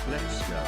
Let's go.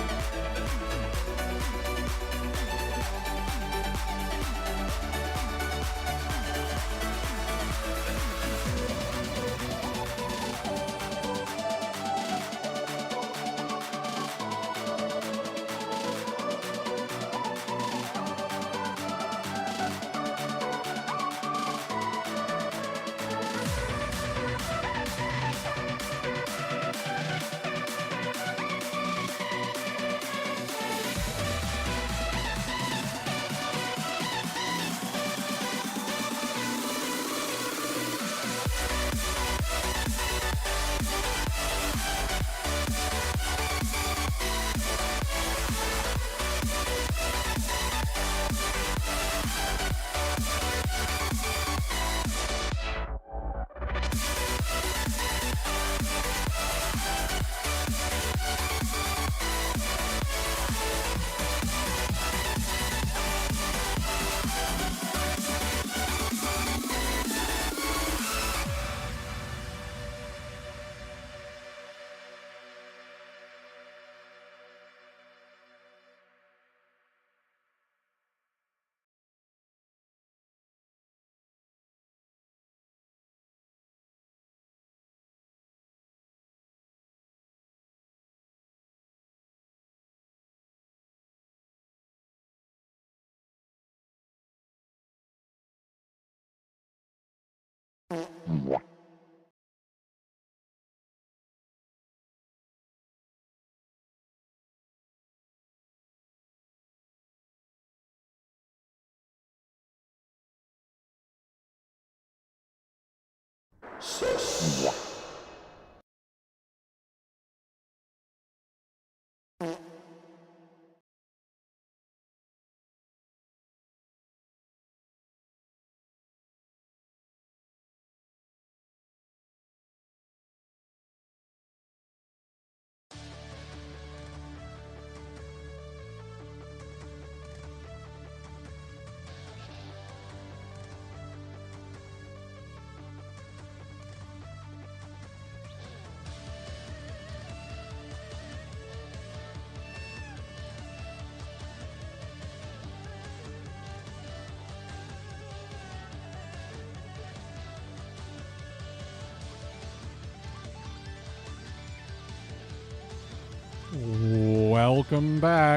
Welcome back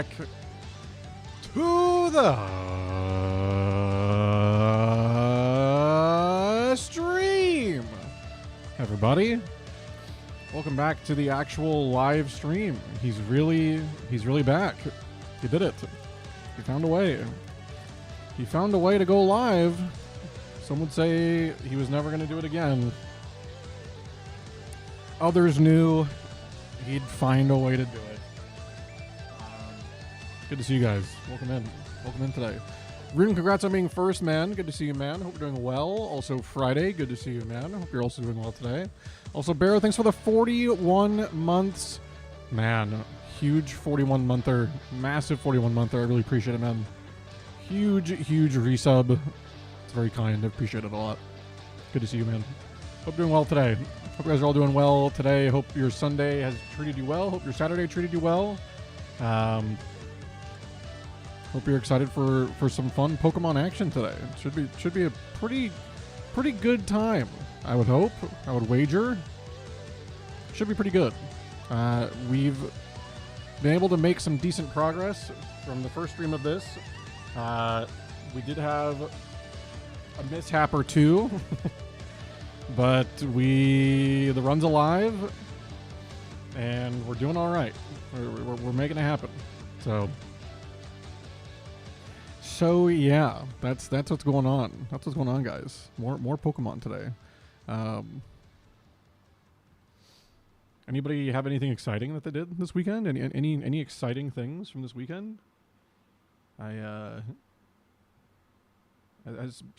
to the stream, everybody. Welcome back to the actual live stream. He's really back. He did it. He found a way. He found a way to go live. Some would say he was never going to do it again. Others knew he'd find a way to do it. Good to see you guys. Welcome in. Welcome in today. Rune, congrats on being first, man. Good to see you, man. Hope you're doing well. Also, Friday. Good to see you, man. Hope you're also doing well today. Also, Barrow, thanks for the 41 months. Man, huge 41-monther. Massive 41-monther. I really appreciate it, man. Huge resub. It's very kind. I appreciate it a lot. Good to see you, man. Hope you're doing well today. Hope you guys are all doing well today. Hope your Sunday has treated you well. Hope your Saturday treated you well. Hope you're excited for some fun Pokemon action today. It should be a pretty good time. I would hope. I would wager. Should be pretty good. We've been able to make some decent progress from the first stream of this. We did have a mishap or two, but the run's alive, and we're doing all right. We're making it happen. So yeah, that's what's going on. That's what's going on, guys. More Pokemon today. Anybody have anything exciting that they did this weekend? Any exciting things from this weekend? As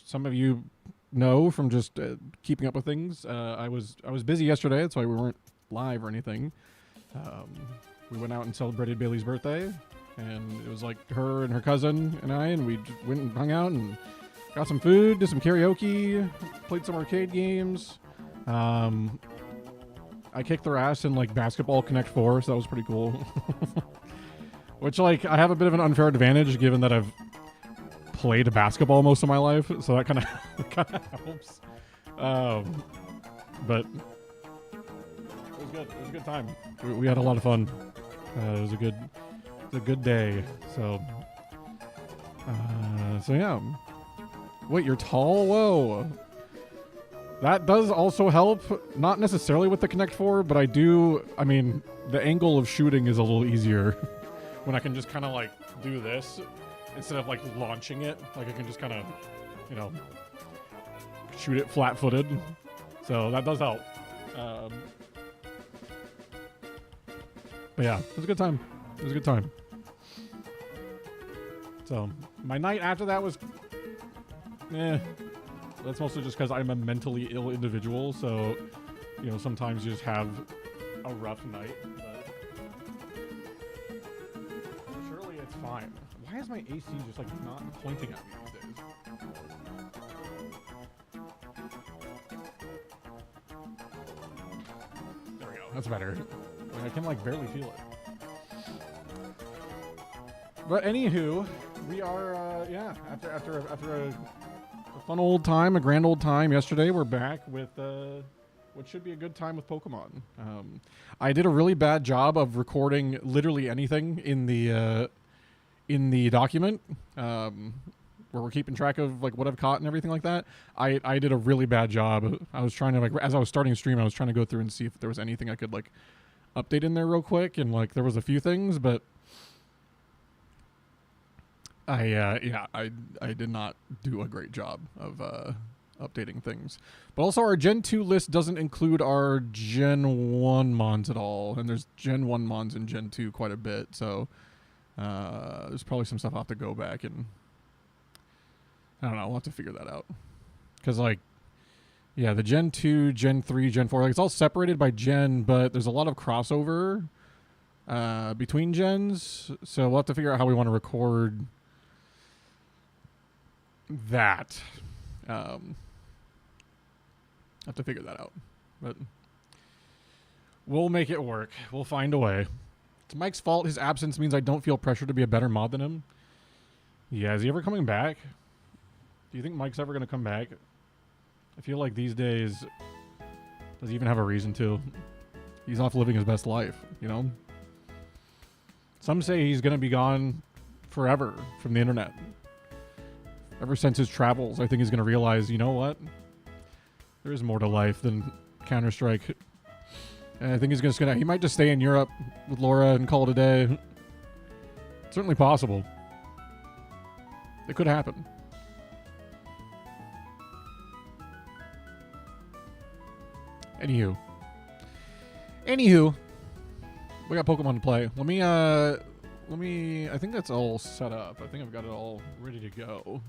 some of you know from just keeping up with things, I was busy yesterday. That's why we weren't live or anything. We went out and celebrated Bailey's birthday, and it was like her and her cousin and I, and we just went and hung out and got some food, did some karaoke, played some arcade games. I kicked their ass in like basketball Connect 4, so that was pretty cool. Which, like, I have a bit of an unfair advantage given that I've played basketball most of my life, so that kind of helps. But it was good. It was a good time. We had a lot of fun. It was a good day. So yeah. Wait, you're tall? Whoa. That does also help. Not necessarily with the Connect 4, but I mean, the angle of shooting is a little easier when I can just kind of like do this instead of like launching it. Like I can just kind of, shoot it flat-footed. So that does help. But yeah, it was a good time. It was a good time. So my night after that was, that's mostly just because I'm a mentally ill individual. So, sometimes you just have a rough night. But surely it's fine. Why is my AC just like not pointing at me these days? There we go. That's better. I can like barely feel it. But anywho, we are after a fun old time, a grand old time yesterday, we're back with what should be a good time with Pokemon. I did a really bad job of recording literally anything in the document where we're keeping track of like what I've caught and everything like that. I did a really bad job. I was trying to like, as I was starting stream, I was trying to go through and see if there was anything I could like update in there real quick, and like there was a few things, but I did not do a great job of updating things. But also our Gen 2 list doesn't include our Gen 1 Mons at all, and there's Gen 1 Mons in Gen 2 quite a bit, so there's probably some stuff I'll have to go back and I don't know, we'll have to figure that out. Because like, yeah, the Gen 2, Gen 3, Gen 4, like it's all separated by gen, but there's a lot of crossover between gens, so we'll have to figure out how we want to record that. Have to figure that out, but we'll make it work. We'll find a way. It's Mike's fault. His absence means I don't feel pressure to be a better mod than him. Yeah, is he ever coming back? Do you think Mike's ever going to come back? I feel like these days, does he even have a reason to? He's off living his best life, Some say he's going to be gone forever from the internet. Ever since his travels, I think he's going to realize, you know what? There is more to life than Counter-Strike. And I think he's just going to... He might just stay in Europe with Laura and call it a day. It's certainly possible. It could happen. Anywho, we got Pokemon to play. Let me, I think that's all set up. I think I've got it all ready to go.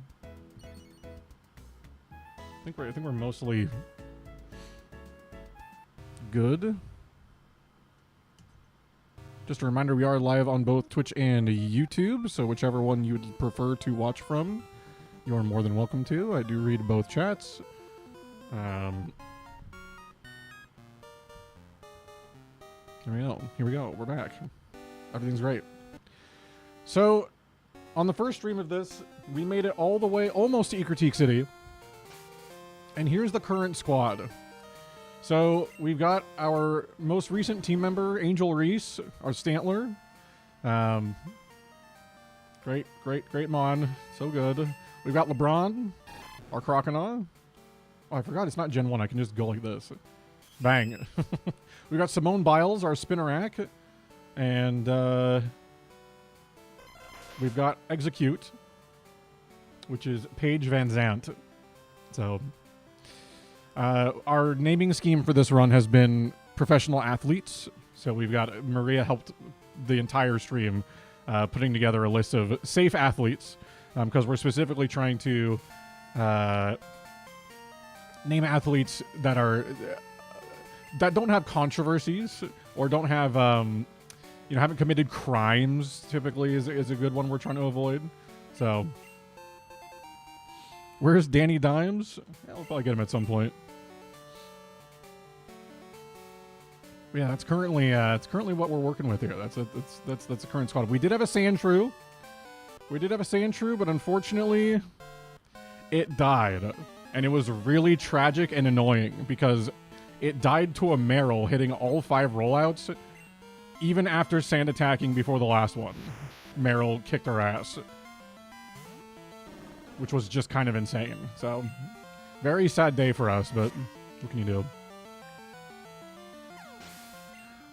I think we're mostly good. Just a reminder, we are live on both Twitch and YouTube, so whichever one you would prefer to watch from, you are more than welcome to. I do read both chats. Here we go. We're back. Everything's great. So, on the first stream of this, we made it all the way almost to Critique City. And here's the current squad. So, we've got our most recent team member, Angel Reese, our Stantler. Great Mon. So good. We've got LeBron, our Croconaw. Oh, I forgot it's not Gen 1. I can just go like this. Bang. We've got Simone Biles, our Spinarak. And we've got Execute, which is Paige Van Zant. So our naming scheme for this run has been professional athletes. So we've got Maria helped the entire stream putting together a list of safe athletes because we're specifically trying to name athletes that are that don't have controversies or don't have haven't committed crimes. Typically, is a good one we're trying to avoid. So, where's Danny Dimes? Yeah, we'll probably get him at some point. Yeah, that's currently what we're working with here. That's the current squad. We did have a Sandshrew. But unfortunately, it died, and it was really tragic and annoying because it died to a Meryl hitting all 5 rollouts, even after sand attacking before the last one. Meryl kicked her ass, which was just kind of insane. So, very sad day for us, but what can you do?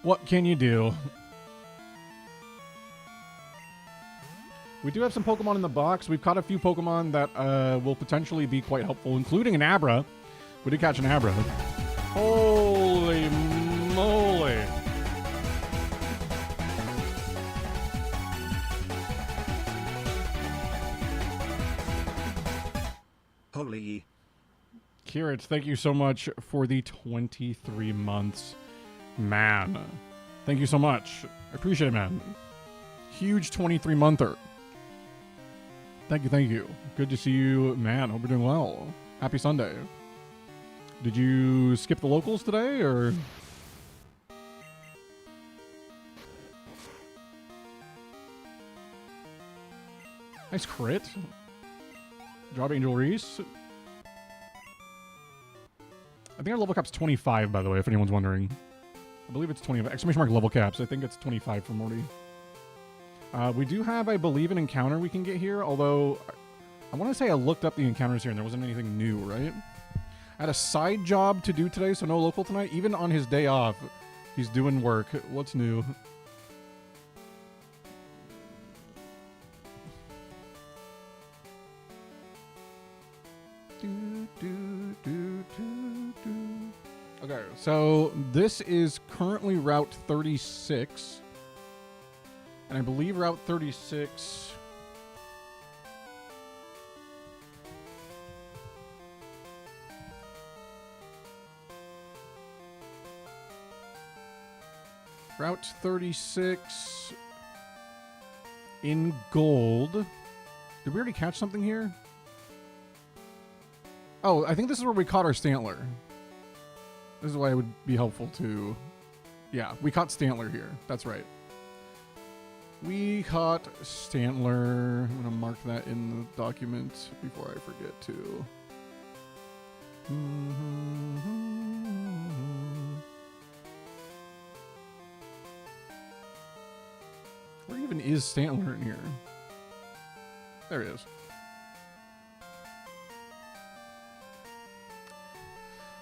What can you do? We do have some Pokemon in the box. We've caught a few Pokemon that will potentially be quite helpful, including an Abra. We did catch an Abra. Holy moly. Holy. Kirit, thank you so much for the 23 months. Man. Thank you so much. I appreciate it, man. Huge 23-monther. Thank you. Good to see you, man. Hope you're doing well. Happy Sunday. Did you skip the locals today, or? Nice crit. Drop Angel Reese. I think our level cap's 25, by the way, if anyone's wondering. I believe it's 20. Exclamation mark level caps. I think it's 25 for Morty. We do have, I believe, an encounter we can get here, although I want to say I looked up the encounters here and there wasn't anything new, right? I had a side job to do today, so no local tonight. Even on his day off, he's doing work. What's new? Okay, so this is currently Route 36. And I believe Route 36... Route 36 in gold. Did we already catch something here? Oh, I think this is where we caught our Stantler. This is why it would be helpful to... Yeah, we caught Stantler here. That's right. We caught Stantler. I'm going to mark that in the document before I forget to. Where even is Stantler in here? There he is.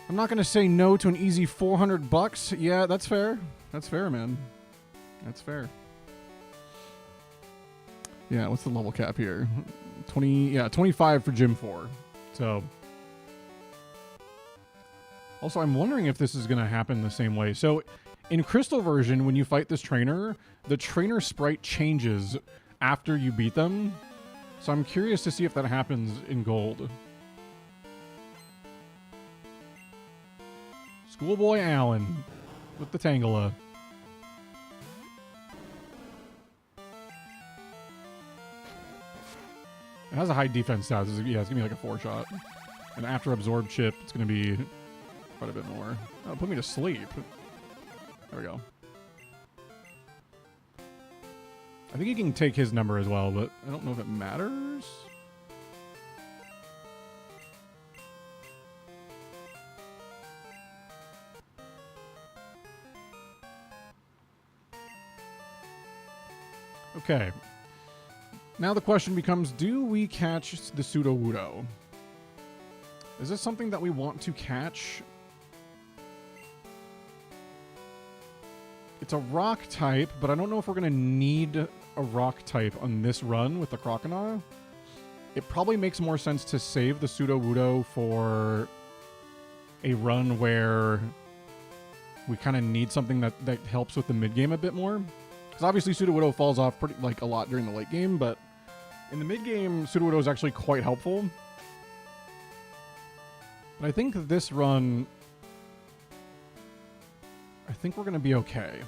I'm not going to say no to an easy $400. Yeah, that's fair. That's fair, man. That's fair. Yeah, what's the level cap here? 25 for Gym 4. So, also, I'm wondering if this is going to happen the same way. So, in Crystal version, when you fight this trainer, the trainer sprite changes after you beat them. So, I'm curious to see if that happens in Gold. Schoolboy Allen with the Tangela. It has a high defense stats. Yeah, it's going to be like a 4-shot. And after absorb chip, it's going to be quite a bit more. Oh, put me to sleep. There we go. I think you can take his number as well, but I don't know if it matters. Okay. Now the question becomes, do we catch the Sudowoodo? Is this something that we want to catch? It's a rock type, but I don't know if we're going to need a rock type on this run with the Croconaw. It probably makes more sense to save the Sudowoodo for a run where we kind of need something that helps with the mid-game a bit more. Because obviously Sudowoodo falls off pretty like a lot during the late game, but in the mid game, Sudowoodo is actually quite helpful. But I think this run, I think we're going to be okay.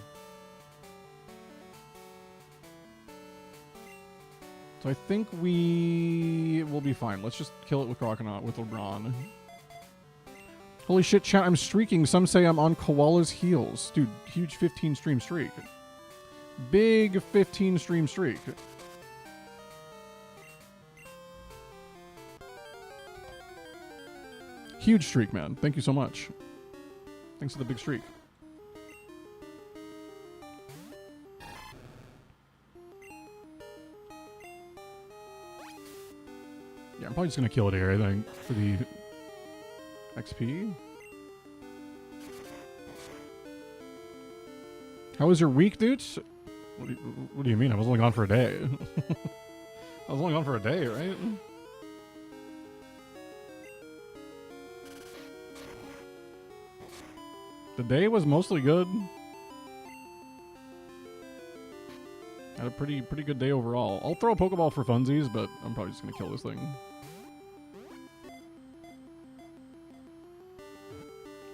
So I think we will be fine. Let's just kill it with Croconaut, with LeBron. Holy shit, chat, I'm streaking. Some say I'm on Koala's heels. Dude, huge 15 stream streak. Big 15 stream streak. Huge streak, man. Thank you so much. Thanks for the big streak. Yeah, I'm probably just going to kill it here, I think, for the XP. How was your week, dudes? What do you mean? I was only gone for a day. I was only gone for a day, right? The day was mostly good. Had a pretty good day overall. I'll throw a Pokeball for funsies, but I'm probably just going to kill this thing.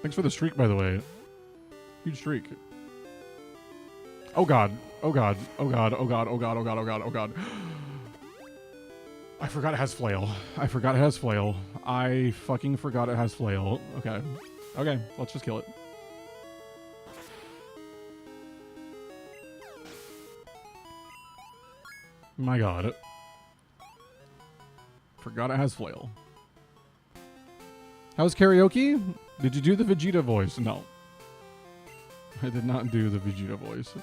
Thanks for the streak, by the way. Huge streak. Oh god. Oh god. Oh god. Oh god. Oh god. Oh god. Oh god. Oh god. I forgot it has flail. I forgot it has flail. I fucking forgot it has flail. Okay. Okay. Let's just kill it. My god. Forgot it has flail. How's karaoke? Did you do the Vegeta voice? No. I did not do the Vegeta voice.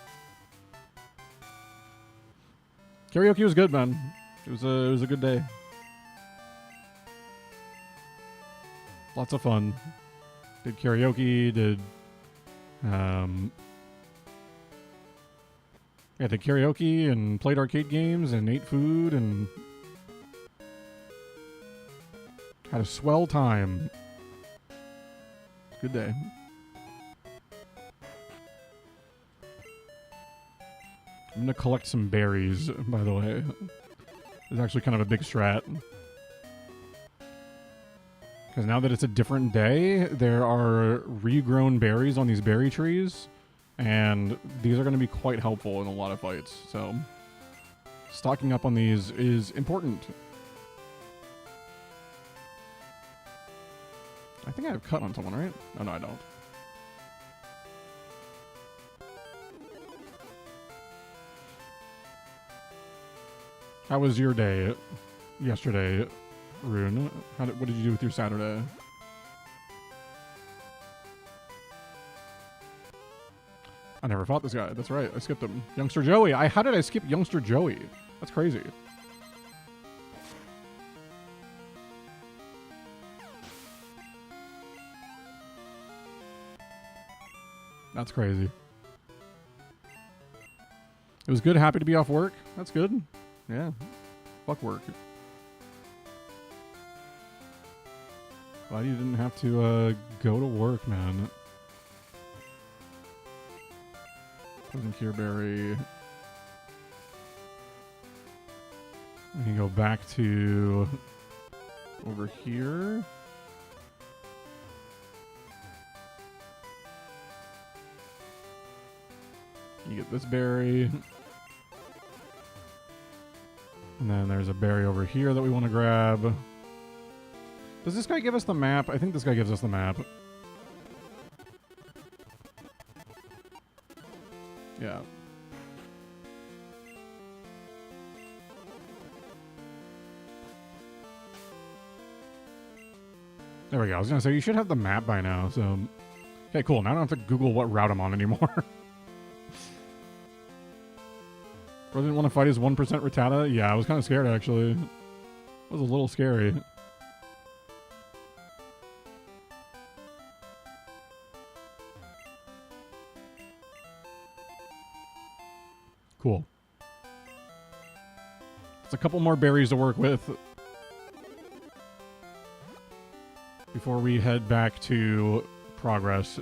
Karaoke was good, man. It was a good day. Lots of fun. Did karaoke, did yeah, did karaoke and played arcade games and ate food and had a swell time. Good day. I'm gonna collect some berries, by the way. It's actually kind of a big strat. Because now that it's a different day, there are regrown berries on these berry trees. And these are going to be quite helpful in a lot of fights. So, stocking up on these is important. I think I have cut on someone, right? Oh, no, I don't. How was your day yesterday, Rune? What did you do with your Saturday? I never fought this guy. That's right. I skipped him. Youngster Joey. How did I skip Youngster Joey? That's crazy. That's crazy. It was good. Happy to be off work. That's good. Yeah. Fuck work. Glad you didn't have to go to work, man. Poison Cure Berry. We can go back to over here. You get this berry. And then there's a berry over here that we want to grab. Does this guy give us the map? I think this guy gives us the map. Yeah. There we go. I was going to say, you should have the map by now, so... Okay, cool. Now I don't have to Google what route I'm on anymore. Bro didn't want to fight his 1% Rattata? Yeah, I was kind of scared, actually. It was a little scary. Cool. It's a couple more berries to work with before we head back to progress.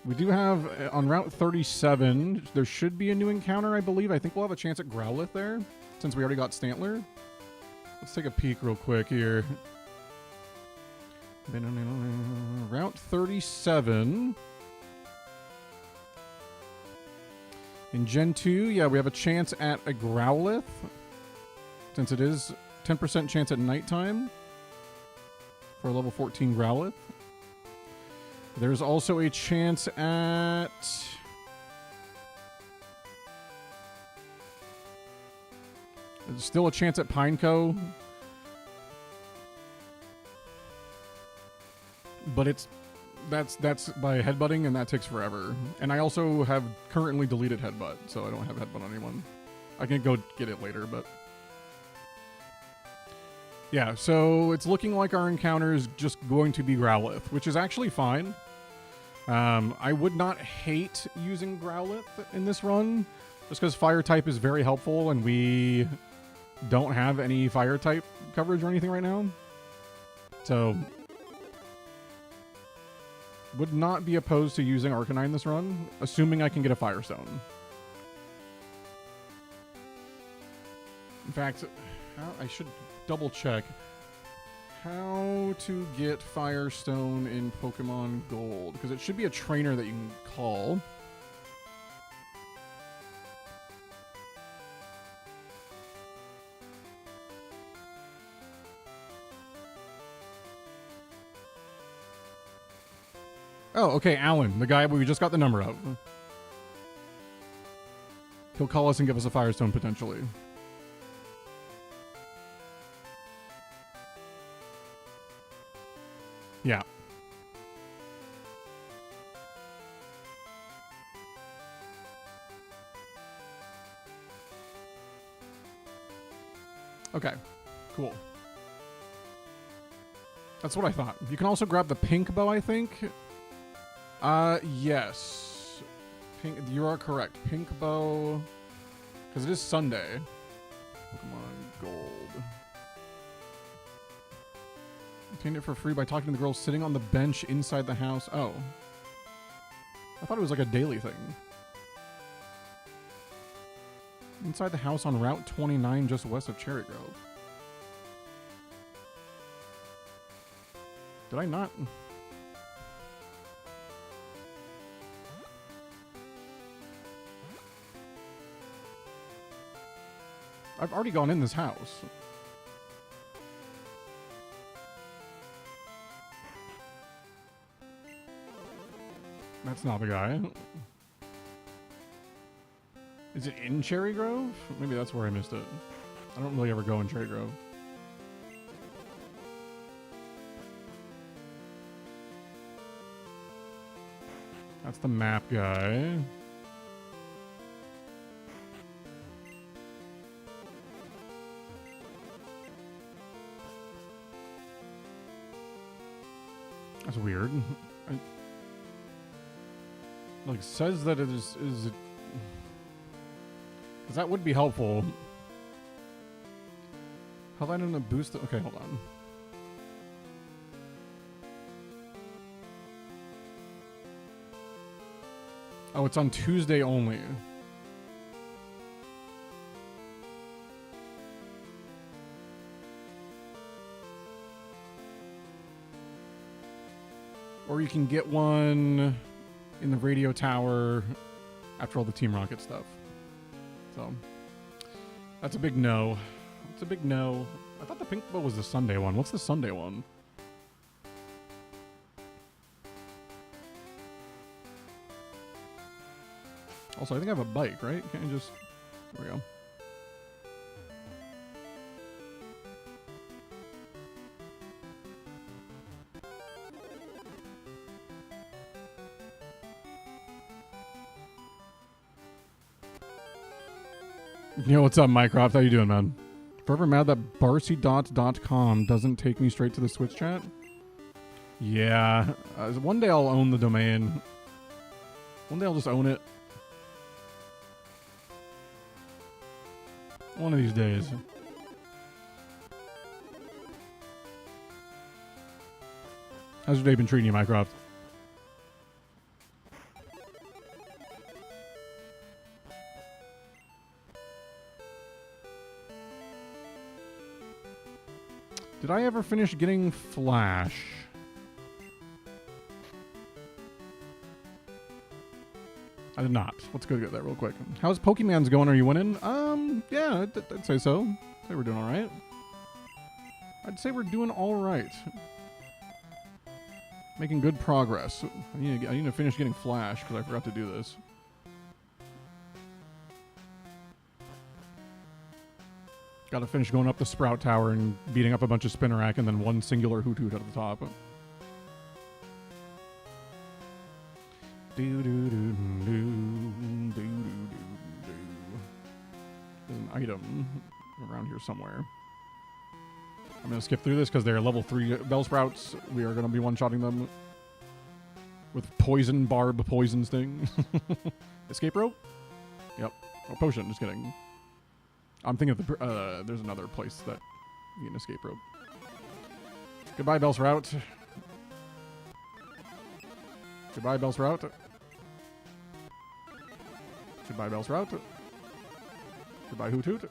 We do have, on Route 37, there should be a new encounter, I believe. I think we'll have a chance at Growlithe there, since we already got Stantler. Let's take a peek real quick here. Route 37. In Gen 2, yeah, we have a chance at a Growlithe, since it is 10% chance at nighttime for a level 14 Growlithe. There's also a chance at... There's still a chance at Pineco. But that's by headbutting, and that takes forever. And I also have currently deleted headbutt, so I don't have headbutt on anyone. I can go get it later, but... Yeah, so it's looking like our encounter is just going to be Growlithe, which is actually fine. I would not hate using Growlithe in this run, just because Fire type is very helpful, and we don't have any Fire type coverage or anything right now. So, would not be opposed to using Arcanine this run, assuming I can get a Firestone. In fact, I should double check how to get Firestone in Pokemon Gold, because it should be a trainer that you can call. Oh, okay, Alan, the guy we just got the number of. He'll call us and give us a Firestone potentially. Yeah. Okay, cool. That's what I thought. You can also grab the pink bow, I think. Yes. Pink, you are correct. Pink bow, because it is Sunday. Pokemon Gold. Obtained it for free by talking to the girl sitting on the bench inside the house. Oh. I thought it was like a daily thing. Inside the house on Route 29, just west of Cherry Grove. Did I not? I've already gone in this house. That's not the guy. Is it in Cherry Grove? Maybe that's where I missed it. I don't really ever go in Cherry Grove. That's the map guy. That's weird. Like, says that it is it... Because that would be helpful. How about in a boost? Okay, hold on. Oh, it's on Tuesday only. Or you can get one in the radio tower after all the Team Rocket stuff. So, that's a big no. It's a big no. I thought the pink bow was the Sunday one. What's the Sunday one? Also, I think I have a bike, right? Can't you just... There we go. Yo, what's up, Mycroft? How you doing, man? Forever mad that Brassydoots.com doesn't take me straight to the Switch chat? Yeah. One day I'll own the domain. One day I'll just own it. One of these days. How's your day been treating you, Mycroft? Did I ever finish getting Flash? I did not. Let's go get that real quick. How's Pokemon's going? Are you winning? Yeah, I'd say so. I'd say we're doing all right. I'd say we're doing all right. Making good progress. I need to finish getting Flash because I forgot to do this. Got to finish going up the Sprout Tower and beating up a bunch of Spinnerack and then one singular Hoot Hoot at the top. There's an item around here somewhere. I'm going to skip through this because they're level 3 Bellsprouts. We are going to be one-shotting them with poison barb poison sting. Escape rope? Yep. Oh, potion. Just kidding. I'm thinking of the, there's another place that you can escape rope. Goodbye, Bellsprout. Goodbye, Bellsprout. Goodbye, Bellsprout. Goodbye, Hoot Hoot.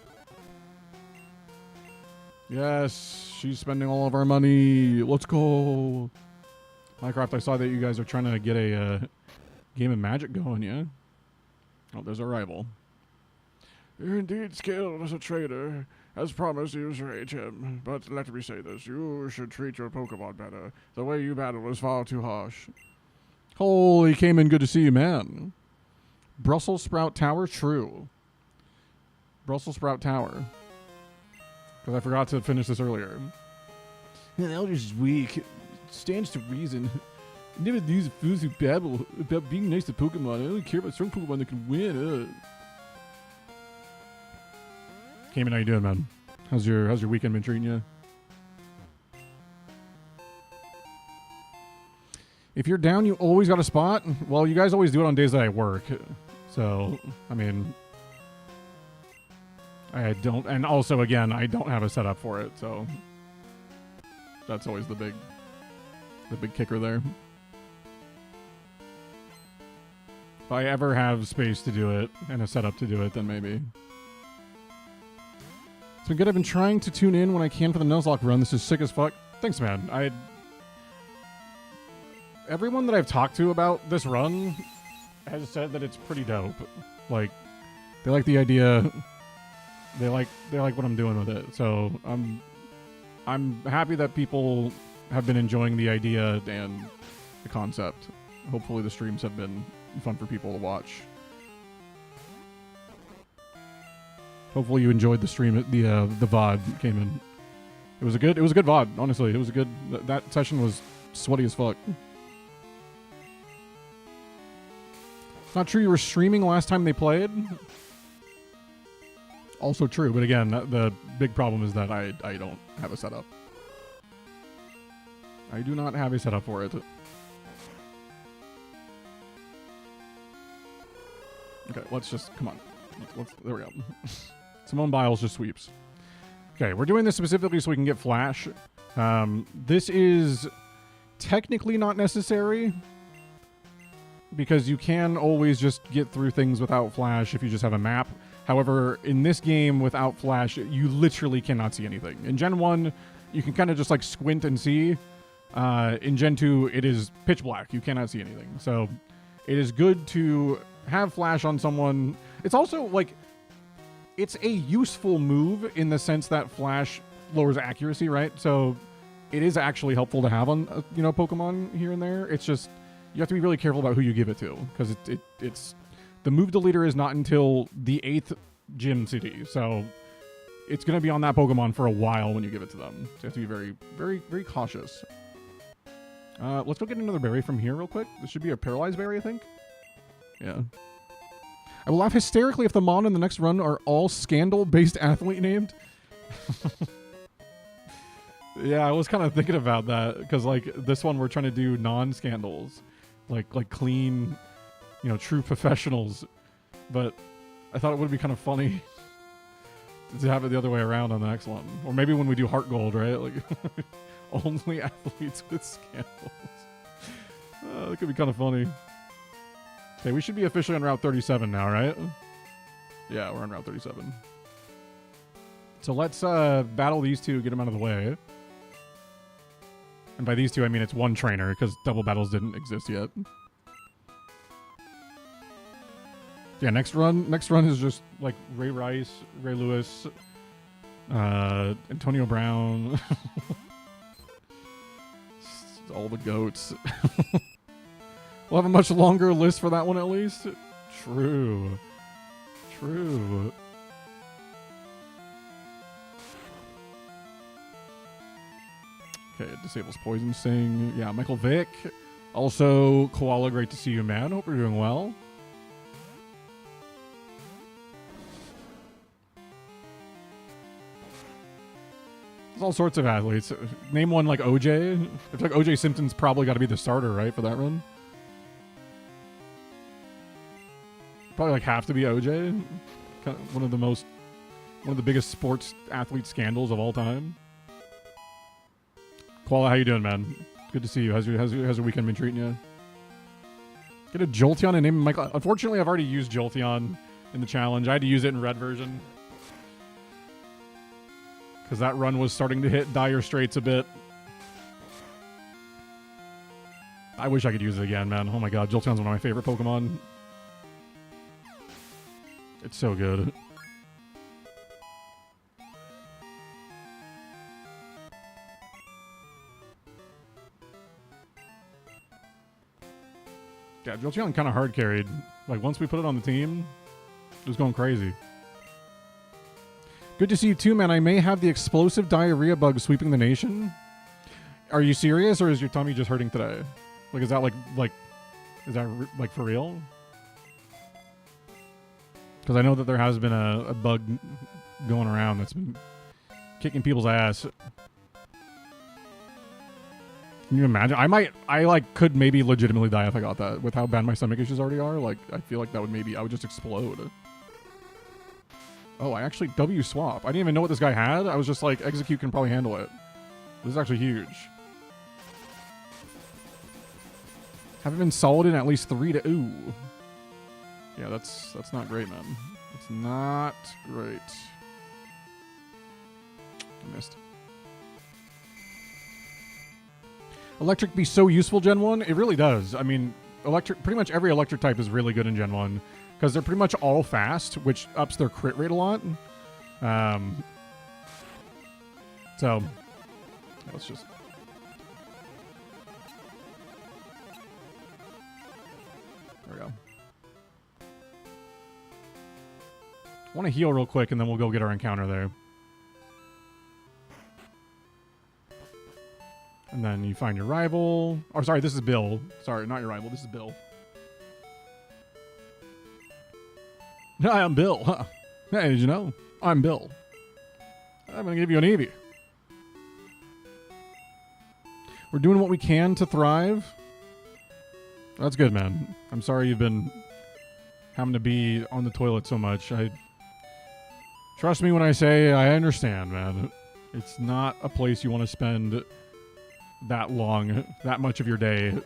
Yes, she's spending all of our money. Let's go. Minecraft, I saw that you guys are trying to get a game of Magic going, yeah? Oh, there's a rival. You're indeed skilled as a trader. As promised, use your HM. But let me say this, you should treat your Pokemon better. The way you battle is far too harsh. Holy, came in good to see you, man. Brussels Sprout Tower? True. Brussels Sprout Tower. Because I forgot to finish this earlier. An elder's weak. Stands to reason. Never these fools who babble about being nice to Pokemon. I only care about certain Pokemon that can win. Cayman, how you doing, man? How's your weekend been treating you? If you're down, you always got a spot. Well, you guys always do it on days that I work. So, I mean, I don't, and also again, I don't have a setup for it. So that's always the big kicker there. If I ever have space to do it and a setup to do it, then maybe. It's been good. I've been trying to tune in when I can for the Nuzlocke run. This is sick as fuck. Thanks, man. Everyone that I've talked to about this run has said that it's pretty dope. Like, they like the idea. They like what I'm doing with it. So I'm happy that people have been enjoying the idea and the concept. Hopefully the streams have been fun for people to watch. Hopefully you enjoyed the stream. The VOD came in. It was a good VOD. Honestly, it was a good. That session was sweaty as fuck. It's not true you were streaming last time they played. Also true, but again, the big problem is that I don't have a setup. I do not have a setup for it. Okay, let's just, come on. There we go. Simone Biles just sweeps. Okay, we're doing this specifically so we can get Flash. This is technically not necessary because you can always just get through things without Flash if you just have a map. However, in this game without Flash, you literally cannot see anything. In Gen 1, you can kind of just like squint and see. In Gen 2, it is pitch black. You cannot see anything. So it is good to have Flash on someone. It's also like, it's a useful move in the sense that Flash lowers accuracy, right? So it is actually helpful to have on, Pokemon here and there. It's just, you have to be really careful about who you give it to because it's the move deleter is not until the 8th gym city. So it's going to be on that Pokemon for a while when you give it to them. So you have to be very, very, very cautious. Let's go get another berry from here real quick. This should be a paralyzed berry, I think. Yeah. I will laugh hysterically if the Mon in the next run are all Scandal-based athlete named. Yeah, I was kind of thinking about that because, like, this one we're trying to do non-Scandals, like clean, true professionals. But I thought it would be kind of funny to have it the other way around on the next one, or maybe when we do Heart Gold, right? Like, only athletes with Scandals. That could be kind of funny. Okay, we should be officially on Route 37 now, right? Yeah, we're on Route 37. So let's battle these two, get them out of the way. And by these two, I mean it's one trainer, because double battles didn't exist yet. Yeah, next run is just like Ray Rice, Ray Lewis, Antonio Brown, all the goats. We'll have a much longer list for that one at least. True. True. Okay, it disables Poison Sting. Yeah, Michael Vick. Also, Koala, great to see you, man. Hope you're doing well. There's all sorts of athletes. Name one like OJ. I feel like OJ Simpson's probably got to be the starter, right, for that run? Probably like have to be OJ. Kind of one of the biggest sports athlete scandals of all time. Koala, how you doing, man? Good to see you. How's your weekend been treating you? Get a Jolteon and name him Michael. Unfortunately, I've already used Jolteon in the challenge. I had to use it in red version. Because that run was starting to hit dire straits a bit. I wish I could use it again, man. Oh my god, Jolteon's one of my favorite Pokemon. It's so good. Yeah, Jolteon kind of hard carried. Like, once we put it on the team, it was going crazy. Good to see you too, man. I may have the explosive diarrhea bug sweeping the nation. Are you serious, or is your tummy just hurting today? Like, is that is that like for real? Because I know that there has been a bug going around that's been kicking people's ass. Can you imagine? I could maybe legitimately die if I got that. With how bad my stomach issues already are, like, I feel like that would I would just explode. Oh, I actually W swap. I didn't even know what this guy had. I was just like, Execute can probably handle it. This is actually huge. Haven't been solid in at least 3 to... Ooh. Yeah, that's not great, man. It's not great. I missed. Electric be so useful, Gen 1? It really does. I mean, pretty much every electric type is really good in Gen 1. Because they're pretty much all fast, which ups their crit rate a lot. So, let's just... There we go. I want to heal real quick, and then we'll go get our encounter there. And then you find your rival. Oh, sorry, this is Bill. Sorry, not your rival. This is Bill. Hi, I'm Bill. Huh. Hey, did you know? I'm Bill. I'm going to give you an Eevee. We're doing what we can to thrive. That's good, man. I'm sorry you've been having to be on the toilet so much. Trust me when I say I understand, man. It's not a place you want to spend that long, that much of your day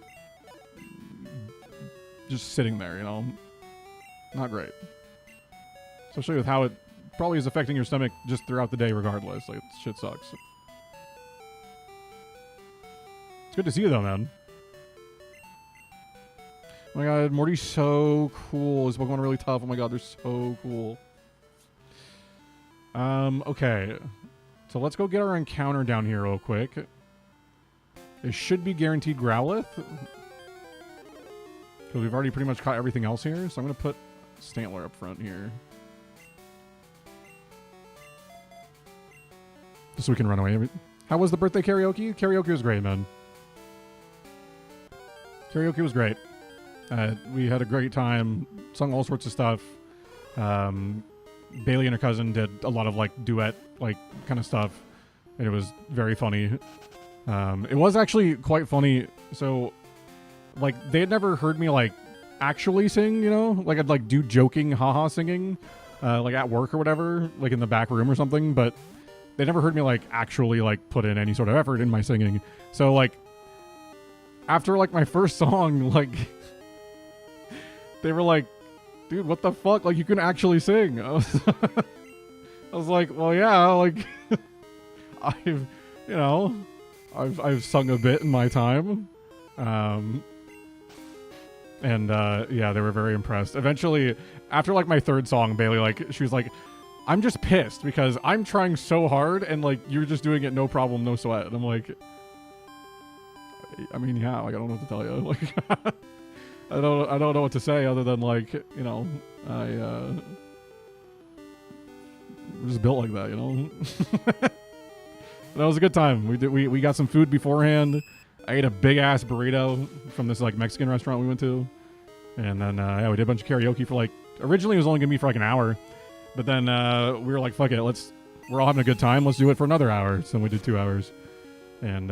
just sitting there, you know? Not great. Especially with how it probably is affecting your stomach just throughout the day regardless. Like, shit sucks. It's good to see you, though, man. Oh my god, Morty's so cool. This Pokemon are really tough. Oh my god, they're so cool. Okay. So let's go get our encounter down here real quick. It should be guaranteed Growlithe. Because we've already pretty much caught everything else here. So I'm going to put Stantler up front here. Just so we can run away. How was the birthday karaoke? Karaoke was great, man. Karaoke was great. We had a great time. Sung all sorts of stuff. Bailey and her cousin did a lot of like duet like kind of stuff. And it was very funny. It was actually quite funny. So like they had never heard me like actually sing, you know? Like I'd like do joking haha singing like at work or whatever, like in the back room or something, but they never heard me like actually like put in any sort of effort in my singing. So like after like my first song, like they were like, dude, what the fuck? Like you can actually sing. I was like, well, yeah, like I've I've sung a bit in my time. Yeah, they were very impressed. Eventually, after like my third song, Bailey, like, she was like, I'm just pissed because I'm trying so hard and like you're just doing it no problem, no sweat. And I'm like, I mean, yeah, like I don't know what to tell you. Like I don't know what to say other than like, you know, I'm just built like that, you know. That was a good time. We got some food beforehand. I ate a big ass burrito from this like Mexican restaurant we went to, and then yeah, we did a bunch of karaoke for like. Originally, it was only gonna be for like an hour, but then we were like, "Fuck it, we're all having a good time. Let's do it for another hour." So we did 2 hours, and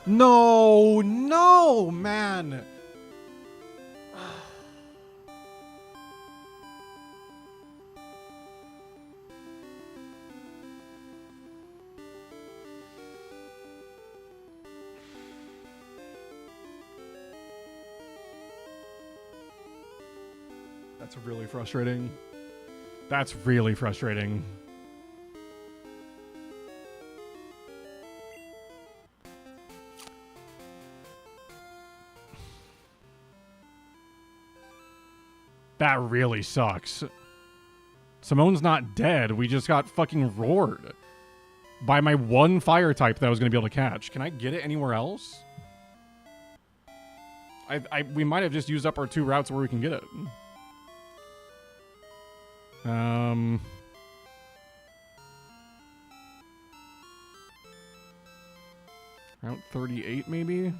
no, man. That's really frustrating. That's really frustrating. That really sucks. Simone's not dead. We just got fucking roared by my one fire type that I was going to be able to catch. Can I get it anywhere else? We might have just used up our 2 routes where we can get it. Route 38 maybe?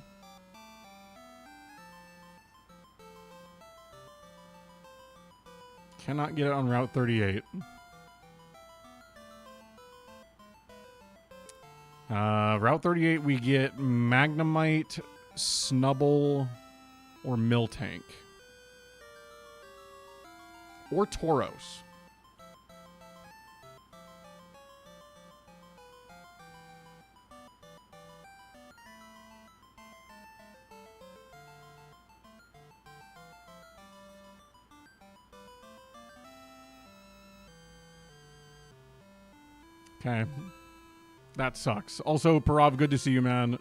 Cannot get it on Route 38. Route 38 we get Magnemite, Snubble, or Miltank. Or Tauros. Okay. That sucks. Also, Parav, good to see you, man.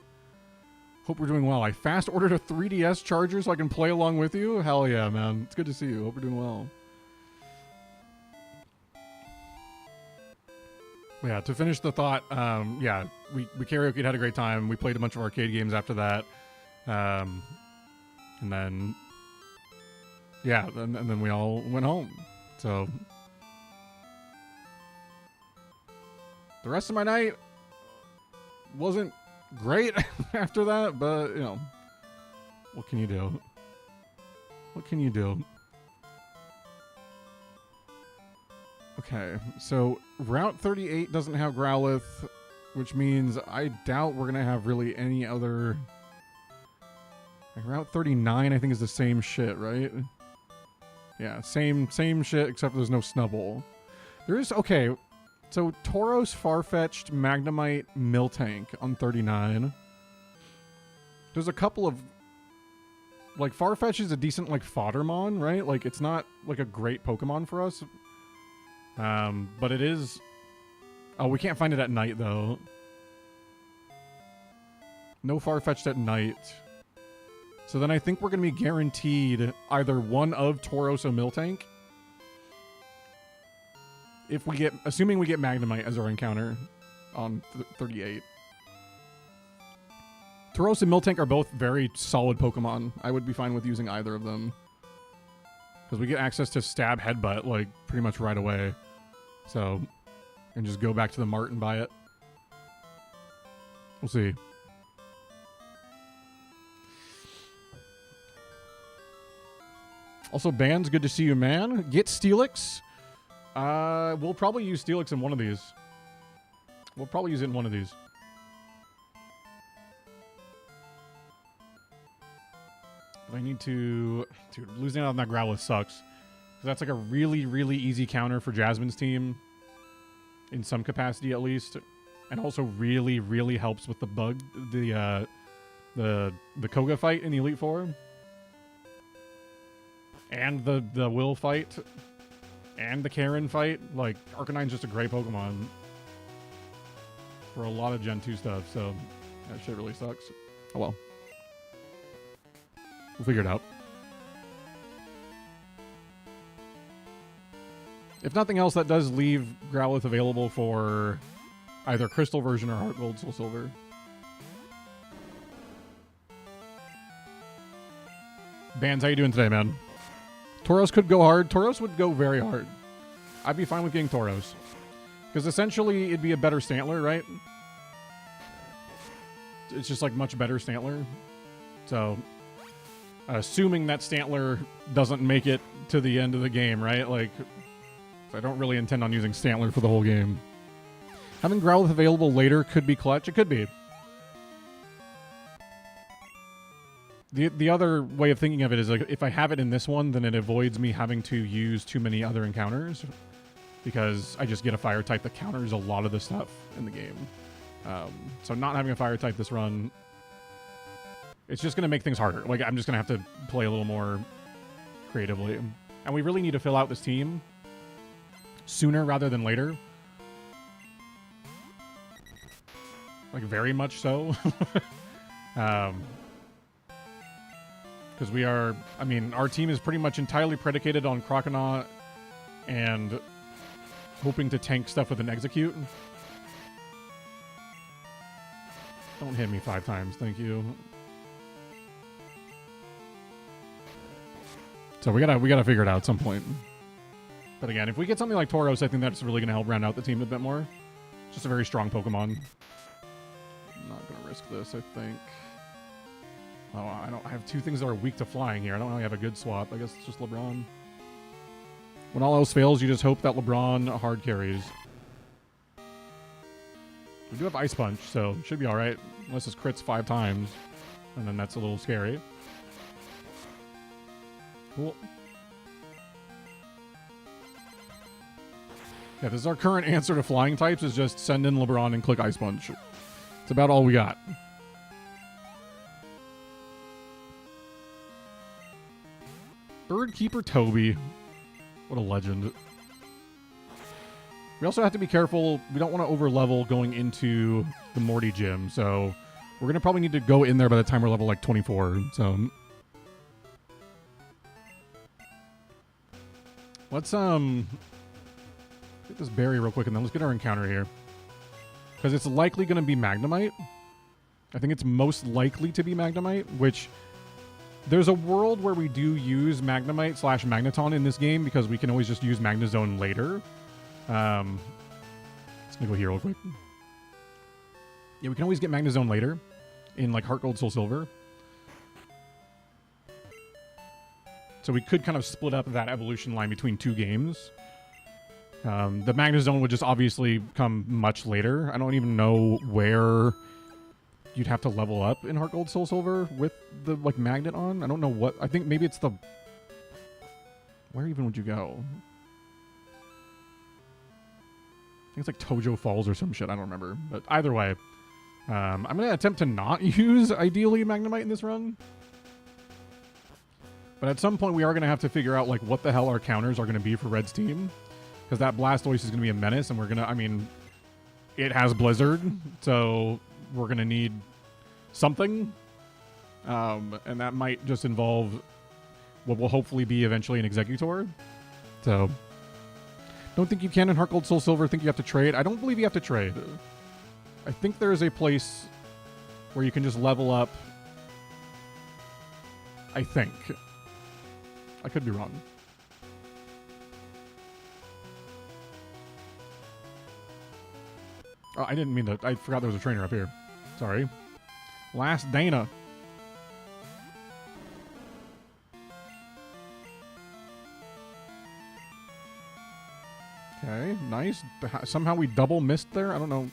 Hope we're doing well. I fast ordered a 3DS charger so I can play along with you. Hell yeah, man. It's good to see you. Hope we're doing well. Yeah, to finish the thought, yeah, we karaoke'd, had a great time. We played a bunch of arcade games after that. And then, yeah, and then we all went home. So, the rest of my night wasn't great after that, but, you know, what can you do? What can you do? Okay, so Route 38 doesn't have Growlithe, which means I doubt we're going to have really any other... Like Route 39, I think, is the same shit, right? Yeah, same shit, except there's no Snubble. There is... Okay, so Tauros, Farfetch'd, Magnemite, Miltank on 39. There's a couple of... Like, Farfetch is a decent, like, Foddermon, right? Like, it's not, like, a great Pokemon for us. But it is... Oh, we can't find it at night, though. No Farfetch'd at night. So then I think we're going to be guaranteed either one of Tauros or Miltank. If we get... Assuming we get Magnemite as our encounter on 38. Tauros and Miltank are both very solid Pokemon. I would be fine with using either of them. Because we get access to Stab Headbutt, like, pretty much right away. So, and just go back to the mart and buy it. We'll see. Also, Bands, good to see you, man. Get Steelix. We'll probably use Steelix in one of these. We'll probably use it in one of these. I need to... Dude, losing out on that Growlithe sucks. That's like a really, really easy counter for Jasmine's team. In some capacity, at least. And also really, really helps with the bug... The Koga fight in the Elite Four. And the Will fight. And the Karen fight. Like, Arcanine's just a great Pokemon. for a lot of Gen 2 stuff, so that shit really sucks. Oh well. We'll figure it out. If nothing else, that does leave Growlithe available for either Crystal version or Heart Gold, Soul Silver. Bands, how you doing today, man? Tauros could go hard. Tauros would go very hard. I'd be fine with getting Tauros. Because essentially, it'd be a better Stantler, right? It's just like much better Stantler. So, assuming that Stantler doesn't make it to the end of the game, right? Like, I don't really intend on using Stantler for the whole game. Having Growlithe available later could be clutch. It could be. The other way of thinking of it is like if I have it in this one, then it avoids me having to use too many other encounters because I just get a fire type that counters a lot of the stuff in the game. So not having a fire type this run, it's just going to make things harder. Like I'm just going to have to play a little more creatively. And we really need to fill out this team sooner rather than later. Like very much so. Because we are, I mean, our team is pretty much entirely predicated on Croconaw and hoping to tank stuff with an Execute. Don't hit me 5 times, thank you. So we gotta figure it out at some point. But again, if we get something like Tauros, I think that's really gonna help round out the team a bit more. It's just a very strong Pokemon. I'm not gonna risk this, I think. Oh, I have 2 things that are weak to flying here. I don't really have a good swap. I guess it's just LeBron. When all else fails, you just hope that LeBron hard carries. We do have Ice Punch, so it should be alright. Unless it's crits 5 times. And then that's a little scary. Cool. Yeah, this is our current answer to flying types, is just send in LeBron and click Ice Punch. It's about all we got. Bird Keeper Toby. What a legend. We also have to be careful. We don't want to over-level going into the Morty gym, so we're going to probably need to go in there by the time we're level like 24. So let's get this berry real quick and then let's get our encounter here. Because it's likely going to be Magnemite. I think it's most likely to be Magnemite, which there's a world where we do use Magnemite / Magneton in this game because we can always just use Magnezone later. Let's go here real quick. Yeah, we can always get Magnezone later in like Heart Gold, Soul Silver. So we could kind of split up that evolution line between 2 games. The Magnezone would just obviously come much later. I don't even know where you'd have to level up in Heart Gold, Soul Silver with the like magnet on. I don't know what. I think maybe it's the. Where even would you go? I think it's like Tojo Falls or some shit. I don't remember. But either way, I'm going to attempt to not use ideally Magnemite in this run. But at some point we are going to have to figure out like what the hell our counters are going to be for Red's team. Because that Blastoise is going to be a menace and we're going to, I mean, it has Blizzard. So we're going to need something. And that might just involve what will hopefully be eventually an Executor. So don't think you can in Heart Gold, Soul Silver. Think you have to trade. I don't believe you have to trade. I think there is a place where you can just level up. I think. I could be wrong. Oh, I didn't mean that. I forgot there was a trainer up here. Sorry. Last Dana. Okay, nice. Somehow we double missed there. I don't know.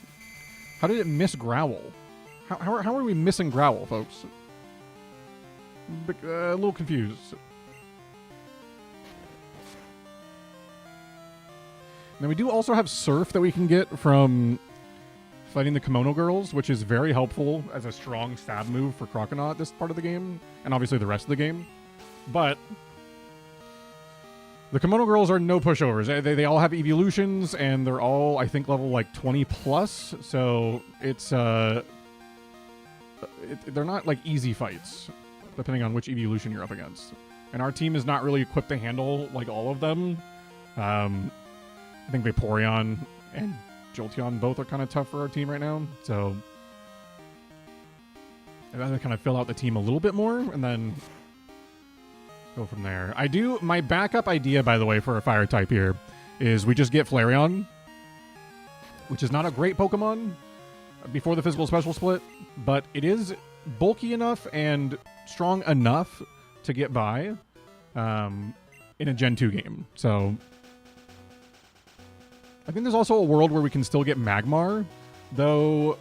How did it miss Growl? How are we missing Growl, folks? A little confused. Now we do also have Surf that we can get from fighting the Kimono Girls, which is very helpful as a strong stab move for Croconaw at this part of the game, and obviously the rest of the game. But The Kimono Girls are no pushovers. They all have evolutions, and they're all, I think, level like 20 plus. So it's they're not like easy fights, depending on which evolution you're up against. And our team is not really equipped to handle like all of them. I think Vaporeon and Jolteon both are kind of tough for our team right now. So I'd rather kind of fill out the team a little bit more, and then go from there. My backup idea, by the way, for a fire type here is we just get Flareon, which is not a great Pokemon before the physical special split, but it is bulky enough and strong enough to get by in a Gen 2 game. So I think there's also a world where we can still get Magmar, though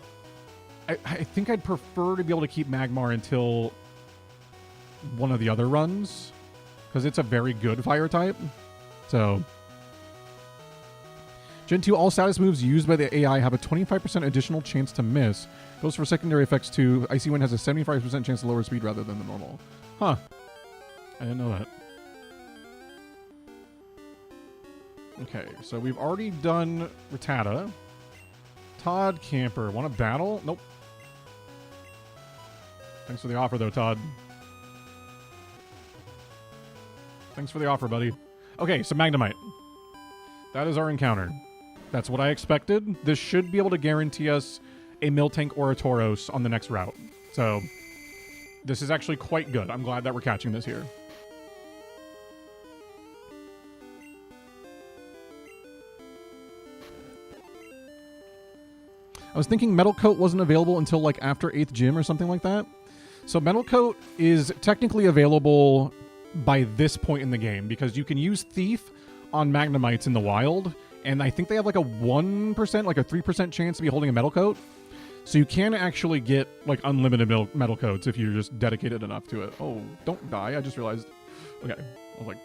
I think I'd prefer to be able to keep Magmar until one of the other runs, because it's a very good fire type. So Gen 2, all status moves used by the AI have a 25% additional chance to miss. Goes for secondary effects too. Icy Wind has a 75% chance to lower speed rather than the normal. Huh. I didn't know that. Okay, so we've already done Rattata. Todd Camper. Want to battle? Nope. Thanks for the offer, though, Todd. Thanks for the offer, buddy. Okay, so Magnemite. That is our encounter. That's what I expected. This should be able to guarantee us a Miltank or a Tauros on the next route. So this is actually quite good. I'm glad that we're catching this here. I was thinking Metal Coat wasn't available until like after 8th gym or something like that. So Metal Coat is technically available by this point in the game because you can use Thief on Magnemites in the wild, and I think they have like a 1%, like a 3% chance to be holding a Metal Coat. So you can actually get like unlimited Metal Coats if you're just dedicated enough to it. Oh, don't die. I just realized. Okay. I was like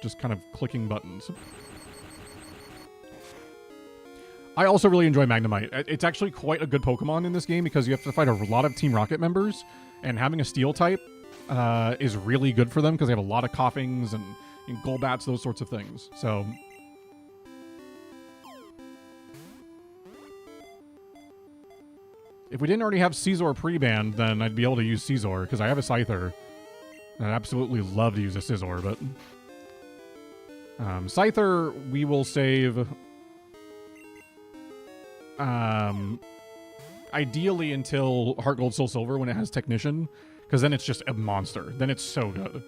just kind of clicking buttons. I also really enjoy Magnemite. It's actually quite a good Pokemon in this game because you have to fight a lot of Team Rocket members, and having a Steel type is really good for them because they have a lot of Coughings and Golbats, those sorts of things. So if we didn't already have Scizor pre-banned, then I'd be able to use Scizor because I have a Scyther. I'd absolutely love to use a Scizor, but Scyther we will save ideally until Heart Gold Soul Silver when it has Technician, because then it's just a monster. Then it's so good.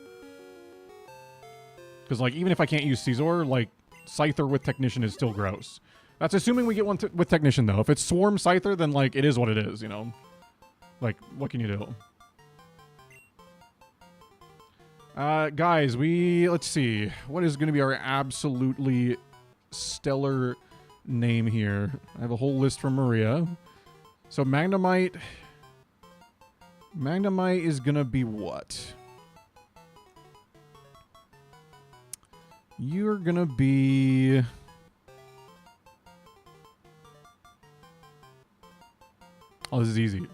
Because like even if I can't use Scizor, like Scyther with Technician is still gross. That's assuming we get one with Technician though. If it's Swarm Scyther, then like it is what it is, you know. Like what can you do? Guys, let's see. What is going to be our absolutely stellar name here? I have a whole list from Maria. So Magnemite is gonna be what? You're gonna be oh, this is easy.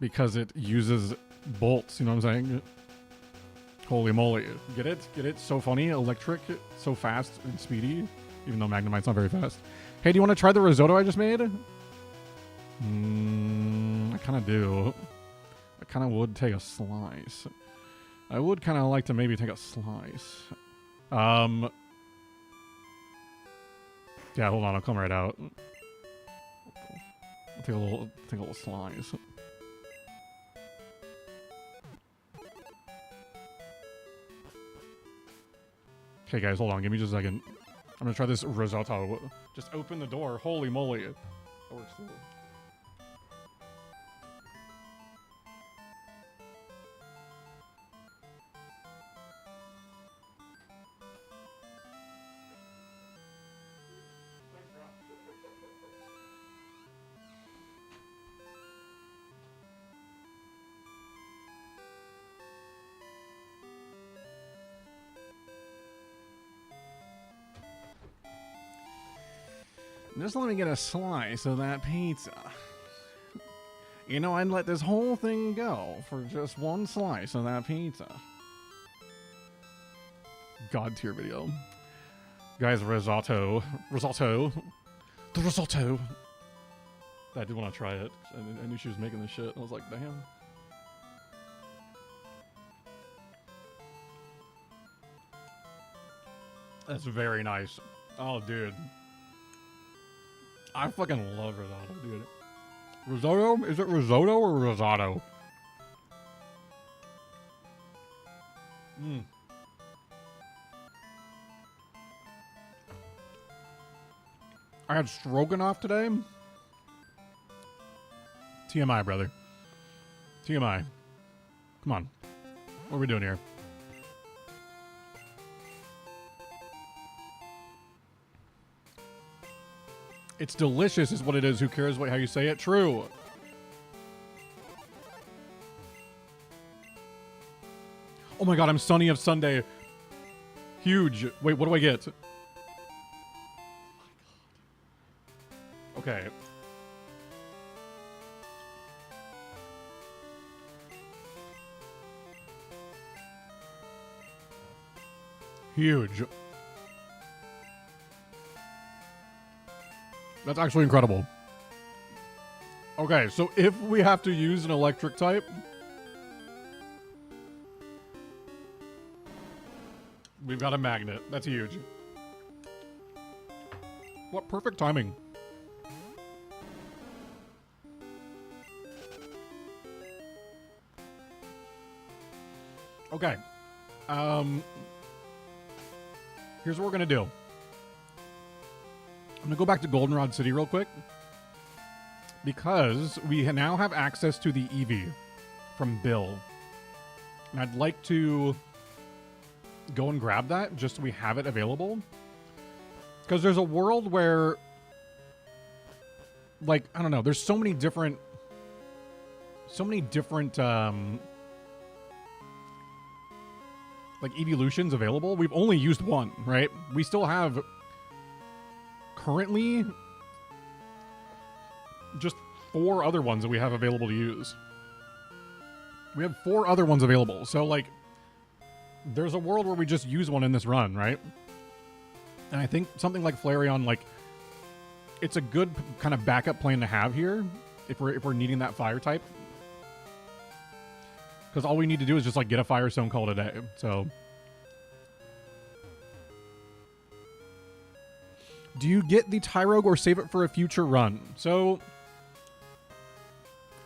Because it uses bolts, you know what I'm saying? Holy moly. Get it? Get it? So funny. Electric, so fast and speedy. Even though Magnemite's not very fast. Hey, do you want to try the risotto I just made? I kind of do. I kind of would take a slice. I would kind of like to maybe take a slice. Yeah, hold on. I'll come right out. I'll take a little slice. Okay, guys, hold on. Give me just a second. I'm going to try this risotto. Just open the door. Holy moly. That works too. Just let me get a slice of that pizza. You know, I'd let this whole thing go for just one slice of that pizza. God tier video. Guys, risotto. Risotto. The risotto. I did want to try it. I knew she was making this shit. I was like, damn. That's very nice. Oh, dude. I fucking love risotto, dude. Risotto? Is it risotto or risotto? I had stroganoff today. TMI, brother. TMI. Come on. What are we doing here? It's delicious is what it is. Who cares how you say it? True. Oh my god, I'm Sunny of Sunday. Huge. Wait, what do I get? Okay. Huge. That's actually incredible. Okay, so if we have to use an electric type, we've got a magnet. That's huge. What perfect timing. Okay. Here's what we're gonna do. I'm gonna go back to Goldenrod City real quick because we now have access to the Eevee from Bill, and I'd like to go and grab that just so we have it available. Because there's a world where, like, I don't know, there's so many different like evolutions available. We've only used one, right? We still have currently just 4 other ones that we have available to use. We have 4 other ones available. So, like, there's a world where we just use one in this run, right? And I think something like Flareon, like, it's a good kind of backup plan to have here if we're needing that fire type. Because all we need to do is just, like, get a Fire Stone, call it a day. So, do you get the Tyrogue or save it for a future run? So,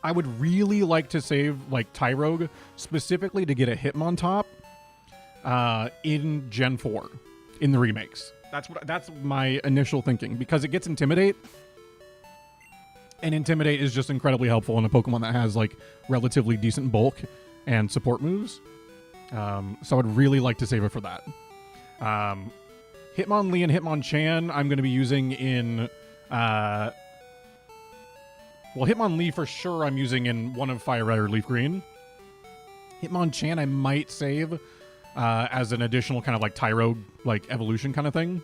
I would really like to save, like, Tyrogue specifically to get a Hitmontop in Gen 4 in the remakes. That's my initial thinking, because it gets Intimidate, and Intimidate is just incredibly helpful in a Pokemon that has, like, relatively decent bulk and support moves. So I'd really like to save it for that. Hitmonlee and Hitmonchan I'm going to be using in... well, Hitmonlee for sure I'm using in one of Fire Red or Leaf Green. Hitmonchan I might save as an additional kind of like Tyrogue, like evolution kind of thing.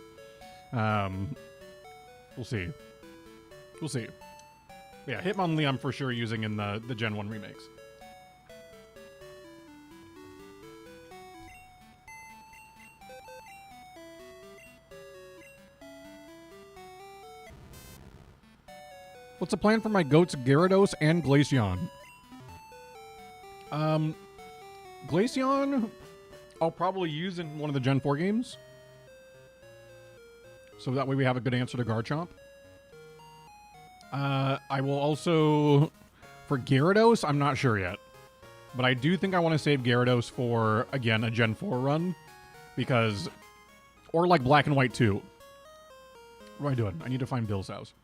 We'll see. We'll see. Yeah, Hitmonlee I'm for sure using in the Gen 1 remakes. What's the plan for my goats Gyarados and Glaceon? Glaceon, I'll probably use in one of the Gen 4 games. So that way we have a good answer to Garchomp. I will also... For Gyarados, I'm not sure yet. But I do think I want to save Gyarados for, again, a Gen 4 run. Because... Or like Black and White 2. What am I doing? I need to find Bill's house.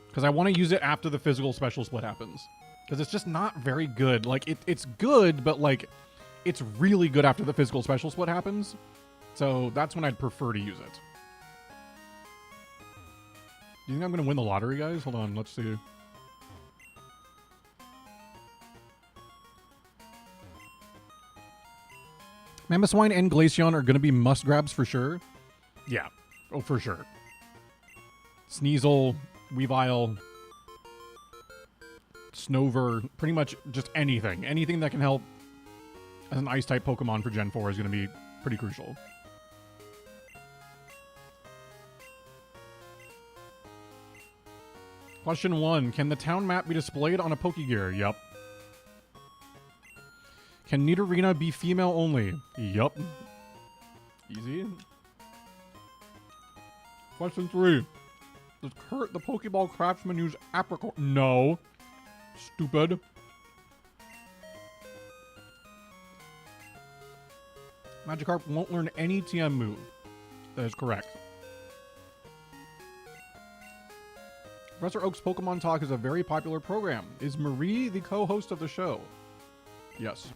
Because I want to use it after the physical special split happens. Because it's just not very good. Like, it's good, but, like, it's really good after the physical special split happens. So that's when I'd prefer to use it. Do you think I'm going to win the lottery, guys? Hold on, let's see. Mamoswine and Glaceon are going to be must-grabs for sure. Yeah. Oh, for sure. Sneasel, Weavile, Snover, pretty much just anything. Anything that can help as an Ice-type Pokemon for Gen 4 is going to be pretty crucial. Question 1. Can the town map be displayed on a Pokegear? Yup. Can Nidorina be female only? Yup. Easy. Question 3. Does Kurt the Pokeball Craftsman use Apricot? No. Stupid. Magikarp won't learn any TM move. That is correct. Professor Oak's Pokemon Talk is a very popular program. Is Marie the co-host of the show? Yes.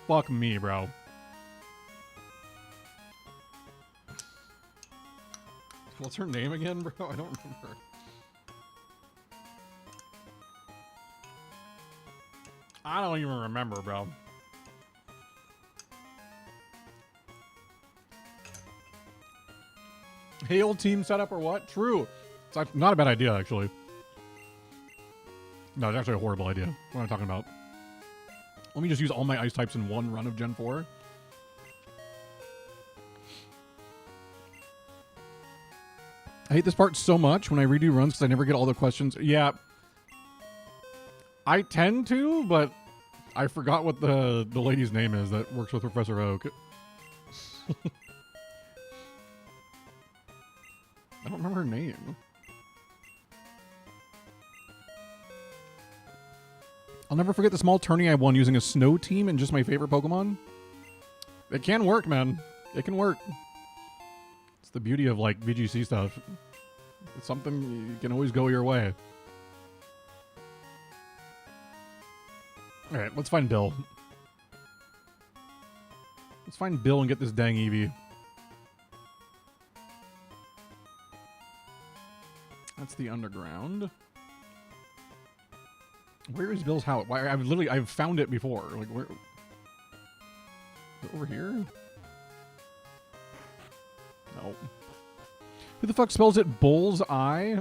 Fuck me, bro. What's her name again, bro? I don't remember. I don't even remember, bro. Hail team setup or what? True. It's not a bad idea, actually. No, it's actually a horrible idea. What am I talking about? Let me just use all my ice types in one run of Gen 4. I hate this part so much when I redo runs because I never get all the questions. Yeah. I tend to, but I forgot what the lady's name is that works with Professor Oak. I don't remember her name. I'll never forget the small tourney I won using a snow team and just my favorite Pokemon. It can work, man. It can work. It's the beauty of, like, VGC stuff. It's something you can always go your way. Alright, let's find Bill. Let's find Bill and get this dang Eevee. That's the underground. Where is Bill's house? Why I've found it before. Like where? Over here? No. Who the fuck spells it Bull's Eye?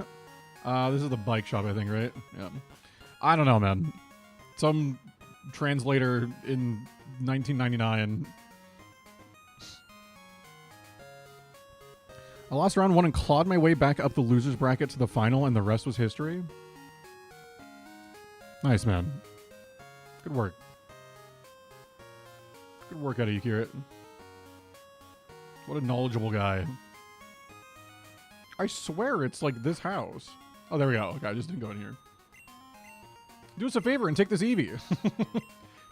This is the bike shop, I think, right? Yeah. I don't know, man. Some translator in 1999. I lost round 1 and clawed my way back up the loser's bracket to the final, and the rest was history. Nice, man. Good work. Good work out of you, Kirit. What a knowledgeable guy. I swear it's like this house. Oh, there we go. Okay, I just didn't go in here. Do us a favor and take this Eevee.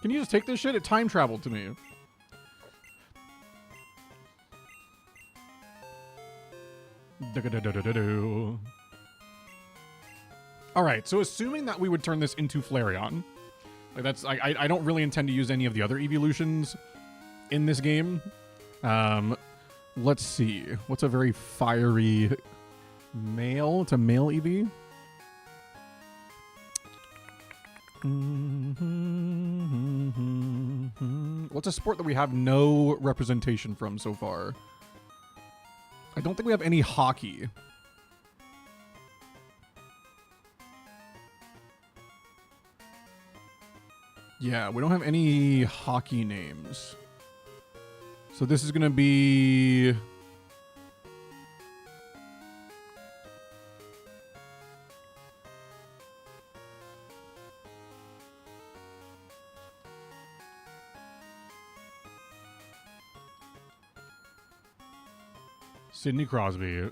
Can you just take this shit? It time traveled to me. Alright, so assuming that we would turn this into Flareon, like that's I don't really intend to use any of the other evolutions in this game. Let's see. What's a very fiery male? It's a male Eevee. What's a sport that we have no representation from so far? I don't think we have any hockey. Yeah, we don't have any hockey names. So this is going to be... Sidney Crosby.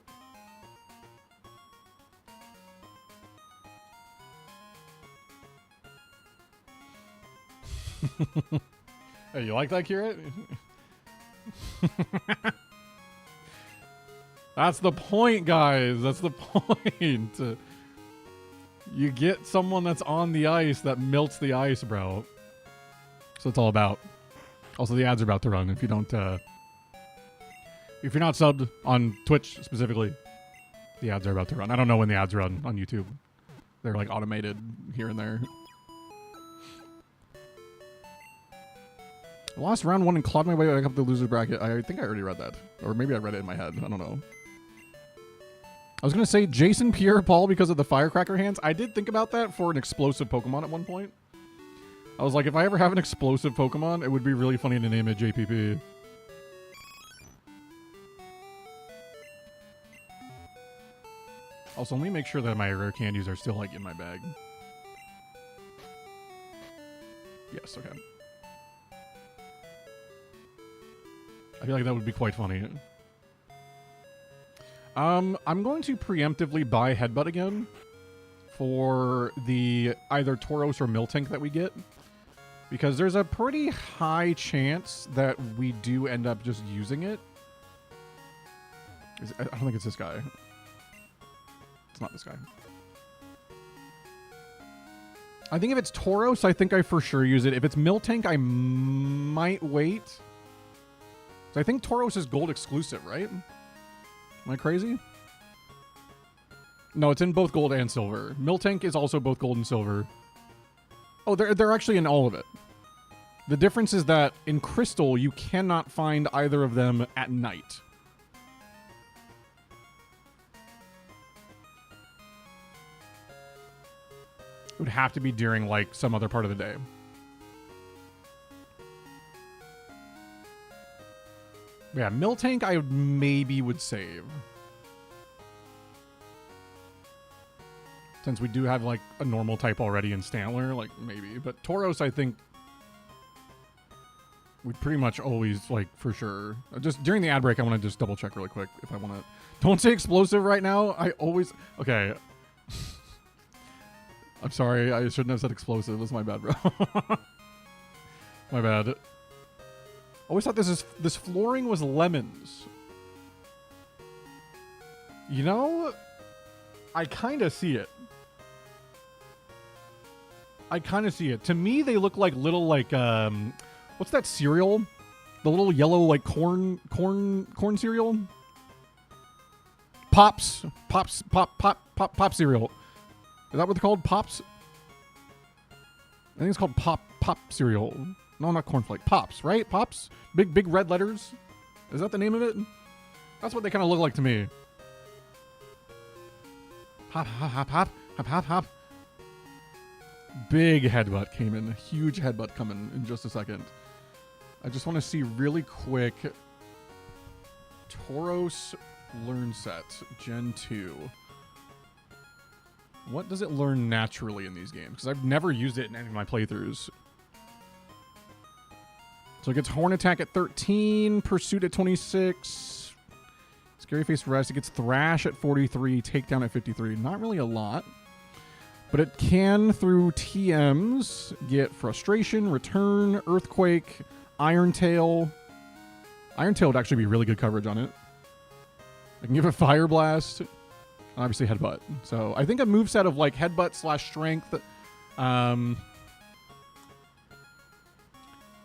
Hey, you like that, Kirit? That's the point, guys. That's the point. You get someone that's on the ice that melts the ice, bro. So it's all about. Also, the ads are about to run. If you don't, if you're not subbed on Twitch specifically, the ads are about to run. I don't know when the ads run on YouTube. They're like automated here and there. I lost round 1 and clawed my way back up the loser bracket. I think I already read that. Or maybe I read it in my head. I don't know. I was going to say Jason Pierre-Paul because of the firecracker hands. I did think about that for an explosive Pokemon at one point. I was like, if I ever have an explosive Pokemon, it would be really funny to name it JPP. Also, let me make sure that my rare candies are still, like, in my bag. Yes, okay. I feel like that would be quite funny. I'm going to preemptively buy Headbutt again for the either Tauros or Miltank that we get. Because there's a pretty high chance that we do end up just using it. I don't think it's this guy. It's not this guy. I think if it's Tauros, I think I for sure use it. If it's Miltank, I might wait. So I think Tauros is gold exclusive, right? Am I crazy? No, it's in both gold and silver. Miltank is also both gold and silver. Oh, they're actually in all of it. The difference is that in Crystal, you cannot find either of them at night. It would have to be during, like, some other part of the day. Yeah, Miltank I maybe would save. Since we do have, like, a normal type already in Stantler, like, maybe. But Tauros, I think, we'd pretty much always, like, for sure. Just during the ad break, I want to just double check really quick if I want to. Don't say explosive right now. I always. Okay. I'm sorry. I shouldn't have said explosive. That's my bad, bro. My bad. Always thought this flooring was lemons. You know, I kind of see it. I kind of see it. To me, they look like little, like, what's that cereal? The little yellow, like, corn cereal? Pop cereal. Is that what they're called? Pops? I think it's called pop cereal. No, not cornflake. Pops, right? Pops? Big red letters? Is that the name of it? That's what they kind of look like to me. Hop, hop, hop, hop, hop, hop, hop. Big headbutt came in. Huge headbutt coming in just a second. I just want to see really quick. Tauros Learn Set, Gen 2. What does it learn naturally in these games? Because I've never used it in any of my playthroughs. So it gets Horn Attack at 13, Pursuit at 26, Scary Face Rest. It gets Thrash at 43, Takedown at 53. Not really a lot. But it can, through TMs, get Frustration, Return, Earthquake, Iron Tail. Iron Tail would actually be really good coverage on it. I can give it Fire Blast. Obviously Headbutt. So I think a moveset of like Headbutt / Strength.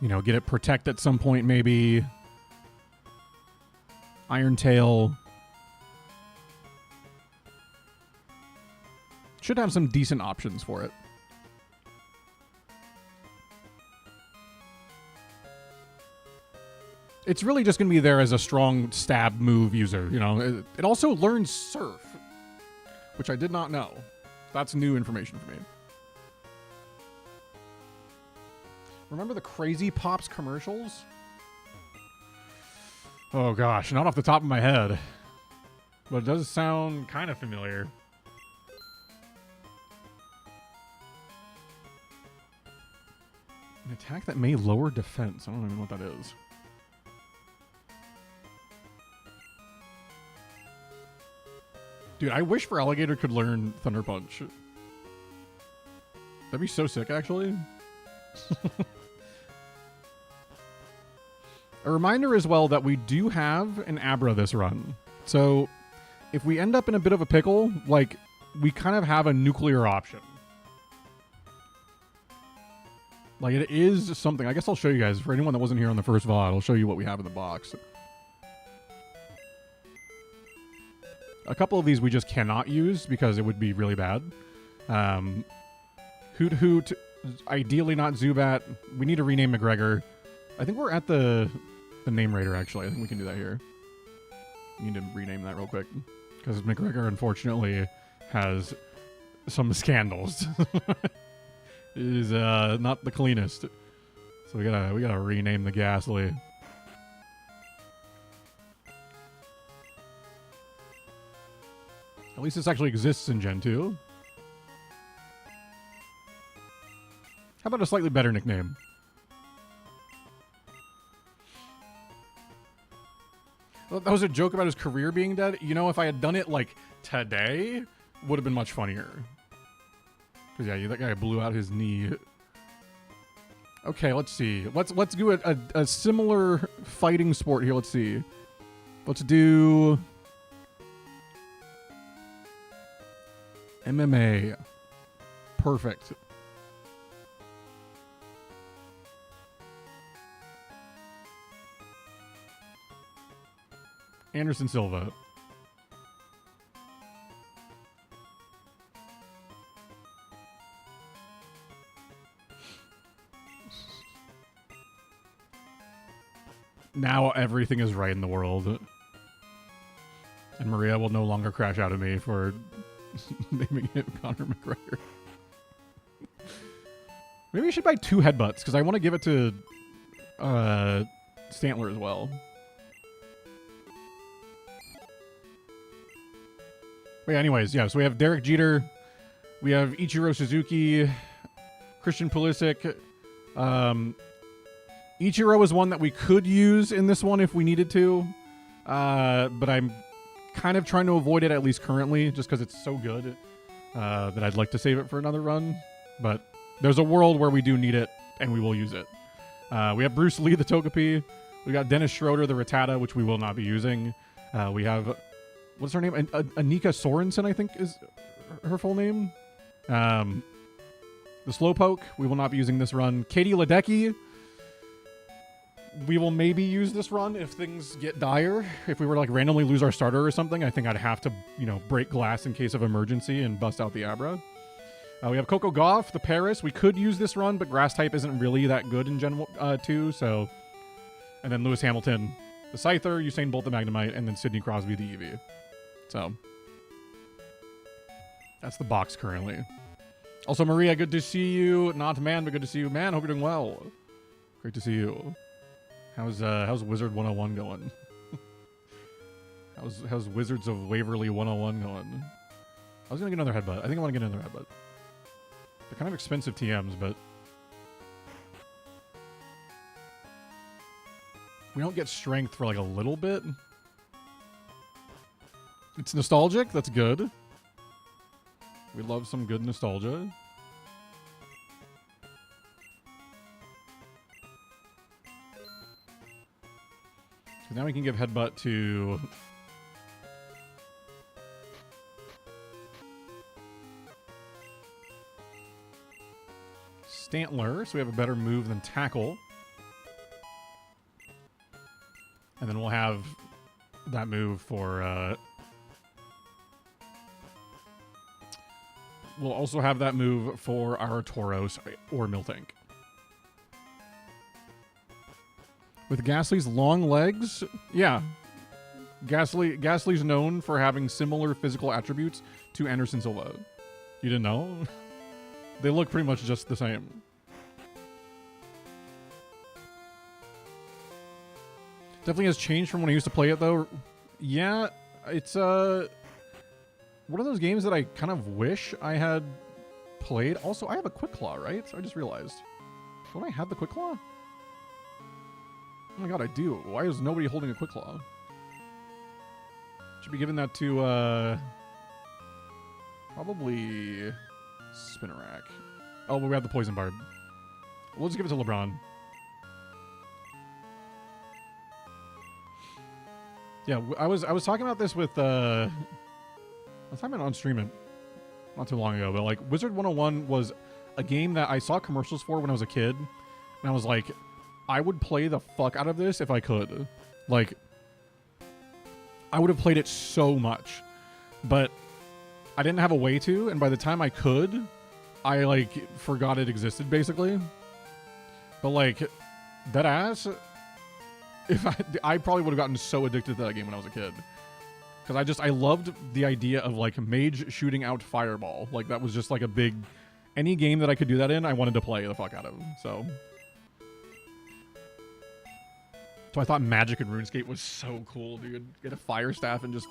You know, get it Protect at some point maybe. Iron Tail. Should have some decent options for it. It's really just going to be there as a strong stab move user. You know, it also learns Surf, which I did not know. That's new information for me. Remember the Crazy Pops commercials? Oh gosh, not off the top of my head. But it does sound kind of familiar. An attack that may lower defense. I don't even know what that is. Dude, I wish for Alligator could learn Thunder Punch. That'd be so sick, actually. A reminder as well that we do have an Abra this run. So if we end up in a bit of a pickle, like, we kind of have a nuclear option. Like, it is something. I guess I'll show you guys. For anyone that wasn't here on the first VOD, I'll show you what we have in the box. A couple of these we just cannot use because it would be really bad. Hoot Hoot, ideally not Zubat. We need to rename McGregor. I think we're at the name raider, actually. I think we can do that here. We need to rename that real quick. Because McGregor, unfortunately, has some scandals. It is not the cleanest. So we gotta rename the Ghastly. At least this actually exists in Gen 2. How about a slightly better nickname? Well, that was a joke about his career being dead. You know, if I had done it like today, would have been much funnier. Because yeah, that guy blew out his knee. Okay, let's see. Let's do a similar fighting sport here. Let's see. Let's do MMA. Perfect. Anderson Silva. Now everything is right in the world. And Maria will no longer crash out at me for naming him Conor McGregor. Maybe you should buy 2 headbutts, because I want to give it to Stantler as well. But yeah, anyways, yeah, so we have Derek Jeter, we have Ichiro Suzuki, Christian Pulisic. Ichiro is one that we could use in this one if we needed to, but I'm kind of trying to avoid it, at least currently, just because it's so good that I'd like to save it for another run. But there's a world where we do need it, and we will use it. We have Bruce Lee, the Togepi. We got Dennis Schroeder, the Rattata, which we will not be using. We have, what's her name? Anika Sorensen, I think is her full name. The Slowpoke, we will not be using this run. Katie Ledecky, we will maybe use this run if things get dire. If we were to like randomly lose our starter or something, I think I'd have to, break glass in case of emergency and bust out the Abra. We have Coco Gauff, the Paris. We could use this run, but grass type isn't really that good in Gen 2, so. And then Lewis Hamilton, the Scyther, Usain Bolt, the Magnemite, and then Sidney Crosby, the Eevee. So. That's the box currently. Also, Maria, good to see you. Not man, but good to see you. Man, hope you're doing well. Great to see you. How's Wizard 101 going? how's Wizards of Waverly 101 going? I was gonna get another headbutt. I think I want to get another headbutt. They're kind of expensive TMs, but we don't get strength for like a little bit. It's nostalgic. That's good. We love some good nostalgia. So now we can give headbutt to Stantler, so we have a better move than tackle. And then we'll have that move for we'll also have that move for our Tauros or Miltank. With Ghastly's long legs, yeah. Ghastly's known for having similar physical attributes to Anderson Silva. You didn't know? They look pretty much just the same. Definitely has changed from when I used to play it, though. Yeah, it's one of those games that I kind of wish I had played. Also, I have a Quick Claw, right? So I just realized. Don't I have the Quick Claw? Oh my god, I do. Why is nobody holding a Quick Claw? Should be giving that to, probably Spinarak. Oh, well, we have the Poison Barb. We'll just give it to LeBron. Yeah, I was talking about this with, I was talking about on stream it not too long ago, but like Wizard 101 was a game that I saw commercials for when I was a kid, and I was like, I would play the fuck out of this if I could. Like, I would have played it so much, but I didn't have a way to, and by the time I could, I like forgot it existed basically. But like, That ass. If I probably would have gotten so addicted to that game when I was a kid. Because I loved the idea of like mage shooting out fireball. Like that was just like a big, any game that I could do that in, I wanted to play the fuck out of. So I thought Magic and RuneScape was so cool, dude. Get a fire staff and just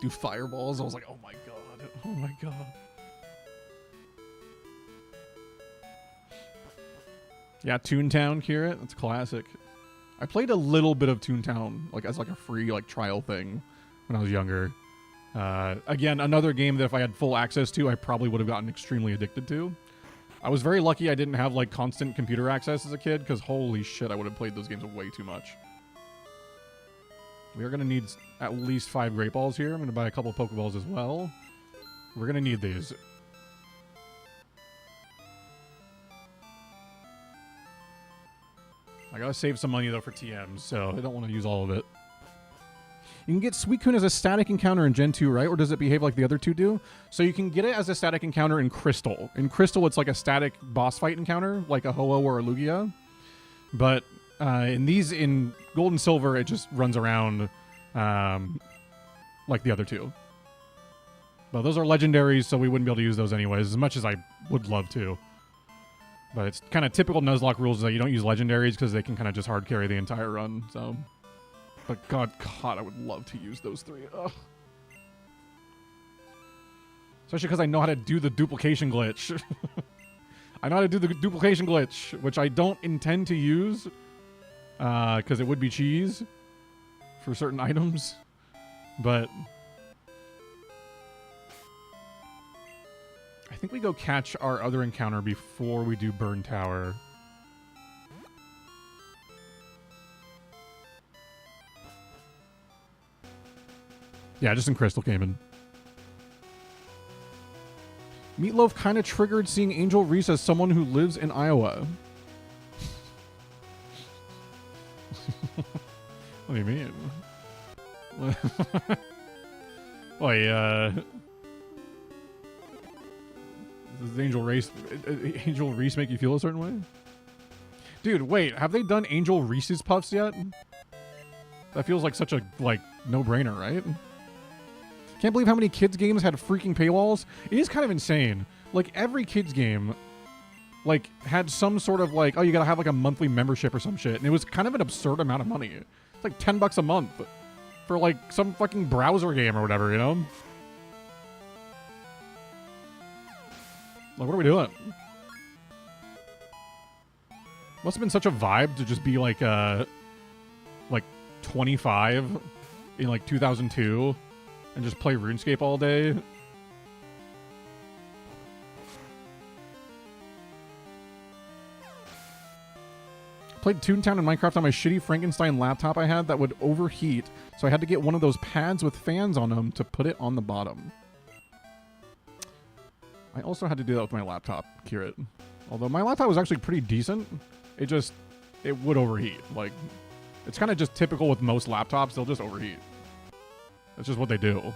do fireballs. I was like, oh my god, oh my god. Yeah, Toontown, Kira, that's classic. I played a little bit of Toontown, like as like a free like trial thing when I was younger. Again, another game that if I had full access to, I probably would have gotten extremely addicted to. I was very lucky I didn't have like constant computer access as a kid, because holy shit, I would have played those games way too much. We are going to need at least 5 Great Balls here. I'm going to buy a couple Pokeballs as well. We're going to need these. I gotta save some money though for TMs, so I don't want to use all of it. You can get Suicune as a static encounter in Gen 2, right? Or does it behave like the other two do? So you can get it as a static encounter in Crystal. In Crystal, it's like a static boss fight encounter, like a Ho-Oh or a Lugia. But in Gold and Silver, it just runs around like the other two. But those are legendaries, so we wouldn't be able to use those anyways, as much as I would love to. But it's kind of typical Nuzlocke rules is that you don't use legendaries because they can kind of just hard carry the entire run. So, but God, I would love to use those 3. Ugh. Especially because I know how to do the duplication glitch. I know how to do the duplication glitch, which I don't intend to use because it would be cheese for certain items. But I think we go catch our other encounter before we do Burn Tower. Yeah, just in Crystal Cayman. Meatloaf kind of triggered seeing Angel Reese as someone who lives in Iowa. What do you mean? Wait, does Angel Reese make you feel a certain way? Dude, wait, have they done Angel Reese's Puffs yet? That feels like such a, no-brainer, right? Can't believe how many kids games had freaking paywalls. It is kind of insane. Like, every kids game, had some sort of, oh, you gotta have, a monthly membership or some shit. And it was kind of an absurd amount of money. It's like $10 a month for, some fucking browser game or whatever, you know? What are we doing? Must have been such a vibe to just be 25 in 2002 and just play RuneScape all day. Played Toontown and Minecraft on my shitty Frankenstein laptop I had that would overheat, so I had to get one of those pads with fans on them to put it on the bottom. I also had to do that with my laptop, Kirit. Although my laptop was actually pretty decent, it would overheat. It's kind of just typical with most laptops, they'll just overheat. That's just what they do.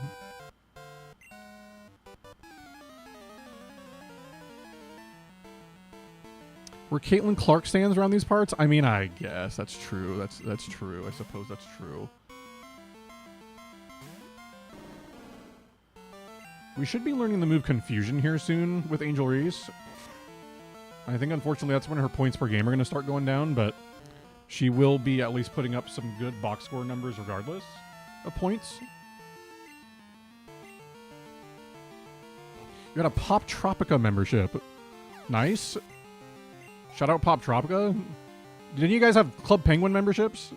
Were Caitlin Clark stands around these parts? I mean, I guess that's true. That's true. I suppose that's true. We should be learning the move Confusion here soon with Angel Reese. I think, unfortunately, that's when her points per game are going to start going down, but she will be at least putting up some good box score numbers regardless of points. You got a Pop Tropica membership. Nice. Shout out Pop Tropica. Didn't you guys have Club Penguin memberships?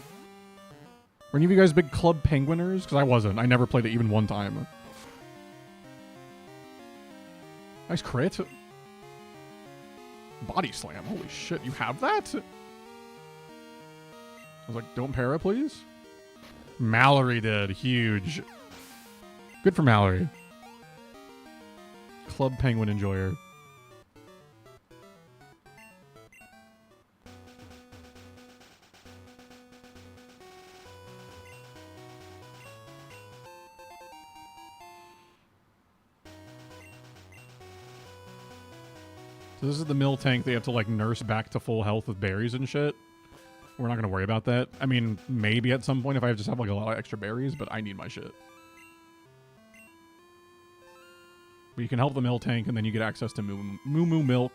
Were any of you guys big Club Penguiners? Because I wasn't. I never played it even one time. Nice crit. Body slam. Holy shit, you have that? I was like, don't para, please? Mallory did. Huge. Good for Mallory. Club Penguin enjoyer. So this is the mill tank they have to nurse back to full health with berries and shit. we're not going to worry about that. I mean, maybe at some point if I just have like a lot of extra berries, but I need my shit. But you can help the mill tank, and then you get access to Moo Moo Milk.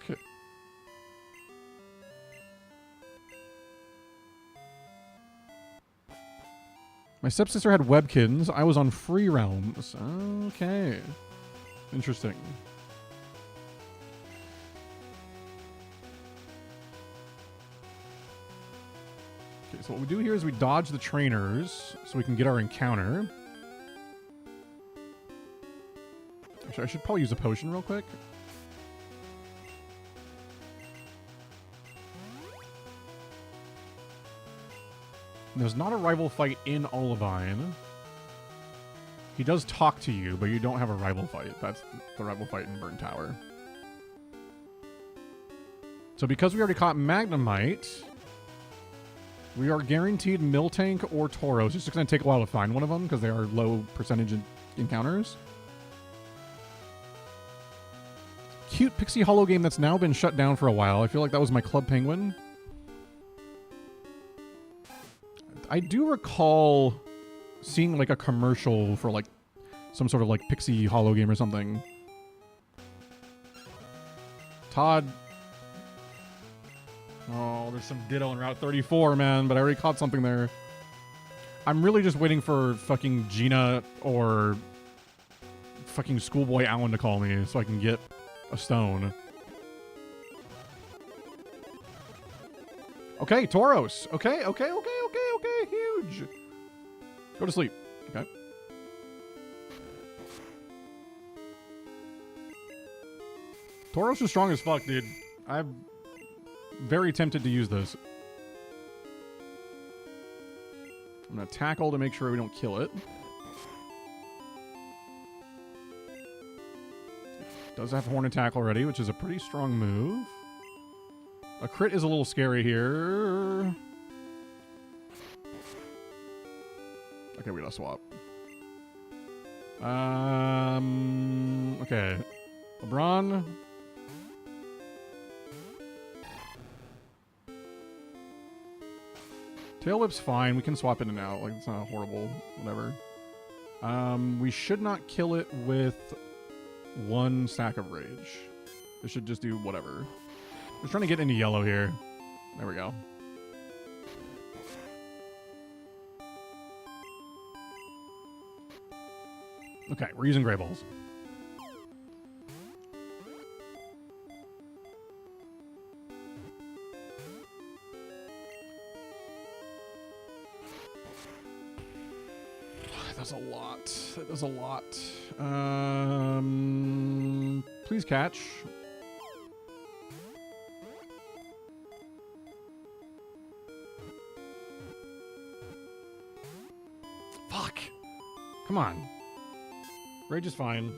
My stepsister had webkins. I was on free realms. Okay. Interesting. Okay, so what we do here is we dodge the trainers so we can get our encounter. Actually, I should probably use a potion real quick. There's not a rival fight in Olivine. He does talk to you, but you don't have a rival fight. That's the rival fight in Burn Tower. So because we already caught Magnemite, we are guaranteed Miltank or Tauros. It's just going to take a while to find one of them because they are low percentage encounters. Cute Pixie Hollow game that's now been shut down for a while. I feel like that was my Club Penguin. I do recall seeing like a commercial for like some sort of like Pixie Hollow game or something. Todd. Oh, there's some Ditto on Route 34, man, but I already caught something there. I'm really just waiting for fucking Gina or fucking Schoolboy Alan to call me so I can get a stone. Okay, Tauros. Okay. Huge. Go to sleep. Okay. Tauros is strong as fuck, dude. I'm very tempted to use this. I'm gonna tackle to make sure we don't kill it. Does have horn attack already, which is a pretty strong move. A crit is a little scary here. Okay, we gotta swap. Okay. LeBron. Tail Whip's fine. We can swap in and out. Like, it's not horrible. Whatever. We should not kill it with one stack of rage. It should just do whatever. Just trying to get into yellow here. There we go. Okay, we're using Gray Balls. That does a lot. That does a lot. Please catch. Fuck. Come on. Rage is fine.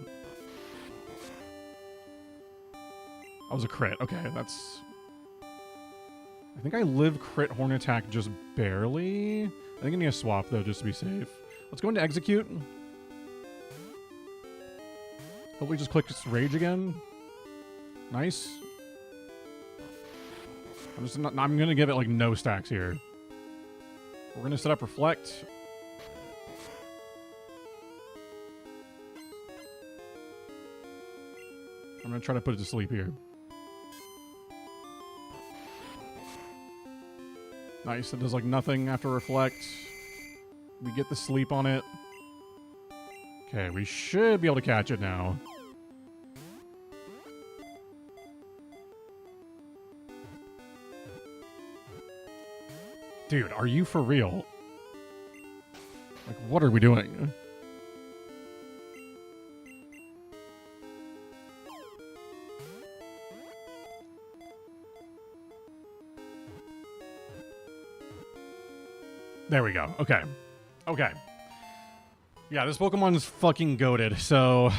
That was a crit. Okay, that's... I think I live crit horn attack just barely. I think I need a swap, though, just to be safe. Let's go into execute. Hopefully just click rage again. Nice. I'm going to give it, like, no stacks here. We're going to set up reflect. I'm going to try to put it to sleep here. Nice. It does like nothing after reflect. We get the sleep on it. Okay, we should be able to catch it now. Dude, are you for real? Like, what are we doing? There we go. Okay. Okay. Yeah, this Pokemon's fucking goated, so...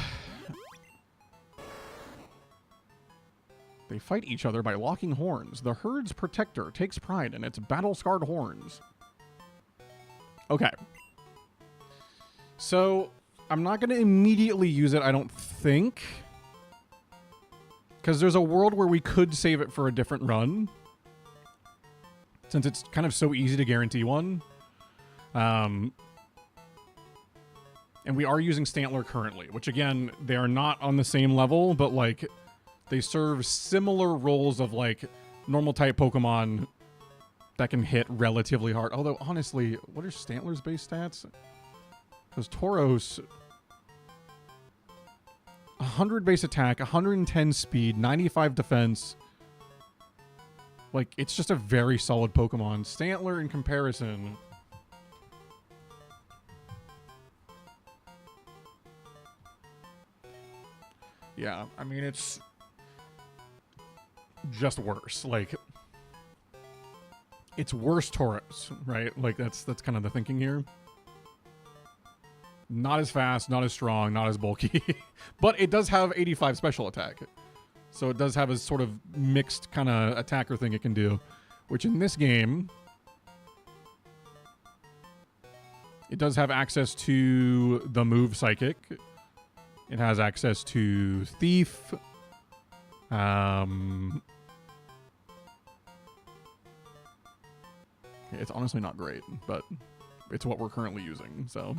They fight each other by locking horns. The herd's protector takes pride in its battle-scarred horns. Okay. So, I'm not going to immediately use it, I don't think. Because there's a world where we could save it for a different run. since it's kind of so easy to guarantee one. And we are using Stantler currently, which again, they are not on the same level, but like they serve similar roles of like normal type Pokemon that can hit relatively hard. Although honestly, what are Stantler's base stats? Because Tauros, 100 base attack, 110 speed, 95 defense. Like, it's just a very solid Pokemon. Stantler in comparison, yeah, I mean, it's just worse. Like, it's worse Tauros, right? Like, that's kind of the thinking here. Not as fast, not as strong, not as bulky. But it does have 85 special attack. So it does have a sort of mixed kind of attacker thing it can do. Which in this game, it does have access to the move Psychic. It has access to Thief. It's honestly not great, but it's what we're currently using, so...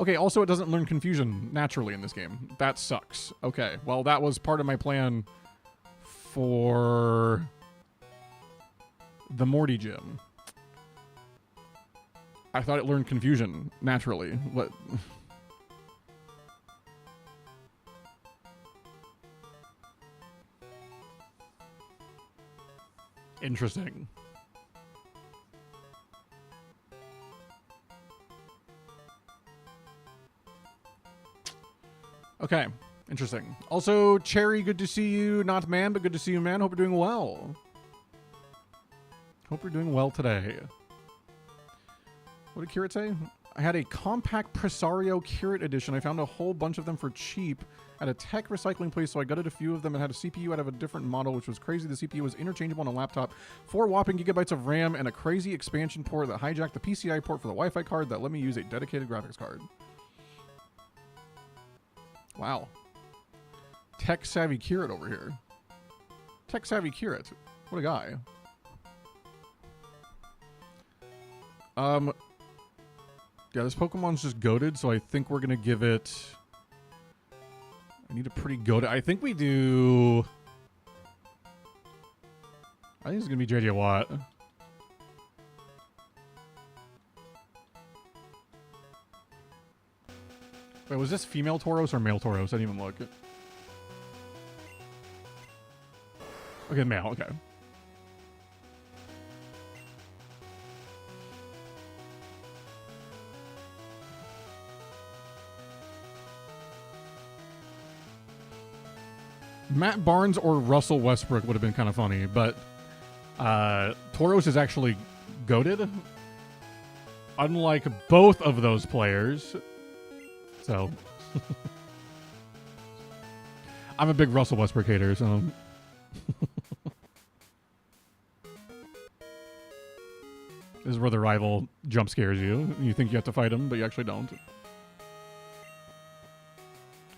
Okay, also it doesn't learn Confusion naturally in this game. That sucks. Okay, well that was part of my plan for the Morty gym. I thought it learned Confusion naturally. What? Interesting. Okay, interesting. Also, Cherry, good to see you. Not man, but good to see you, man. Hope you're doing well. Hope you're doing well today. What did Curate say? I had a compact Presario Curate edition. I found a whole bunch of them for cheap at a tech recycling place, so I gutted a few of them and had a CPU out of a different model, which was crazy. The CPU was interchangeable on a laptop, 4 whopping gigabytes of RAM, and a crazy expansion port that hijacked the PCI port for the Wi-Fi card that let me use a dedicated graphics card. Wow. Tech savvy Curate over here. Tech savvy Curate. What a guy. Yeah, this Pokemon's just goated, so I think we're gonna give it... I need a pretty goated... I think we do... I think it's gonna be JJ Watt. Wait, was this female Tauros or male Tauros? I didn't even look. Okay, male, okay. Matt Barnes or Russell Westbrook would have been kind of funny, but Tauros is actually goated. Unlike both of those players. So, I'm a big Russell Westbrook hater, so. This is where the rival jump scares you. You think you have to fight him, but you actually don't.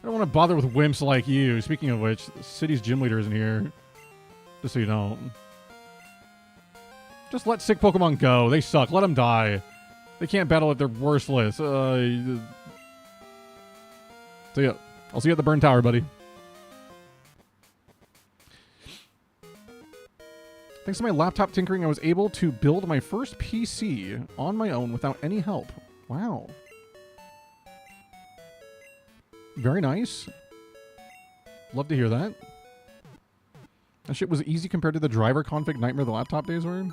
I don't want to bother with wimps like you. Speaking of which, the city's gym leader isn't here. Just so you don't. Just let sick Pokemon go. They suck. Let them die. They can't battle at their worthless. So yeah, I'll see you at the Burn Tower, buddy. Thanks to my laptop tinkering, I was able to build my first PC on my own without any help. Wow. Very nice. Love to hear that. That shit was easy compared to the driver config nightmare the laptop days were.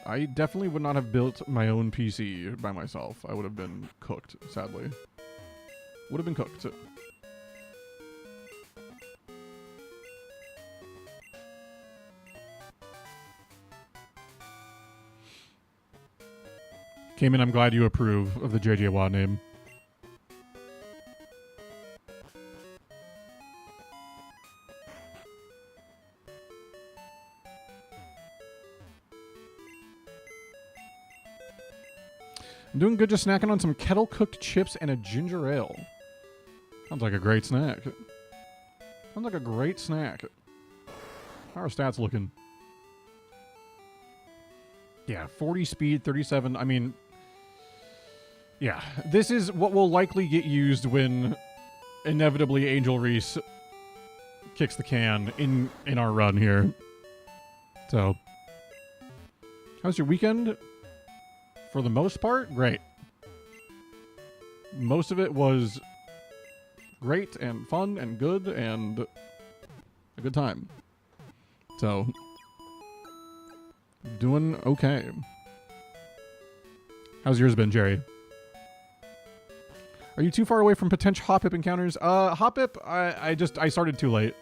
I definitely would not have built my own PC by myself. I would have been cooked, sadly. Would have been cooked. Cayman, I'm glad you approve of the JJ Watt name. I'm doing good just snacking on some kettle-cooked chips and a ginger ale. Sounds like a great snack. Sounds Sounds like a great snack. How are stats looking? Yeah, 40 speed, 37. I mean, yeah, this is what will likely get used when inevitably Angel Reese kicks the can in our run here. So, how's your weekend? For the most part, great. Most of it was great and fun and good and a good time. So, doing okay. How's yours been, Jerry? Are you too far away from potential Hoppip encounters? Hoppip, I started too late.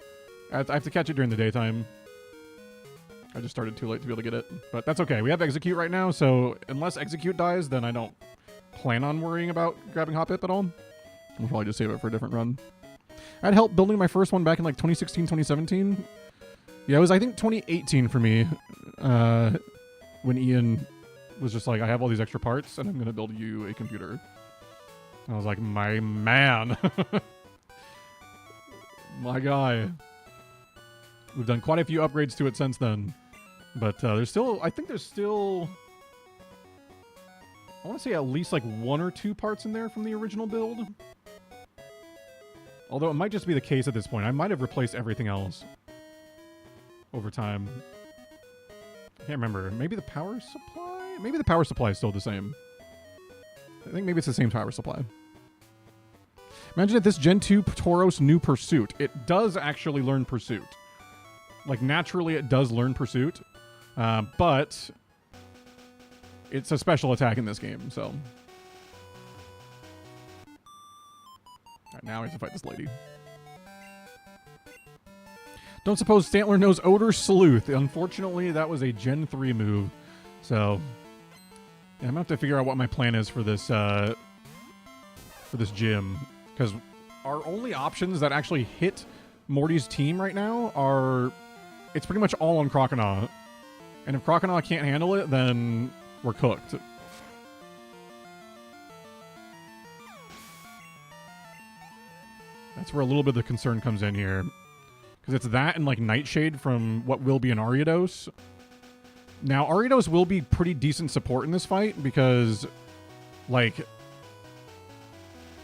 I have to catch it during the daytime. I just started too late to be able to get it. But that's okay. We have Execute right now, so unless Execute dies, then I don't plan on worrying about grabbing Hoppip at all. We'll probably just save it for a different run. I had help building my first one back in like 2016, 2017. Yeah, it was I think 2018 for me. When Ian was just like, I have all these extra parts and I'm going to build you a computer. And I was like, my man. My guy. We've done quite a few upgrades to it since then. But there's still, I think there's still, I want to say at least like 1 or 2 parts in there from the original build. Although it might just be the case at this point. I might have replaced everything else over time. I can't remember. Maybe the power supply? Maybe the power supply is still the same. I think maybe it's the same power supply. Imagine if this Gen 2 Tauros knew Pursuit. It does actually learn Pursuit. Like, naturally it does learn Pursuit. But it's a special attack in this game, so. Alright, now we have to fight this lady. Don't suppose Stantler knows Odor Sleuth. Unfortunately, that was a Gen 3 move. So, yeah, I'm gonna have to figure out what my plan is for this gym. Because our only options that actually hit Morty's team right now are... It's pretty much all on Croconaw. And if Croconaw can't handle it, then we're cooked. That's where a little bit of the concern comes in here. Because it's that and like Nightshade from what will be an Ariados. Now, Ariados will be pretty decent support in this fight because, like,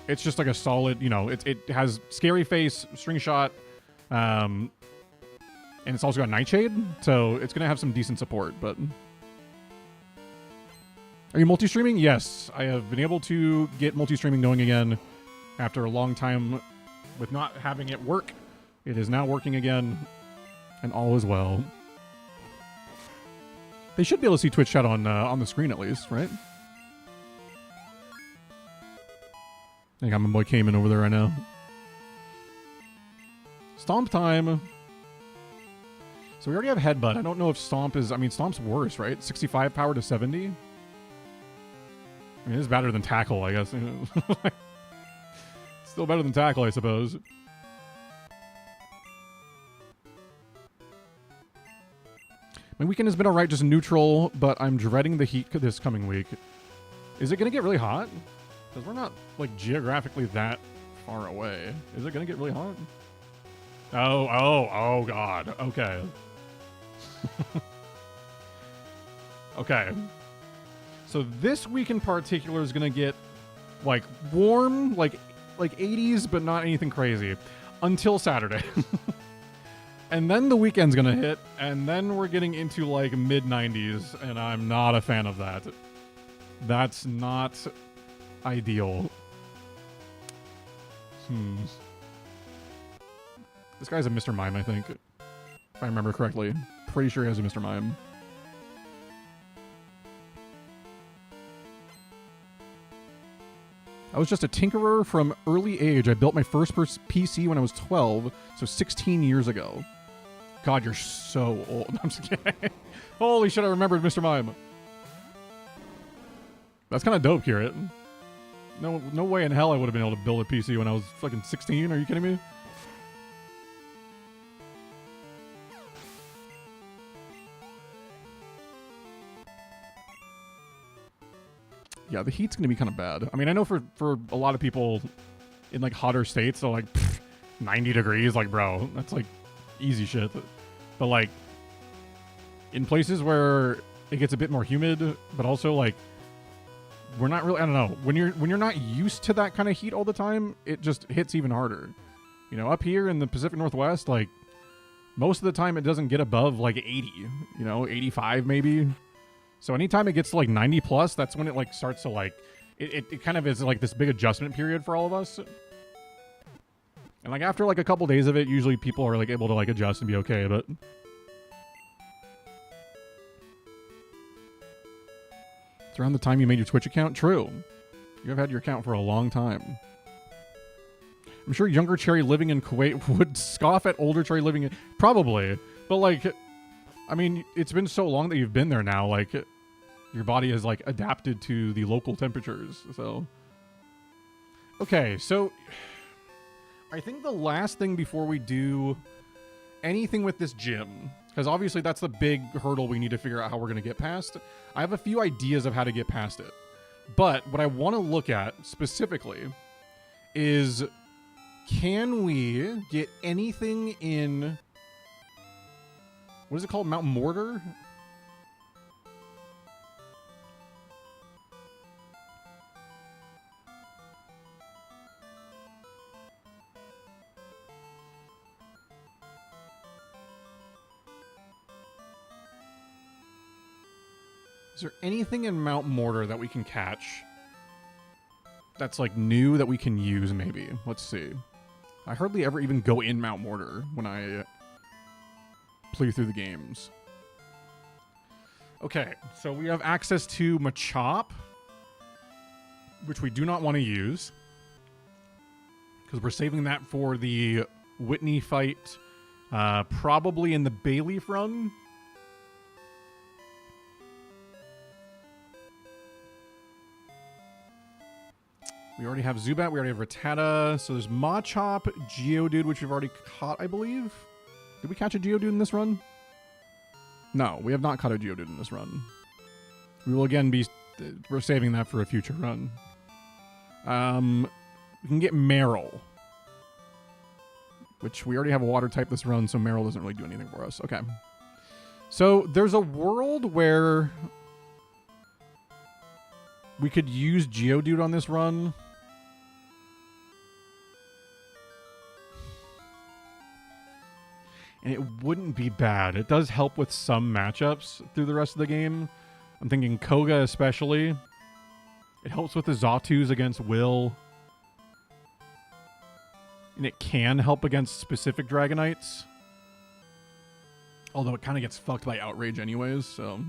it's just like a solid, you know, it has Scary Face, String Shot, and it's also got Nightshade, so it's going to have some decent support, but... Are you multi-streaming? Yes, I have been able to get multi-streaming going again after a long time with not having it work. It is now working again, and all is well. They should be able to see Twitch chat on the screen at least, right? I think my boy Cayman over there right now. Stomp time. So we already have Headbutt. I don't know if Stomp is... I mean, Stomp's worse, right? 65 power to 70? I mean, it is better than Tackle, I guess. Still better than Tackle, I suppose. My weekend has been alright, just neutral, but I'm dreading the heat this coming week. Is it going to get really hot? Because we're not, like, geographically that far away. Is it going to get really hot? Oh, God. Okay. Okay. So this week in particular is going to get, like, warm, like 80s, but not anything crazy. Until Saturday. And then the weekend's going to hit, and then we're getting into, like, mid-90s, and I'm not a fan of that. That's not ideal. This guy's a Mr. Mime, I think. If I remember correctly. Pretty sure he has a Mr. Mime. I was just a tinkerer from early age. I built my first PC when I was 12, so 16 years ago. God, you're so old. I'm just kidding. Holy shit, I remembered Mr. Mime. That's kind of dope, Carrot. No way in hell I would have been able to build a PC when I was fucking 16. Are you kidding me? Yeah, the heat's going to be kind of bad. I mean, I know for a lot of people in, like, hotter states, they're like, 90 degrees, like, bro, that's like easy shit. But like in places where it gets a bit more humid, but also like we're not really, I don't know, when you're not used to that kind of heat all the time, it just hits even harder. You know, up here in the Pacific Northwest, like most of the time it doesn't get above like 80, you know, 85 maybe. So anytime it gets to like 90 plus, that's when it like starts to like, it kind of is like this big adjustment period for all of us. And like after like a couple days of it, usually people are like able to like adjust and be okay, but it's around the time you made your Twitch account. True. You have had your account for a long time. I'm sure younger Cherry living in Kuwait would scoff at older Cherry living in... Probably. But, like, I mean, it's been so long that you've been there now. Like, your body has, like, adapted to the local temperatures. So, okay. So, I think the last thing before we do anything with this gym, because obviously that's the big hurdle we need to figure out how we're going to get past. I have a few ideas of how to get past it. But what I want to look at specifically is, can we get anything in, what is it called? Mount Mortar? Is there anything in Mount Mortar that we can catch that's like new that we can use maybe? Let's see. I hardly ever even go in Mount Mortar when I play through the games. Okay, so we have access to Machop, which we do not want to use because we're saving that for the Whitney fight, probably in the Bayleaf run. We already have Zubat. We already have Rattata. So there's Machop, Geodude, which we've already caught, I believe. Did we catch a Geodude in this run? No, we have not caught a Geodude in this run. We will again be... We're saving that for a future run. We can get Meryl, which we already have a water type this run, so Meryl doesn't really do anything for us. Okay. So there's a world where we could use Geodude on this run. And it wouldn't be bad. It does help with some matchups through the rest of the game. I'm thinking Koga especially. It helps with the Zatus against Will. And it can help against specific Dragonites. Although it kind of gets fucked by Outrage anyways, so...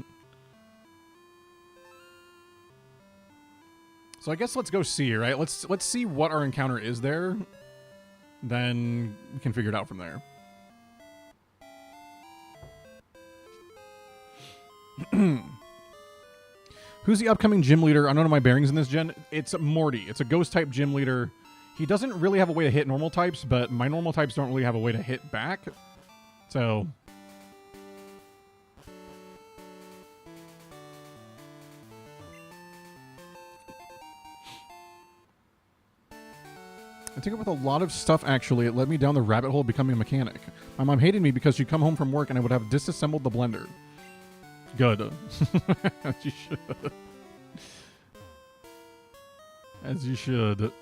So I guess let's go see, right? Let's see what our encounter is there. Then we can figure it out from there. Who's the upcoming gym leader? I don't know my bearings in this gen. It's Morty. It's a ghost type gym leader. He doesn't really have a way to hit normal types, but my normal types don't really have a way to hit back. So... I took up with a lot of stuff, actually. It led me down the rabbit hole of becoming a mechanic. My mom hated me because she'd come home from work and I would have disassembled the blender. Good. As you should. As you should.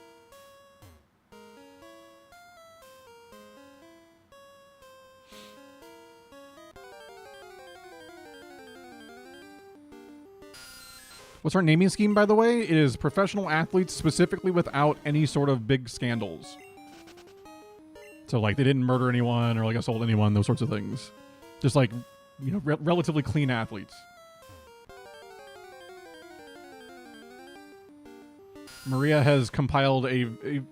What's our naming scheme, by the way? It is professional athletes, specifically without any sort of big scandals. So, like, they didn't murder anyone or, like, assault anyone, those sorts of things. Just, like, you know, relatively clean athletes. Maria has compiled a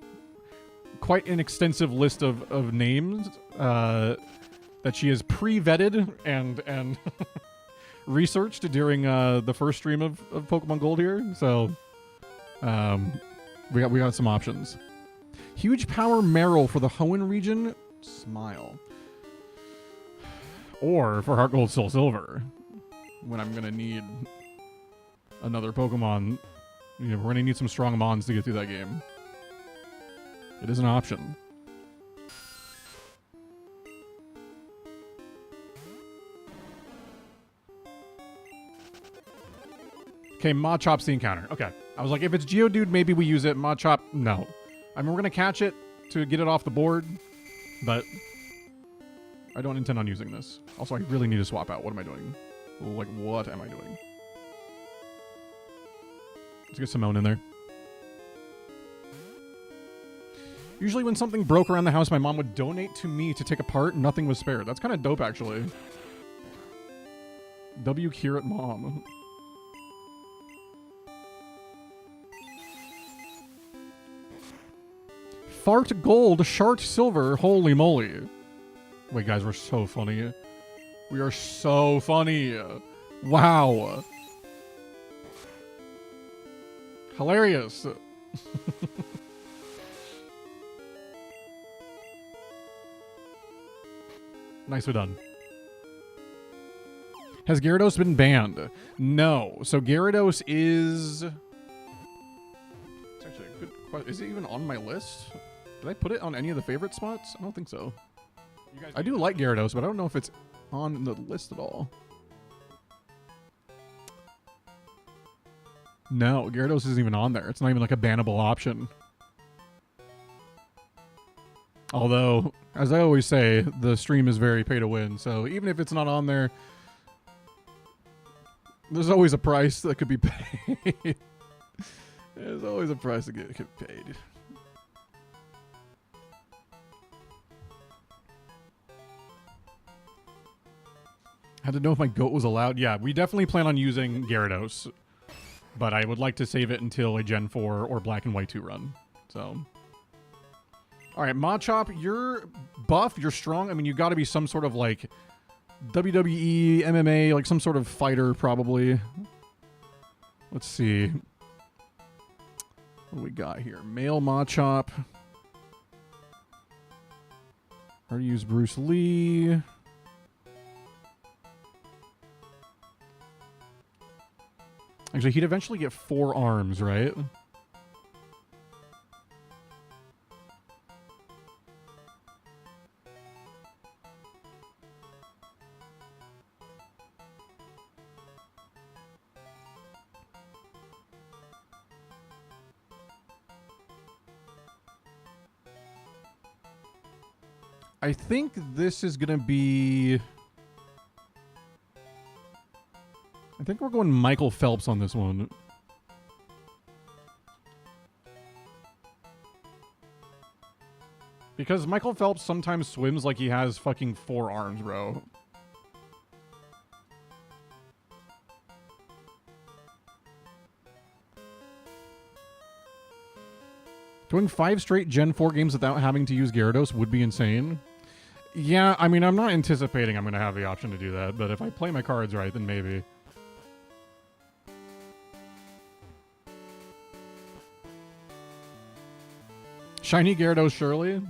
quite an extensive list of names that she has pre-vetted and researched during the first stream of Pokemon Gold here, so we got some options. Huge power Meryl for the Hoenn region. Smile. Or for Heart Gold Soul Silver, when I'm gonna need another Pokemon. You know, we're gonna need some strong Mons to get through that game. It is an option. Okay, Machop's the encounter. Okay. I was like, if it's Geodude, maybe we use it. Machop, no. I mean, we're going to catch it to get it off the board, but I don't intend on using this. Also, I really need to swap out. What am I doing? Like, what am I doing? Let's get Simone in there. Usually when something broke around the house, my mom would donate to me to take apart. Nothing was spared. That's kind of dope, actually. W. Kirat Mom. Fart gold, shart silver, holy moly. Wait, guys, we're so funny. We are so funny. Wow. Hilarious. Nicely done. Has Gyarados been banned? No. So Gyarados is... It's actually a good question. Is it even on my list? Did I put it on any of the favorite spots? I don't think so. I do like Gyarados, but I don't know if it's on the list at all. No, Gyarados isn't even on there. It's not even like a bannable option. Although, as I always say, the stream is very pay to win. So even if it's not on there, there's always a price that could be paid. There's always a price that could get paid. Had to know if my goat was allowed. Yeah, we definitely plan on using Gyarados, but I would like to save it until a Gen 4 or Black and White 2 run. So, all right, Machop, you're buff, you're strong. I mean, you got to be some sort of like WWE, MMA, like some sort of fighter, probably. Let's see. What do we got here? Male Machop. Already used Bruce Lee. Actually, he'd eventually get 4 arms, right? I think this is going to be... I think we're going Michael Phelps on this one. Because Michael Phelps sometimes swims like he has fucking 4 arms, bro. Doing 5 straight Gen 4 games without having to use Gyarados would be insane. Yeah, I mean, I'm not anticipating I'm going to have the option to do that, but if I play my cards right, then maybe. Shiny Gyarados, surely?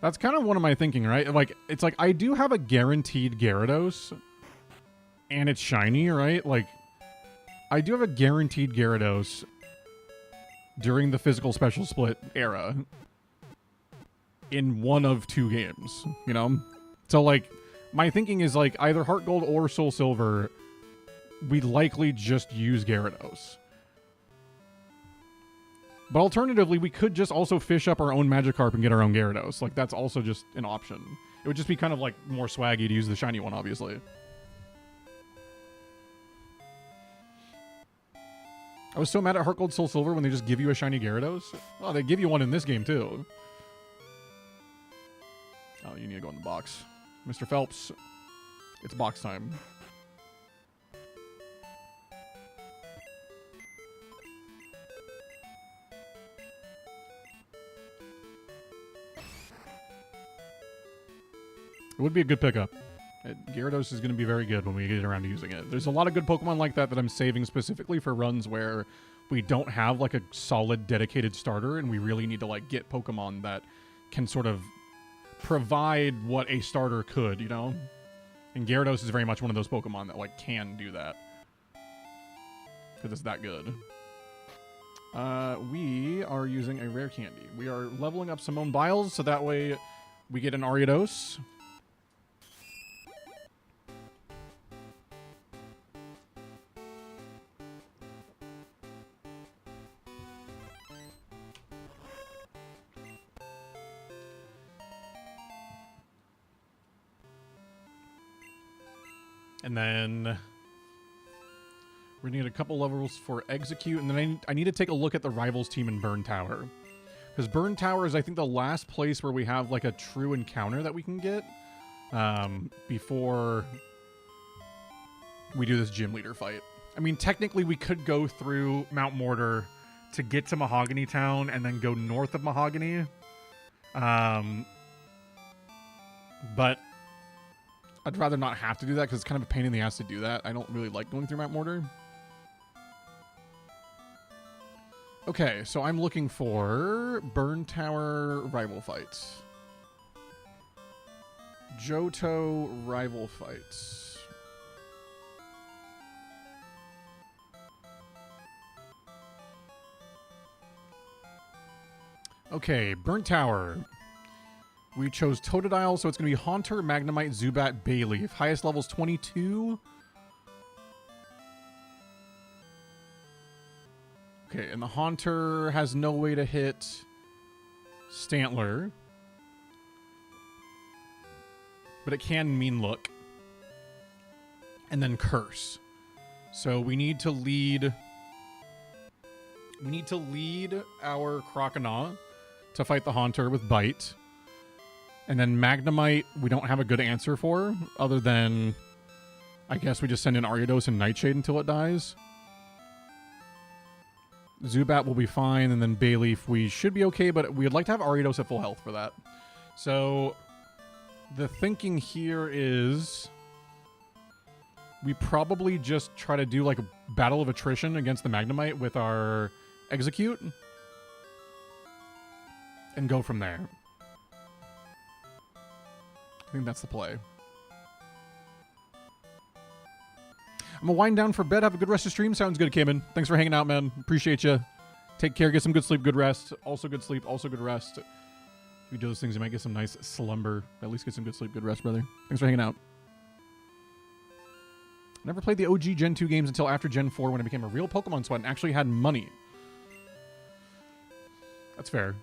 That's kind of one of my thinking, right? Like, it's like, I do have a guaranteed Gyarados, and it's shiny, right? Like, I do have a guaranteed Gyarados during the physical special split era in one of 2 games, you know? So, like, my thinking is, like, either Heart Gold or Soul Silver, we'd likely just use Gyarados. But alternatively, we could just also fish up our own Magikarp and get our own Gyarados. Like, that's also just an option. It would just be kind of, like, more swaggy to use the shiny one, obviously. I was so mad at Heart Gold Soul Silver when they just give you a shiny Gyarados. Oh, they give you one in this game, too. Oh, you need to go in the box. Mr. Phelps, it's box time. It would be a good pickup. Gyarados is going to be very good when we get around to using it. There's a lot of good Pokemon like that I'm saving specifically for runs where we don't have like a solid dedicated starter and we really need to like get Pokemon that can sort of provide what a starter could, you know? And Gyarados is very much one of those Pokemon that like can do that. Because it's that good. We are using a rare candy. We are leveling up Simone Biles so that way we get an Ariados. And then we're going to need a couple levels for execute. And then I need to take a look at the rivals team in Burn Tower. Because Burn Tower is, I think, the last place where we have like a true encounter that we can get before we do this gym leader fight. I mean, technically we could go through Mount Mortar to get to Mahogany Town and then go north of Mahogany. But I'd rather not have to do that because it's kind of a pain in the ass to do that. I don't really like going through Mount Mortar. Okay, so I'm looking for Burn Tower rival fights. Johto rival fights. Okay, Burnt Tower. We chose Totodile, so it's going to be Haunter, Magnemite, Zubat, Bayleaf. Highest level's 22. Okay, and the Haunter has no way to hit Stantler. But it can Mean Look. And then Curse. So we need to lead... We need to lead our Croconaw to fight the Haunter with Bite. And then Magnemite, we don't have a good answer for, other than, I guess we just send in Ariados and Nightshade until it dies. Zubat will be fine, and then Bayleaf, we should be okay, but we'd like to have Ariados at full health for that. So, the thinking here is we probably just try to do like a battle of attrition against the Magnemite with our Execute and go from there. I think that's the play. I'm gonna wind down for bed. Have a good rest of stream. Sounds good, Cayman. Thanks for hanging out, man. Appreciate you. Take care. Get some good sleep, good rest. Also good sleep, also good rest. If you do those things, you might get some nice slumber. At least get some good sleep, good rest, brother. Thanks for hanging out. I never played the OG Gen 2 games until after Gen 4 when I became a real Pokemon sweat and actually had money. That's fair.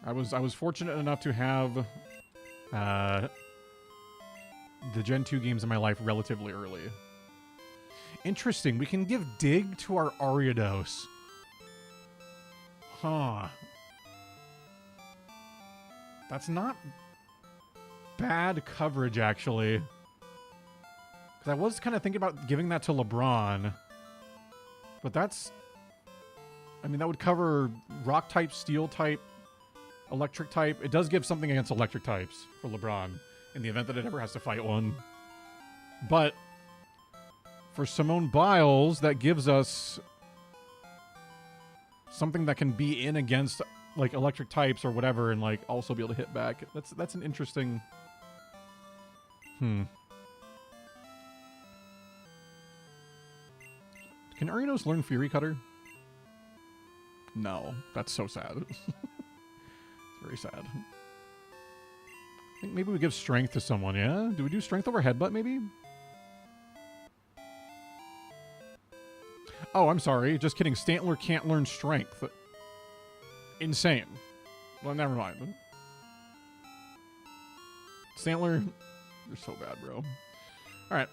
I was fortunate enough to have the Gen 2 games in my life relatively early. Interesting. We can give Dig to our Ariados. Huh. That's not bad coverage, actually. Because I was kind of thinking about giving that to LeBron. But that's... I mean, that would cover Rock type, Steel type, Electric type. It does give something against Electric types for LeBron in the event that it ever has to fight one. But for Simone Biles, that gives us something that can be in against like Electric types or whatever and like also be able to hit back. That's an interesting... Can Ariados learn Fury Cutter? No. That's so sad. It's very sad. I think maybe we give Strength to someone, yeah? Do we do Strength over Headbutt, maybe? Oh, I'm sorry. Just kidding. Stantler can't learn Strength. Insane. Well, never mind. Stantler, you're so bad, bro. Alright.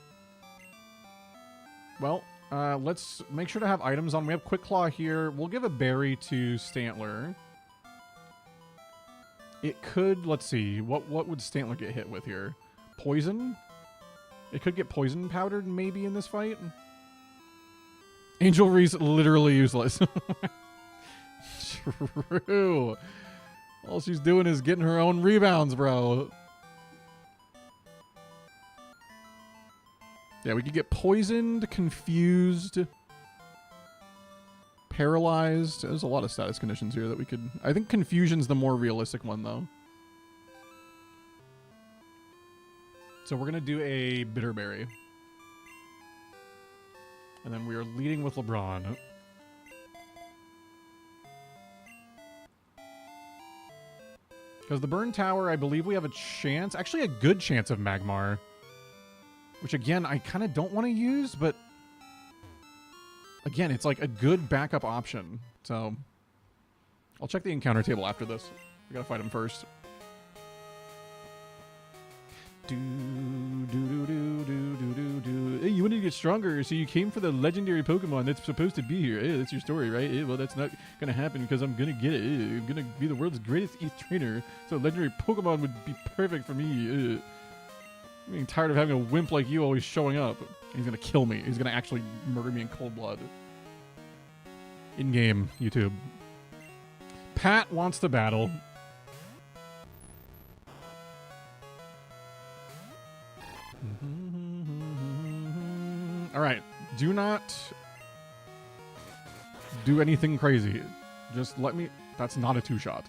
Well, let's make sure to have items on. We have Quick Claw here. We'll give a berry to Stantler. It could, let's see, what would Stantler get hit with here? Poison? It could get poison powdered maybe in this fight. Angel Reese literally useless. True. All she's doing is getting her own rebounds, bro. Yeah, we could get poisoned, confused, paralyzed. There's a lot of status conditions here that we could... I think confusion's the more realistic one, though. So we're going to do a Bitterberry. And then we are leading with LeBron. Because the Burn Tower, I believe we have a chance, actually a good chance of Magmar. Which, again, I kind of don't want to use, but... Again, it's like a good backup option. So, I'll check the encounter table after this. We gotta fight him first. Hey, you wanted to get stronger, so you came for the legendary Pokemon that's supposed to be here. Hey, that's your story, right? Hey, well, that's not gonna happen because I'm gonna get it. I'm gonna be the world's greatest ETH trainer, so legendary Pokemon would be perfect for me. I'm getting tired of having a wimp like you always showing up. He's gonna kill me. He's gonna actually murder me in cold blood. In-game, YouTube. Pat wants to battle. All right, do not do anything crazy. Just let me... That's not a two-shot.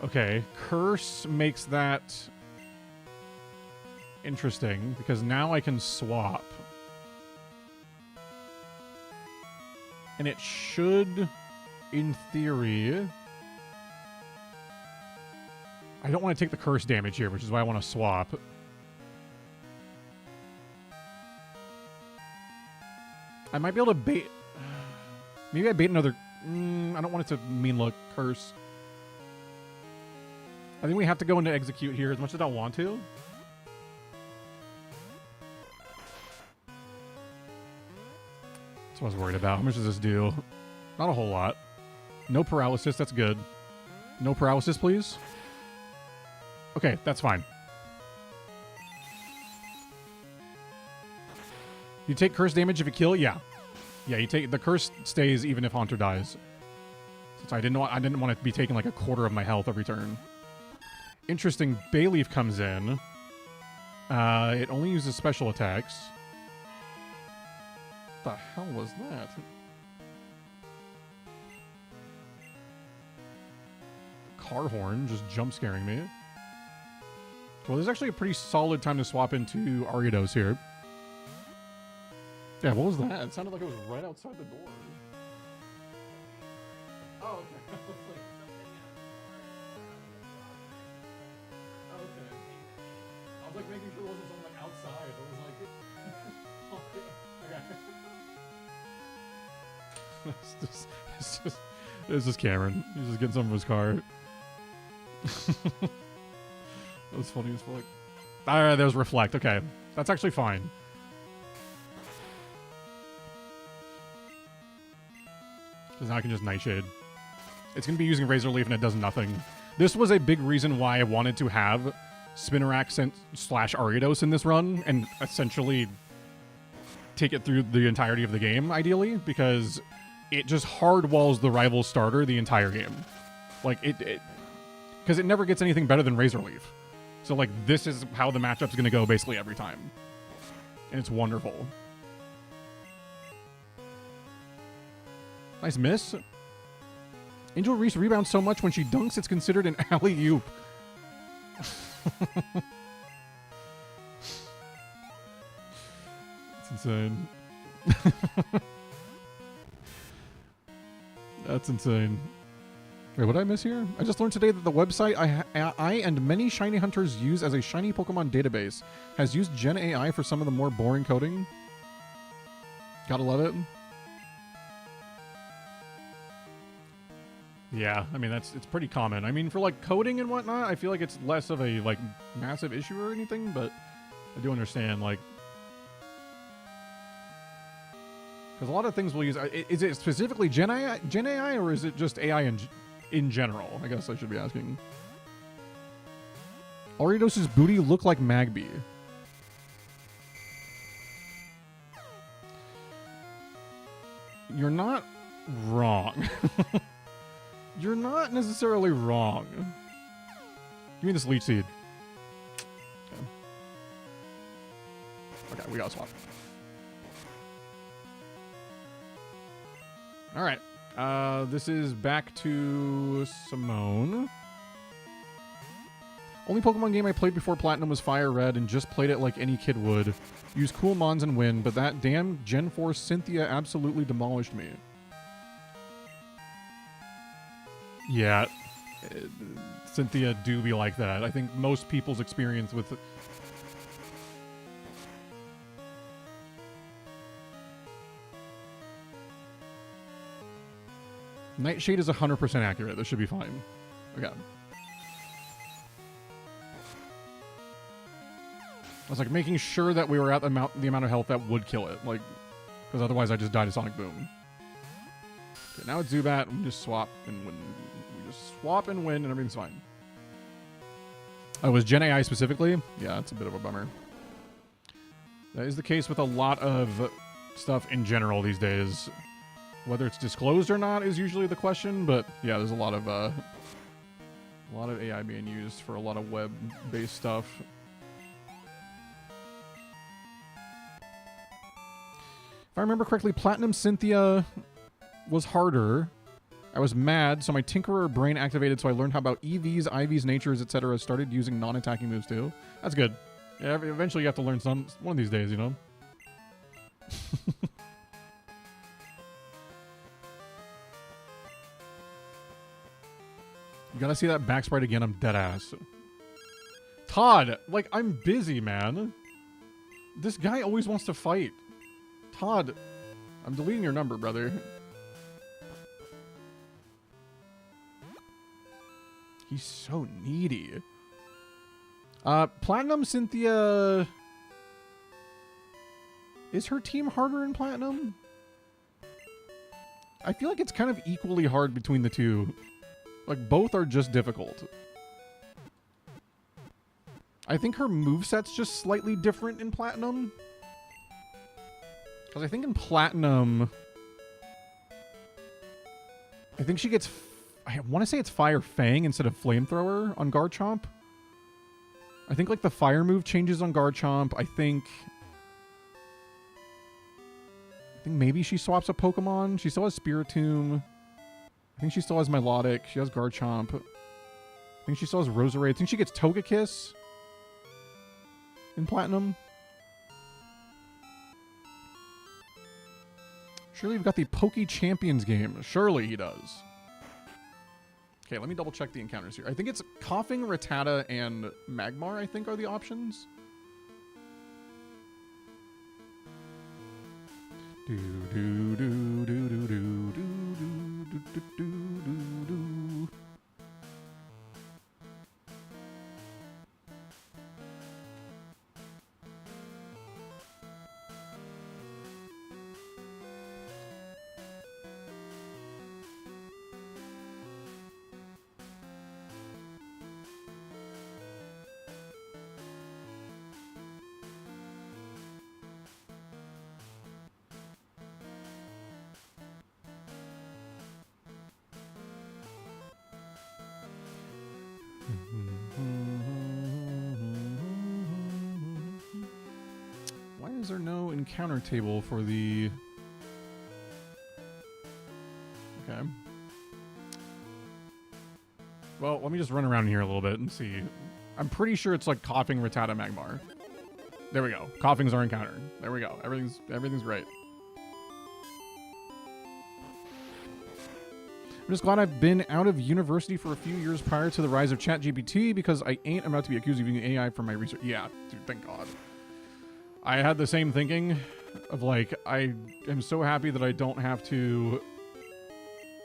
Okay, Curse makes that interesting because now I can swap. And it should, in theory... I don't want to take the Curse damage here, which is why I want to swap. I might be able to bait... Maybe I bait another... I don't want it to mean look Curse. I think we have to go into execute here as much as I want to. That's what I was worried about. How much does this do? Not a whole lot. No paralysis. That's good. No paralysis, please. Okay, that's fine. You take curse damage if you kill? Yeah. Yeah, you take the curse stays even if Haunter dies. Since I didn't want to be taking like a quarter of my health every turn. Interesting, Bayleaf comes in. It only uses special attacks. What the hell was that? Car horn just jump scaring me. Well, there's actually a pretty solid time to swap into Ariados here. Yeah, what was that? It sounded like it was right outside the door. Oh, okay. Okay. I was like making sure it wasn't something like outside. I was like, okay. It's just Cameron. He's just getting something from his car. That was funny as fuck. Alright, there's Reflect. Okay. That's actually fine. Because now I can just Nightshade. It's going to be using Razor Leaf and it does nothing. This was a big reason why I wanted to have Spinarak / Ariados in this run and essentially take it through the entirety of the game, ideally, because it just hard walls the rival starter the entire game. Like, because it never gets anything better than Razor Leaf. So, like, this is how the matchup's going to go basically every time. And it's wonderful. Nice miss. Angel Reese rebounds so much when she dunks, it's considered an alley-oop. That's insane. That's insane. Wait, what did I miss here? I just learned today that the website I and many shiny hunters use as a shiny Pokemon database has used Gen AI for some of the more boring coding. Gotta love it. Yeah, I mean, it's pretty common. I mean, for, like, coding and whatnot, I feel like it's less of a, like, massive issue or anything, but I do understand, like... Because a lot of things we'll use... Is it specifically Gen AI, or is it just AI in general? I guess I should be asking. Ariados' booty look like Magby. You're not wrong. You're not necessarily wrong. Give me this Leech Seed. Okay, we gotta swap. Alright. This is back to Simone. Only Pokemon game I played before Platinum was Fire Red and just played it like any kid would. Use cool mons and win, but that damn Gen 4 Cynthia absolutely demolished me. Yeah, Cynthia do be like that. I think most people's experience with... Nightshade is 100% accurate. This should be fine. Okay. was like making sure that we were at the amount of health that would kill it, like, because otherwise I just died to Sonic Boom. Okay, now it's Zubat, and we just swap and win. We just swap and win, and everything's fine. Oh, was Gen AI specifically? Yeah, that's a bit of a bummer. That is the case with a lot of stuff in general these days. Whether it's disclosed or not is usually the question, but yeah, there's a lot of AI being used for a lot of web-based stuff. If I remember correctly, Platinum Cynthia was harder. I was mad, so my Tinkerer brain activated, so I learned how about EVs, IVs, natures, etc. Started using non-attacking moves too. That's good. Yeah, eventually you have to learn one of these days, you know? You gotta see that back sprite again, I'm dead ass. Todd, like, I'm busy, man. This guy always wants to fight. Todd, I'm deleting your number, brother. He's so needy. Platinum Cynthia... Is her team harder in Platinum? I feel like it's kind of equally hard between the two. Like, both are just difficult. I think her moveset's just slightly different in Platinum. Because I think in Platinum... I think she gets... I want to say it's Fire Fang instead of Flamethrower on Garchomp. I think, like, the Fire move changes on Garchomp. I think maybe she swaps a Pokemon. She still has Spiritomb. I think she still has Milotic. She has Garchomp. I think she still has Roserade. I think she gets Togekiss in Platinum. Surely we've got the Poke Champions game. Surely he does. Okay, let me double check the encounters here. I think it's Coughing, Rattata, and Magmar, I think, are the options. Do do do do do do do do do do do. Why is there no encounter table for the... Okay. Well, let me just run around here a little bit and see. I'm pretty sure it's like Coughing, Rattata, Magmar. There we go. Coughing's our encounter. There we go. Everything's great. I'm just glad I've been out of university for a few years prior to the rise of ChatGPT because I ain't about to be accused of using AI for my research. Yeah, dude, thank God. I had the same thinking of like, I am so happy that I don't have to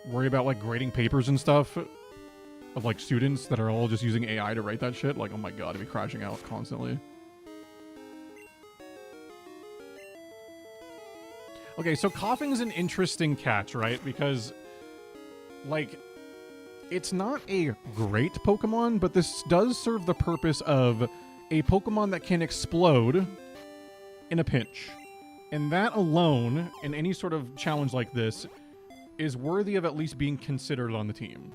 worry about like grading papers and stuff of like students that are all just using AI to write that shit. Like, oh my God, I'd be crashing out constantly. Okay, so Coughing's an interesting catch, right? Because like, it's not a great Pokemon, but this does serve the purpose of a Pokemon that can explode in a pinch. And that alone, in any sort of challenge like this, is worthy of at least being considered on the team.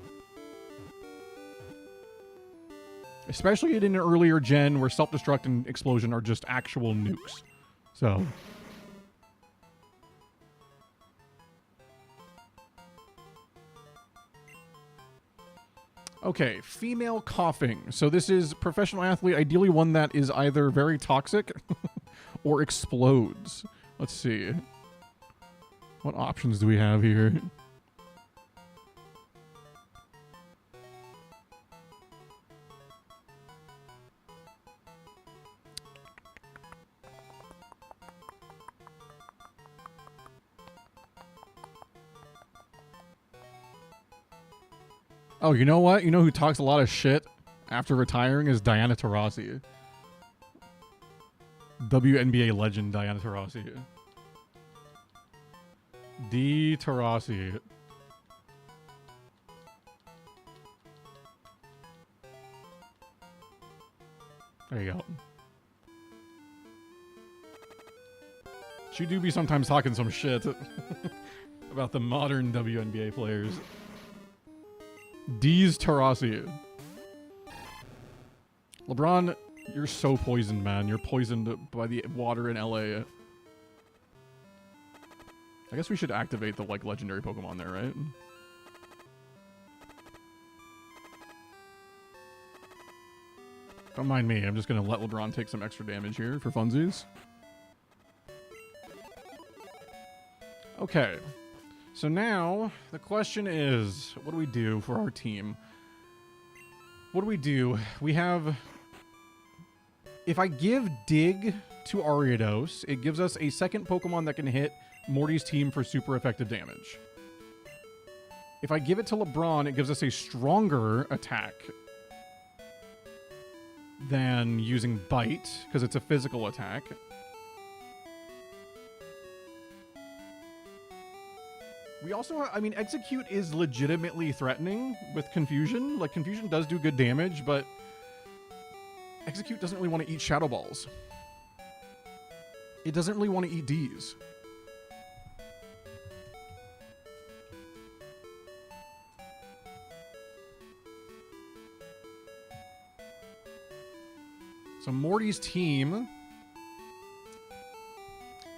Especially in an earlier gen where Self-Destruct and Explosion are just actual nukes. So... Okay, female Coughing. So this is professional athlete, ideally one that is either very toxic or explodes. Let's see. What options do we have here? Oh, you know what? You know who talks a lot of shit after retiring is Diana Taurasi. WNBA legend Diana Taurasi. D. Taurasi. There you go. She do be sometimes talking some shit about the modern WNBA players. D's Taurasi. LeBron, you're so poisoned, man. You're poisoned by the water in LA. I guess we should activate the like legendary Pokemon there, right? Don't mind me. I'm just gonna let LeBron take some extra damage here for funsies. Okay. So now the question is, what do we do for our team? What do we do? We have... If I give Dig to Ariados, it gives us a second Pokemon that can hit Morty's team for super effective damage. If I give it to LeBron, it gives us a stronger attack than using Bite, because it's a physical attack. We also, I mean, Execute is legitimately threatening with Confusion. Like, Confusion does do good damage, but Execute doesn't really want to eat Shadow Balls. It doesn't really want to eat Ds. So Morty's team...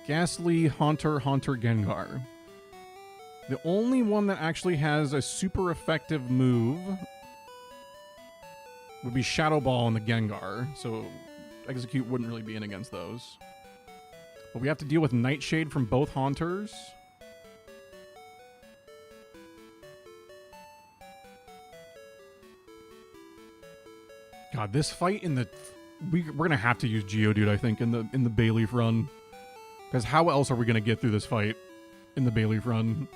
Ghastly, Haunter, Gengar. The only one that actually has a super effective move would be Shadow Ball and the Gengar, so Execute wouldn't really be in against those. But we have to deal with Nightshade from both Haunters. God, this fight in the... We're gonna have to use Geodude, I think, in the Bayleaf run. Because how else are we gonna get through this fight in the Bayleaf run?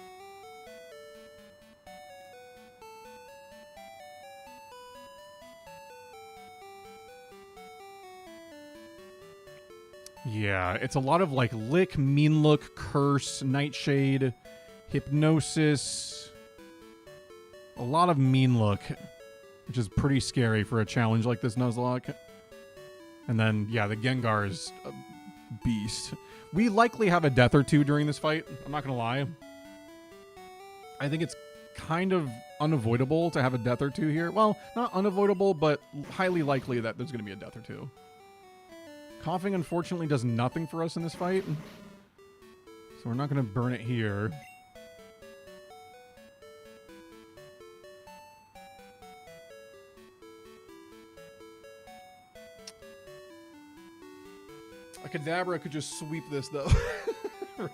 Yeah, it's a lot of like Lick, Mean Look, Curse, Nightshade, Hypnosis. A lot of Mean Look, which is pretty scary for a challenge like this Nuzlocke. And then, yeah, the Gengar is a beast. We likely have a death or two during this fight. I'm not going to lie. I think it's kind of unavoidable to have a death or two here. Well, not unavoidable, but highly likely that there's going to be a death or two. Coughing, unfortunately, does nothing for us in this fight. So we're not going to burn it here. A Kadabra could just sweep this, though.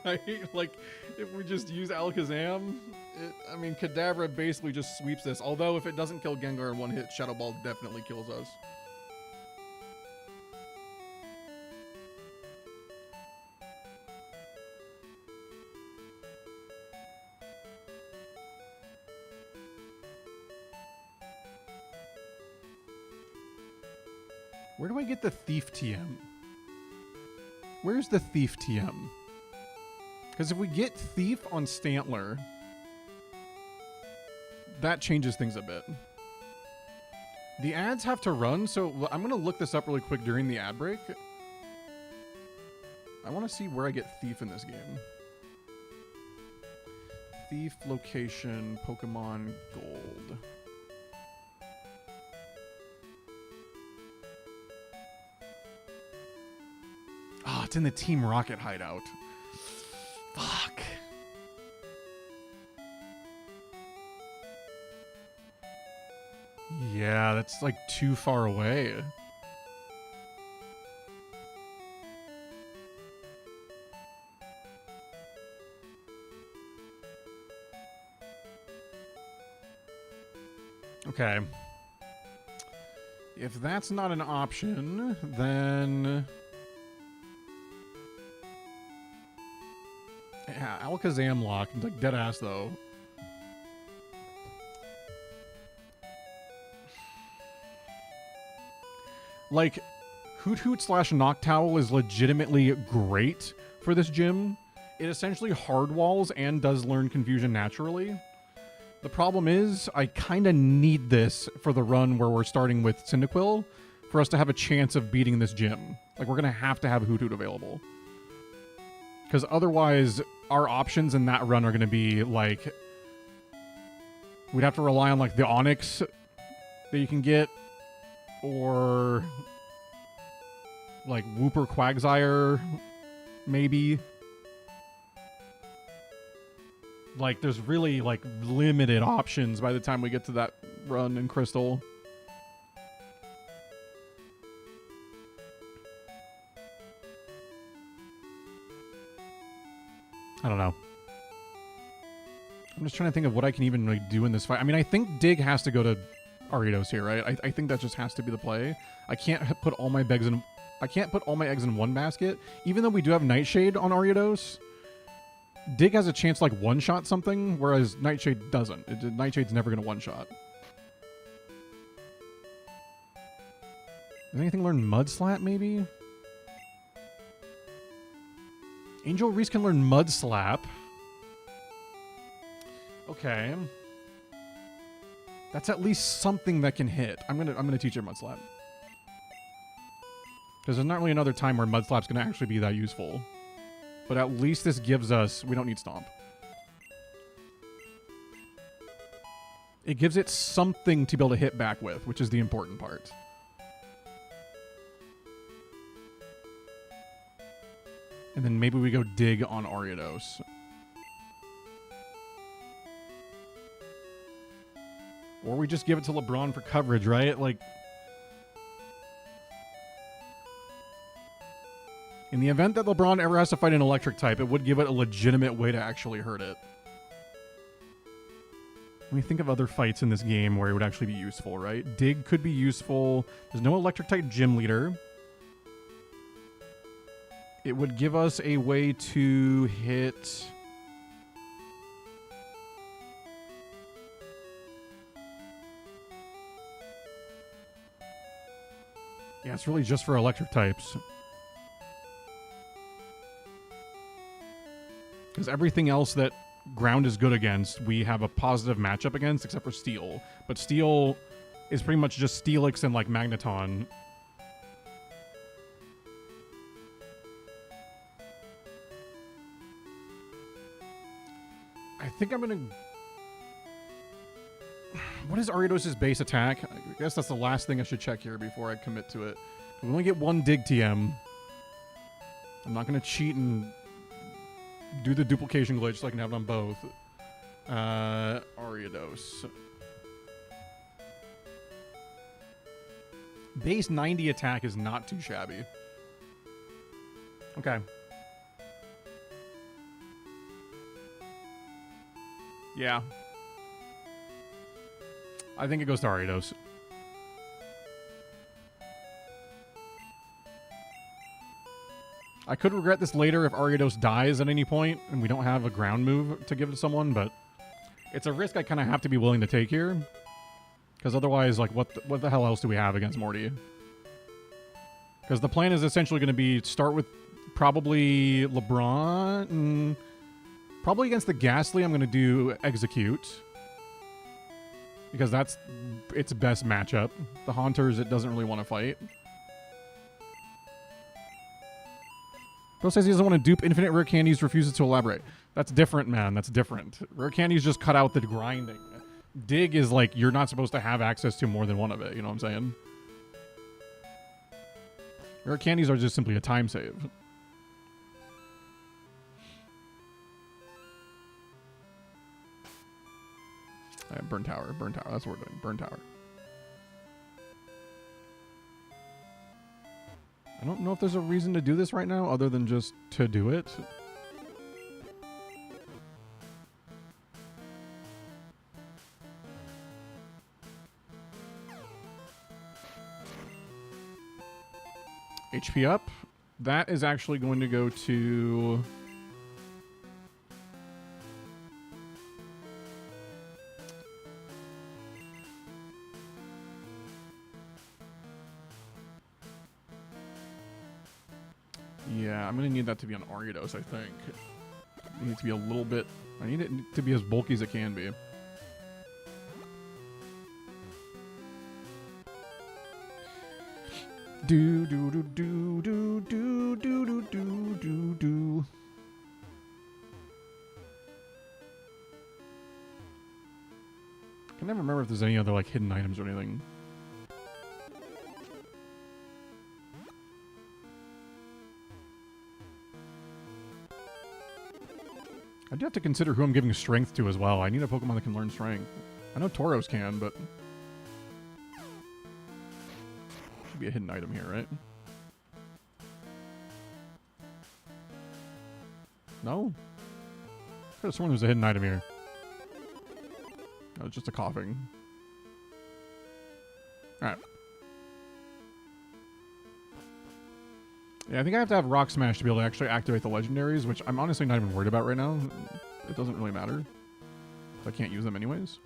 Right? Like, if we just use Alakazam, I mean, Kadabra basically just sweeps this. Although, if it doesn't kill Gengar in one hit, Shadow Ball definitely kills us. Where do I get the Thief TM? Where's the Thief TM? Because if we get Thief on Stantler, that changes things a bit. The ads have to run, so I'm going to look this up really quick during the ad break. I want to see where I get Thief in this game. Thief location, Pokemon Gold. Oh, it's in the Team Rocket hideout. Fuck. Yeah, that's like too far away. Okay. If that's not an option, then... Yeah, Alakazam Lock. Like, dead ass, though. Like, Hoot Hoot / Noctowl is legitimately great for this gym. It essentially hard walls and does learn Confusion naturally. The problem is, I kind of need this for the run where we're starting with Cyndaquil for us to have a chance of beating this gym. Like, we're going to have Hoot Hoot available. Because otherwise, our options in that run are going to be, like... We'd have to rely on, like, the Onyx that you can get. Or... like, Wooper Quagsire, maybe. Like, there's really, like, limited options by the time we get to that run in Crystal. I don't know. I'm just trying to think of what I can even really do in this fight. I mean, I think Dig has to go to Ariados here, right? I think that just has to be the play. I can't put all my eggs in... I can't put all my eggs in one basket. Even though we do have Nightshade on Ariados, Dig has a chance to, like, one-shot something, whereas Nightshade doesn't. Nightshade's never going to one-shot. Does anything learn Mudslap, maybe? Angel Reese can learn Mudslap. Okay. That's at least something that can hit. I'm gonna teach her Mudslap. Because there's not really another time where Mudslap's going to actually be that useful. But at least this gives us... We don't need Stomp. It gives it something to be able to hit back with, which is the important part. And then maybe we go Dig on Ariados. Or we just give it to LeBron for coverage, right? Like... In the event that LeBron ever has to fight an electric type, it would give it a legitimate way to actually hurt it. Let me think of other fights in this game where it would actually be useful, right? Dig could be useful. There's no electric type gym leader. It would give us a way to hit... Yeah, it's really just for electric types. Because everything else that ground is good against, we have a positive matchup against, except for Steel. But Steel is pretty much just Steelix and, like, Magneton. I think I'm going to... What is Ariados' base attack? I guess that's the last thing I should check here before I commit to it. We only get one Dig TM. I'm not going to cheat and... do the duplication glitch so I can have it on both. Ariados. Base 90 attack is not too shabby. Okay. Yeah. I think it goes to Ariados. I could regret this later if Ariados dies at any point and we don't have a ground move to give to someone, but it's a risk I kind of have to be willing to take here. Because otherwise, like, what the hell else do we have against Morty? Because the plan is essentially going to be start with probably LeBron. And probably against the Ghastly, I'm going to do Execute. Because that's its best matchup. The Haunters, it doesn't really want to fight. Bro says he doesn't want to dupe infinite rare candies, refuses to elaborate. That's different, man. That's different. Rare candies just cut out the grinding. Dig is like, you're not supposed to have access to more than one of it. You know what I'm saying? Rare candies are just simply a time save. Burn Tower. Burn Tower. That's what we're doing. Burn Tower. I don't know if there's a reason to do this right now other than just to do it. HP up. That is actually going to go to... Yeah, I'm going to need that to be on Ariados, I think. It needs to be a little bit... I need it to be as bulky as it can be. Do do do do do do do do do do. I can never remember if there's any other like hidden items or anything. I do have to consider who I'm giving strength to as well. I need a Pokemon that can learn strength. I know Tauros can, but... should be a hidden item here, right? No? I could have sworn there's a hidden item here. No, it's just a coughing. Alright. Yeah, I think I have to have Rock Smash to be able to actually activate the legendaries, which I'm honestly not even worried about right now. It doesn't really matter. I can't use them anyways.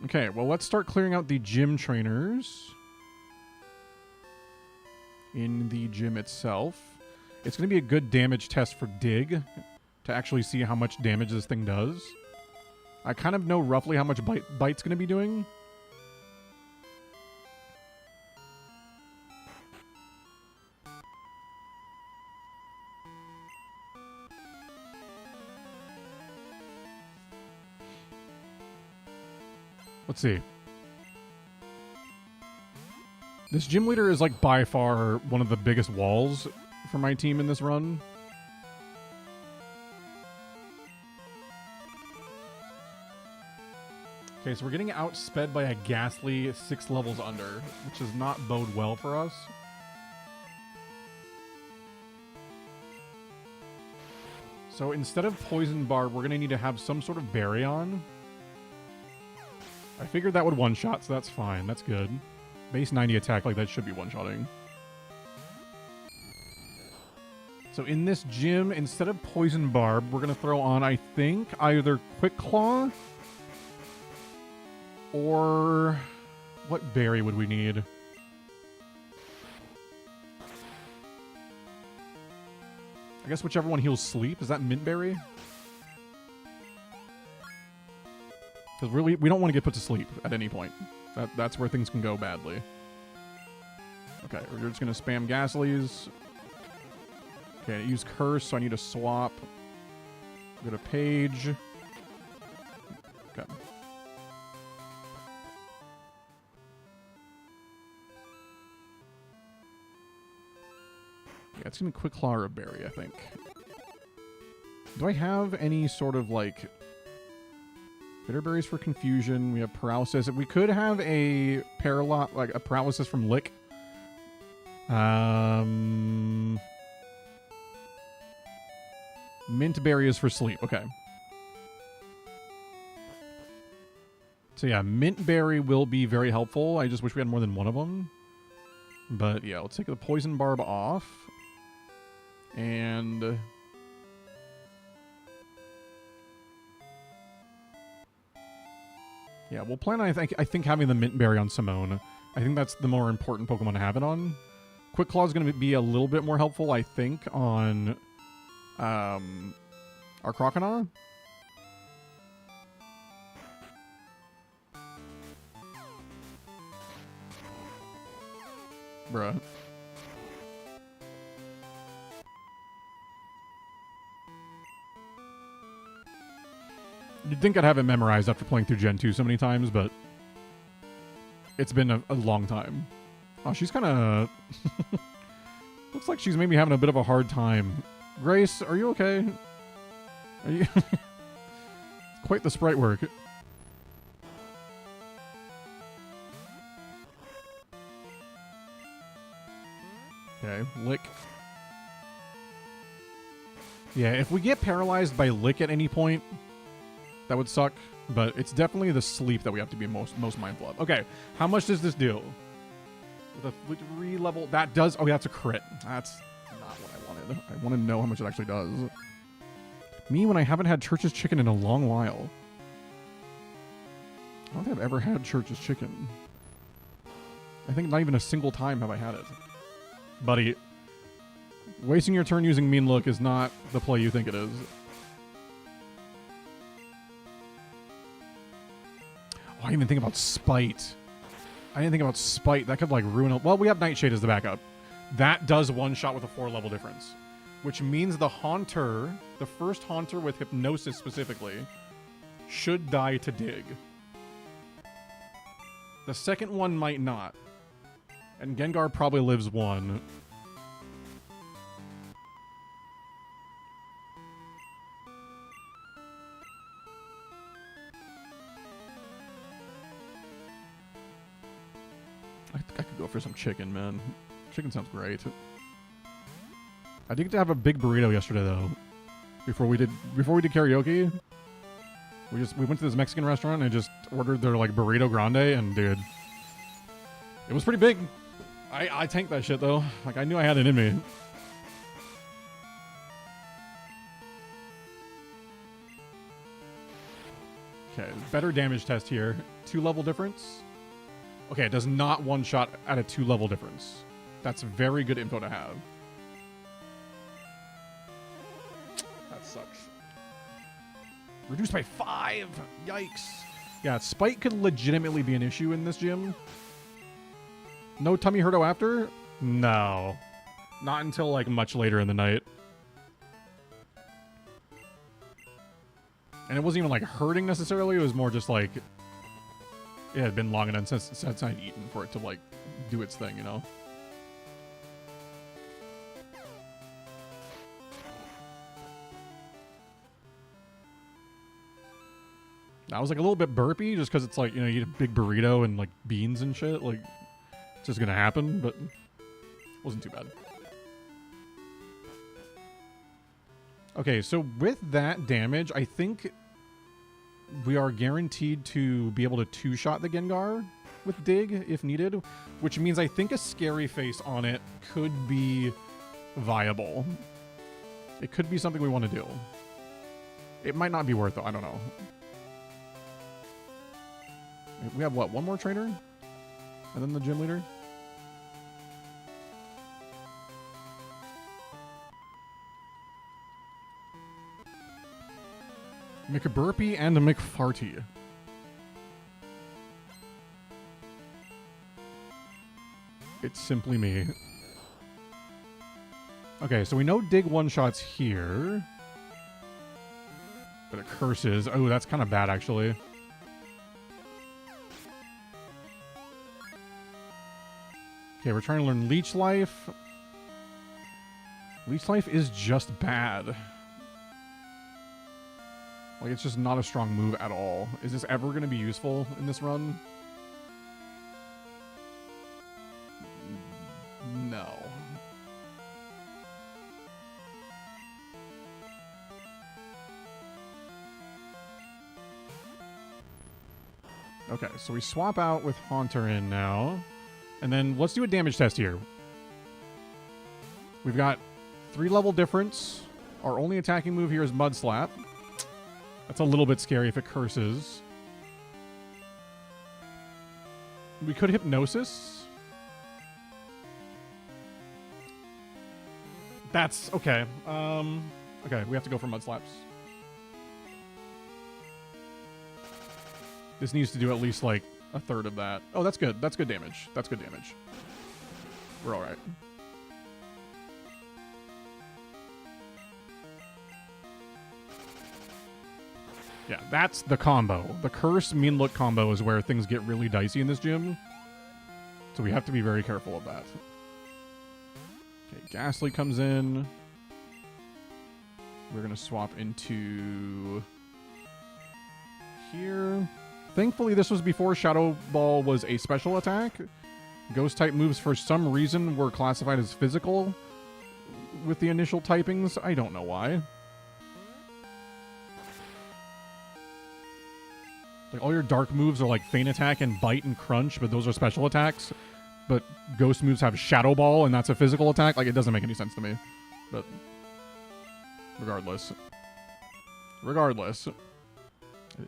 Okay, well, let's start clearing out the gym trainers. In the gym itself. It's going to be a good damage test for Dig to actually see how much damage this thing does. I kind of know roughly how much Bite's going to be doing. Let's see. This gym leader is like by far one of the biggest walls for my team in this run. Okay, so we're getting outsped by a ghastly 6 levels under, which does not bode well for us. So instead of Poison Barb, we're going to need to have some sort of Berry on. I figured that would one-shot, so that's fine. That's good. Base 90 attack, like that should be one-shotting. So in this gym, instead of Poison Barb, we're going to throw on, I think, either Quick Claw or... what berry would we need? I guess whichever one heals Sleep. Is that Mint Berry? Because really, we don't want to get put to sleep at any point. That's where things can go badly. Okay, we're just going to spam Ghastlies. Okay, I use Curse, so I need to swap. Go to Page. Okay. Yeah, it's going to be Quick Claw or a Berry, I think. Do I have any sort of, like... Bitter Berries for Confusion. We have Paralysis. We could have a Paralysis from Lick. Mint Berry is for Sleep. Okay. So yeah, Mint Berry will be very helpful. I just wish we had more than one of them. But yeah, let's take the Poison Barb off. And... yeah, we'll plan on, I think having the Mint Berry on Simone. I think that's the more important Pokemon to have it on. Quick Claw is going to be a little bit more helpful, I think, on our Croconaw. Bruh. You'd think I'd have it memorized after playing through Gen 2 so many times, but it's been a long time. Oh, she's kind of... looks like she's maybe having a bit of a hard time. Grace, are you okay? Are you... quite the sprite work. Okay, Lick. Yeah, if we get paralyzed by Lick at any point... that would suck, but it's definitely the sleep that we have to be most mindful of. Okay, how much does this do? With a 3 level... that does... oh, that's a crit. That's not what I wanted. I want to know how much it actually does. Me when I haven't had Church's Chicken in a long while. I don't think I've ever had Church's Chicken. I think not even a single time have I had it. Buddy, wasting your turn using Mean Look is not the play you think it is. Oh, I didn't even think about Spite. I didn't think about Spite. That could, like, ruin it. Well, we have Nightshade as the backup. That does one shot with a 4-level difference. Which means the Haunter, the first Haunter with Hypnosis specifically, should die to Dig. The second one might not. And Gengar probably lives 1. I could go for some chicken, man. Chicken sounds great. I did get to have a big burrito yesterday, though. Before we did karaoke, we went to this Mexican restaurant and I just ordered their like burrito grande, and dude, it was pretty big. I tanked that shit though. Like I knew I had it in me. Okay, better damage test here. 2-level difference. Okay, it does not one-shot at a 2-level difference. That's very good info to have. That sucks. Reduced by 5! Yikes. Yeah, Spite could legitimately be an issue in this gym. No Tummy Hurto after? No. Not until, like, much later in the night. And it wasn't even, like, hurting necessarily. It was more just, like... It had been long enough since I'd eaten for it to, like, do its thing, you know? I was, like, a little bit burpy just because it's, like, you know, you eat a big burrito and, like, beans and shit. Like, it's just gonna happen, but it wasn't too bad. Okay, so with that damage, I think... we are guaranteed to be able to 2-shot the Gengar with Dig if needed, which means I think a Scary Face on it could be viable. It could be something we want to do. It might not be worth it. I don't know. We have, what, one more trainer? And then the gym leader? McBurpee and McFarty. It's simply me. Okay, so we know Dig one-shots here. But it curses. Oh, that's kind of bad, actually. Okay, we're trying to learn Leech Life. Leech Life is just bad. Like, it's just not a strong move at all. Is this ever going to be useful in this run? No. Okay, so we swap out with Haunter in now. And then let's do a damage test here. We've got 3-level difference. Our only attacking move here is Mud Slap. That's a little bit scary if it curses. We could Hypnosis. That's okay. Okay, we have to go for Mud Slaps. This needs to do at least like a third of that. Oh, that's good. That's good damage. That's good damage. We're all right. Yeah, that's the combo. The Curse Mean Look combo is where things get really dicey in this gym. So we have to be very careful of that. Okay, Ghastly comes in. We're going to swap into here. Thankfully, this was before Shadow Ball was a special attack. Ghost-type moves, for some reason, were classified as physical with the initial typings. I don't know why. Like, all your dark moves are like Feint Attack and Bite and Crunch, but those are special attacks. But Ghost moves have Shadow Ball, and that's a physical attack. Like, it doesn't make any sense to me. But regardless.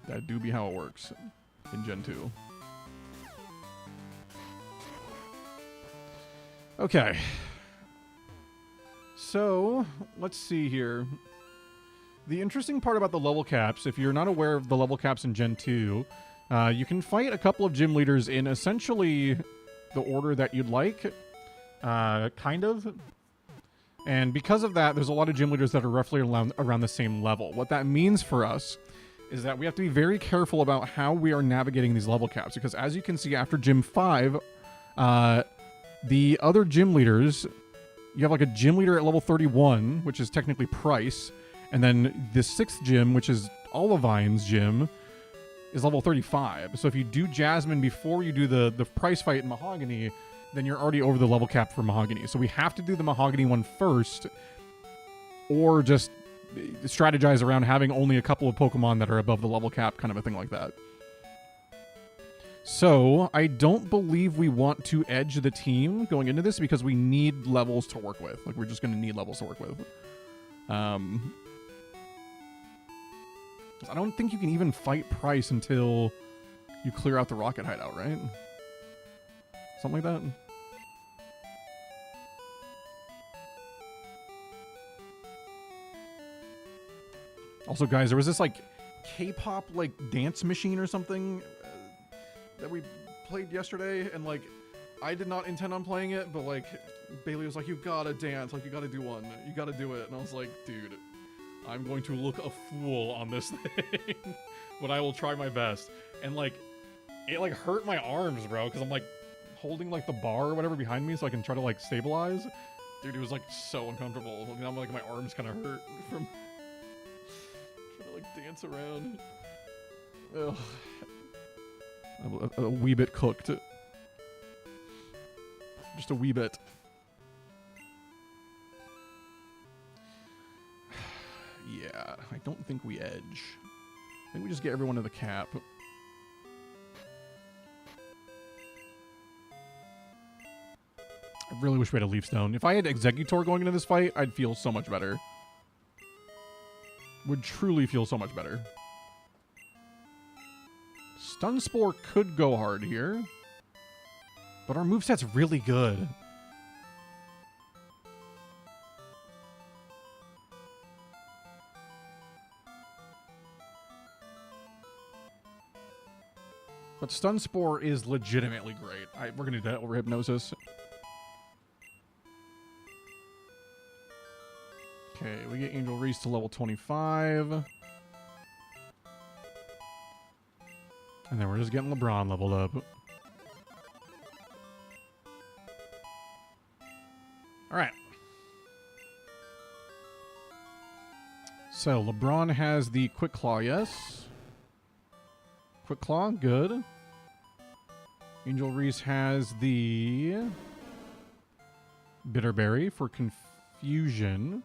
That do be how it works in Gen 2. Okay. So, let's see here. The interesting part about the level caps, if you're not aware of the level caps in Gen 2, you can fight a couple of gym leaders in essentially the order that you'd like, kind of. And because of that, there's a lot of gym leaders that are roughly around the same level. What that means for us is that we have to be very careful about how we are navigating these level caps, because as you can see after Gym 5, the other gym leaders, you have like a gym leader at level 31, which is technically Price, and then the 6th gym, which is Olivine's gym, is level 35. So if you do Jasmine before you do the Price fight in Mahogany, then you're already over the level cap for Mahogany. So we have to do the Mahogany one first, or just strategize around having only a couple of Pokemon that are above the level cap, kind of a thing like that. So I don't believe we want to edge the team going into this because we need levels to work with. Like, we're just going to need levels to work with. I don't think you can even fight Price until you clear out the Rocket Hideout, right? Something like that? Also, guys, there was this, like, K-pop, like, dance machine or something that we played yesterday, and, like, I did not intend on playing it, but, like, Bailey was like, you gotta dance, like, you gotta do one, you gotta do it, and I was like, dude, I'm going to look a fool on this thing, but I will try my best. And, like, it, like, hurt my arms, bro, because I'm, like, holding, like, the bar or whatever behind me so I can try to, like, stabilize. Dude, it was, like, so uncomfortable. I mean, I'm, like, my arms kind of hurt from trying to, like, dance around. Ugh. A wee bit cooked. Just a wee bit. Yeah, I don't think we edge. I think we just get everyone to the cap. I really wish we had a Leaf Stone. If I had Exeggutor going into this fight, I'd feel so much better. Would truly feel so much better. Stun Spore could go hard here. But our moveset's really good. But Stun Spore is legitimately great. We're going to do that over Hypnosis. Okay, we get Angel Reese to level 25. And then we're just getting LeBron leveled up. Alright. So, LeBron has the Quick Claw, yes. Quick Claw, good. Angel Reese has the Bitterberry for Confusion.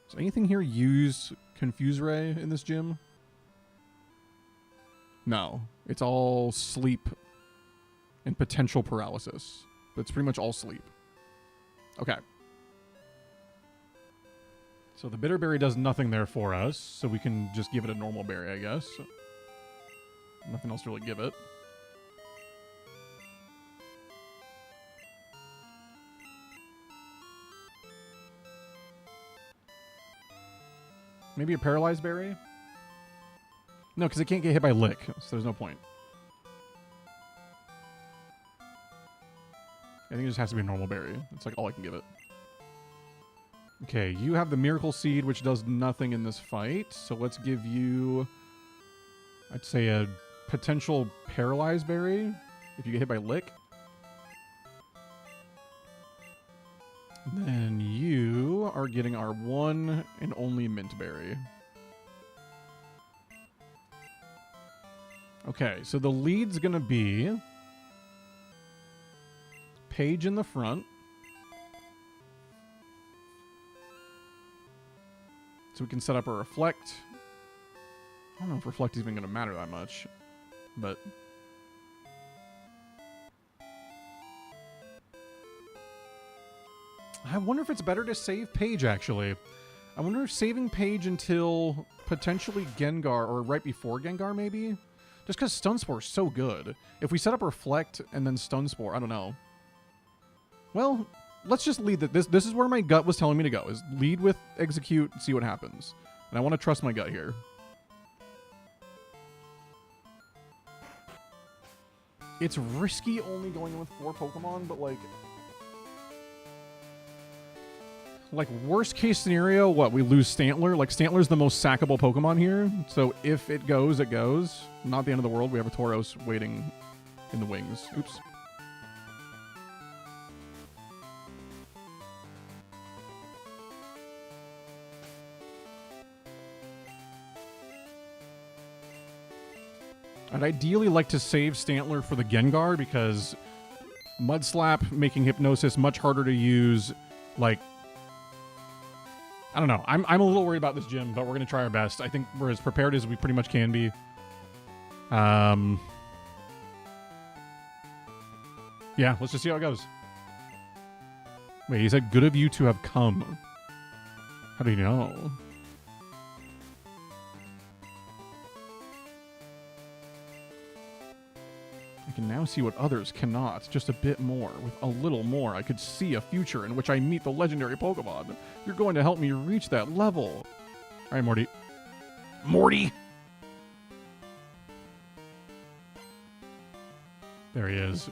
Does anything here use Confuse Ray in this gym? No. It's all sleep and potential paralysis. But it's pretty much all sleep. Okay. So the Bitterberry does nothing there for us, so we can just give it a normal berry, I guess. Nothing else to really give it. Maybe a Paralyzed Berry? No, because it can't get hit by Lick, so there's no point. I think it just has to be a normal berry. It's like all I can give it. Okay, you have the Miracle Seed, which does nothing in this fight. So let's give you, I'd say, a potential Paralyzed Berry if you get hit by Lick. Then you are getting our one and only Mint Berry. Okay, so the lead's going to be Paige in the front. So we can set up a Reflect. I don't know if Reflect is even going to matter that much, but I wonder if it's better to save Paige, actually. I wonder if saving Paige until potentially Gengar, or right before Gengar, maybe? Just because Stun Spore is so good. If we set up Reflect and then Stun Spore, I don't know. Well, let's just lead that. This is where my gut was telling me to go, is lead with execute, see what happens. And I want to trust my gut here. It's risky only going with 4 Pokemon, but like worst case scenario, what? We lose Stantler? Like, Stantler's the most sackable Pokemon here. So if it goes, it goes. Not the end of the world. We have a Tauros waiting in the wings. Oops. I'd ideally like to save Stantler for the Gengar because Mud Slap making Hypnosis much harder to use. Like, I don't know. I'm a little worried about this gym, but we're going to try our best. I think we're as prepared as we pretty much can be. Yeah, let's just see how it goes. Wait, he said, good of you to have come. How do you know? I can now see what others cannot. Just a bit more. With a little more, I could see a future in which I meet the legendary Pokemon. You're going to help me reach that level. All right, Morty. Morty! There he is.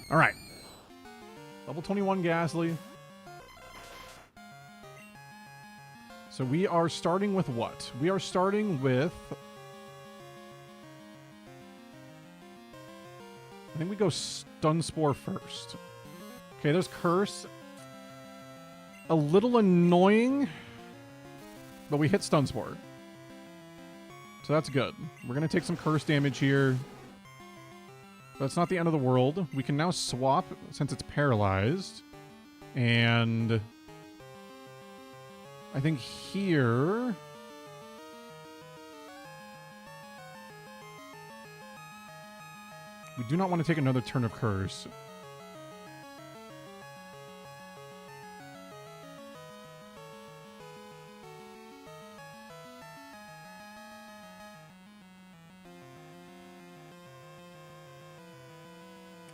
All right. Level 21 Ghastly. So we are starting with what? We are starting with... I think we go Stun Spore first. Okay, there's Curse. A little annoying, but we hit Stun Spore. So that's good. We're going to take some Curse damage here. That's not the end of the world. We can now swap since it's paralyzed. And I think here... we do not want to take another turn of Curse.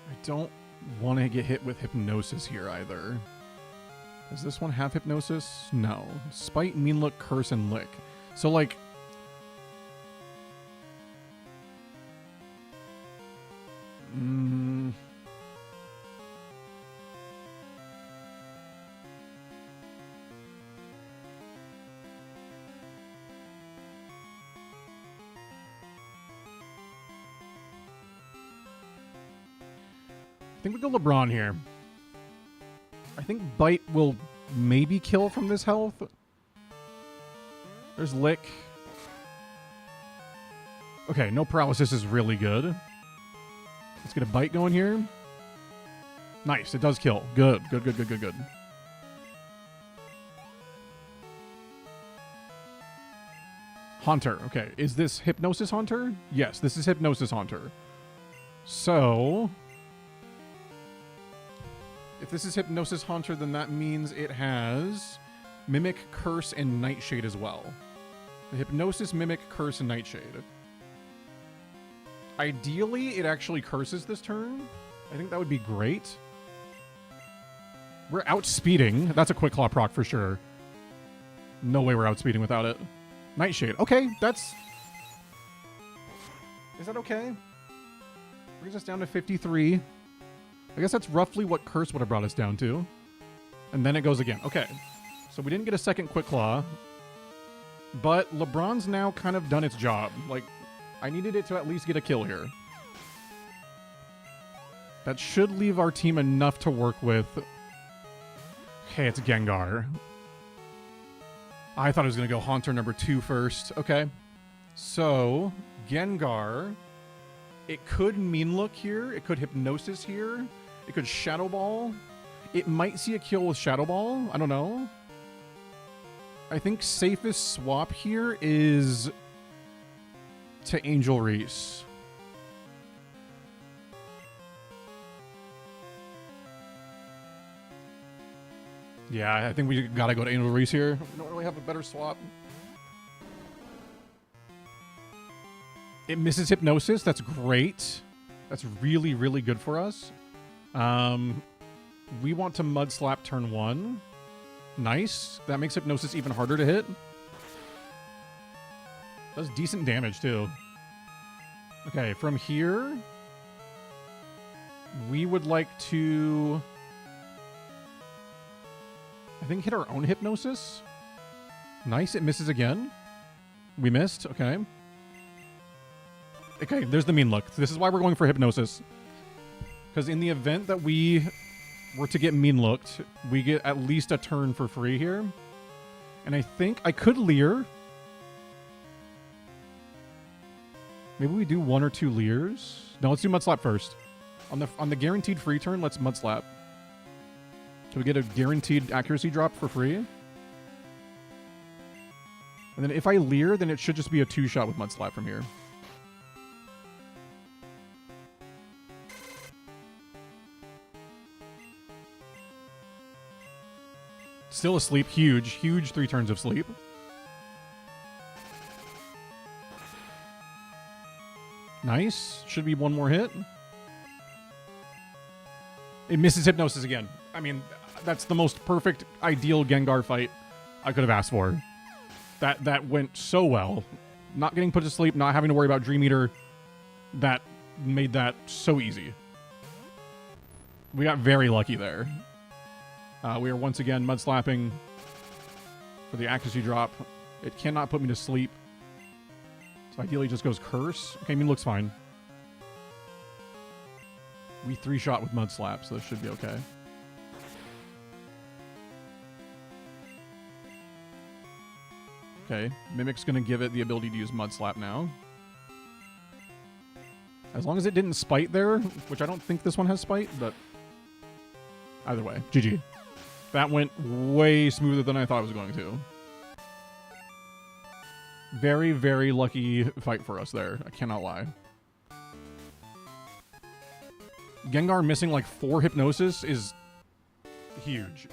I don't want to get hit with Hypnosis here either. Does this one have Hypnosis? No. Spite, Mean Look, Curse, and Lick. So, like... I think we go LeBron here. I think Bite will maybe kill from this health. There's Lick. Okay, no Paralysis is really good. Let's get a Bite going here. Nice, it does kill. Good, good, good, good, good, good. Haunter. Okay, is this Hypnosis Haunter? Yes, this is Hypnosis Haunter. So... if this is Hypnosis Haunter, then that means it has Mimic, Curse, and Nightshade as well. The Hypnosis, Mimic, Curse, and Nightshade. Ideally, it actually curses this turn. I think that would be great. We're outspeeding. That's a Quick Claw proc for sure. No way we're outspeeding without it. Nightshade. Okay, that's... is that okay? Brings us down to 53. I guess that's roughly what Curse would have brought us down to. And then it goes again. Okay. So we didn't get a second Quick Claw. But LeBron's now kind of done its job. Like, I needed it to at least get a kill here. That should leave our team enough to work with. Okay, it's Gengar. I thought it was going to go Haunter number 2 first. Okay. So, Gengar. It could Mean Look here. It could Hypnosis here. It could Shadow Ball. It might see a kill with Shadow Ball. I don't know. I think safest swap here is to Angel Reese. Yeah, I think we gotta go to Angel Reese here. We don't really have a better swap. It misses Hypnosis. That's great. That's really, really good for us. We want to Mud Slap turn 1. Nice. That makes Hypnosis even harder to hit. Does decent damage, too. Okay, from here, we would like to, I think, hit our own Hypnosis. Nice. It misses again. We missed. Okay. Okay, there's the mean look. This is why we're going for Hypnosis. Because in the event that we were to get mean looked, we get at least a turn for free here. And I think I could Leer. Maybe we do 1 or 2 Leers. No, let's do Mud Slap first. On the guaranteed free turn, let's Mud Slap. So we get a guaranteed accuracy drop for free. And then if I Leer, then it should just be a 2-shot with Mud Slap from here. Still asleep. Huge, huge 3 turns of sleep. Nice. Should be 1 more hit. It misses Hypnosis again. I mean, that's the most perfect, ideal Gengar fight I could have asked for. That went so well. Not getting put to sleep, not having to worry about Dream Eater. That made that so easy. We got very lucky there. We are once again Mud Slapping for the accuracy drop. It cannot put me to sleep. So ideally it just goes Curse. Okay, I mean, looks fine. We 3-shot with Mud Slap, so this should be okay. Okay, Mimic's going to give it the ability to use Mud Slap now. As long as it didn't Spite there, which I don't think this one has Spite, but either way, GG. That went way smoother than I thought it was going to. Very, very lucky fight for us there. I cannot lie. Gengar missing like 4 Hypnosis is huge.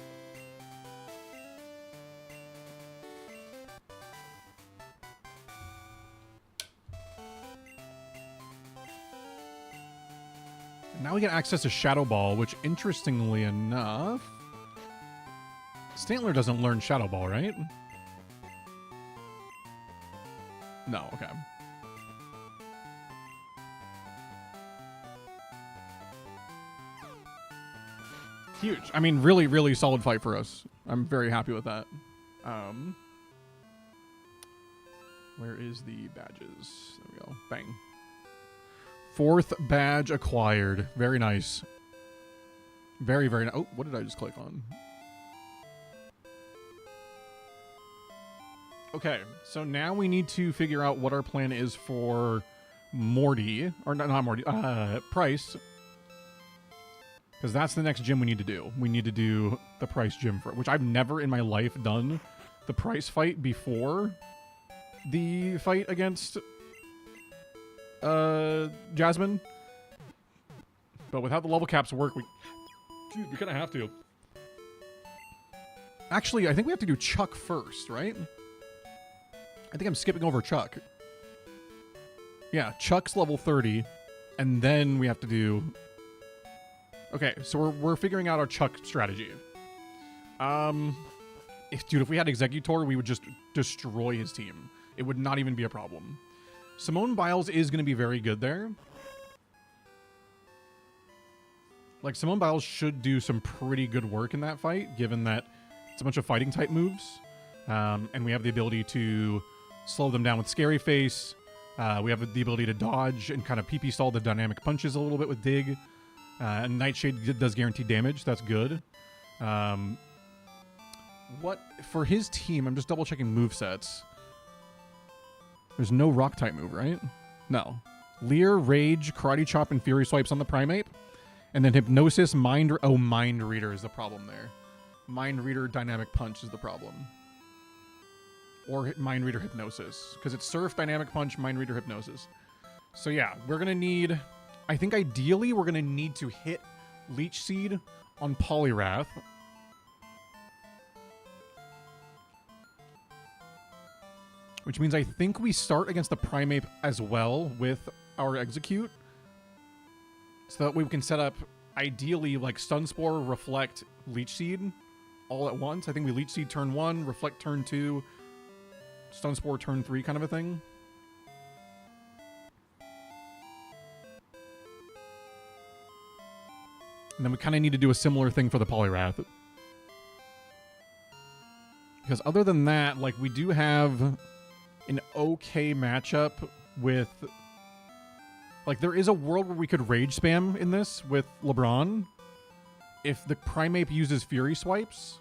Now we get access to Shadow Ball, which interestingly enough, Stantler doesn't learn Shadow Ball, right? No, okay. Huge. I mean, really, really solid fight for us. I'm very happy with that. Where is the badges? There we go. Bang. 4th badge acquired. Very nice. Very, very nice. Oh, what did I just click on? Okay, so now we need to figure out what our plan is for Morty. Or not Morty, Price. Because that's the next gym we need to do. We need to do the Price gym, which I've never in my life done the Price fight before the fight against Jasmine. But with how the level caps work, we kind of have to. Actually, I think we have to do Chuck first, right? I think I'm skipping over Chuck. Yeah, Chuck's level 30, and then we have to do... Okay, so we're figuring out our Chuck strategy. If we had Executor, we would just destroy his team. It would not even be a problem. Simone Biles is going to be very good there. Like, Simone Biles should do some pretty good work in that fight, given that it's a bunch of fighting type moves. And we have the ability to slow them down with Scary Face. We have the ability to dodge and kind of PP stall the dynamic punches a little bit with Dig. And Nightshade does guaranteed damage. That's good. What for his team? I'm just double checking movesets. There's no rock type move, right? No. Leer, Rage, Karate Chop, and Fury Swipes on the Primeape. And then Hypnosis, Mind Reader is the problem there. Mind Reader, Dynamic Punch is the problem. Or Mind Reader, Hypnosis. Because it's Surf, Dynamic Punch, Mind Reader, Hypnosis. So yeah, we're going to need... I think ideally we're going to need to hit Leech Seed on Poliwrath. Which means I think we start against the Primeape as well with our Execute. So that way we can set up, ideally, like Stun Spore, Reflect, Leech Seed all at once. I think we Leech Seed turn 1, Reflect turn 2, Stun Spore turn 3 kind of a thing. And then we kind of need to do a similar thing for the Poliwrath. Because other than that, like, we do have an okay matchup with... Like, there is a world where we could Rage Spam in this with LeBron. If the Primeape uses Fury Swipes,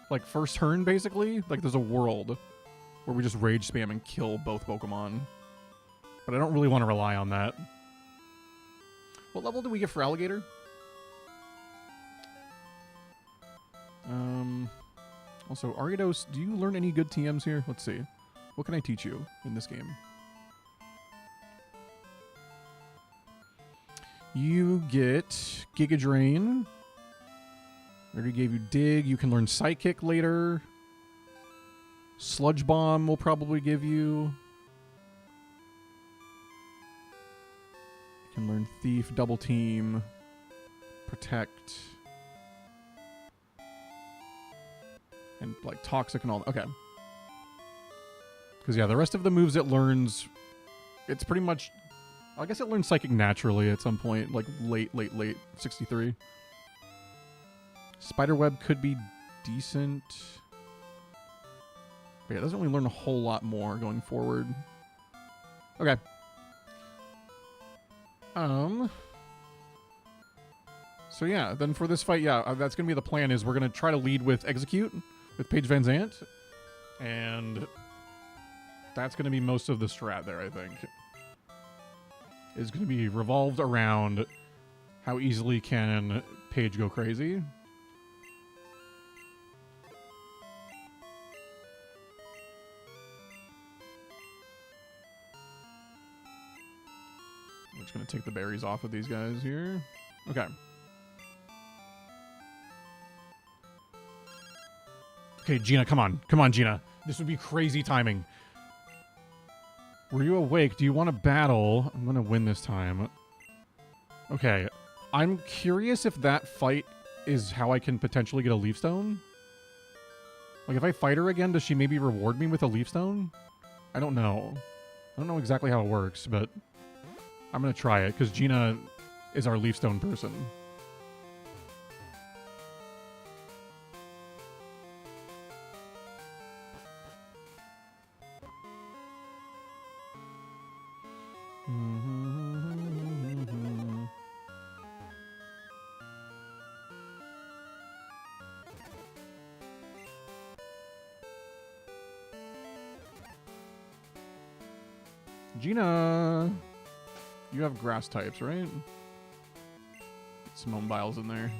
like, first turn, basically. Like, there's a world where we just Rage Spam and kill both Pokemon. But I don't really want to rely on that. What level do we get for Alligator? Also, Ariados, do you learn any good TMs here? Let's see. What can I teach you in this game? You get Giga Drain. I already gave you Dig. You can learn Psychic later. Sludge Bomb will probably give you. You can learn Thief, Double Team, Protect. And, like, Toxic and all that. Okay. Because, yeah, the rest of the moves it learns, it's pretty much... I guess it learns Psychic naturally at some point. Like, late 63. Spiderweb could be decent. But, yeah, it doesn't really learn a whole lot more going forward. Okay. So, yeah, then for this fight, yeah, that's going to be the plan, is we're going to try to lead with Execute with Paige Van Zant, and that's going to be most of the strat there, I think. Is going to be revolved around how easily can Paige go crazy. We're just going to take the berries off of these guys here. Okay. Okay, Gina, come on. Come on, Gina. This would be crazy timing. Were you awake? Do you want to battle? I'm going to win this time. Okay. I'm curious if that fight is how I can potentially get a Leaf Stone. Like, if I fight her again, does she maybe reward me with a Leaf Stone? I don't know. I don't know exactly how it works, but I'm going to try it, because Gina is our Leaf Stone person. Gina, you have grass types, right? Some mobiles in there.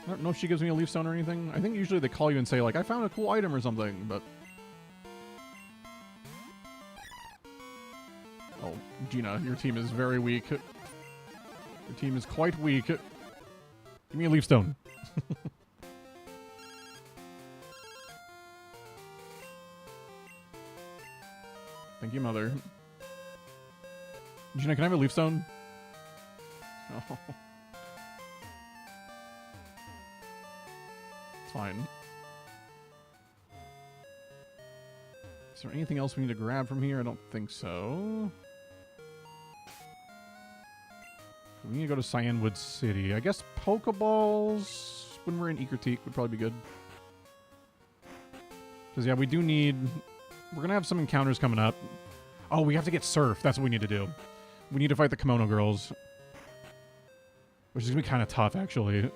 I don't know if she gives me a Leaf Stone or anything. I think usually they call you and say, like, I found a cool item or something, but... Oh, Gina, your team is very weak. Your team is quite weak. Give me a Leaf Stone. Thank you, Mother. Gina, can I have a Leaf Stone? Oh. It's fine. Is there anything else we need to grab from here? I don't think so. We need to go to Cyanwood City. I guess Pokeballs when we're in Ekertique would probably be good. Because, yeah, we do need... We're going to have some encounters coming up. Oh, we have to get Surf. That's what we need to do. We need to fight the Kimono Girls. Which is going to be kind of tough, actually. We're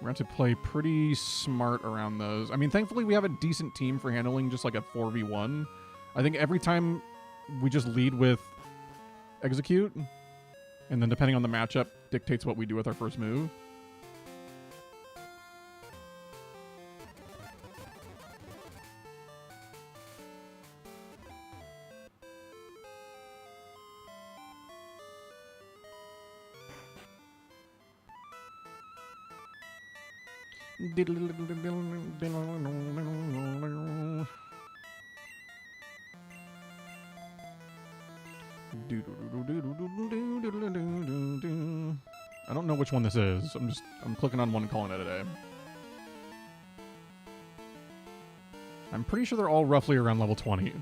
going to have to play pretty smart around those. I mean, thankfully, we have a decent team for handling just like a 4v1. I think every time we just lead with Execute, and then depending on the matchup, dictates what we do with our first move. I don't know which one this is. I'm clicking on one and calling it a day. I'm pretty sure they're all roughly around level 20.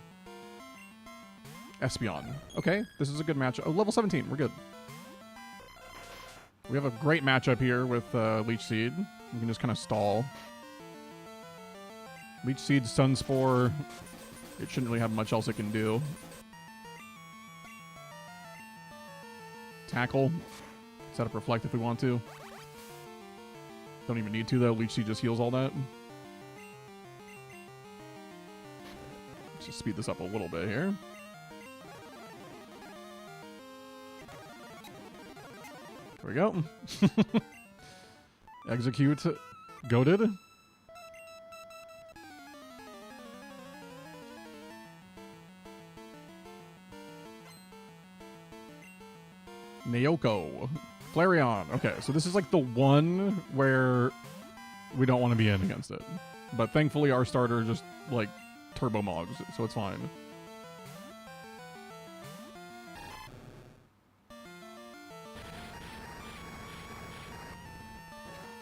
Espeon. Okay, this is a good matchup. Oh, level 17. We're good. We have a great matchup here with Leech Seed. We can just kind of stall. Leech Seed, Sunspore. It shouldn't really have much else it can do. Tackle. Set up Reflect if we want to. Don't even need to, though. Leech Seed just heals all that. Let's just speed this up a little bit here. There we go. Execute. Goated. Naoko. Flareon. Okay, so this is like the one where we don't want to be in against it. But thankfully our starter just, like, turbo mogs, so it's fine.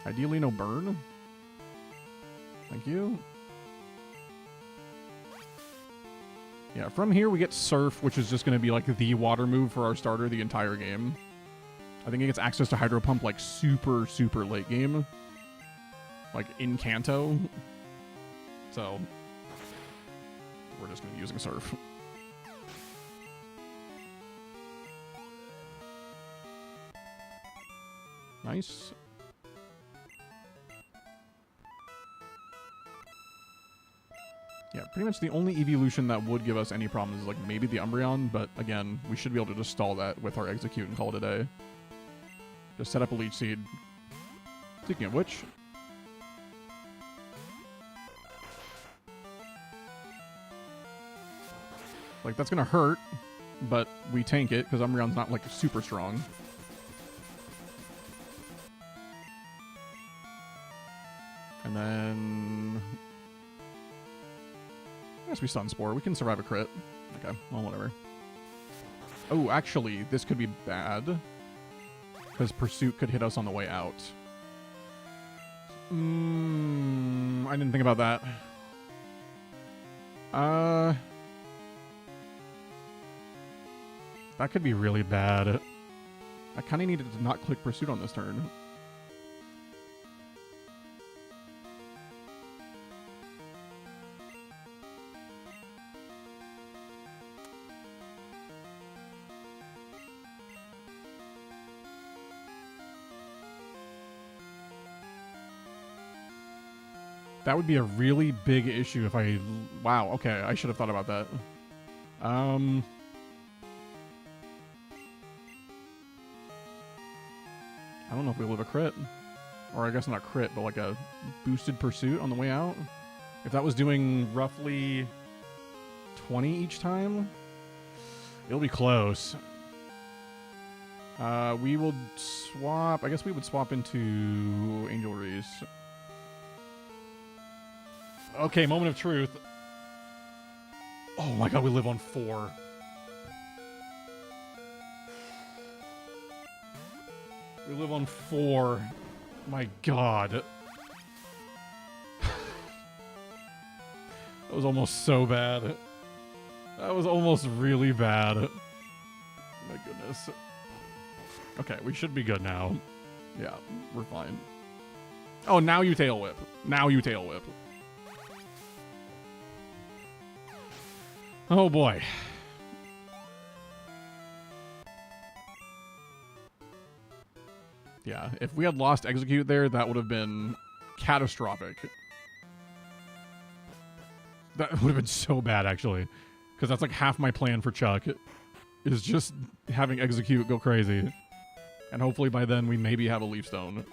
Ideally no burn. Thank you. Yeah, from here we get Surf, which is just going to be like the water move for our starter the entire game. I think he gets access to Hydro Pump like super, super late game. Like in Kanto. So we're just going to be using Surf. Nice. Yeah, pretty much the only evolution that would give us any problems is like maybe the Umbreon, but again, we should be able to just stall that with our Execute and call it a day. Just set up a Leech Seed. Speaking of which... like, that's gonna hurt, but we tank it, because Umbreon's not, like, super strong. And then... I guess we Sunspore. We can survive a crit. Okay, well, whatever. Oh, actually, this could be bad. Because Pursuit could hit us on the way out. I didn't think about that. That could be really bad. I kind of needed to not click Pursuit on this turn. That would be a really big issue if I... Wow, okay, I should have thought about that. I don't know if we live a crit. Or I guess not crit, but like a boosted Pursuit on the way out. If that was doing roughly 20 each time, it'll be close. We will swap... I guess we would swap into Angel Reese. Okay, moment of truth. Oh my god, we live on 4. We live on 4. My god. That was almost so bad. That was almost really bad. My goodness. Okay, we should be good now. Yeah, we're fine. Oh, now you Tail Whip. Now you Tail Whip. Oh boy. Yeah, if we had lost Execute there, that would have been catastrophic. That would have been so bad, actually. Because that's like half my plan for Chuck, is just having Execute go crazy. And hopefully by then we maybe have a Leaf Stone.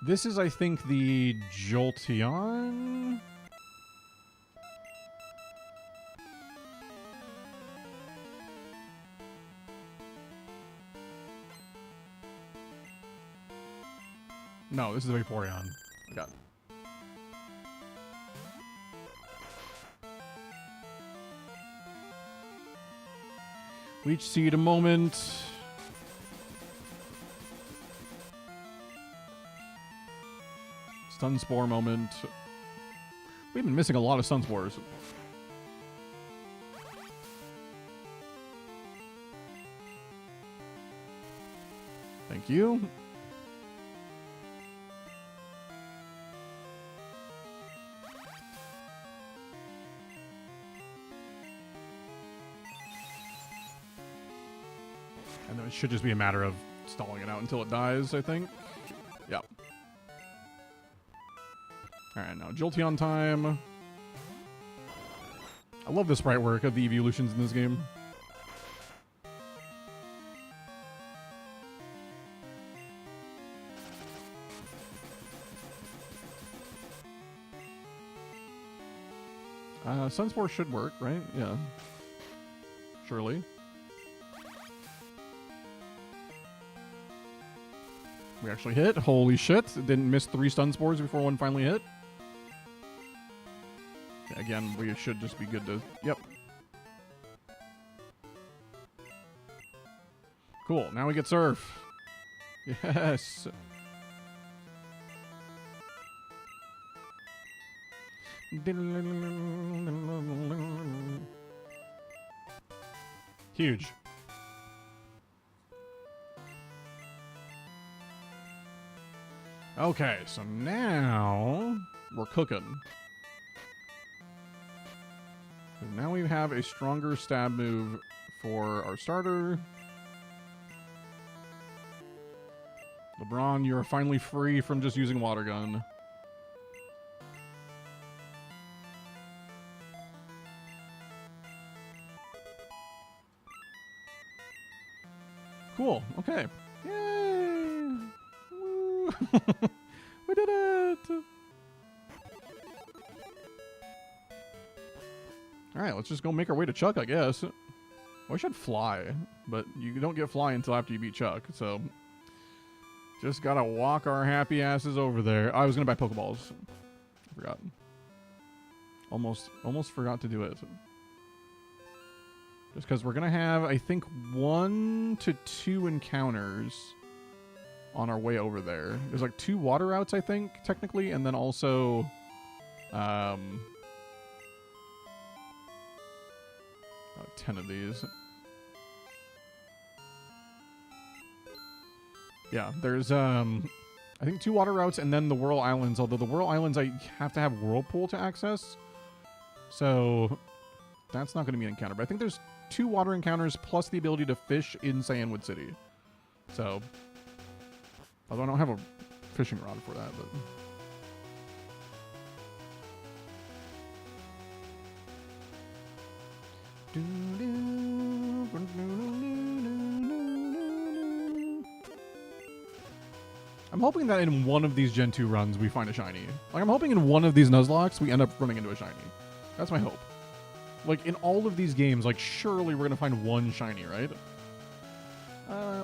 This is, I think, the Jolteon. No, this is the Vaporeon. I got it. Leech Seed a moment. Stun Spore moment. We've been missing a lot of Stun Spores. Thank you. And then it should just be a matter of stalling it out until it dies, I think. Yep. Alright, now Jolteon time. I love the sprite work of the evolutions in this game. Sunspore should work, right? Yeah. Surely. We actually hit. Holy shit. Didn't miss 3 stun spores before one finally hit. Again, we should just be good to... Yep. Cool. Now we get Surf. Yes. Huge. Okay, so now we're cooking. Now we have a stronger stab move for our starter. LeBron, you're finally free from just using Water Gun. Cool, okay. Yay! Woo! We did it! Alright, let's just go make our way to Chuck, I guess. Well, I should fly, but you don't get fly until after you beat Chuck, so... Just gotta walk our happy asses over there. I was gonna buy Pokeballs. I forgot. Almost forgot to do it. Just because we're gonna have, I think, 1 to 2 encounters on our way over there. There's like 2 water routes, I think, technically, and then also... about 10 of these. Yeah, there's, I think 2 water routes and then the Whirl Islands, although the Whirl Islands I have to have Whirlpool to access. So, that's not going to be an encounter. But I think there's 2 water encounters plus the ability to fish in Cyanwood City. So, although I don't have a fishing rod for that, but... I'm hoping that in one of these Gen 2 runs we find a shiny. Like, I'm hoping in one of these Nuzlocks we end up running into a shiny. That's my hope. Like, in all of these games, like, surely we're gonna find one shiny, right?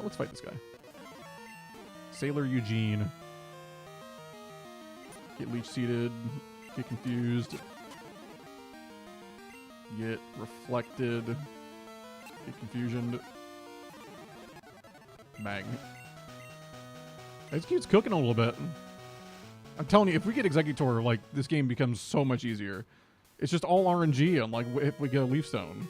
Let's fight this guy. Sailor Eugene. Get leech seeded. Get confused. Get reflected. Get confusioned. Bang. Execute's cooking a little bit. I'm telling you, if we get Executor, like, this game becomes so much easier. It's just all RNG on, like, if we get a Leaf Stone.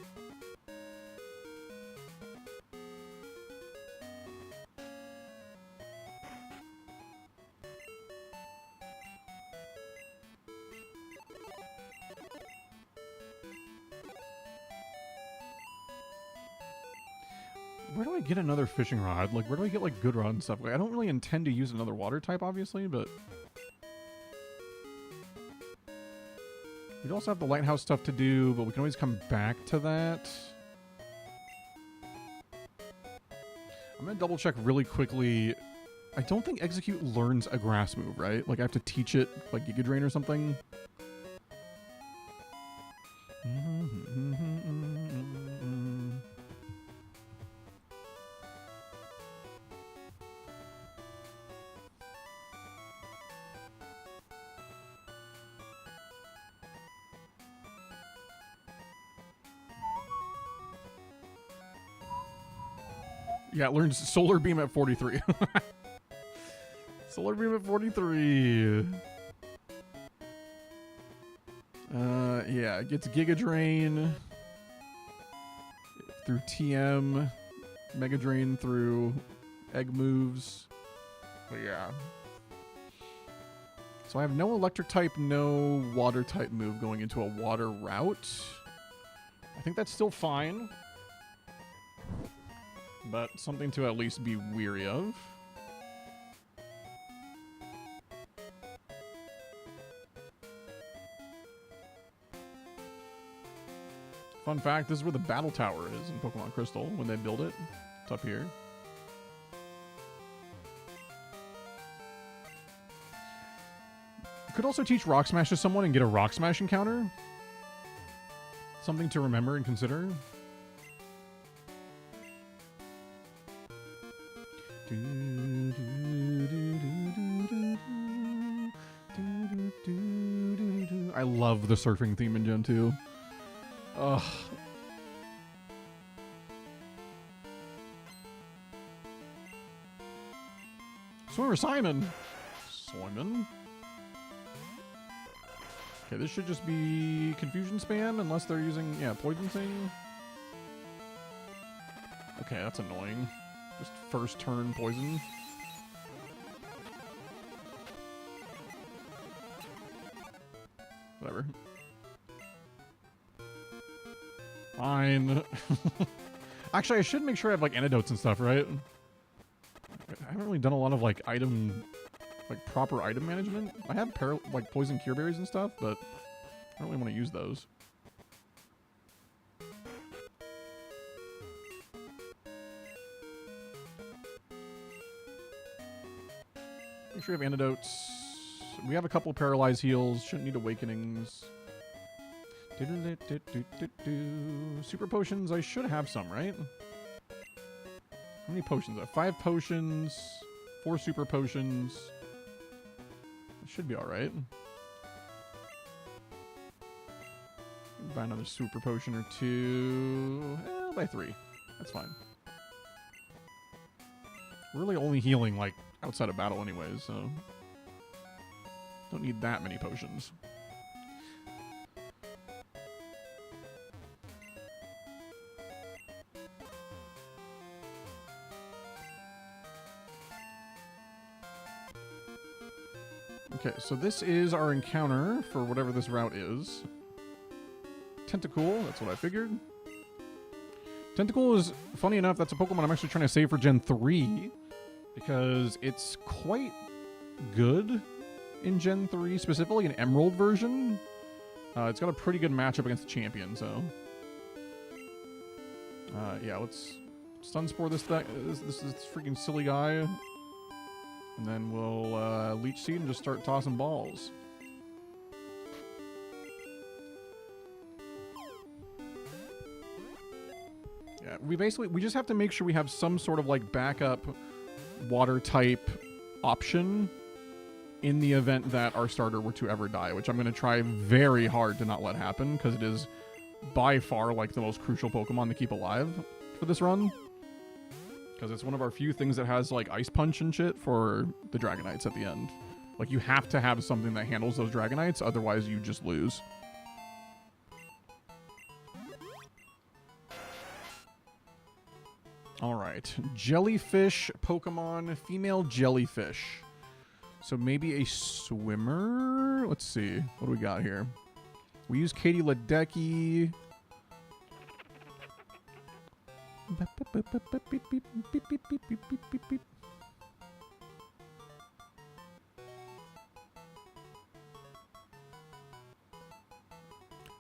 Where do I get another fishing rod? Like, where do I get, like, good rod and stuff? Like, I don't really intend to use another water type, obviously, but... We'd also have the lighthouse stuff to do, but we can always come back to that. I'm going to double check really quickly I don't think Execute learns a grass move, right? Like I have to teach it like Giga Drain or something. Yeah, it learns Solar Beam at 43. Solar Beam at 43. Yeah, it gets Giga Drain through TM, Mega Drain through Egg moves. But yeah. So I have no electric type, no water type move going into a water route. I think that's still fine. But something to at least be weary of. Fun fact, this is where the battle tower is in Pokemon Crystal when they build it. It's up here. Could also teach Rock Smash to someone and get a Rock Smash encounter. Something to remember and consider. I love the surfing theme in Gen 2. Ugh. Swimmer Simon. Simon. Okay, this should just be Confusion Spam unless they're using, yeah, Poison Sting. Okay, that's annoying. Just first turn poison. Whatever. Fine. Actually, I should make sure I have like antidotes and stuff, right? I haven't really done a lot of like proper item management. I have like poison cure berries and stuff, but I don't really want to use those. Make sure we have antidotes. We have a couple paralyzed heals. Shouldn't need awakenings. Super potions, I should have some, right? How many potions? 5 potions, 4 super potions. It should be alright. Buy another super potion or 2. I'll buy 3. That's fine. Really only healing, like, outside of battle anyways, so... Don't need that many potions. Okay, so this is our encounter for whatever this route is. Tentacool, that's what I figured. Tentacool is, funny enough, that's a Pokemon I'm actually trying to save for Gen 3. Because it's quite good in Gen 3, specifically an Emerald version. It's got a pretty good matchup against the champion, so... yeah, let's Stun Spore this freaking silly guy. And then we'll Leech Seed and just start tossing balls. Yeah, we just have to make sure we have some sort of like backup water type option in the event that our starter were to ever die, which I'm going to try very hard to not let happen because it is by far like the most crucial Pokemon to keep alive for this run. Because it's one of our few things that has, like, Ice Punch and shit for the Dragonites at the end. Like, you have to have something that handles those Dragonites, otherwise you just lose. Alright. Jellyfish Pokemon. Female Jellyfish. So maybe a swimmer? Let's see. What do we got here? We use Katie Ledecky.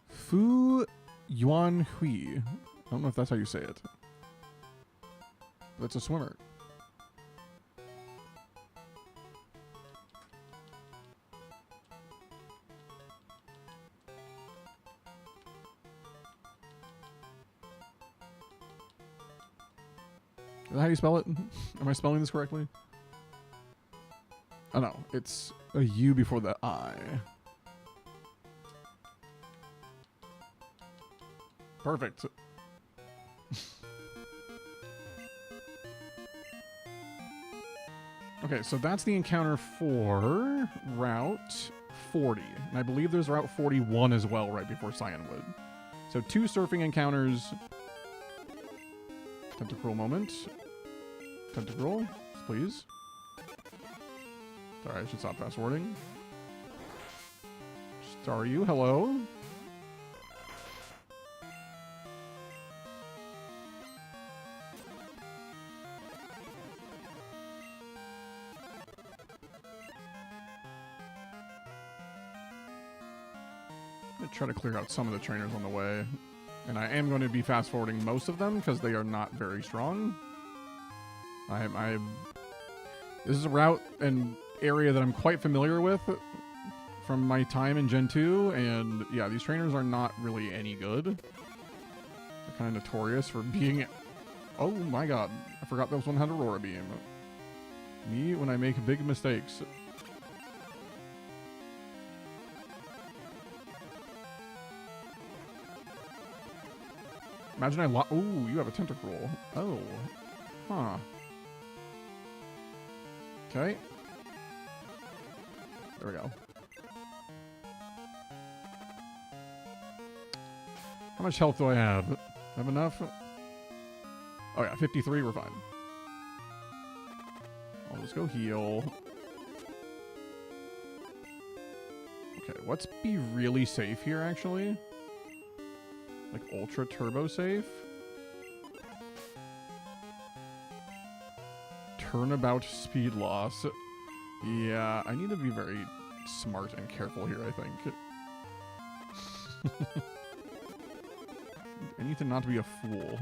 Fu Yuan Hui. I don't know if that's how you say it. That's a swimmer. Is that how you spell it? Am I spelling this correctly? Oh no, it's a U before the I. Perfect. Okay, so that's the encounter for Route 40. And I believe there's Route 41 as well right before Cyanwood. So 2 surfing encounters. Tentacruel moment. Tentacruel, please. Sorry, I should stop fast-forwarding. Staryu, hello. I'm going to try to clear out some of the trainers on the way. And I am going to be fast-forwarding most of them because they are not very strong. This is a route and area that I'm quite familiar with from my time in Gen 2, and yeah, these trainers are not really any good. They're kind of notorious for being... Oh my god, I forgot this one had Aurora Beam. Me when I make big mistakes. Imagine I ooh, you have a Tentacruel. Oh. Huh. Okay. There we go. How much health do I have? Have enough? Oh yeah, 53, we're fine. I'll just go heal. Okay, let's be really safe here, actually. Like, ultra turbo safe. Turnabout speed loss. Yeah, I need to be very smart and careful here, I think. I need to not be a fool.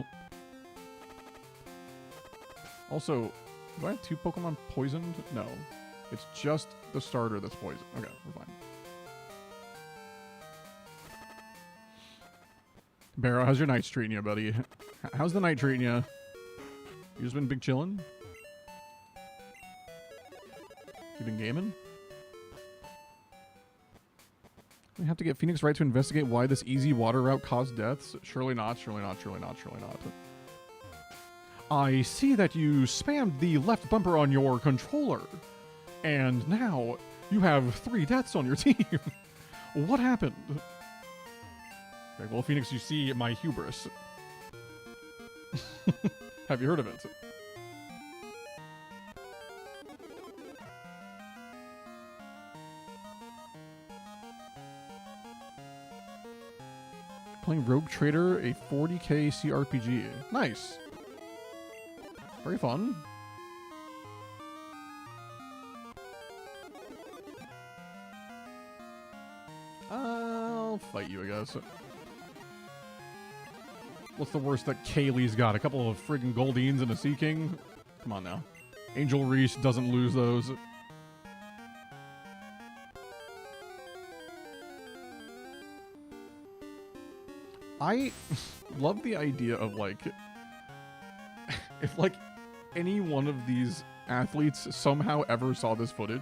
Also, do I have 2 Pokemon poisoned? No. It's just the starter that's poisoned. Okay, we're fine. Barrow, how's your night treating you, buddy? How's the night treating you? You just been big chillin'? You been gaming? We have to get Phoenix right to investigate why this easy water route caused deaths? Surely not, surely not, surely not, surely not. I see that you spammed the left bumper on your controller. And now you have 3 deaths on your team. What happened? Okay, well, Phoenix, you see my hubris. Have you heard of it? Playing Rogue Trader, a 40k CRPG. Nice. Very fun. I'll fight you, I guess. What's the worst that Kaylee's got? A couple of friggin' Goldines and a Sea King? Come on now. Angel Reese doesn't lose those. I love the idea of, like, if, like, any one of these athletes somehow ever saw this footage.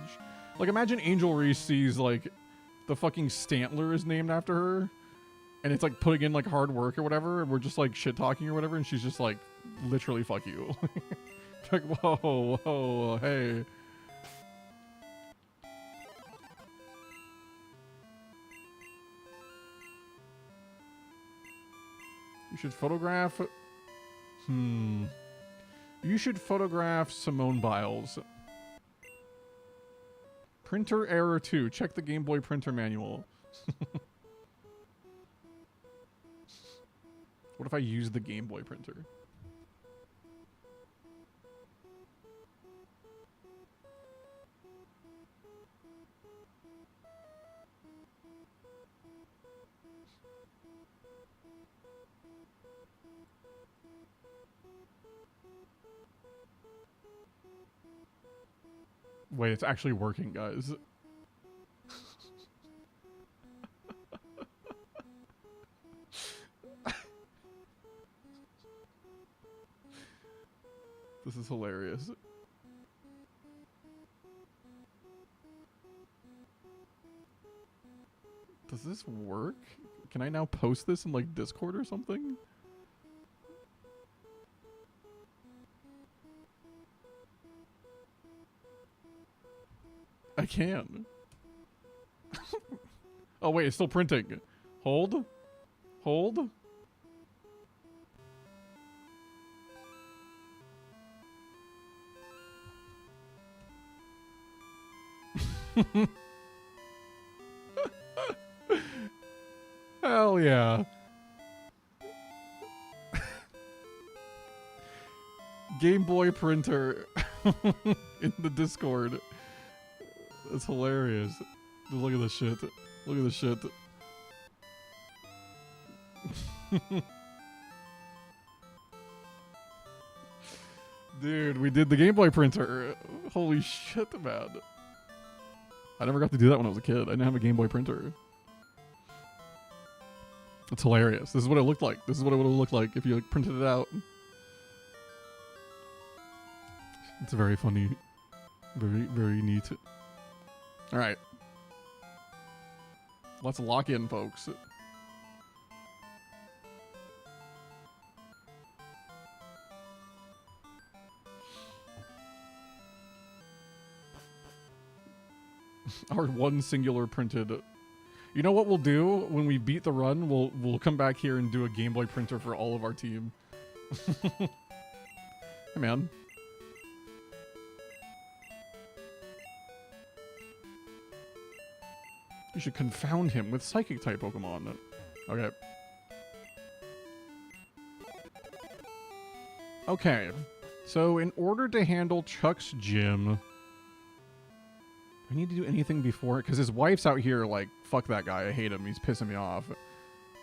Like, imagine Angel Reese sees, like, the fucking Stantler is named after her. And it's like putting in like hard work or whatever, and we're just like shit talking or whatever, and she's just like, literally, fuck you. Like, whoa, whoa, hey. You should photograph. You should photograph Simone Biles. Printer error 2. Check the Game Boy printer manual. What if I use the Game Boy printer? Wait, it's actually working, guys. This is hilarious. Does this work? Can I now post this in like Discord or something? I can. Oh wait, it's still printing. Hold. Hold. Hell yeah. Game Boy printer in the Discord. That's hilarious. Just look at this shit. Look at this shit. Dude, we did the Game Boy printer. Holy shit, man. I never got to do that when I was a kid. I didn't have a Game Boy printer. It's hilarious. This is what it looked like. This is what it would have looked like if you like printed it out. It's very funny. Very, very neat. Alright. Let's lock in, folks. Our one singular printed. You know what we'll do when we beat the run? We'll come back here and do a Game Boy printer for all of our team. Hey man. You should confound him with Psychic type Pokemon. Okay. Okay. So in order to handle Chuck's gym, I need to do anything before it? Because his wife's out here like, fuck that guy. I hate him. He's pissing me off.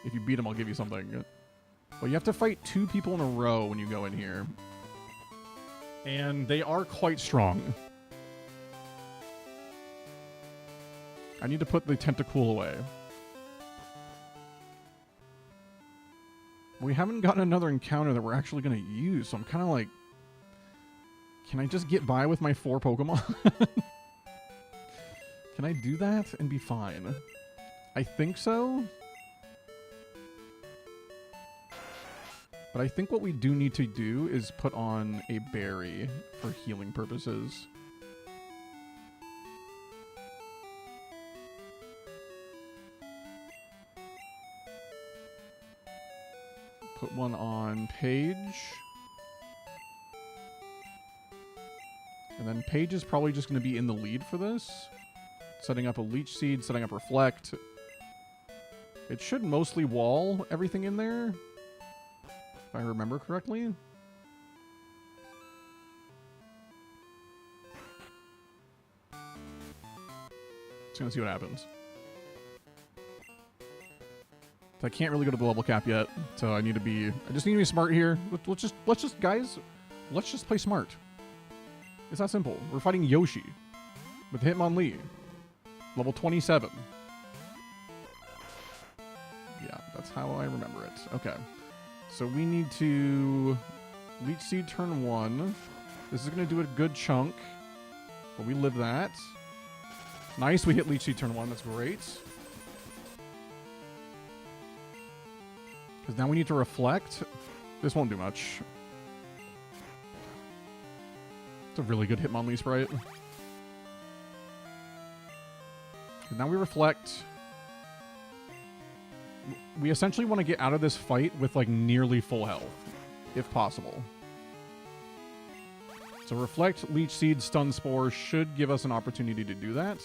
If you beat him, I'll give you something. Well, you have to fight 2 people in a row when you go in here. And they are quite strong. I need to put the Tentacool away. We haven't gotten another encounter that we're actually going to use, so I'm kind of like... Can I just get by with my 4 Pokemon? Can I do that and be fine? I think so. But I think what we do need to do is put on a berry for healing purposes. Put one on Paige. And then Paige is probably just going to be in the lead for this. Setting up a Leech Seed, setting up Reflect. It should mostly wall everything in there, if I remember correctly. Just gonna see what happens. I can't really go to the level cap yet, so I need to be. I just need to be smart here. Let's just guys, let's just play smart. It's that simple. We're fighting Yoshi with Hitmonlee, level 27. Yeah, that's how I remember it. Okay, so we need to Leech Seed turn 1. This is gonna do a good chunk, but we live that. Nice, we hit Leech Seed turn 1. That's great. Because now we need to reflect. This won't do much. It's a really good Hitmonlee sprite. Now we reflect. We essentially want to get out of this fight with like nearly full health, if possible. So reflect, Leech Seed, Stun Spore should give us an opportunity to do that.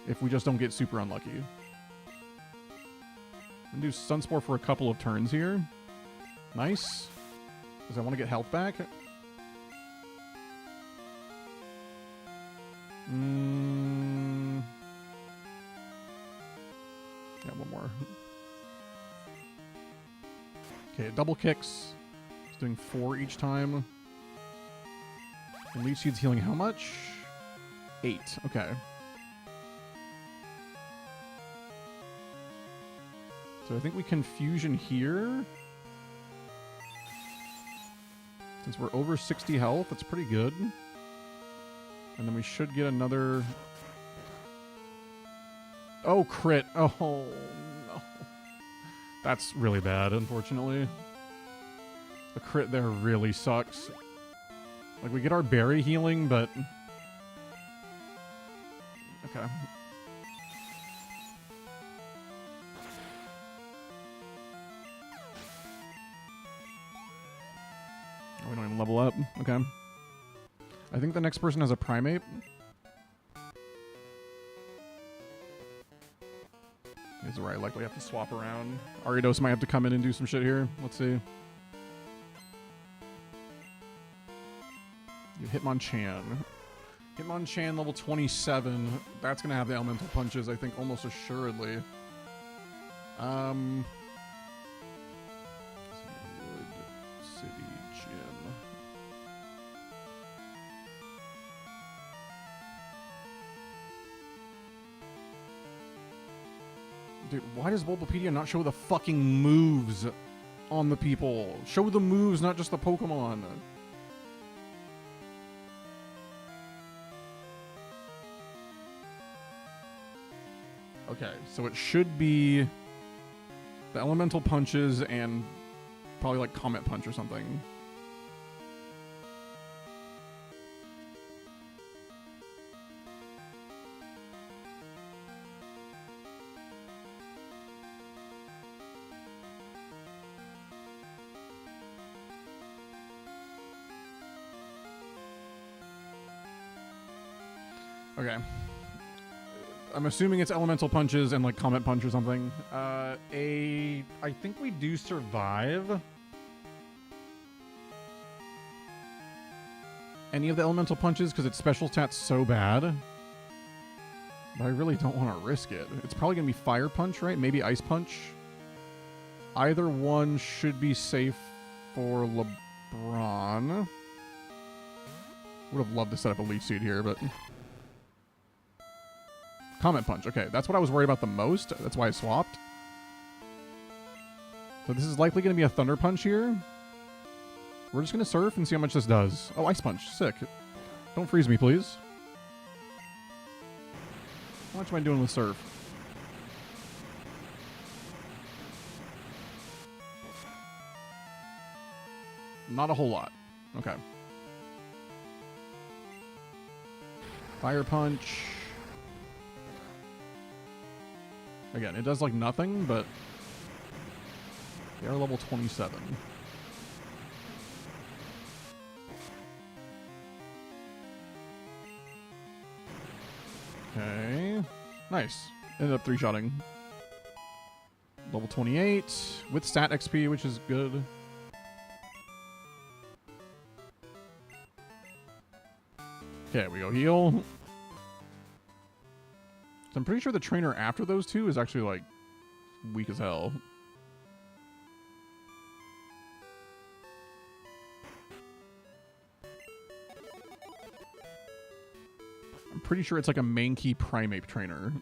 If we just don't get super unlucky. I'm gonna do Stun Spore for a couple of turns here. Nice. Because I want to get health back. Yeah, one more. Okay, double kicks. It's doing 4 each time. And Leech Seed's healing how much? 8. Okay. So I think we Confusion here Since we're over 60 health, that's pretty good. And then we should get another... Oh, crit. Oh, no. That's really bad, unfortunately. The crit there really sucks. Like, we get our berry healing, but... Okay. Oh, we don't even level up. Okay. I think the next person has a primate. This is where I likely have to swap around. Aridos might have to come in and do some shit here. Let's see. You Hitmonchan. Hitmonchan level 27. That's going to have the elemental punches, I think, almost assuredly. Wood City Gym. Dude, why does Bulbapedia not show the fucking moves on the people? Show the moves, not just the Pokemon. Okay, so it should be the elemental punches and probably like Comet Punch or something. Okay. I'm assuming it's elemental punches and like Comet Punch or something. I think we do survive any of the elemental punches because its special stat's so bad. But I really don't want to risk it. It's probably going to be Fire Punch, right? Maybe Ice Punch. Either one should be safe for LeBron. Would have loved to set up a Leech Seed here, but... Comet Punch. Okay, that's what I was worried about the most. That's why I swapped. So this is likely going to be a Thunder Punch here. We're just going to surf and see how much this does. Oh, Ice Punch. Sick. Don't freeze me, please. How much am I doing with surf? Not a whole lot. Okay. Fire Punch. Again, it does like nothing, but they are level 27. Okay. Nice. Ended up 3-shotting. Level 28 with stat XP, which is good. Okay, we go heal. So I'm pretty sure the trainer after those two is actually, like, weak as hell. I'm pretty sure it's, like, a main key primate trainer.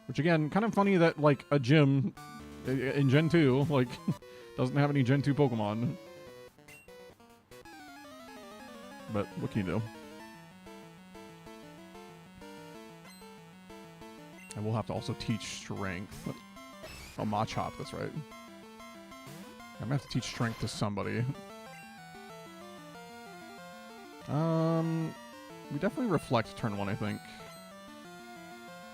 Which, again, kind of funny that, like, a gym in Gen 2, like, doesn't have any Gen 2 Pokemon. But what can you do? And we'll have to also teach strength. Oh, Machop, that's right. I'm gonna have to teach strength to somebody. We definitely reflect turn 1, I think.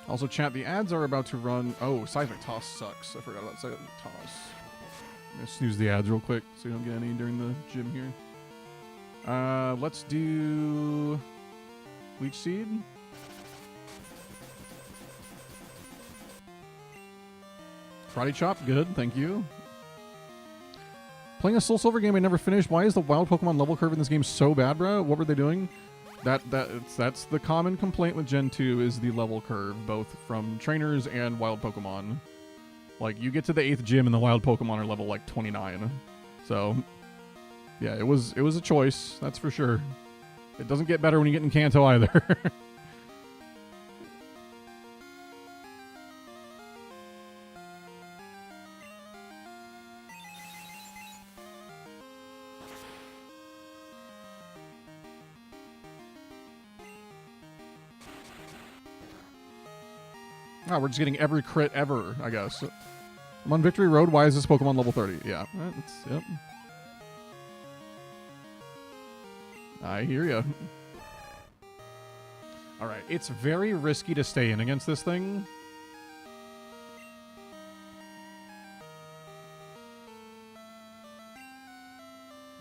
Also, chat, the ads are about to run. Oh, Seismic Toss sucks. I forgot about Seismic Toss. I'm gonna snooze the ads real quick so you don't get any during the gym here. Let's do Leech Seed. Karate Chop, good, thank you. Playing a Soul Silver game I never finished. Why is the wild Pokemon level curve in this game so bad, bro? What were they doing? That's the common complaint with Gen 2 is the level curve, both from trainers and wild Pokemon. Like, you get to the 8th gym and the wild Pokemon are level, like, 29. So, yeah, it was a choice, that's for sure. It doesn't get better when you get in Kanto either. Oh, we're just getting every crit ever, I guess. I'm on Victory Road. Why is this Pokemon level 30? Yeah. Yep. I hear ya. Alright, it's very risky to stay in against this thing.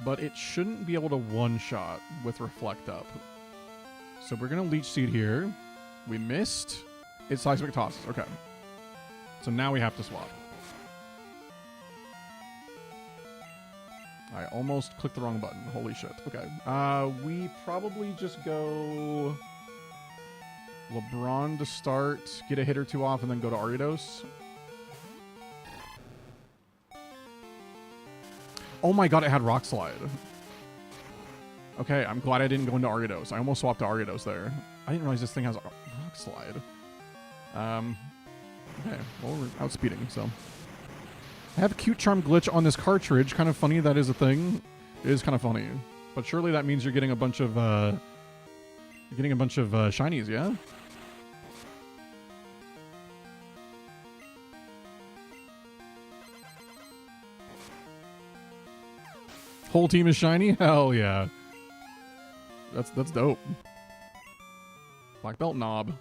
But it shouldn't be able to one-shot with Reflect Up. So we're going to Leech Seed here. We missed. It's Seismic Toss. Okay. So now we have to swap. I almost clicked the wrong button. Holy shit. Okay. We probably just go LeBron to start, get a hit or two off, and then go to Ariados. Oh my god, it had Rock Slide. Okay, I'm glad I didn't go into Ariados. I almost swapped to Ariados there. I didn't realize this thing has Rock Slide. Okay, well, we're outspeeding, so. I have a Cute Charm glitch on this cartridge. Kind of funny that is a thing. It is kind of funny. But surely that means you're getting a bunch of, shinies, yeah? Whole team is shiny? Hell yeah. That's dope. Black belt knob.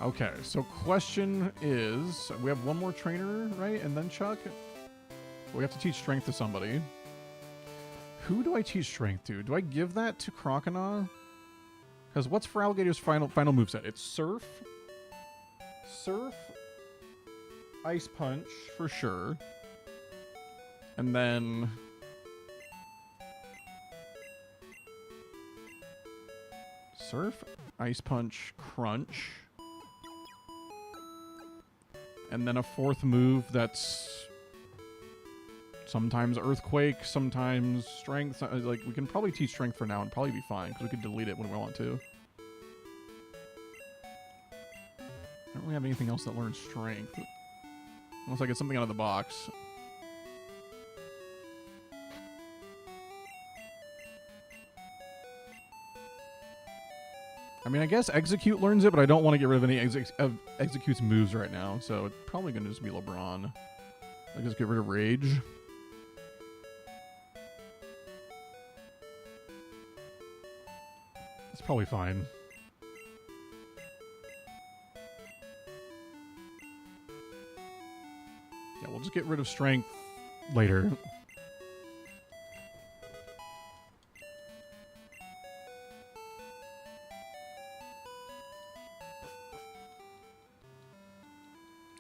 Okay, so question is, we have one more trainer, right? And then Chuck? We have to teach strength to somebody. Who do I teach strength to? Do I give that to Croconaw? Because what's Feraligator's final moveset? It's Surf. Surf. Ice Punch, for sure. And then Surf, Ice Punch, Crunch. And then a fourth move that's sometimes Earthquake, sometimes Strength. Like, we can probably teach Strength for now and probably be fine, because we could delete it when we want to. I don't really have anything else that learns Strength. Unless I get something out of the box. I mean, I guess Execute learns it, but I don't want to get rid of any Execute's moves right now, so it's probably going to just be LeBron. I just get rid of Rage. It's probably fine. Yeah, we'll just get rid of Strength later.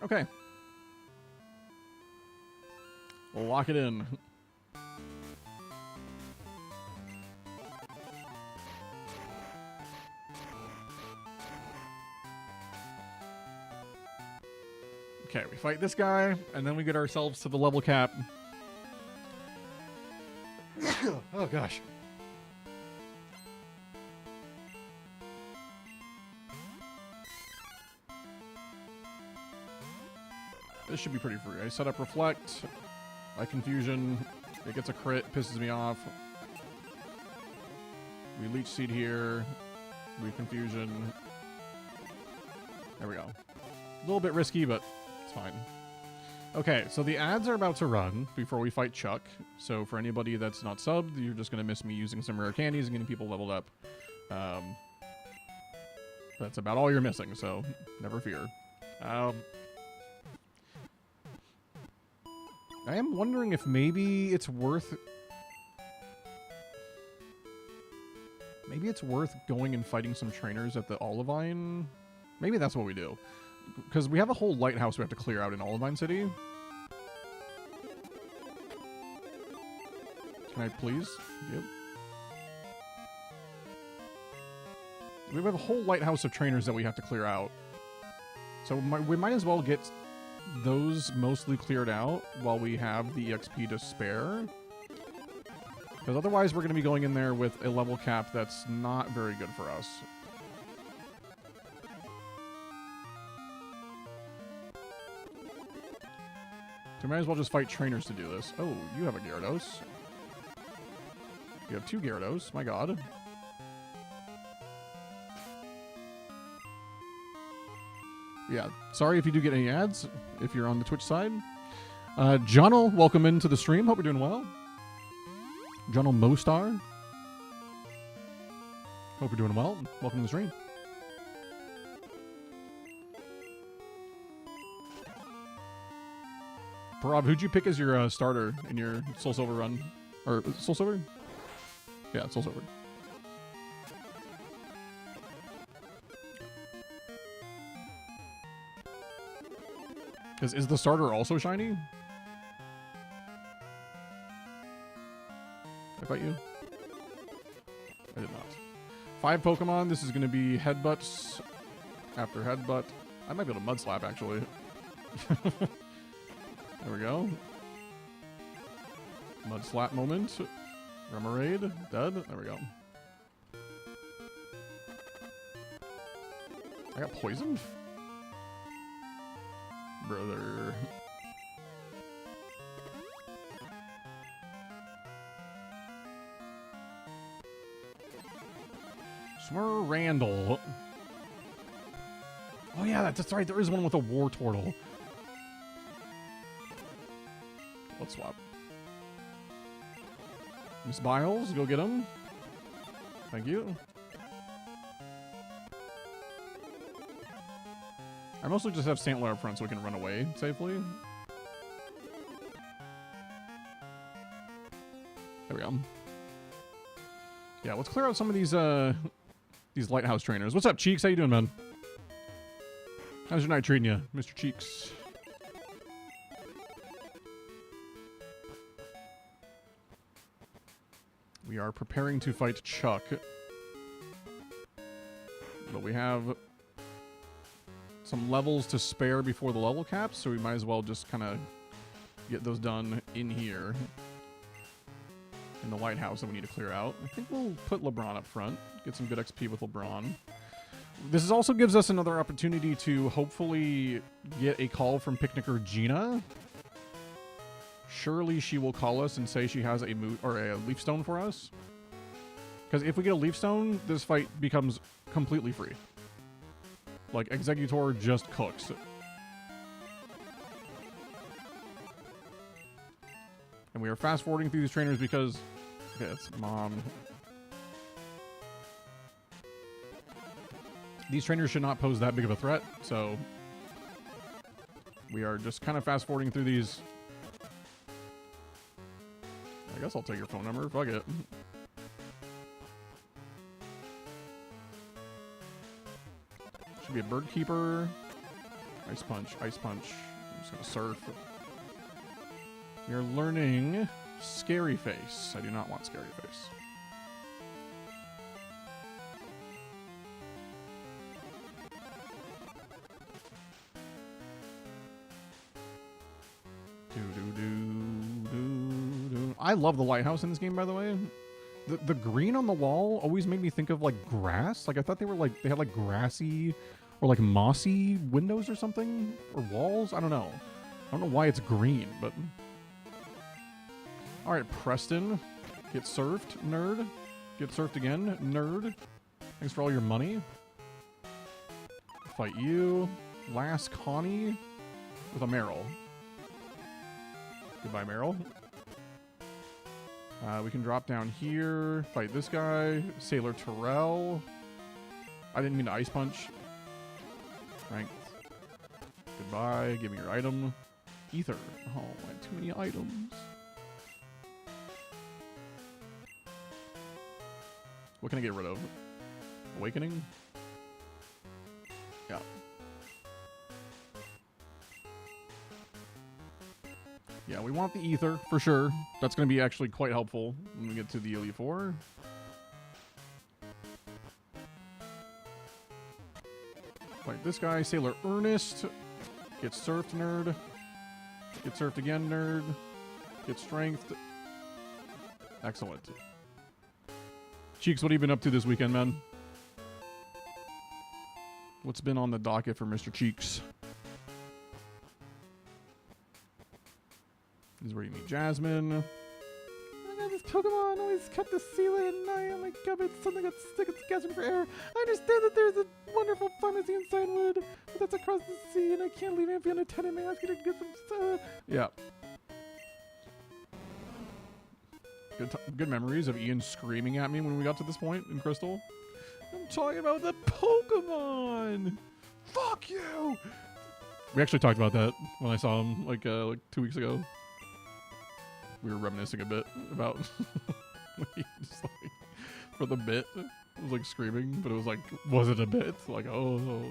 Okay. We'll lock it in. Okay, we fight this guy, and then we get ourselves to the level cap. Oh, gosh. This should be pretty free. I set up Reflect. My Confusion. It gets a crit. Pisses me off. We Leech Seed here. We Confusion. There we go. A little bit risky, but it's fine. Okay, so the ads are about to run before we fight Chuck. So for anybody that's not subbed, you're just going to miss me using some rare candies and getting people leveled up. That's about all you're missing, so never fear. I am wondering if maybe it's worth... Maybe it's worth going and fighting some trainers at the Olivine. Maybe that's what we do. Because we have a whole lighthouse we have to clear out in Olivine City. Can I please? Yep. We have a whole lighthouse of trainers that we have to clear out. So we might as well get those mostly cleared out while we have the EXP to spare. Because otherwise we're going to be going in there with a level cap that's not very good for us. So we might as well just fight trainers to do this. Oh, you have a Gyarados. You have two Gyarados. My god. Yeah, sorry if you do get any ads, if you're on the Twitch side. John'll, welcome into the stream. Hope you're doing well. John'll Mostar. Hope you're doing well. Welcome to the stream. Parab, who'd you pick as your starter in your Soul Silver run? Or Soul Silver? Yeah, Soul Silver. Because is the starter also shiny? Did I fight you? I did not. 5 Pokemon. This is going to be Headbutts after Headbutt. I might be able to Mud Slap, actually. There we go. Mud Slap moment. Remoraid. Dead. There we go. I got poisoned? Brother. Randall. Oh yeah, that's right. There is one with a War Turtle. Let's swap. Miss Biles, go get him. Thank you. I mostly just have Stantler up front so we can run away safely. There we go. Yeah, let's clear out some of these lighthouse trainers. What's up, Cheeks? How you doing, man? How's your night treating you, Mr. Cheeks? We are preparing to fight Chuck. But we have some levels to spare before the level cap, so we might as well just kind of get those done in here. In the lighthouse that we need to clear out. I think we'll put LeBron up front. Get some good XP with LeBron. This also gives us another opportunity to hopefully get a call from Picnicker Gina. Surely she will call us and say she has a Leaf Stone for us. Because if we get a Leaf Stone, this fight becomes completely free. Like, Executor just cooks. And we are fast-forwarding through these trainers because... Okay, it's Mom. These trainers should not pose that big of a threat, so... We are just kind of fast-forwarding through these. I guess I'll take your phone number. Fuck it. Should be a Bird Keeper. Ice Punch, Ice Punch. I'm just gonna surf. We are learning Scary Face. I do not want Scary Face. I love the lighthouse in this game, by the way. The green on the wall always made me think of like grass. Like I thought they were like, they had like grassy or like mossy windows or something, or walls. I don't know. I don't know why it's green, but... Alright, Preston. Get surfed, nerd. Get surfed again, nerd. Thanks for all your money. Fight you. Last Connie with a Meryl. Goodbye, Meryl. We can drop down here. Fight this guy. Sailor Terrell. I didn't mean to Ice Punch. Strength. Goodbye. Give me your item. Ether. Oh, I have too many items. What can I get rid of? Awakening? Yeah. Yeah, we want the Ether, for sure. That's going to be actually quite helpful when we get to the Elite Four. Fight this guy, Sailor Ernest. Get surfed, nerd. Get surfed again, nerd. Get strength. Excellent. Cheeks, what have you been up to this weekend, man? What's been on the docket for Mr. Cheeks? This is where you meet Jasmine. I don't have Pokemon always cut the ceiling, and I am like, it's something that's sick and gasping for air. I understand that there's a wonderful pharmacy in Signwood, but that's across the sea, and I can't leave Amphi unattended. May I ask you to get some stuff? Yeah. Good memories of Ian screaming at me when we got to this point in Crystal. I'm talking about the Pokemon! Fuck you! We actually talked about that when I saw him like 2 weeks ago. We were reminiscing a bit about when he just like for the bit was like screaming, but it was like, was it a bit? Like, oh.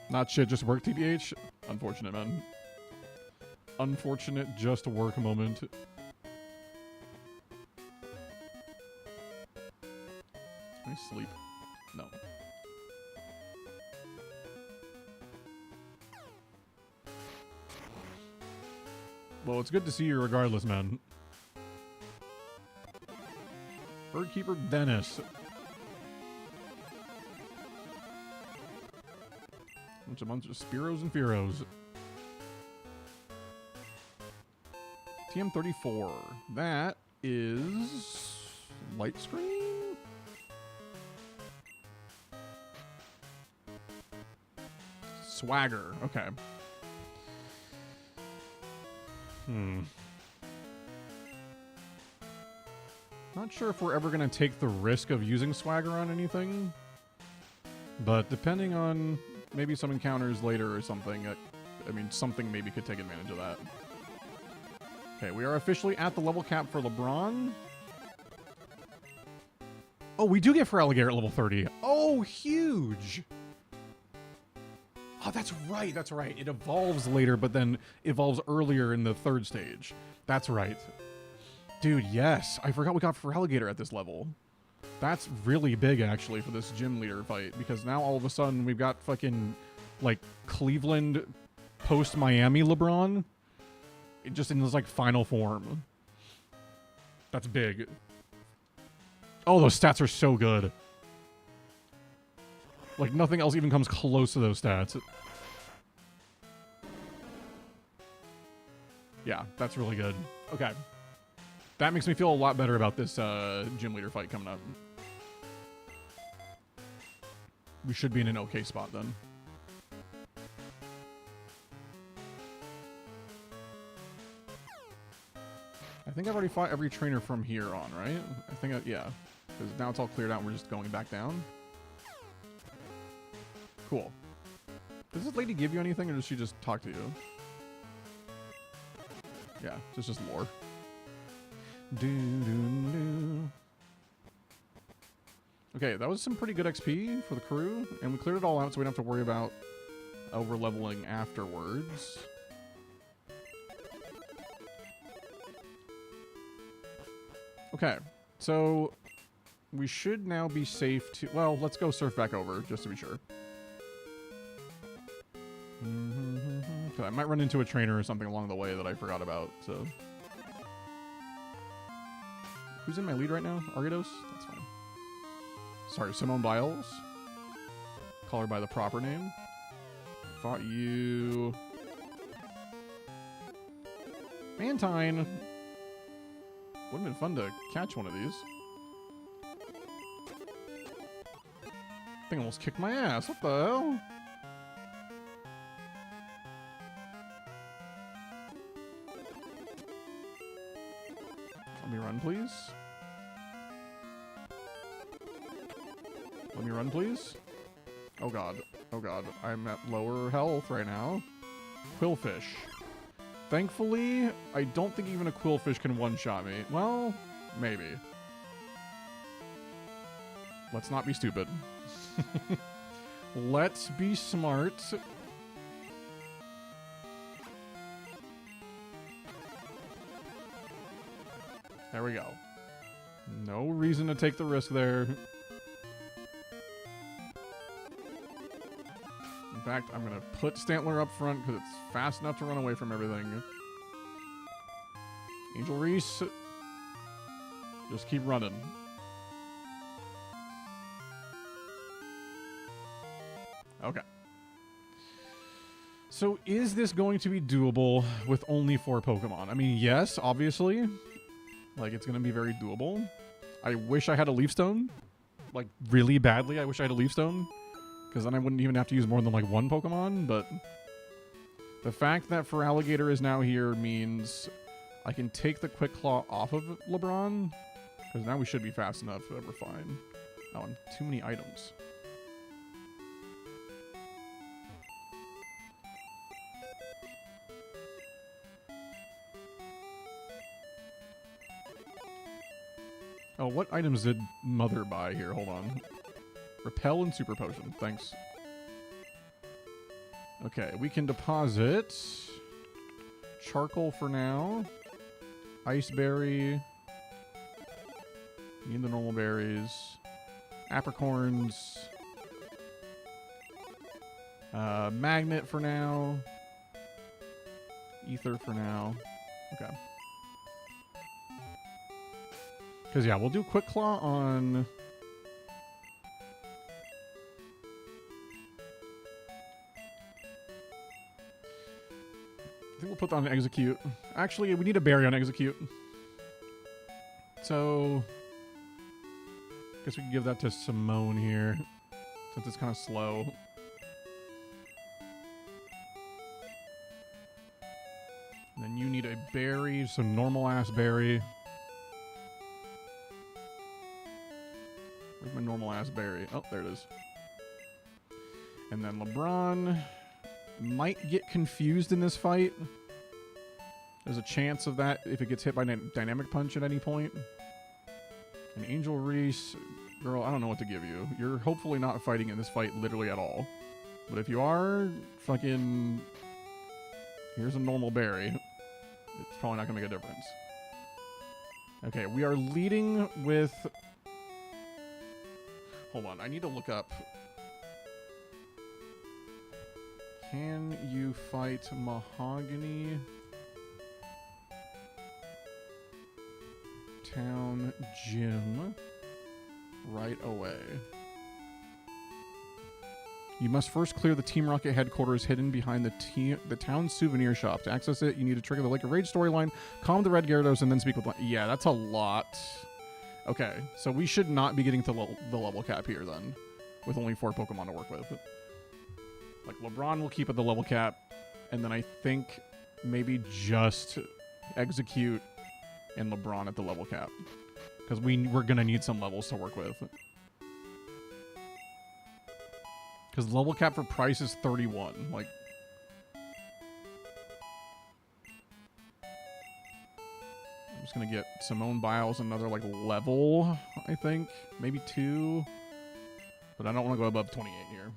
Not shit, just work, TBH. Unfortunate, man. Unfortunate just work moment. Can I sleep? No. Well, it's good to see you regardless, man. Birdkeeper Dennis. Bunch of Spiros and Fearos. TM34. That is light screen? Swagger. Okay. Not sure if we're ever going to take the risk of using Swagger on anything. But depending on maybe some encounters later or something, I mean, something maybe could take advantage of that. Okay, we are officially at the level cap for LeBron. Oh, we do get Feraligatr at level 30. Oh, huge! Oh, that's right, that's right. It evolves later, but then evolves earlier in the third stage. That's right. Dude, yes. I forgot we got Feraligatr at this level. That's really big, actually, for this gym leader fight, because now all of a sudden we've got fucking, like, Cleveland post-Miami LeBron. Just in this, like, final form. That's big. Oh, those stats are so good. Like, nothing else even comes close to those stats. Yeah, that's really good. Okay. That makes me feel a lot better about this gym leader fight coming up. We should be in an okay spot then. I think I've already fought every trainer from here on, right? I think, yeah. Because now it's all cleared out and we're just going back down. Cool. Does this lady give you anything or does she just talk to you? Yeah, it's just lore. Okay, that was some pretty good XP for the crew, and we cleared it all out so we don't have to worry about over-leveling afterwards. Okay, so we should now be safe to... Well, let's go surf back over, just to be sure. I might run into a trainer or something along the way that I forgot about, so... Who's in my lead right now? Argados? That's fine. Sorry, Simone Biles. Call her by the proper name. Thought you... Mantine! Would've been fun to catch one of these. Thing almost kicked my ass. What the hell? Let me run, please. Let me run, please. Oh god. Oh god. I'm at lower health right now. Quillfish. Thankfully, I don't think even a Quillfish can one-shot me. Well, maybe. Let's not be stupid. Let's be smart. There we go. No reason to take the risk there. In fact, I'm going to put Stantler up front because it's fast enough to run away from everything. Angel Reese. Just keep running. Okay. So is this going to be doable with only 4 Pokemon? I mean, yes, obviously. Like, it's going to be very doable. I wish I had a Leaf Stone. Like, really badly, I wish I had a Leaf Stone. Because then I wouldn't even have to use more than, like, one Pokemon. But the fact that Feraligatr is now here means I can take the Quick Claw off of LeBron. Because now we should be fast enough that we're fine. Oh, and too many items. Oh, what items did Mother buy here? Hold on. Repel and Super Potion. Thanks. Okay, we can deposit Charcoal for now. Ice Berry. Need the normal berries. Apricorns. Magnet for now. Ether for now. Okay. Because, yeah, we'll do Quick Claw on... I think we'll put that on Execute. Actually, we need a berry on Execute. So... I guess we can give that to Simone here. Since it's kind of slow. And then you need a berry, so normal-ass berry. Where's my normal-ass berry? Oh, there it is. And then LeBron might get confused in this fight. There's a chance of that if it gets hit by Dynamic Punch at any point. And Angel Reese, girl, I don't know what to give you. You're hopefully not fighting in this fight literally at all. But if you are, fucking... Here's a normal berry. It's probably not going to make a difference. Okay, we are leading with... Hold on, I need to look up. Can you fight Mahogany? Town Gym right away. You must first clear the Team Rocket headquarters hidden behind the town souvenir shop. To access it, you need to trigger the Lake of Rage storyline, calm the Red Gyarados, and then speak with... Yeah, that's a lot. Okay, so we should not be getting to the level cap here, then. With only 4 Pokemon to work with. Like, LeBron will keep at the level cap, and then I think maybe just Execute and LeBron at the level cap. Because we're going to need some levels to work with. Because level cap for Price is 31. Like... I'm just going to get Simone Biles another, like, level, I think. Maybe 2. But I don't want to go above 28 here.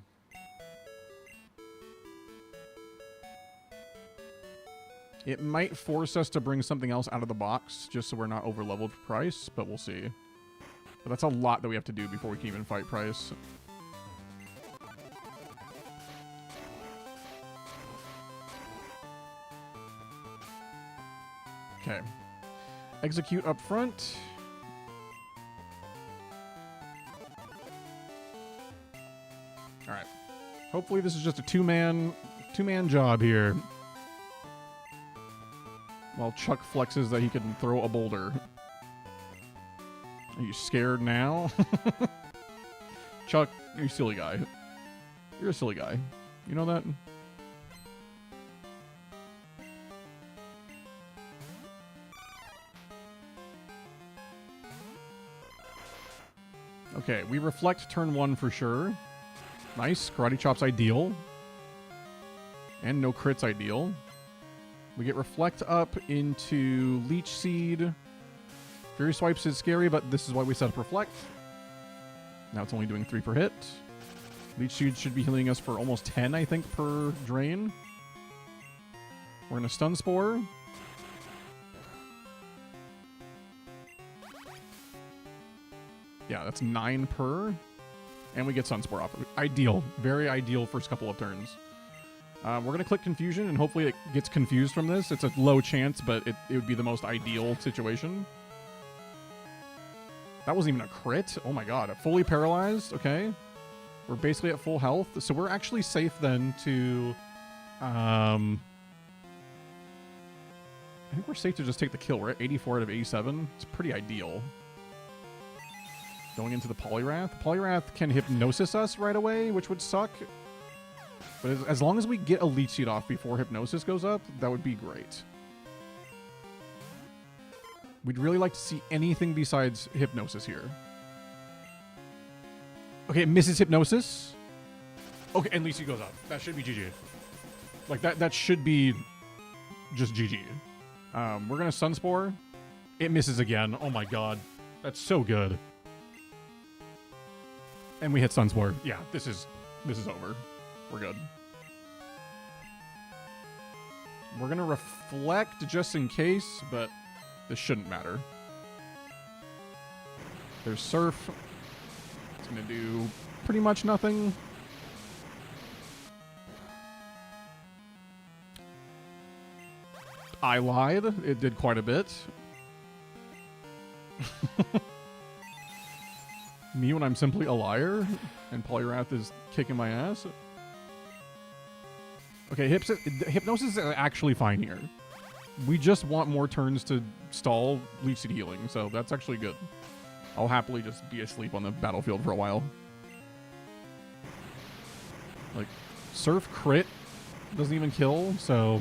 It might force us to bring something else out of the box, just so we're not over-leveled for Price, but we'll see. But that's a lot that we have to do before we can even fight Price. Okay. Execute up front. Alright. Hopefully this is just a two-man job here. While Chuck flexes that he can throw a boulder. Are you scared now? Chuck, you're a silly guy. You're a silly guy. You know that? Okay, we reflect turn 1 for sure. Nice. Karate Chop's ideal. And no crits ideal. We get Reflect up into Leech Seed. Fury Swipes is scary, but this is why we set up Reflect. Now it's only doing 3 per hit. Leech Seed should be healing us for almost 10, I think, per drain. We're going to Stun Spore. Yeah, that's 9 per. And we get Sunspore off of it. Ideal. Very ideal first couple of turns. We're going to click Confusion, and hopefully it gets confused from this. It's a low chance, but it would be the most ideal situation. That wasn't even a crit. Oh my god. Fully paralyzed. Okay. We're basically at full health. So we're actually safe then to I think we're safe to just take the kill. We're at 84 out of 87. It's pretty ideal. Going into the Poliwrath. The Poliwrath can Hypnosis us right away, which would suck. But as long as we get a Leech Seed off before Hypnosis goes up, that would be great. We'd really like to see anything besides Hypnosis here. Okay, it misses Hypnosis. Okay, and Leech Seed goes up. That should be GG. Like, that should be just GG. We're going to Sunspore. It misses again. Oh my god. That's so good. And we hit Sunspore. Yeah, this is over. We're good. We're going to Reflect just in case, but this shouldn't matter. There's Surf. It's going to do pretty much nothing. I lied. It did quite a bit. Me when I'm simply a liar and Poliwrath is kicking my ass. Okay, Hypnosis is actually fine here. We just want more turns to stall Leech Seed healing, so that's actually good. I'll happily just be asleep on the battlefield for a while. Like, Surf crit doesn't even kill, so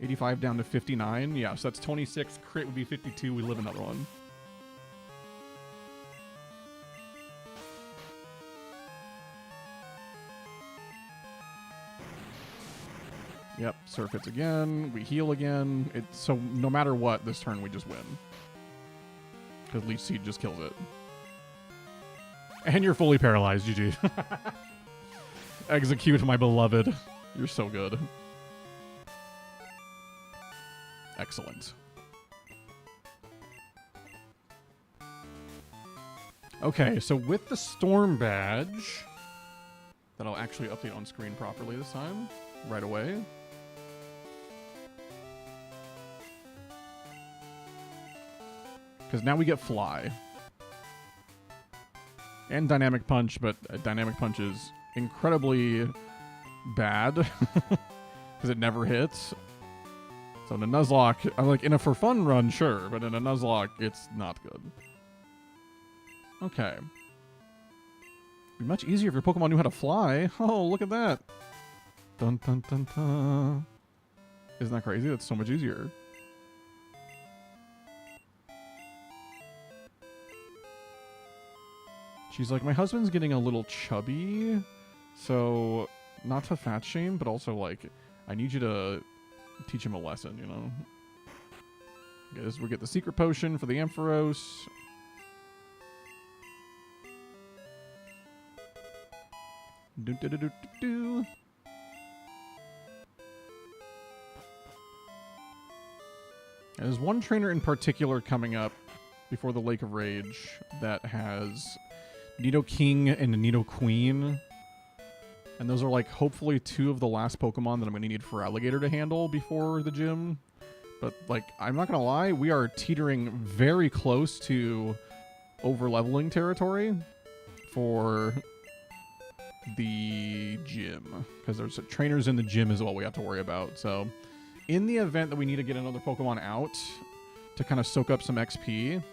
85 down to 59. Yeah, so that's 26. Crit would be 52. We live another one. Yep, Surf hits again. We heal again. So no matter what, this turn we just win. Because Leech Seed just kills it. And you're fully paralyzed, GG. Execute, my beloved. You're so good. Excellent. Okay, so with the Storm Badge, that I'll actually update on screen properly this time, right away. Because now we get Fly. And Dynamic Punch, but Dynamic Punch is incredibly bad. Because it never hits. So in a Nuzlocke, I'm like, in a for fun run, sure, but in a Nuzlocke, it's not good. Okay. Be much easier if your Pokemon knew how to fly. Oh, look at that. Dun dun dun dun. Isn't that crazy? That's so much easier. She's like, my husband's getting a little chubby, so not to fat shame, but also like, I need you to teach him a lesson, you know? Okay, we get the secret potion for the Ampharos. Do, do, do, do, do. There's one trainer in particular coming up before the Lake of Rage that has Nidoking and Nidoqueen. And those are like hopefully two of the last Pokemon that I'm going to need for Alligator to handle before the gym. But like, I'm not going to lie, we are teetering very close to over-leveling territory for the gym. Because there's trainers in the gym is what we have to worry about. So in the event that we need to get another Pokemon out to kind of soak up some XP,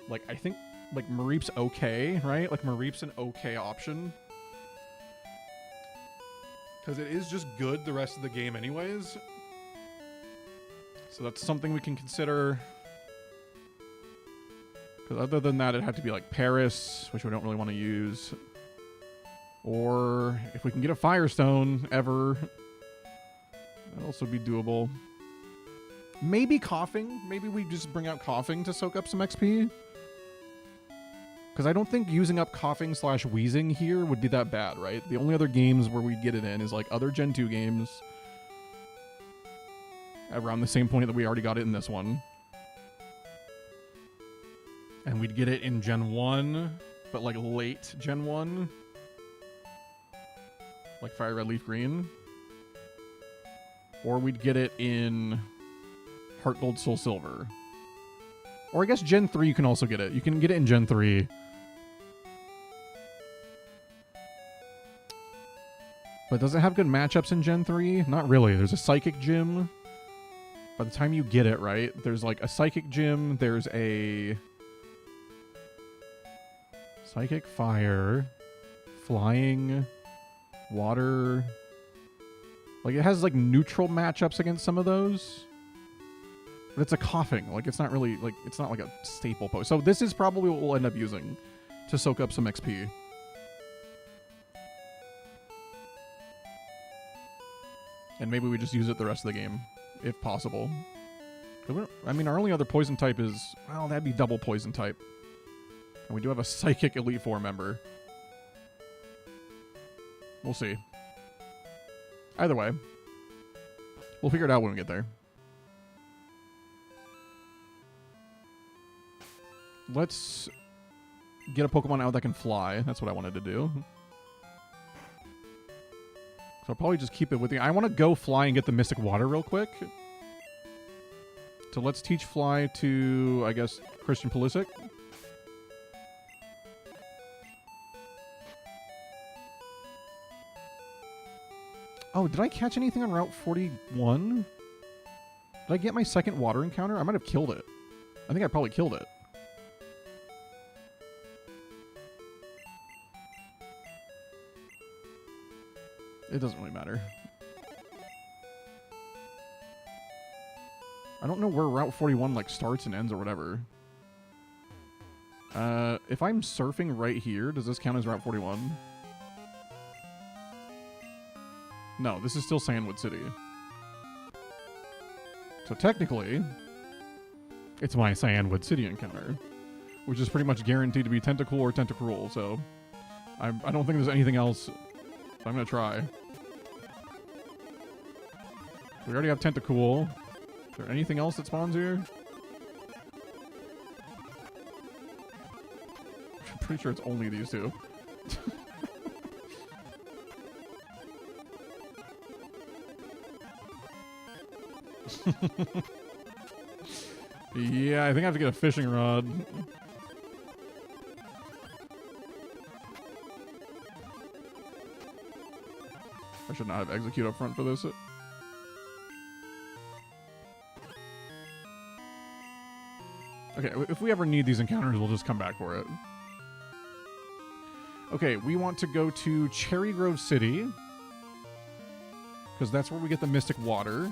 like I think like Mareep's okay, right? Like Mareep's an okay option. Because it is just good the rest of the game anyways. So that's something we can consider. Because other than that, it'd have to be like Paris, which we don't really want to use. Or if we can get a Firestone ever, that'd also be doable. Maybe Coughing. Maybe we just bring out Coughing to soak up some XP. Because I don't think using up Coughing / Wheezing here would be that bad, right? The only other games where we'd get it in is like other Gen 2 games. Around the same point that we already got it in this one. And we'd get it in Gen 1, but like late Gen 1. Like Fire Red Leaf Green. Or we'd get it in Heart Gold Soul Silver. Or I guess Gen 3 you can also get it. You can get it in Gen 3. But does it have good matchups in Gen 3? Not really. There's a Psychic Gym. By the time you get it, right, there's like a Psychic Gym, there's a Psychic Fire, Flying, Water. Like, it has like neutral matchups against some of those. But it's a Coughing. Like, it's not really, like, it's not like a staple post. So this is probably what we'll end up using to soak up some XP. And maybe we just use it the rest of the game, if possible. I mean, our only other poison type is, well, that'd be double poison type. And we do have a Psychic Elite Four member. We'll see. Either way, we'll figure it out when we get there. Let's get a Pokemon out that can fly. That's what I wanted to do. So I'll probably just keep it with me. I want to go fly and get the Mystic Water real quick. So let's teach Fly to, I guess, Christian Pulisic. Oh, did I catch anything on Route 41? Did I get my second water encounter? I might have killed it. I think I probably killed it. It doesn't really matter. I don't know where Route 41 like starts and ends or whatever. If I'm surfing right here, does this count as Route 41? No, this is still Sandwood City. So technically, it's my Sandwood City encounter, which is pretty much guaranteed to be Tentacool or Tentacruel, so I don't think there's anything else. So I'm going to try. We already have Tentacool. Is there anything else that spawns here? I'm pretty sure it's only these two. Yeah, I think I have to get a fishing rod. I should not have execute up front for this. Okay, if we ever need these encounters, we'll just come back for it. Okay, we want to go to Cherry Grove City, because that's where we get the Mystic Water.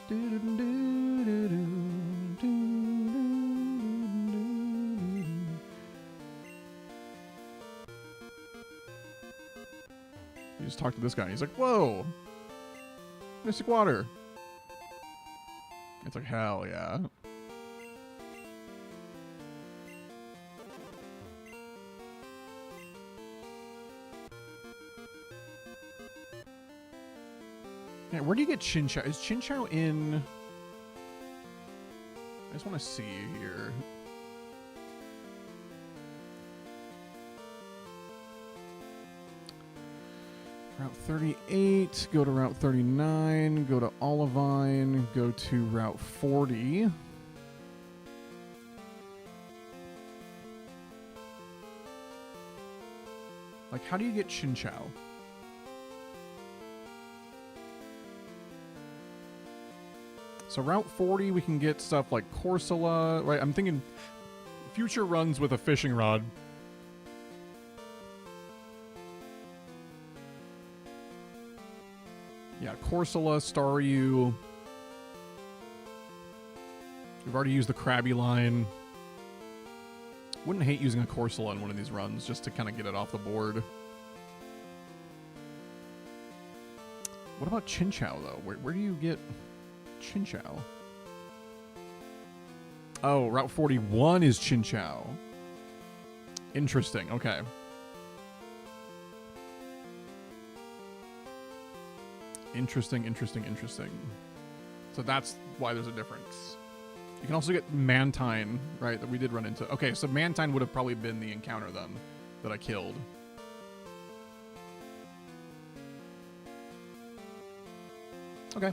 You just talk to this guy, and he's like, whoa! Mystic Water! It's like, hell yeah. Yeah, where do you get Chinchou? Is Chinchou in... I just want to see here. Route 38, go to Route 39, go to Olivine, go to Route 40. Like, how do you get Chinchou? So Route 40, we can get stuff like Corsola, right? I'm thinking future runs with a fishing rod. Yeah, Corsola, Staryu. We've already used the Krabby line. Wouldn't hate using a Corsola in one of these runs just to kind of get it off the board. What about Chinchou, though? Where do you get Chinchou? Oh, Route 41 is Chinchou. Interesting, okay. Interesting. So that's why there's a difference. You can also get Mantine, right, that we did run into. Okay, so Mantine would have probably been the encounter then that I killed. Okay.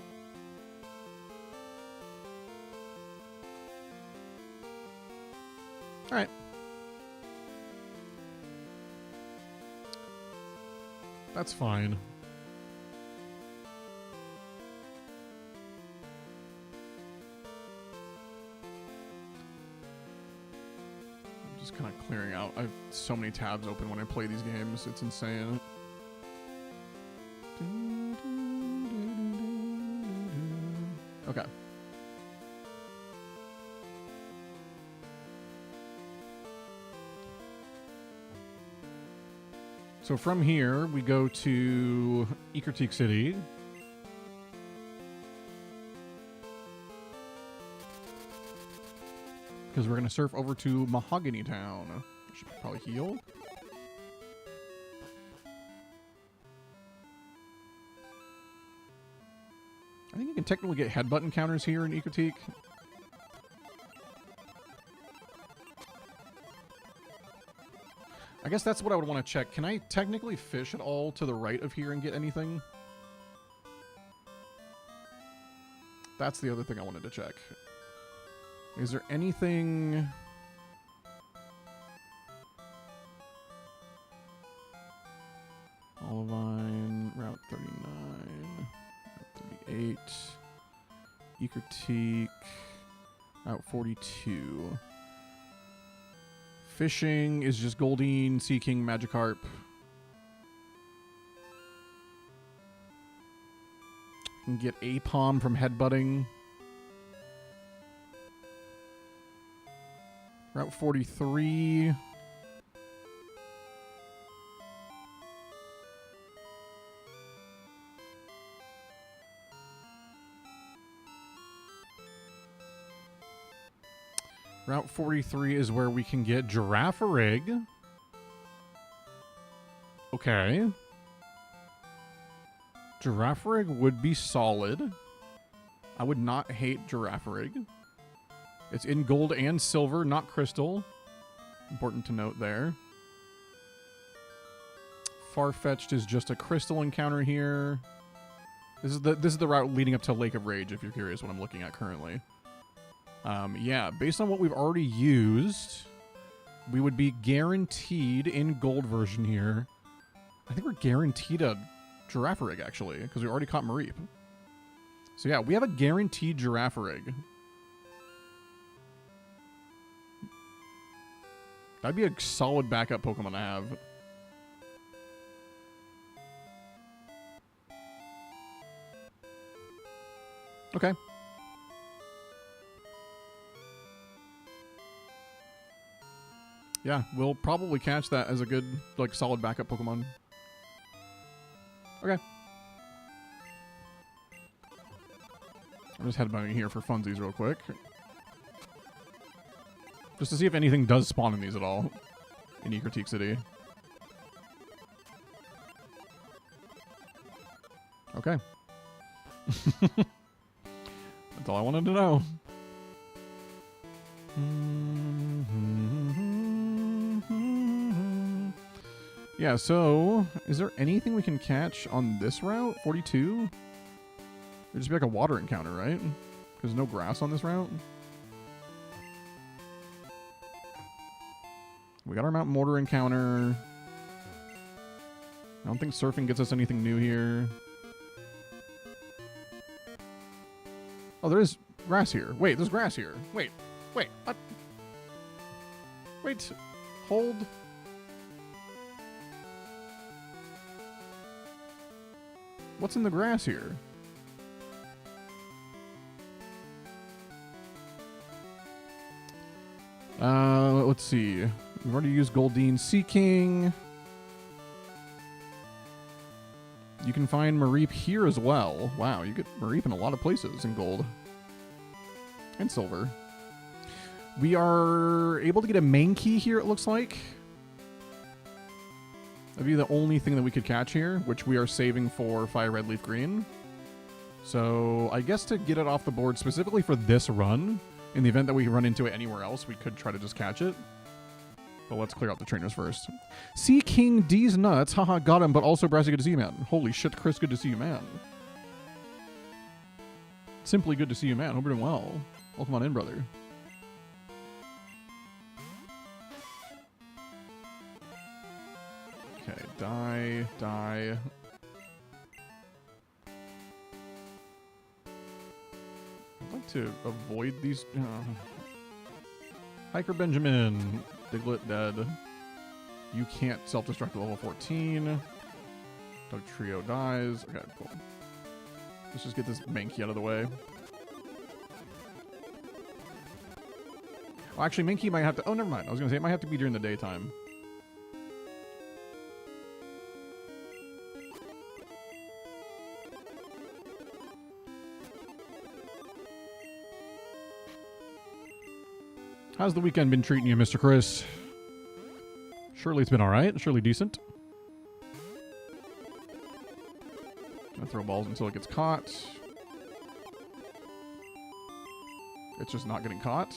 Alright. That's fine. I'm just kind of clearing out. I have so many tabs open when I play these games. It's insane. Okay. So from here, we go to Ekertique City. Because we're going to surf over to Mahogany Town. I should probably heal. I think you can technically get headbutt encounters here in Ekertique. I guess that's what I would want to check. Can I technically fish at all to the right of here and get anything? That's the other thing I wanted to check. Is there anything... Olivine, Route 39, Route 38, Ekertique, Route 42. Fishing is just Goldeen, Sea King, Magikarp. You can get Apom from headbutting. Route 43. Route 43 is where we can get Girafarig. Okay. Girafarig would be solid. I would not hate Girafarig. It's in gold and silver, not crystal. Important to note there. Farfetch'd is just a crystal encounter here. This is the route leading up to Lake of Rage, if you're curious what I'm looking at currently. Yeah, based on what we've already used, we would be guaranteed in gold version here. I think we're guaranteed a Girafarig, actually, because we already caught Mareep. So yeah, we have a guaranteed Girafarig. That'd be a solid backup Pokemon to have. Okay. Yeah, we'll probably catch that as a good, like, solid backup Pokemon. Okay. I'm just headbutting here for funsies real quick. Just to see if anything does spawn in these at all. In Ekertique City. Okay. That's all I wanted to know. Yeah, so is there anything we can catch on this route? 42? It'd just be like a water encounter, right? Because no grass on this route. We got our Mount Mortar encounter. I don't think surfing gets us anything new here. Oh, there is grass here. Wait, there's grass here. Wait. What? Wait. Hold. What's in the grass here? Let's see. We've already used Goldeen Sea King. You can find Mareep here as well. Wow, you get Mareep in a lot of places in gold. And silver. We are able to get a main key here, it looks like. That'd be the only thing that we could catch here, which we are saving for Fire Red Leaf Green. So I guess to get it off the board specifically for this run, in the event that we run into it anywhere else, we could try to just catch it. But let's clear out the trainers first. Sea King D's nuts. Haha, got him, but also Brassy, good to see you, man. Holy shit, Chris, good to see you, man. Simply good to see you, man. Hope you're doing well. Welcome on in, brother. Okay, Die, die. I'd like to avoid these. Hiker Benjamin. Diglett dead. You can't self-destruct level 14. Dog Trio dies. Okay, cool. Let's just get this Mankey out of the way. Oh, actually, Mankey might have to... Oh, never mind. I was going to say it might have to be during the daytime. How's the weekend been treating you, Mr. Chris? Surely it's been alright. Surely decent. Gonna throw balls until it gets caught. It's just not getting caught.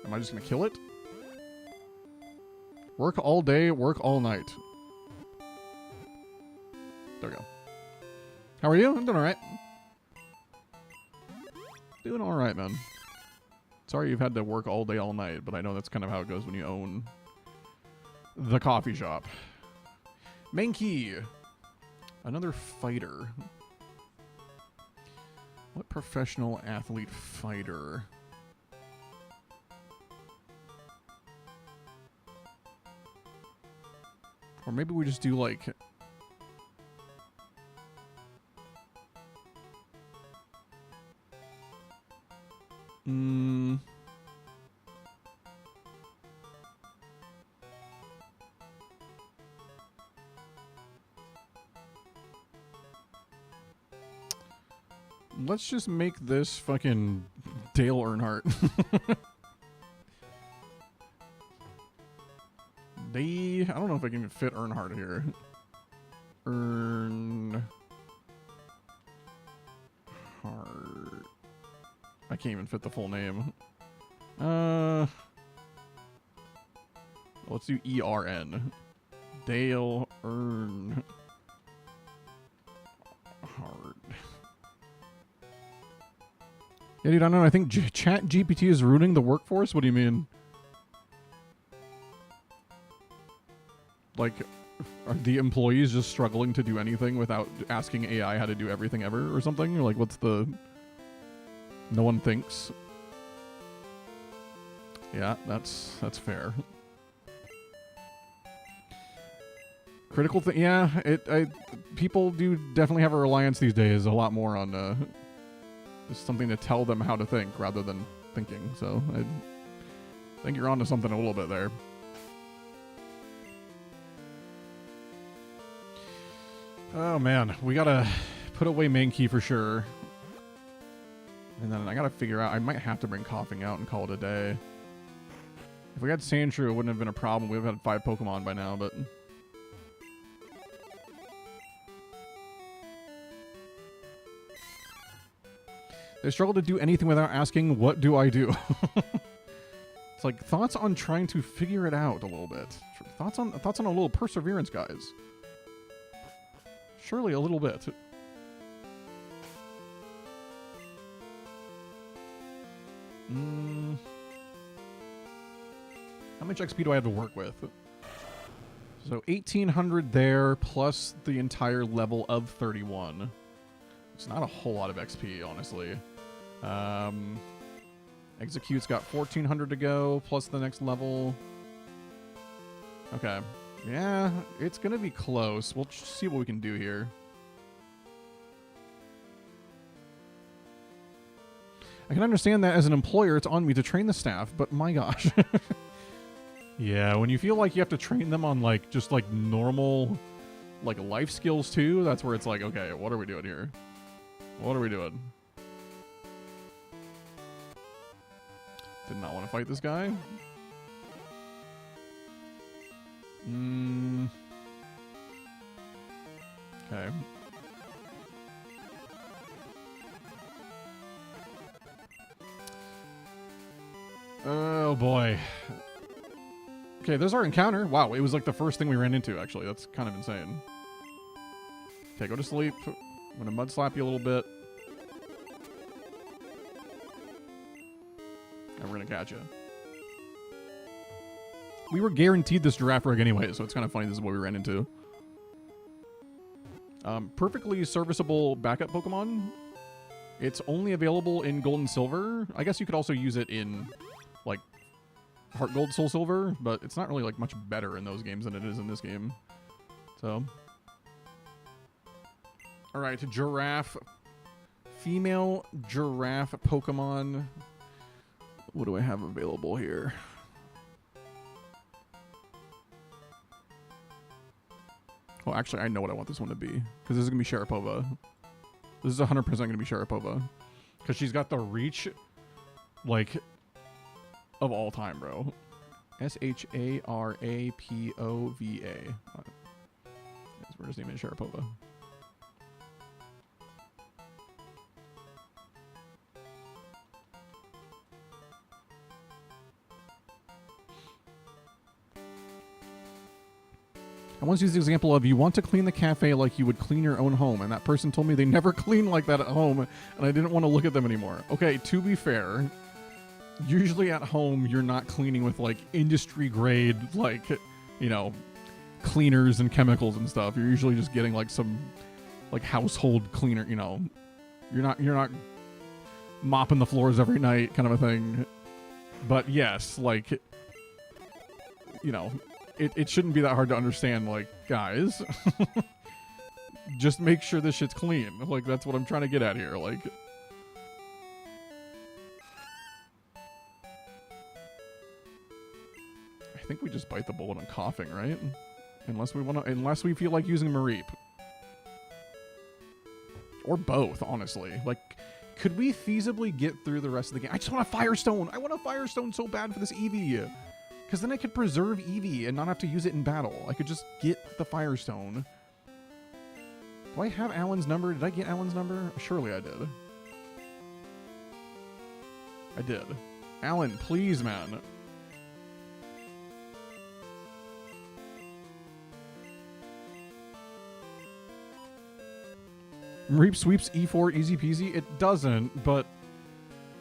Am I just gonna kill it? Work all day, work all night. There we go. How are you? I'm doing alright. Doing alright, man. Sorry you've had to work all day, all night, but I know that's kind of how it goes when you own the coffee shop. Mankey. Another fighter. What professional athlete fighter? Or maybe we just do like... Let's just make this fucking Dale Earnhardt. I don't know if I can even fit Earnhardt here. Earnhardt. I can't even fit the full name. Let's do ERN. Dale Earnhardt. Yeah, dude, I don't know. I think Chat GPT is ruining the workforce. What do you mean? Like, are the employees just struggling to do anything without asking AI how to do everything ever or something? Or like, what's the... No one thinks. Yeah, that's fair. Critical thing, yeah. People do definitely have a reliance these days a lot more on just something to tell them how to think rather than thinking. So I think you're onto something a little bit there. Oh man, we gotta put away Mankey for sure. And then I gotta figure out, I might have to bring Coughing out and call it a day. If we had Sandshrew, it wouldn't have been a problem. We would have had 5 Pokemon by now, but... They struggle to do anything without asking, what do I do? It's like, thoughts on trying to figure it out a little bit. Thoughts on a little perseverance, guys. Surely a little bit. How much XP do I have to work with? So 1,800 there, plus the entire level of 31. It's not a whole lot of XP, honestly. Execute's got 1,400 to go, plus the next level. Okay. Yeah, it's going to be close. We'll see what we can do here. I can understand that as an employer, it's on me to train the staff, but my gosh. Yeah, when you feel like you have to train them on, like, just, like, normal, like, life skills, too, that's where it's like, okay, what are we doing here? What are we doing? Did not want to fight this guy. Okay. Oh, boy. Okay, there's our encounter. Wow, it was like the first thing we ran into, actually. That's kind of insane. Okay, go to sleep. I'm going to mud slap you a little bit. And we're going to catch you. We were guaranteed this giraffe rig anyway, so it's kind of funny this is what we ran into. Perfectly serviceable backup Pokemon. It's only available in Gold and Silver. I guess you could also use it in, like, Heart Gold, Soul Silver, but it's not really, like, much better in those games than it is in this game. So. Alright, Giraffe. Female Giraffe Pokemon. What do I have available here? Oh, actually, I know what I want this one to be. Because this is going to be Sharapova. This is 100% going to be Sharapova. Because she's got the reach, like, of all time, bro. Sharapova. We're just naming it Sharapova. I once used the example of, you want to clean the cafe like you would clean your own home, and that person told me they never clean like that at home, and I didn't want to look at them anymore. Okay, to be fair, usually at home, you're not cleaning with, like, industry-grade, like, you know, cleaners and chemicals and stuff. You're usually just getting, like, some, like, household cleaner, you know. You're not mopping the floors every night kind of a thing. But, yes, like, you know, it shouldn't be that hard to understand, like, guys, just make sure this shit's clean. Like, that's what I'm trying to get at here. Like, I think we just bite the bullet on coughing, right? Unless we feel like using Mareep. Or both, honestly. Like, could we feasibly get through the rest of the game? I just want a Firestone. I want a Firestone so bad for this Eevee. Because then I could preserve Eevee and not have to use it in battle. I could just get the Firestone. Do I have Alan's number? Did I get Alan's number? Surely I did. I did. Alan, please, man. Reap sweeps E4 easy peasy. It doesn't, but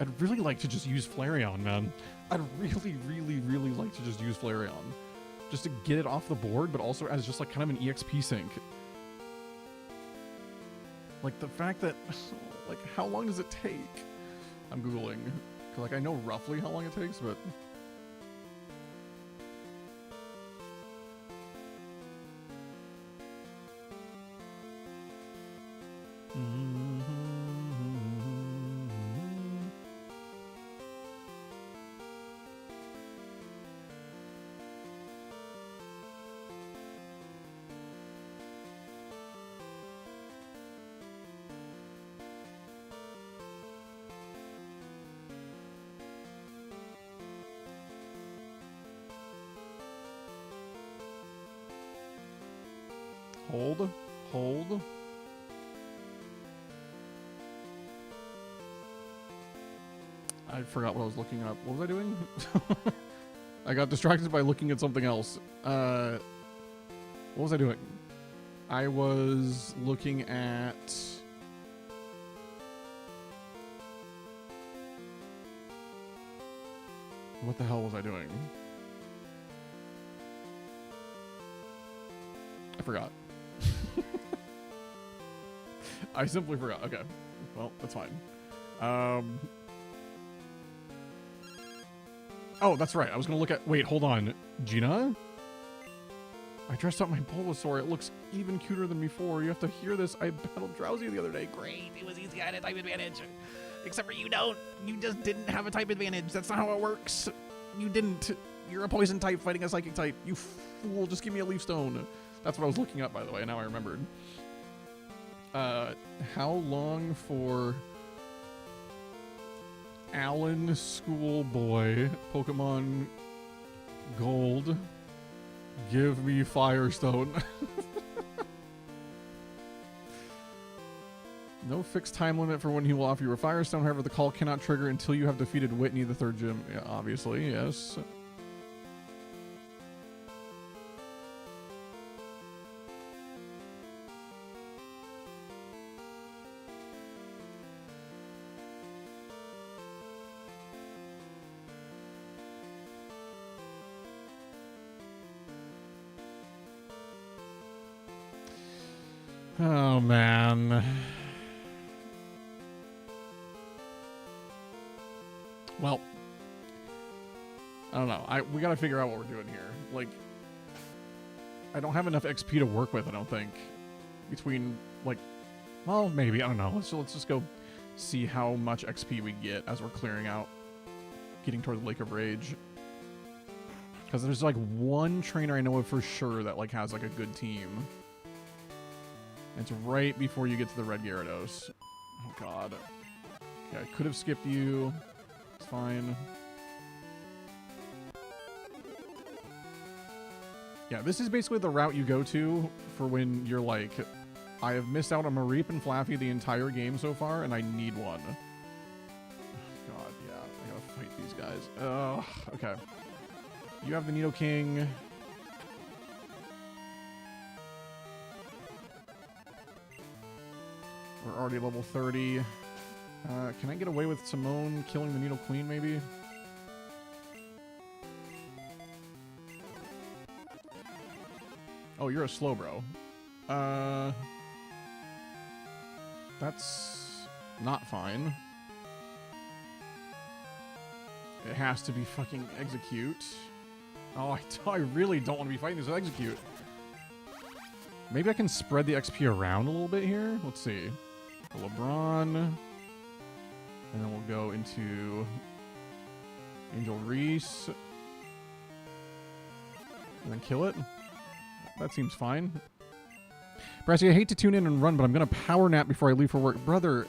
I'd really like to just use Flareon, man. I'd really, really, really like to just use Flareon. Just to get it off the board, but also as just like kind of an EXP sink. Like the fact that, like, how long does it take? I'm Googling. 'Cause, like, I know roughly how long it takes, but... Hold. I forgot what I was looking up. What was I doing? I got distracted by looking at something else. What was I doing? I was looking at... What the hell was I doing? I forgot. I simply forgot. Okay. Well, that's fine. Oh, that's right. I was going to look at... Wait, hold on. Gina? I dressed up my Bulbasaur. It looks even cuter than before. You have to hear this. I battled Drowsy the other day. Great. It was easy. I had a type advantage. Except for you don't. You just didn't have a type advantage. That's not how it works. You didn't. You're a poison type fighting a psychic type. You fool. Just give me a leaf stone. That's what I was looking up, by the way. Now I remembered. How long for Alan Schoolboy Pokemon Gold? Give me Firestone. No fixed time limit for when he will offer you a Firestone. However, the call cannot trigger until you have defeated Whitney, the third gym. Yeah, obviously, yes. Oh, man. Well, I don't know. We gotta figure out what we're doing here. Like, I don't have enough XP to work with, I don't think. Between, like, well, maybe. I don't know. Let's just go see how much XP we get as we're clearing out. Getting toward the Lake of Rage. Because there's, like, one trainer I know of for sure that, like, has, like, a good team. It's right before you get to the Red Gyarados. Oh, God. Okay, I could have skipped you. It's fine. Yeah, this is basically the route you go to for when you're like, I have missed out on Mareep and Flaffy the entire game so far, and I need one. Oh, God, yeah. I gotta fight these guys. Ugh, okay. You have the Nidoking. We're already level 30. Can I get away with Simone killing the Nido Queen, maybe? Oh, you're a slow bro. That's not fine. It has to be fucking Execute. Oh, I really don't want to be fighting this with Execute. Maybe I can spread the XP around a little bit here. Let's see. LeBron. And then we'll go into Angel Reese. And then kill it. That seems fine. Brassy, I hate to tune in and run, but I'm going to power nap before I leave for work. Brother,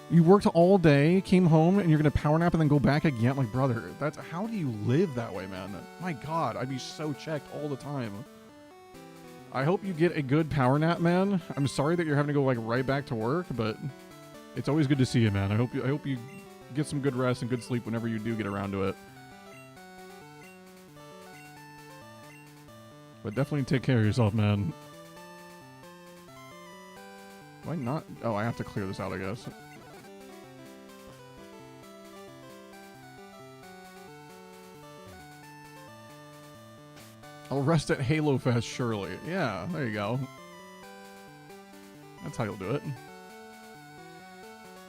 you worked all day, came home, and you're going to power nap and then go back again? Like, brother, that's how do you live that way, man? My God, I'd be so checked all the time. I hope you get a good power nap, man. I'm sorry that you're having to go, like, right back to work, but it's always good to see you, man. I hope you get some good rest and good sleep whenever you do get around to it. But definitely take care of yourself, man. Why not? Oh, I have to clear this out, I guess. I'll rest at Halo Fest, surely. Yeah, there you go. That's how you'll do it.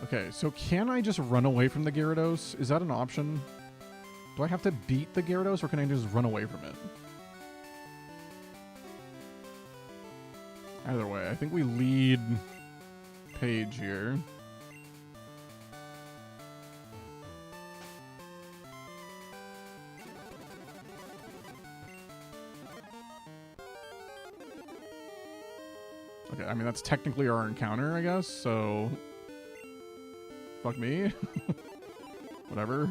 Okay, so can I just run away from the Gyarados? Is that an option? Do I have to beat the Gyarados, or can I just run away from it? Either way, I think we lead Paige here. Okay, I mean, that's technically our encounter, I guess, so... Fuck me. Whatever.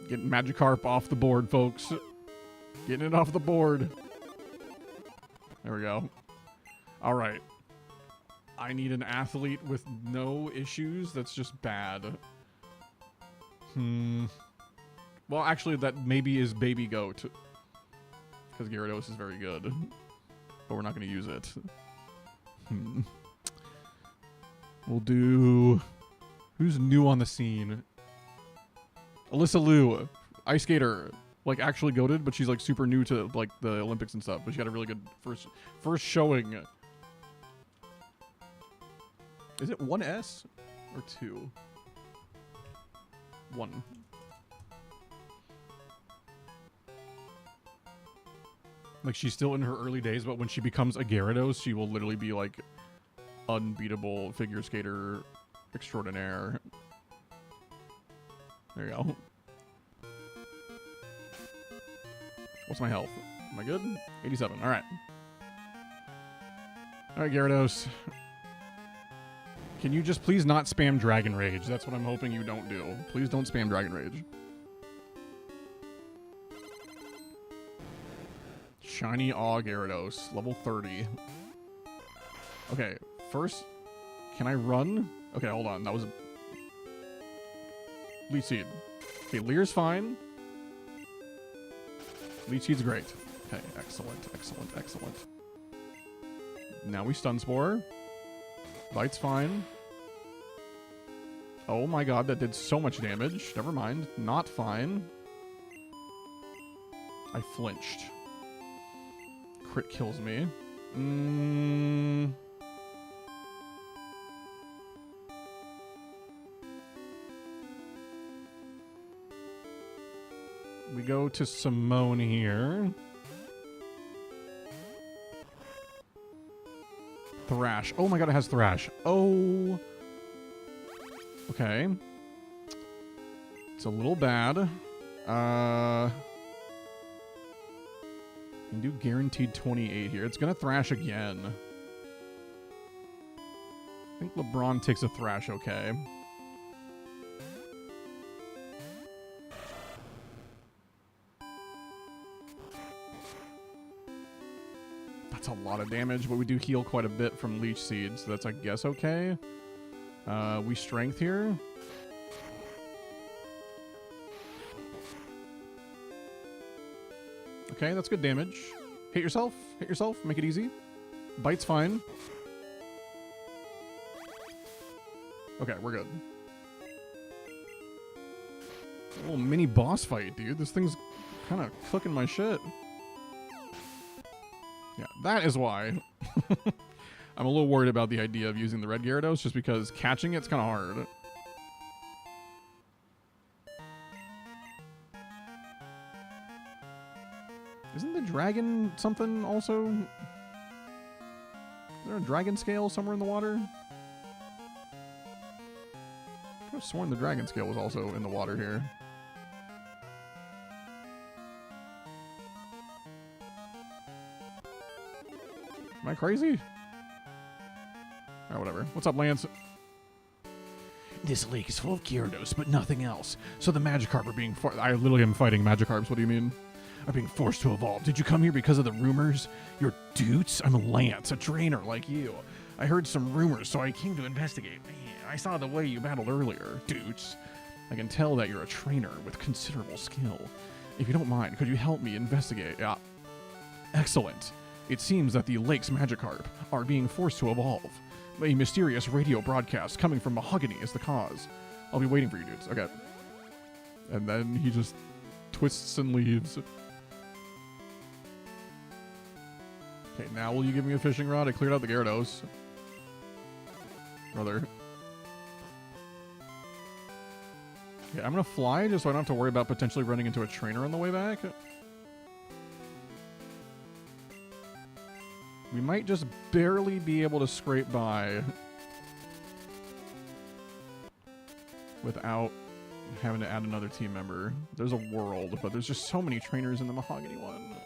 Getting Magikarp off the board, folks. Getting it off the board. There we go. All right. I need an athlete with no issues. That's just bad. Well, actually, that maybe is Baby Goat. Because Gyarados is very good. But we're not going to use it. We'll do... Who's new on the scene? Alyssa Liu, ice skater, like actually goated, but she's like super new to like the Olympics and stuff. But she had a really good first showing. Is it 1S or 2? 1. Like she's still in her early days, but when she becomes a Gyarados, she will literally be like unbeatable figure skater extraordinaire. There you go. What's my health? Am I good? 87. All right. All right, Gyarados. Can you just please not spam Dragon Rage? That's what I'm hoping you don't do. Please don't spam Dragon Rage. Shiny Awe Gyarados. Level 30. Okay, first, can I run? Okay, hold on. That was a... Leech Seed. Okay, Lear's fine. Leech Seed's great. Okay, excellent, excellent, excellent. Now we Stun Spore. Bite's fine. Oh my god, that did so much damage. Never mind. Not fine. I flinched. Crit kills me. We go to Simone here. Thrash. Oh my god, it has Thrash. Oh. Okay. It's a little bad. Can do guaranteed 28 here. It's gonna Thrash again. I think LeBron takes a Thrash, okay. That's a lot of damage, but we do heal quite a bit from Leech Seed, so that's, I guess, okay. We Strength here. Okay, that's good damage. Hit yourself, make it easy. Bite's fine. Okay, we're good. A little mini boss fight, dude. This thing's kind of cooking my shit. Yeah, that is why. I'm a little worried about the idea of using the red Gyarados, just because catching it's kind of hard. Isn't the dragon something also? Is there a dragon scale somewhere in the water? I could have sworn the dragon scale was also in the water here. Am I crazy? Alright, whatever. What's up, Lance? This lake is full of Gyarados, but nothing else. So the Magikarp are being I literally am fighting Magikarps. What do you mean? Are being forced to evolve. Did you come here because of the rumors? You're Doots? I'm Lance, a trainer like you. I heard some rumors, so I came to investigate. I saw the way you battled earlier, Doots. I can tell that you're a trainer with considerable skill. If you don't mind, could you help me investigate? Yeah. Excellent. It seems that the lake's Magikarp are being forced to evolve. A mysterious radio broadcast coming from Mahogany is the cause. I'll be waiting for you, dudes. Okay. And then he just twists and leaves. Okay, now will you give me a fishing rod? I cleared out the Gyarados. Brother. Okay, I'm gonna fly just so I don't have to worry about potentially running into a trainer on the way back. We might just barely be able to scrape by without having to add another team member. There's a world, but there's just so many trainers in the Mahogany one.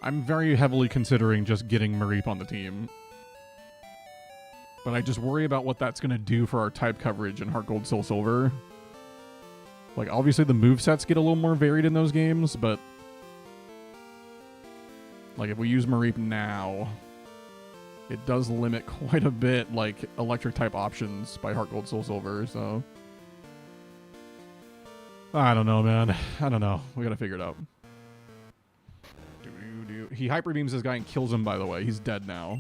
I'm very heavily considering just getting Mareep on the team. But I just worry about what that's going to do for our type coverage in Heart Gold, Soul Silver. Like, obviously the movesets get a little more varied in those games, but... like, if we use Mareep now, it does limit quite a bit, like, electric-type options by Heart Gold, Soul Silver, so... I don't know, man. I don't know. We gotta figure it out. He Hyper Beams this guy and kills him, by the way. He's dead now.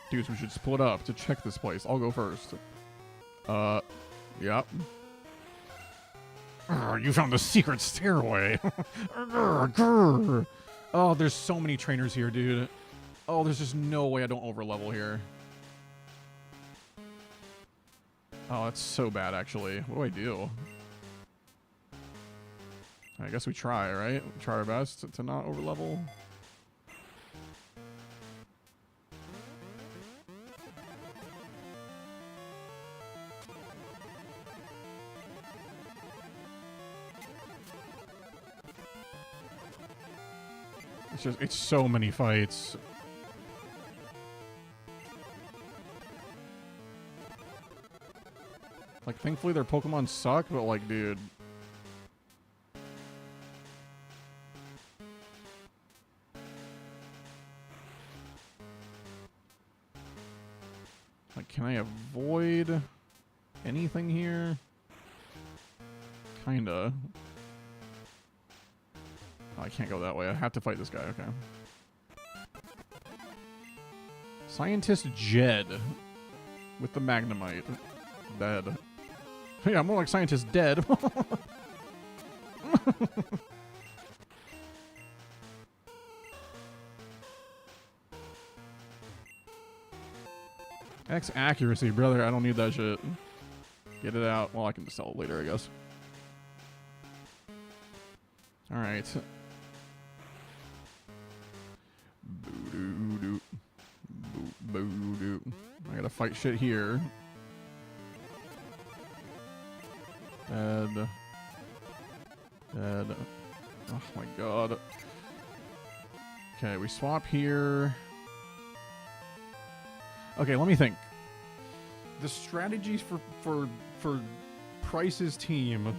Dudes, we should split up to check this place. I'll go first. Yep. You found the secret stairway. Oh, there's so many trainers here, dude. Oh, there's just no way I don't overlevel here. Oh, that's so bad, actually. What do? I guess we try, right? We try our best to not overlevel. It's so many fights. Like, thankfully their Pokemon suck, but like, dude. Like, Can I avoid anything here? Kinda. Oh, I can't go that way. I have to fight this guy. Okay. Scientist Jed with the Magnemite. Dead. Yeah, more like Scientist Dead. X accuracy, brother. I don't need that shit. Get it out. Well, I can just sell it later, I guess. Alright. Boo-doo-doo. Boo-doo. I gotta fight shit here. Dead. Dead. Oh my god. Okay, we swap here. Okay, let me think. The strategies for Price's team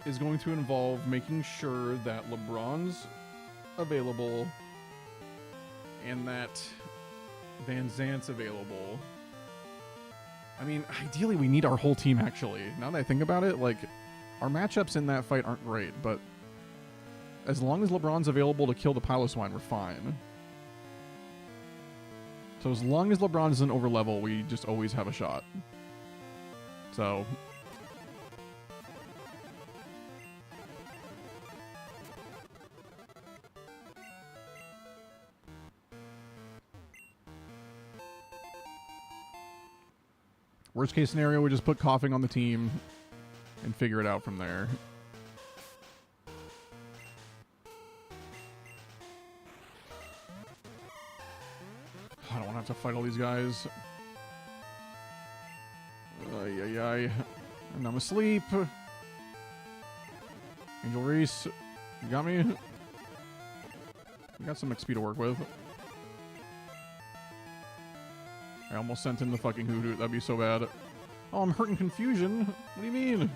is going to involve making sure that LeBron's available and that Van Zant's available. I mean, ideally we need our whole team, actually. Now that I think about it, like, our matchups in that fight aren't great, but as long as LeBron's available to kill the Piloswine, we're fine. So as long as LeBron isn't over level, we just always have a shot. So... worst case scenario, we just put coughing on the team and figure it out from there. I don't want to have to fight all these guys. Ay, ay, ay. And I'm asleep. Angel Reese, you got me? You got some XP to work with. I almost sent in the fucking hoodoo. That'd be so bad. Oh, I'm hurting confusion. What do you mean?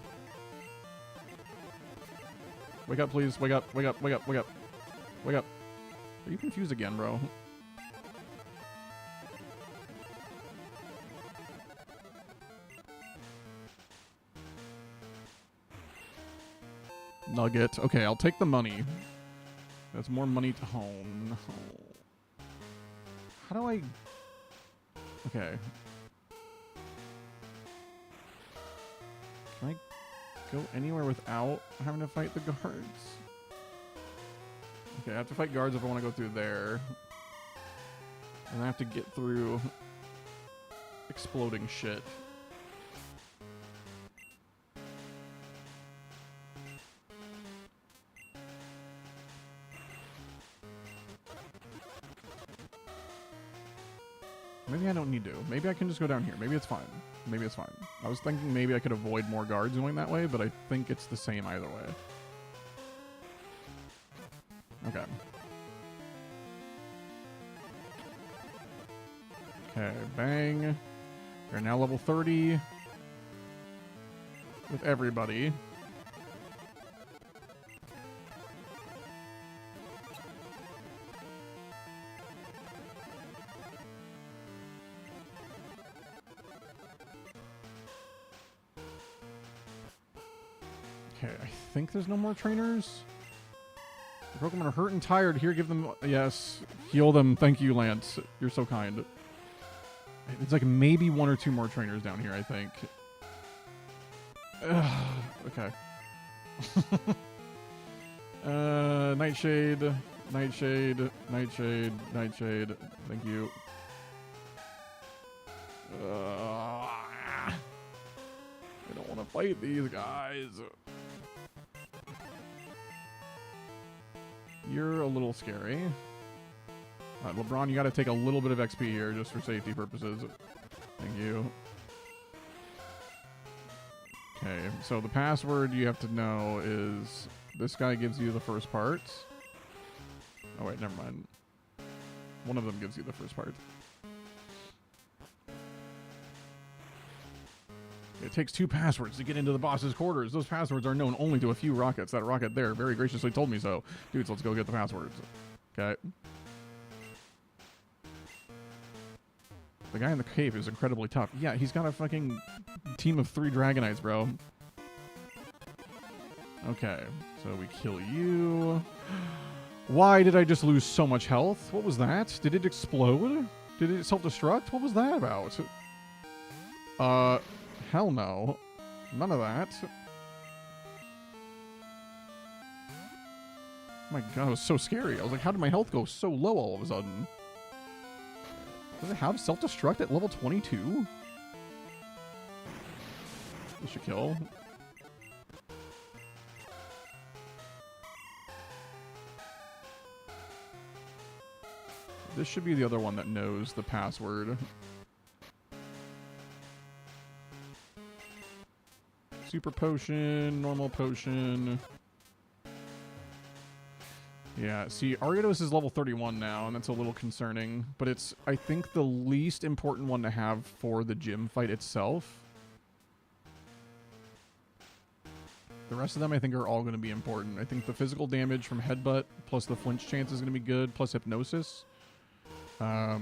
Wake up, please. Wake up. Wake up. Wake up. Wake up. Wake up. Are you confused again, bro? Nugget. Okay, I'll take the money. That's more money to home. No. How do I... Okay. Can I go anywhere without having to fight the guards? Okay, I have to fight guards if I want to go through there. And I have to get through exploding shit. Maybe I don't need to. Maybe I can just go down here. Maybe it's fine. Maybe it's fine. I was thinking maybe I could avoid more guards going that way, but I think it's the same either way. Okay. Okay, bang. We're now level 30 with everybody. Okay, I think there's no more trainers. The Pokemon are hurt and tired. Here, give them... Yes, heal them. Thank you, Lance. You're so kind. It's like maybe one or two more trainers down here, I think. Okay. Nightshade. Nightshade. Nightshade. Nightshade. Thank you. I don't want to fight these guys. You're a little scary. LeBron, you got to take a little bit of XP here just for safety purposes. Thank you. Okay, so the password you have to know is this guy gives you the first part. Oh, wait, never mind. One of them gives you the first part. It takes 2 passwords to get into the boss's quarters. Those passwords are known only to a few rockets. That rocket there very graciously told me so. Dudes, let's go get the passwords. Okay. The guy in the cave is incredibly tough. Yeah, he's got a fucking team of 3 Dragonites, bro. Okay, so we kill you. Why did I just lose so much health? What was that? Did it explode? Did it self-destruct? What was that about? Hell no. None of that. My god, it was so scary. I was like, how did my health go so low all of a sudden? Does it have self-destruct at level 22? This should kill. This should be the other one that knows the password. Super potion, normal potion. Yeah, see, Argados is level 31 now, and that's a little concerning. But it's, I think, the least important one to have for the gym fight itself. The rest of them, I think, are all going to be important. I think the physical damage from Headbutt, plus the flinch chance is going to be good, plus Hypnosis. But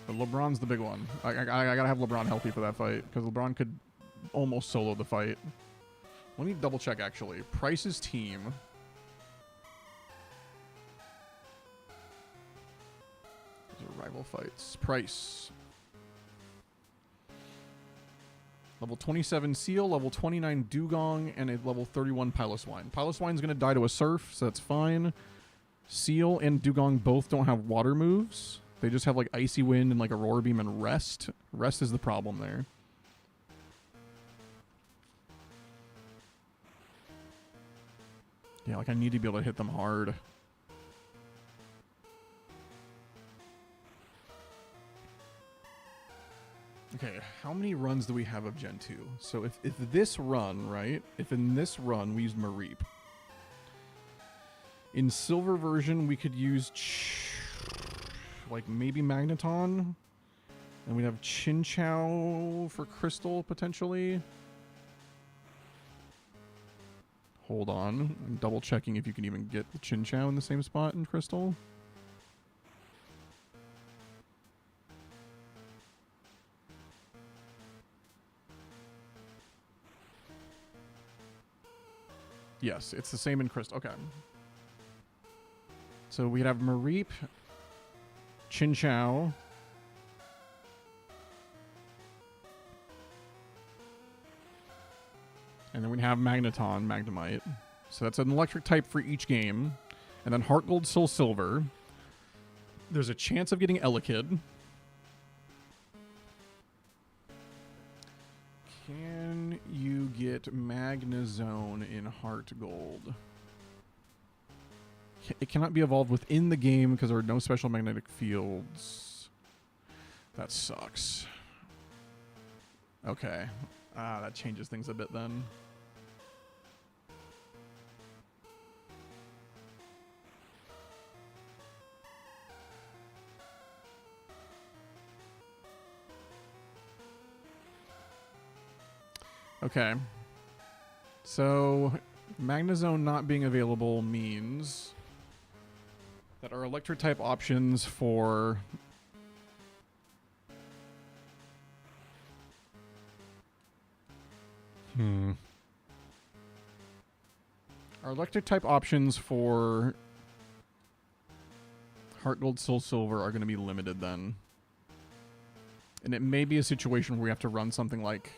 LeBron's the big one. I gotta have LeBron healthy for that fight, because LeBron could almost solo the fight. Let me double check, actually. Price's team... rival fights. Price. Level 27 Seal, level 29 Dugong, and a level 31 Piloswine. Piloswine's going to die to a Surf, so that's fine. Seal and Dugong both don't have water moves. They just have like Icy Wind and like Aurora Beam and Rest. Rest is the problem there. Yeah, like I need to be able to hit them hard. Okay, how many runs do we have of Gen 2? So if this run, right? If in this run we use Mareep. In Silver version, we could use like maybe Magneton. And we'd have Chinchou for Crystal, potentially. Hold on. I'm double checking if you can even get the Chinchou in the same spot in Crystal. Yes, it's the same in Crystal. Okay. So we'd have Mareep, Chinchou, and then we'd have Magneton, Magnemite. So that's an electric type for each game. And then Heart Gold, Soul Silver. There's a chance of getting Elekid. Can you get Magnezone in Heart Gold? It cannot be evolved within the game because there are no special magnetic fields. That sucks. Okay. That changes things a bit then. Okay. So, Magnezone not being available means that our electric type options for our electric type options for Heart Gold, Soul Silver are going to be limited then. And it may be a situation where we have to run something like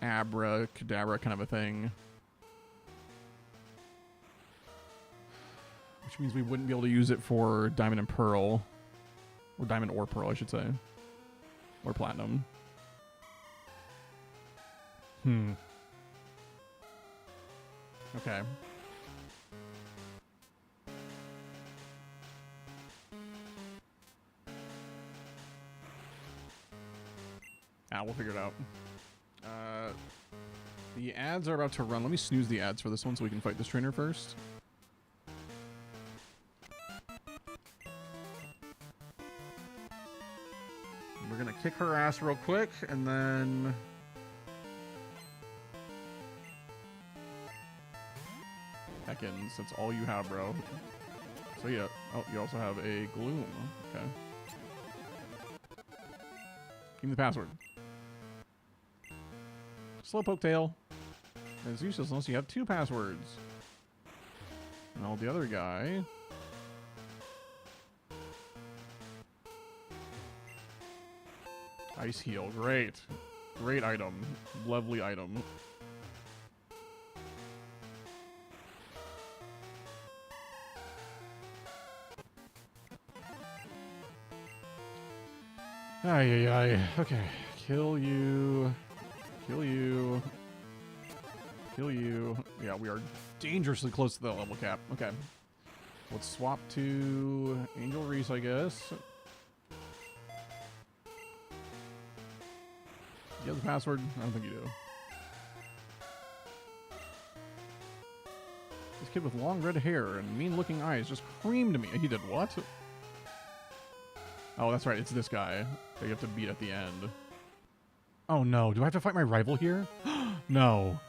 Abra, Kadabra kind of a thing. Which means we wouldn't be able to use it for Diamond and Pearl. Or Diamond or Pearl, I should say. Or Platinum. Okay. We'll figure it out. The ads are about to run. Let me snooze the ads for this one so we can fight this trainer first. We're gonna kick her ass real quick, and then... Heckins, that's all you have, bro. So yeah. Oh, you also have a Gloom. Okay. Give me the password. Slowpoke tail. It's useless unless you have 2 passwords. And the other guy. Ice heal. Great. Great item. Lovely item. Ay, ay, ay. Okay. Kill you. Kill you. Kill you. Yeah, we are dangerously close to the level cap. Okay. Let's swap to Angel Reese, I guess. You have the password? I don't think you do. This kid with long red hair and mean-looking eyes just creamed me. He did what? Oh, that's right. It's this guy that you have to beat at the end. Oh, no. Do I have to fight my rival here? No.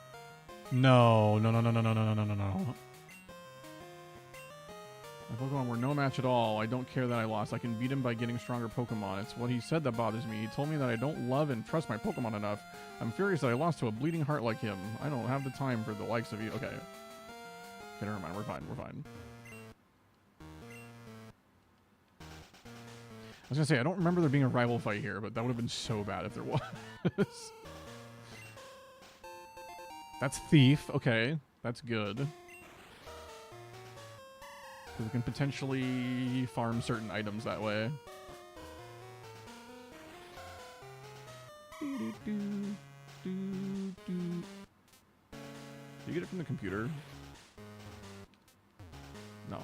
No. No, no, no, no, no, no, no, no, no. My Pokemon were no match at all. I don't care that I lost. I can beat him by getting stronger Pokemon. It's what he said that bothers me. He told me that I don't love and trust my Pokemon enough. I'm furious that I lost to a bleeding heart like him. I don't have the time for the likes of you. Okay. Okay, never mind. We're fine. We're fine. I was going to say, I don't remember there being a rival fight here, but that would have been so bad if there was. That's Thief. Okay. That's good. We can potentially farm certain items that way. Do, do, do, do. Do you get it from the computer? No.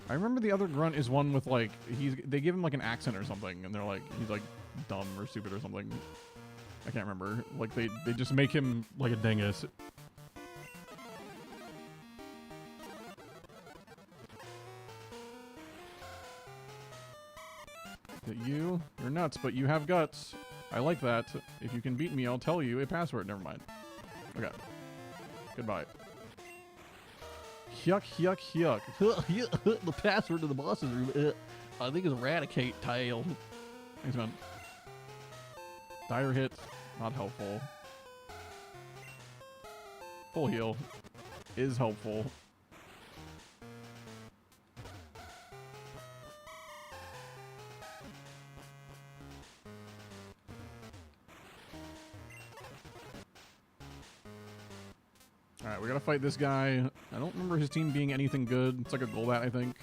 I remember the other grunt is one with like they give him like an accent or something, and they're like he's like dumb or stupid or something. I can't remember. Like they just make him like a dingus. You're nuts, but you have guts. I like that. If you can beat me, I'll tell you a password. Never mind. Okay. Goodbye. Yuck, yuck, yuck. The password to the boss's room. I think it's Eradicate Tail. Thanks, man. Dire hit. Not helpful. Full heal. Is helpful. Alright, we gotta fight this guy. I don't remember his team being anything good. It's like a Golbat, I think.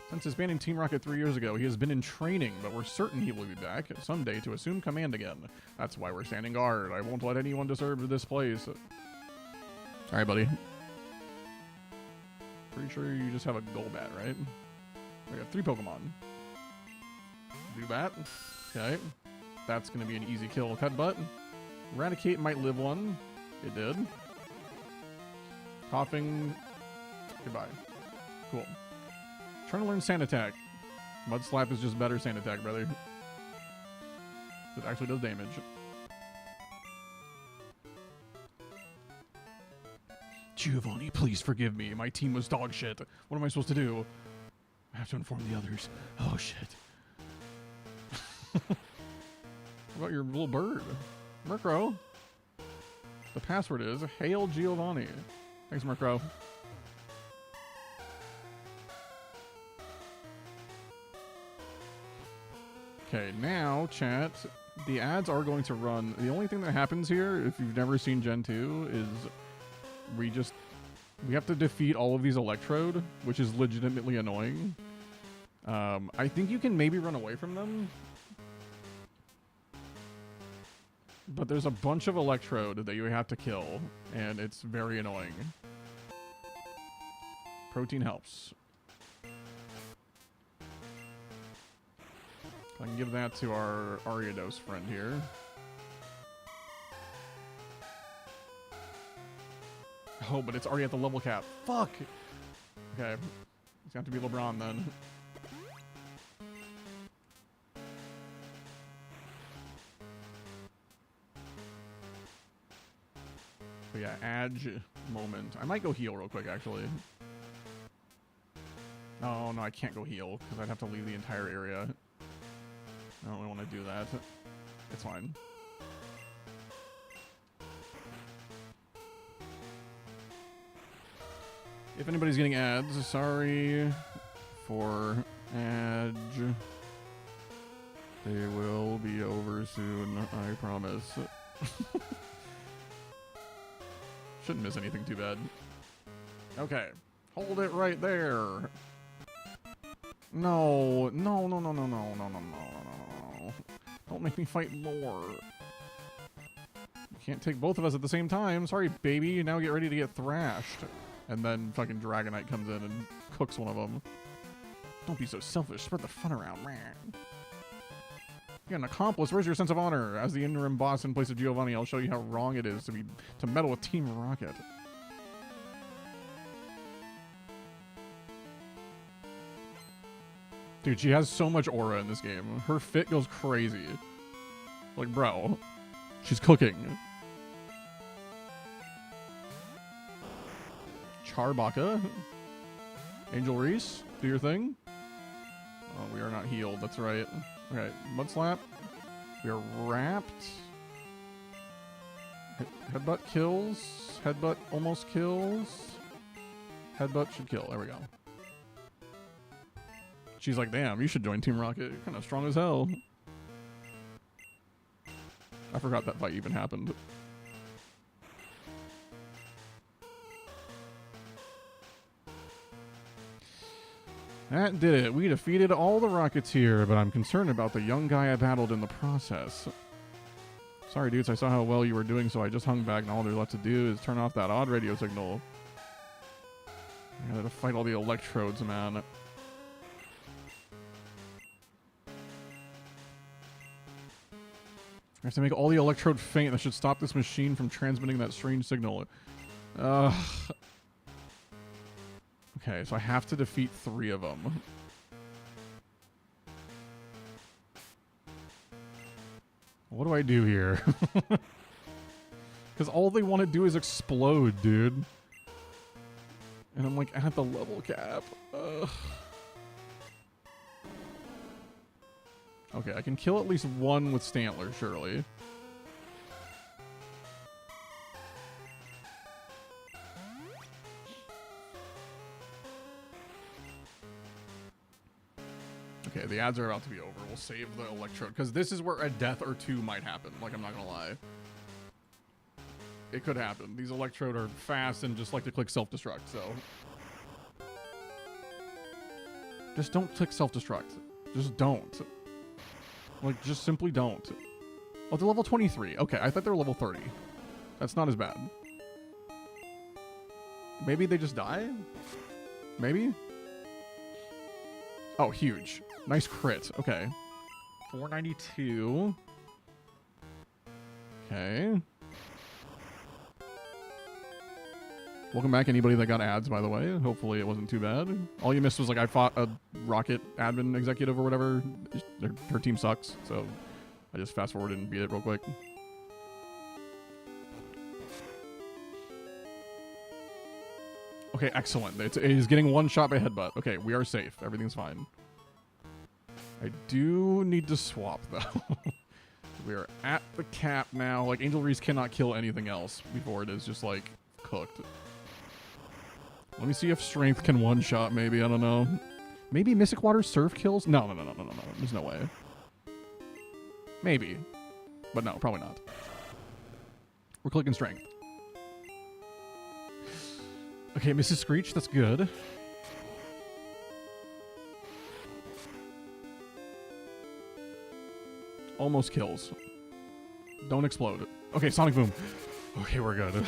Since disbanding Team Rocket 3 years ago, he has been in training, but we're certain he will be back someday to assume command again. That's why we're standing guard. I won't let anyone disturb this place. Alright, buddy. Pretty sure you just have a Golbat, right? We got 3 Pokemon. Zubat. Okay. That's gonna be an easy kill with Headbutt. Eradicate might live one. It did. Coughing. Goodbye. Cool. Trying to learn Sand Attack. Mud Slap is just better Sand Attack, brother. It actually does damage. Giovanni, please forgive me. My team was dog shit. What am I supposed to do? I have to inform the others. Oh, shit. What about your little bird? Murkrow. The password is Hail Giovanni. Thanks, Murkrow. Okay, now, chat, the ads are going to run. The only thing that happens here, if you've never seen Gen 2, is we have to defeat all of these Electrode, which is legitimately annoying. I think you can maybe run away from them. But there's a bunch of Electrode that you have to kill, and it's very annoying. Protein helps. I can give that to our Ariados friend here. Oh, but it's already at the level cap. Fuck! Okay. It's gonna have to be LeBron then. But yeah, Edge moment. I might go heal real quick, actually. Oh, no, I can't go heal, because I'd have to leave the entire area. I don't really want to do that. It's fine. If anybody's getting ads, sorry for ads. They will be over soon, I promise. Shouldn't miss anything too bad. Okay. Hold it right there. No. No, no, no, no, no, no, no, no, no. Don't make me fight more. You can't take both of us at the same time. Sorry, baby. Now get ready to get thrashed. And then fucking Dragonite comes in and cooks one of them. Don't be so selfish. Spread the fun around, man. You're an accomplice. Where's your sense of honor? As the interim boss in place of Giovanni, I'll show you how wrong it is to meddle with Team Rocket. Dude, she has so much aura in this game. Her fit goes crazy. Like, bro, she's cooking. Charbaka. Angel Reese, do your thing. Oh, we are not healed. That's right. Okay, Mud Slap. We are wrapped. Headbutt kills. Headbutt almost kills. Headbutt should kill. There we go. She's like, damn, you should join Team Rocket. You're kind of strong as hell. I forgot that fight even happened. That did it. We defeated all the Rockets here, but I'm concerned about the young guy I battled in the process. Sorry, dudes. I saw how well you were doing, so I just hung back, and all there's left to do is turn off that odd radio signal. I gotta fight all the electrodes, man. I have to make all the electrode faint. That should stop this machine from transmitting that strange signal. Ugh. Okay, so I have to defeat 3 of them. What do I do here? Because all they want to do is explode, dude. And I'm like at the level cap. Ugh. Okay, I can kill at least one with Stantler, surely. Okay, the ads are about to be over. We'll save the electrode, because this is where a death or 2 might happen. Like, I'm not gonna lie. It could happen. These electrode are fast and just like to click self-destruct, so. Just don't click self-destruct. Just don't. Like, just simply don't. Oh, they're level 23. Okay, I thought they were level 30. That's not as bad. Maybe they just die? Maybe? Oh, huge. Nice crit. Okay. 492. Okay. Welcome back, anybody that got ads, by the way. Hopefully it wasn't too bad. All you missed was, like, I fought a Rocket admin executive or whatever. Her team sucks, so I just fast-forwarded and beat it real quick. Okay, excellent. He's getting one shot by headbutt. Okay, we are safe. Everything's fine. I do need to swap, though. We are at the cap now. Like, Angel Reese cannot kill anything else before it is just, like, cooked. Let me see if Strength can one-shot, maybe. I don't know. Maybe Mystic Water Surf kills? No. There's no way. Maybe. But no, probably not. We're clicking Strength. Okay, Mrs. Screech, that's good. Almost kills. Don't explode. Okay, Sonic Boom. Okay, we're good.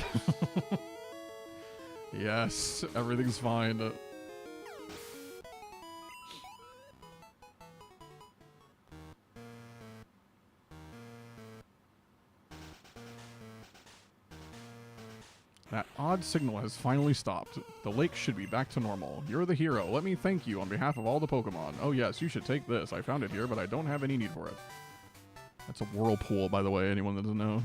Yes, everything's fine. That odd signal has finally stopped. The lake should be back to normal. You're the hero. Let me thank you on behalf of all the Pokemon. Oh yes, you should take this. I found it here, but I don't have any need for it. That's a whirlpool, by the way, anyone that doesn't know.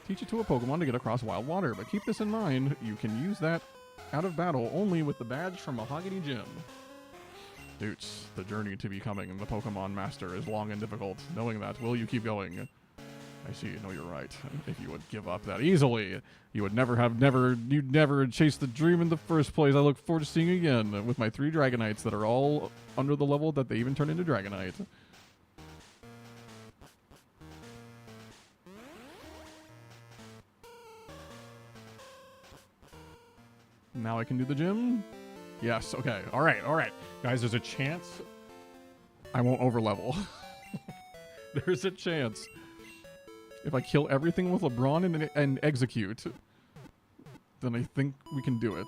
Teach it to a Pokemon to get across wild water, but keep this in mind. You can use that out of battle only with the badge from Mahogany Gym. Brassydoots, the journey to becoming the Pokemon Master is long and difficult. Knowing that, will you keep going? I see. No, you're right. If you would give up that easily, you would you'd never chase the dream in the first place. I look forward to seeing you again with my 3 Dragonites that are all under the level that they even turn into Dragonite. Now I can do the gym? Yes, okay. All right. Guys, there's a chance I won't overlevel. There's a chance. If I kill everything with LeBron and execute, then I think we can do it.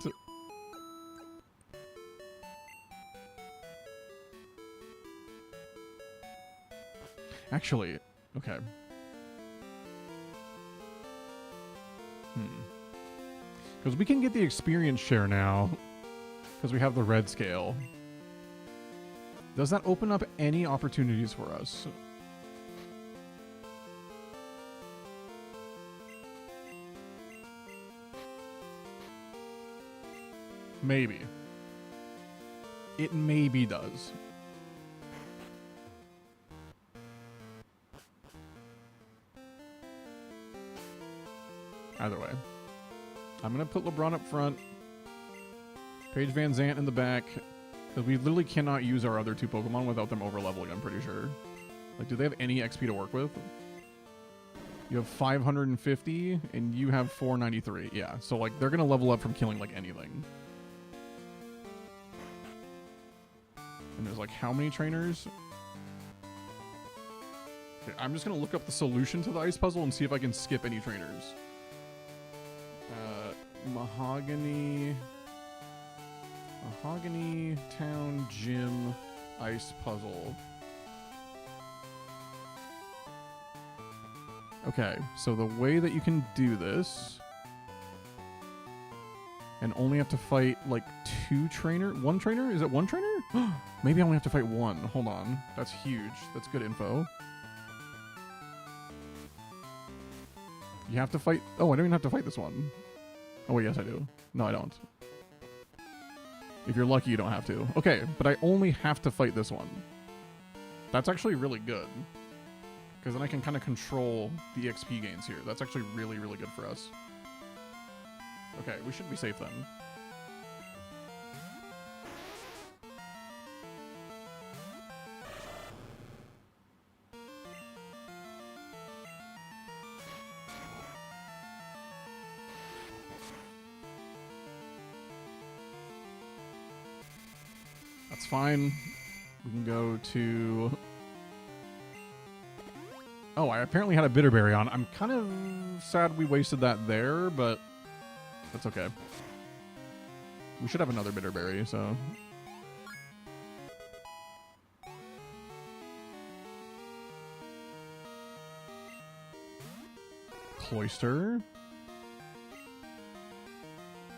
Actually, okay. Because we can get the experience share now, because we have the red scale. Does that open up any opportunities for us? Maybe. It maybe does. Either way. I'm going to put LeBron up front. Paige Van Zant in the back. Because we literally cannot use our other 2 Pokemon without them over-leveling, I'm pretty sure. Like, do they have any XP to work with? You have 550, and you have 493. Yeah, so, like, they're going to level up from killing, like, anything. And there's, like, how many trainers? Okay, I'm just going to look up the solution to the ice puzzle and see if I can skip any trainers. Mahogany Town Gym Ice Puzzle. Okay, so the way that you can do this, and only have to fight like 1 trainer? Is it 1 trainer? Maybe I only have to fight 1. Hold on. That's huge. That's good info. You have to fight... Oh, I don't even have to fight this one. Oh, wait, yes, I do. No, I don't. If you're lucky, you don't have to. Okay, but I only have to fight this one. That's actually really good. Because then I can kind of control the XP gains here. That's actually really, really good for us. Okay, we should be safe then. That's fine. We can go to... Oh, I apparently had a Bitterberry on. I'm kind of sad we wasted that there, but that's okay. We should have another Bitterberry, so... Cloyster.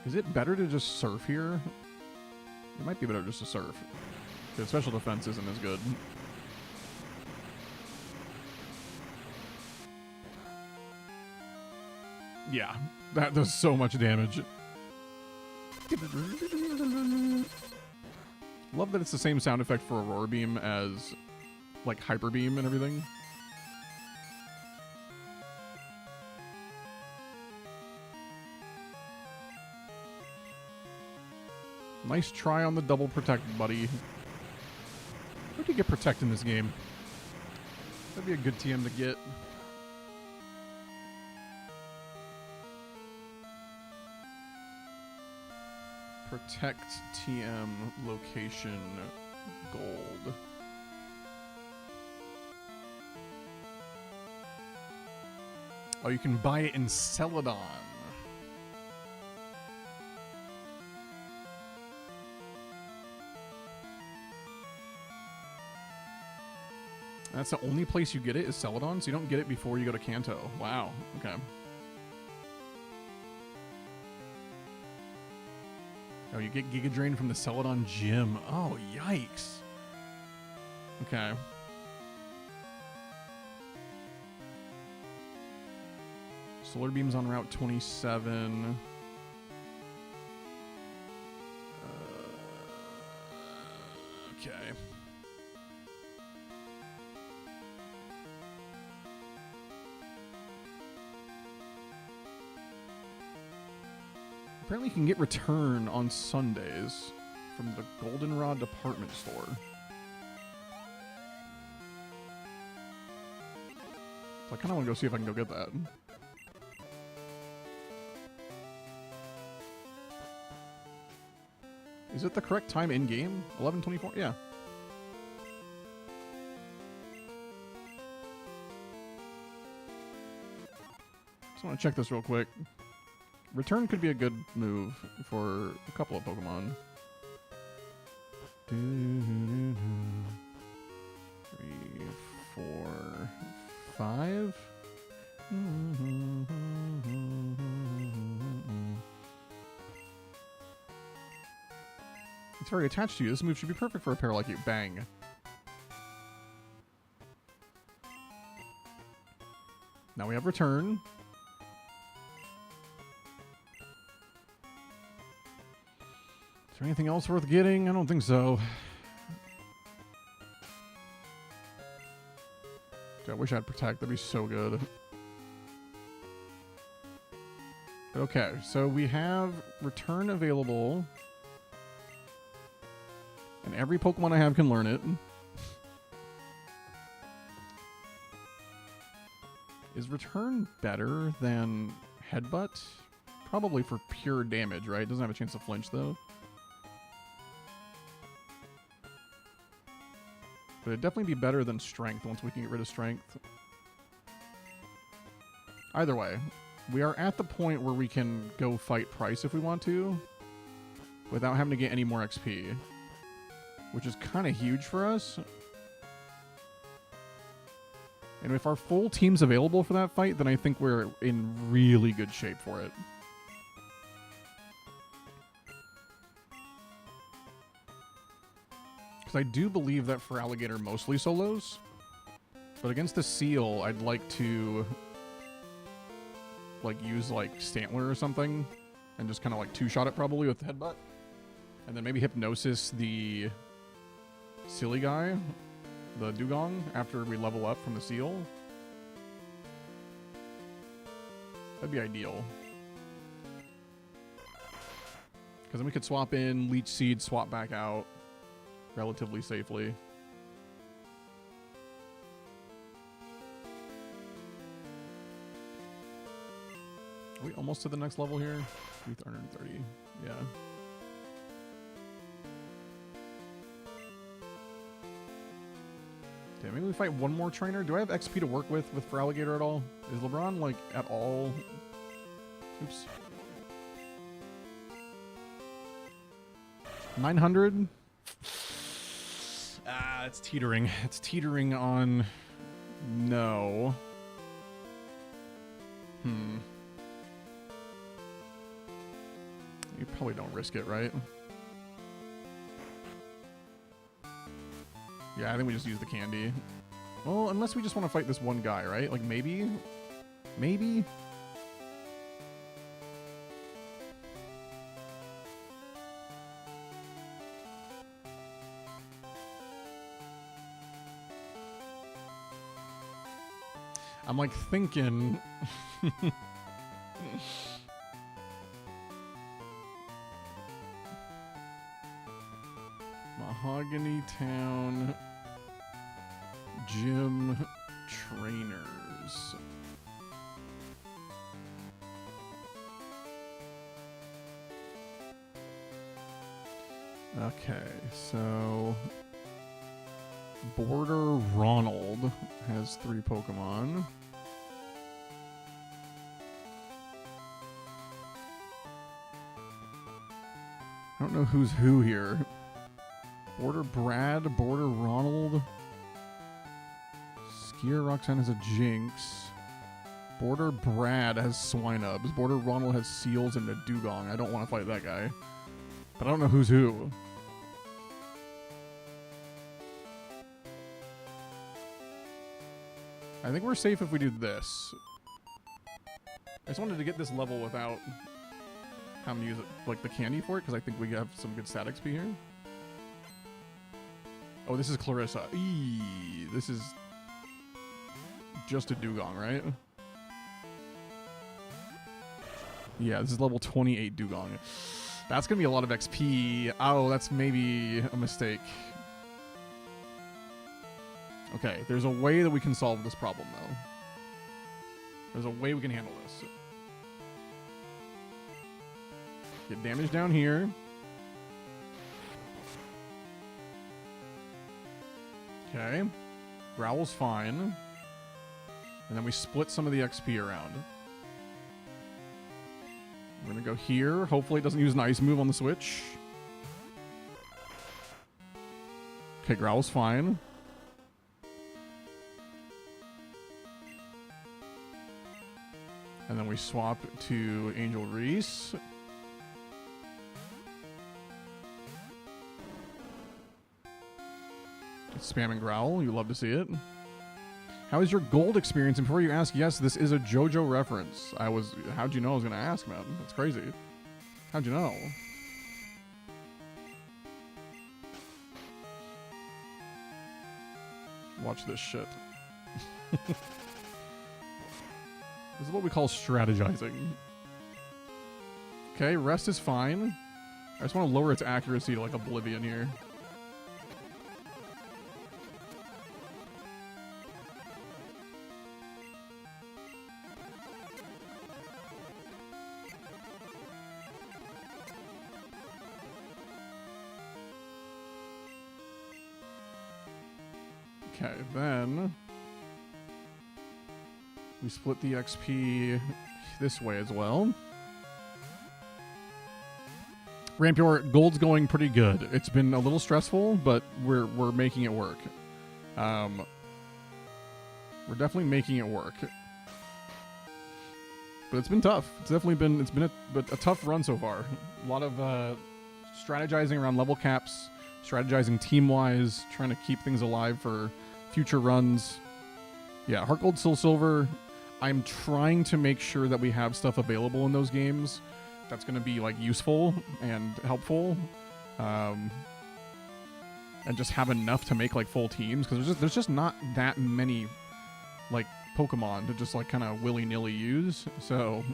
Is it better to just surf here? It might be better just to surf. The special defense isn't as good. Yeah, that does so much damage. Love that it's the same sound effect for Aurora Beam as, like, Hyper Beam and everything. Nice try on the double protect, buddy. Where do you get protect in this game? That'd be a good TM to get. Protect TM location gold. Oh, you can buy it in Celadon. That's the only place you get it is Celadon, so you don't get it before you go to Kanto. Wow. Okay. Oh, you get Giga Drain from the Celadon gym. Oh, yikes. Okay. Solar Beam's on Route 27. Okay. Apparently you can get return on Sundays from the Goldenrod department store. So I kind of want to go see if I can go get that. Is it the correct time in-game? 11:24? Yeah. Just want to check this real quick. Return could be a good move for a couple of Pokemon. 3, 4, 5. It's very attached to you. This move should be perfect for a pair like you. Bang. Now we have return. Is there anything else worth getting? I don't think so. Dude, I wish I had Protect. That'd be so good. Okay, so we have return available. And every Pokemon I have can learn it. Is return better than Headbutt? Probably for pure damage, right? It doesn't have a chance to flinch, though. But it'd definitely be better than Strength once we can get rid of Strength. Either way, we are at the point where we can go fight Price if we want to, without having to get any more XP. Which is kind of huge for us. And if our full team's available for that fight, then I think we're in really good shape for it. Because I do believe that for Alligator mostly solos. But against the Seal, I'd like to like use like Stantler or something. And just kind of like two-shot it probably with Headbutt. And then maybe Hypnosis the silly guy, the Dugong, after we level up from the Seal. That'd be ideal. Because then we could swap in, Leech Seed, swap back out relatively safely. Are we almost to the next level here? 330. Yeah. Okay, maybe we fight one more trainer. Do I have XP to work with for Alligator at all? Is LeBron, like, at all... Oops. 900? Ah, it's teetering. It's teetering on... No. You probably don't risk it, right? Yeah, I think we just use the candy. Well, unless we just want to fight this one guy, right? Like, maybe? Maybe? I'm, like, thinking... Mahogany Town Gym Trainers. Okay, so Border Ronald has 3 Pokemon. I don't know who's who here. Border Brad, Border Ronald. Skier Roxanne has a Jinx. Border Brad has Swinubs. Border Ronald has Seals and a Dugong. I don't want to fight that guy. But I don't know who's who. I think we're safe if we do this. I just wanted to get this level without having to use it, like the candy for it, because I think we have some good stat XP here. Oh, this is Clarissa. Eee, this is just a dugong, right? Yeah, this is level 28 dugong. That's going to be a lot of XP. Oh, that's maybe a mistake. Okay, there's a way that we can solve this problem, though. There's a way we can handle this. Get damage down here. Okay. Growl's fine. And then we split some of the XP around. We're going to go here. Hopefully it doesn't use an ice move on the switch. Okay, Growl's fine. And then we swap to Angel Reese. It's spamming Growl. You love to see it. How is your gold experience? And before you ask, yes, this is a JoJo reference. How'd you know I was going to ask, man? That's crazy. How'd you know? Watch this shit. This is what we call strategizing. Okay, rest is fine. I just want to lower its accuracy to like Oblivion here. Okay, then we split the XP this way as well. Rampior, gold's going pretty good. It's been a little stressful, but we're making it work. We're definitely making it work. But it's been tough. It's been a tough run so far. A lot of strategizing around level caps, strategizing team-wise, trying to keep things alive for future runs. Yeah, Heart Gold, Soul Silver. I'm trying to make sure that we have stuff available in those games that's going to be like useful and helpful, and just have enough to make like full teams, because there's just not that many like Pokemon to just like kind of willy-nilly use. So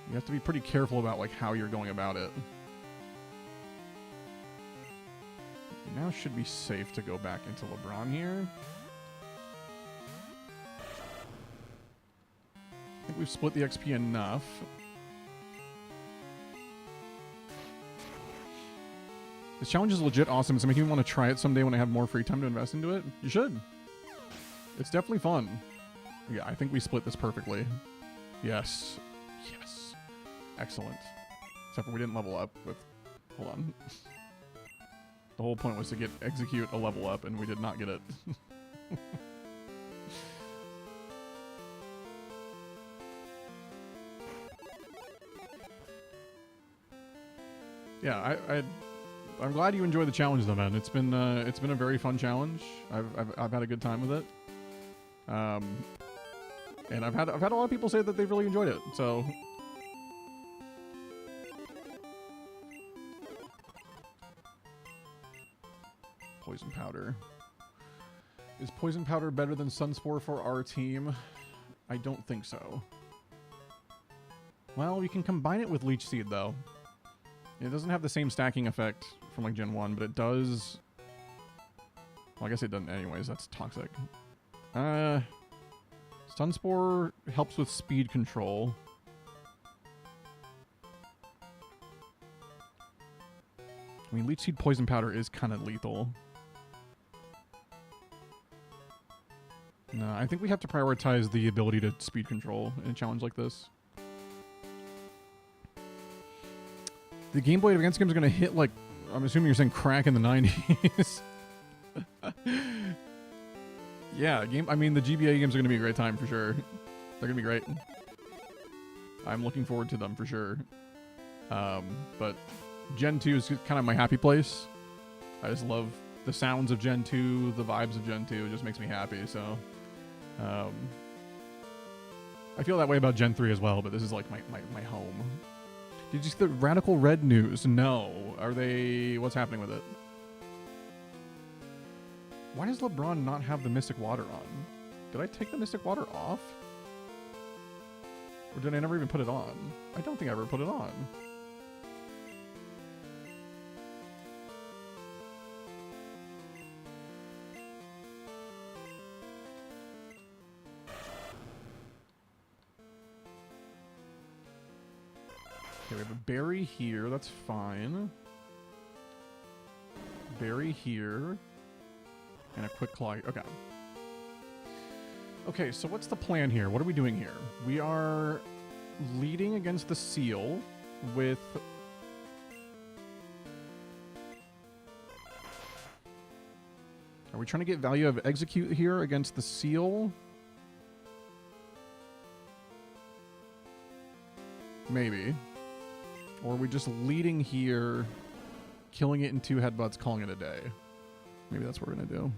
you have to be pretty careful about like how you're going about it. You now should be safe to go back into LeBron here. I think we've split the XP enough. This challenge is legit awesome. It's making me want to try it someday when I have more free time to invest into it. You should. It's definitely fun. Yeah, I think we split this perfectly. Yes. Yes. Excellent. Except for we didn't level up with... Hold on. The whole point was to execute a level up, and we did not get it. Yeah, I'm glad you enjoyed the challenge, though, man. It's been a very fun challenge. I've had a good time with it. And I've had a lot of people say that they've really enjoyed it. So Poison Powder. Is Poison Powder better than Sunspore for our team? I don't think so. Well, you can combine it with Leech Seed, though. It doesn't have the same stacking effect from like Gen 1, but it does... Well, I guess it doesn't anyways. That's toxic. Sunspore helps with speed control. I mean, Leech Seed Poison Powder is kind of lethal. No, I think we have to prioritize the ability to speed control in a challenge like this. The Game Boy Advance game is going to hit, like, I'm assuming you're saying crack in the 90s. Yeah, I mean, the GBA games are going to be a great time for sure. They're going to be great. I'm looking forward to them for sure. But Gen 2 is kind of my happy place. I just love the sounds of Gen 2, the vibes of Gen 2. It just makes me happy, so... I feel that way about Gen 3 as well, but this is like my home. Did you see the Radical Red news? No. Are they... What's happening with it? Why does LeBron not have the Mystic Water on? Did I take the Mystic Water off? Or did I never even put it on? I don't think I ever put it on. Okay, we have a berry here. That's fine. Berry here. And a quick claw. Okay. Okay, so what's the plan here? What are we doing here? We are leading against the seal with... Are we trying to get value of execute here against the seal? Maybe. Or are we just leading here, killing it in 2 headbutts, calling it a day? Maybe that's what we're going to do.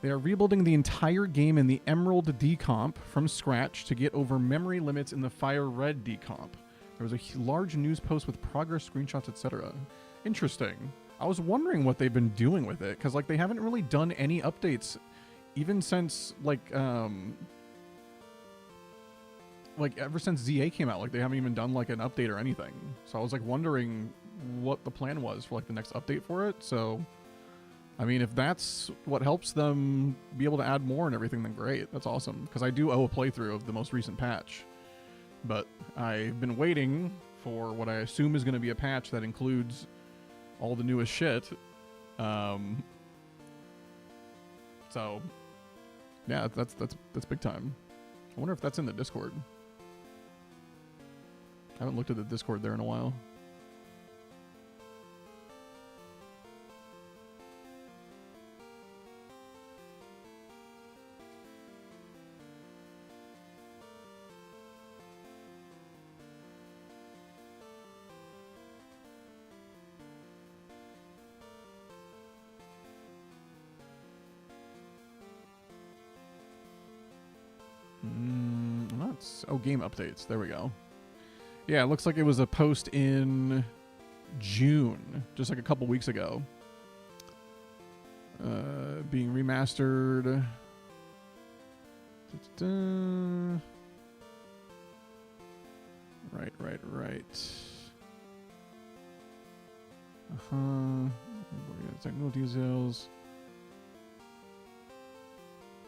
They are rebuilding the entire game in the Emerald decomp from scratch to get over memory limits in the Fire Red decomp. There was a large news post with progress, screenshots, etc. Interesting. I was wondering what they've been doing with it, because like they haven't really done any updates even since like ever since ZA came out. Like they haven't even done like an update or anything. So I was like wondering what the plan was for like the next update for it. So I mean, if that's what helps them be able to add more and everything, then great. That's awesome. Because I do owe a playthrough of the most recent patch. But I've been waiting for what I assume is going to be a patch that includes all the newest shit. So, yeah, that's big time. I wonder if that's in the Discord. I haven't looked at the Discord there in a while. Oh, game updates. There we go. Yeah, it looks like it was a post in June, just like a couple weeks ago. Being remastered. Da-da-da. Right. Technical details.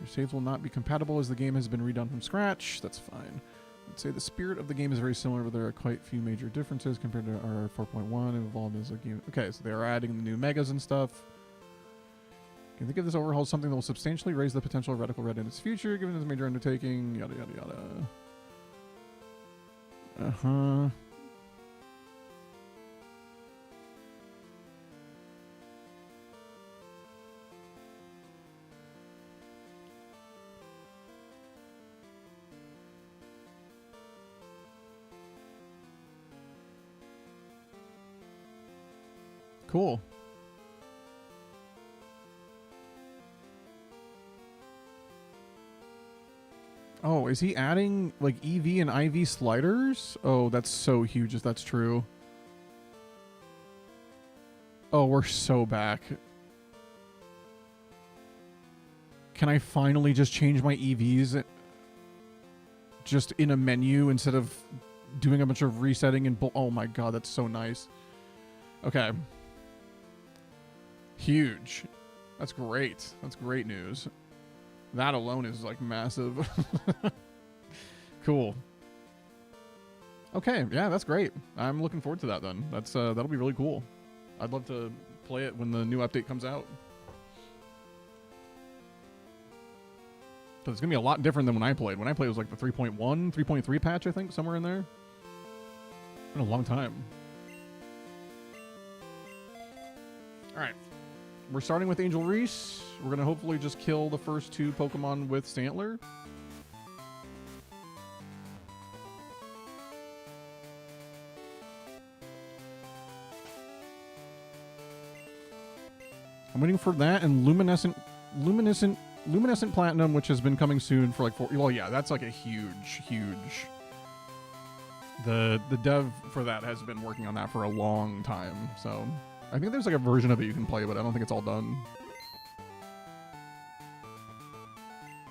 Your saves will not be compatible as the game has been redone from scratch. That's fine. I'd say the spirit of the game is very similar, but there are quite a few major differences compared to our 4.1. Evolved as a game. Okay, so they are adding the new megas and stuff. Can you think of this overhaul as something that will substantially raise the potential of Radical Red in its future, given its major undertaking? Yada, yada, yada. Cool. Oh, is he adding like EV and IV sliders? Oh, that's so huge if that's true. Oh, we're so back. Can I finally just change my EVs just in a menu instead of doing a bunch of resetting and oh my god, that's so nice. Okay. Huge. That's great. That's great news. That alone is like massive. Cool. Okay, yeah, that's great. I'm looking forward to that then. That's that'll be really cool. I'd love to play it when the new update comes out. But it's gonna be a lot different than when I played. When I played it was like the 3.1, 3.3 patch, I think, somewhere in there. Been a long time. Alright. We're starting with Angel Reese. We're going to hopefully just kill the first 2 Pokemon with Stantler. I'm waiting for that and Luminescent Platinum, which has been coming soon for like 4... Well, yeah, that's like a huge The dev for that has been working on that for a long time, so I think there's like a version of it you can play, but I don't think it's all done.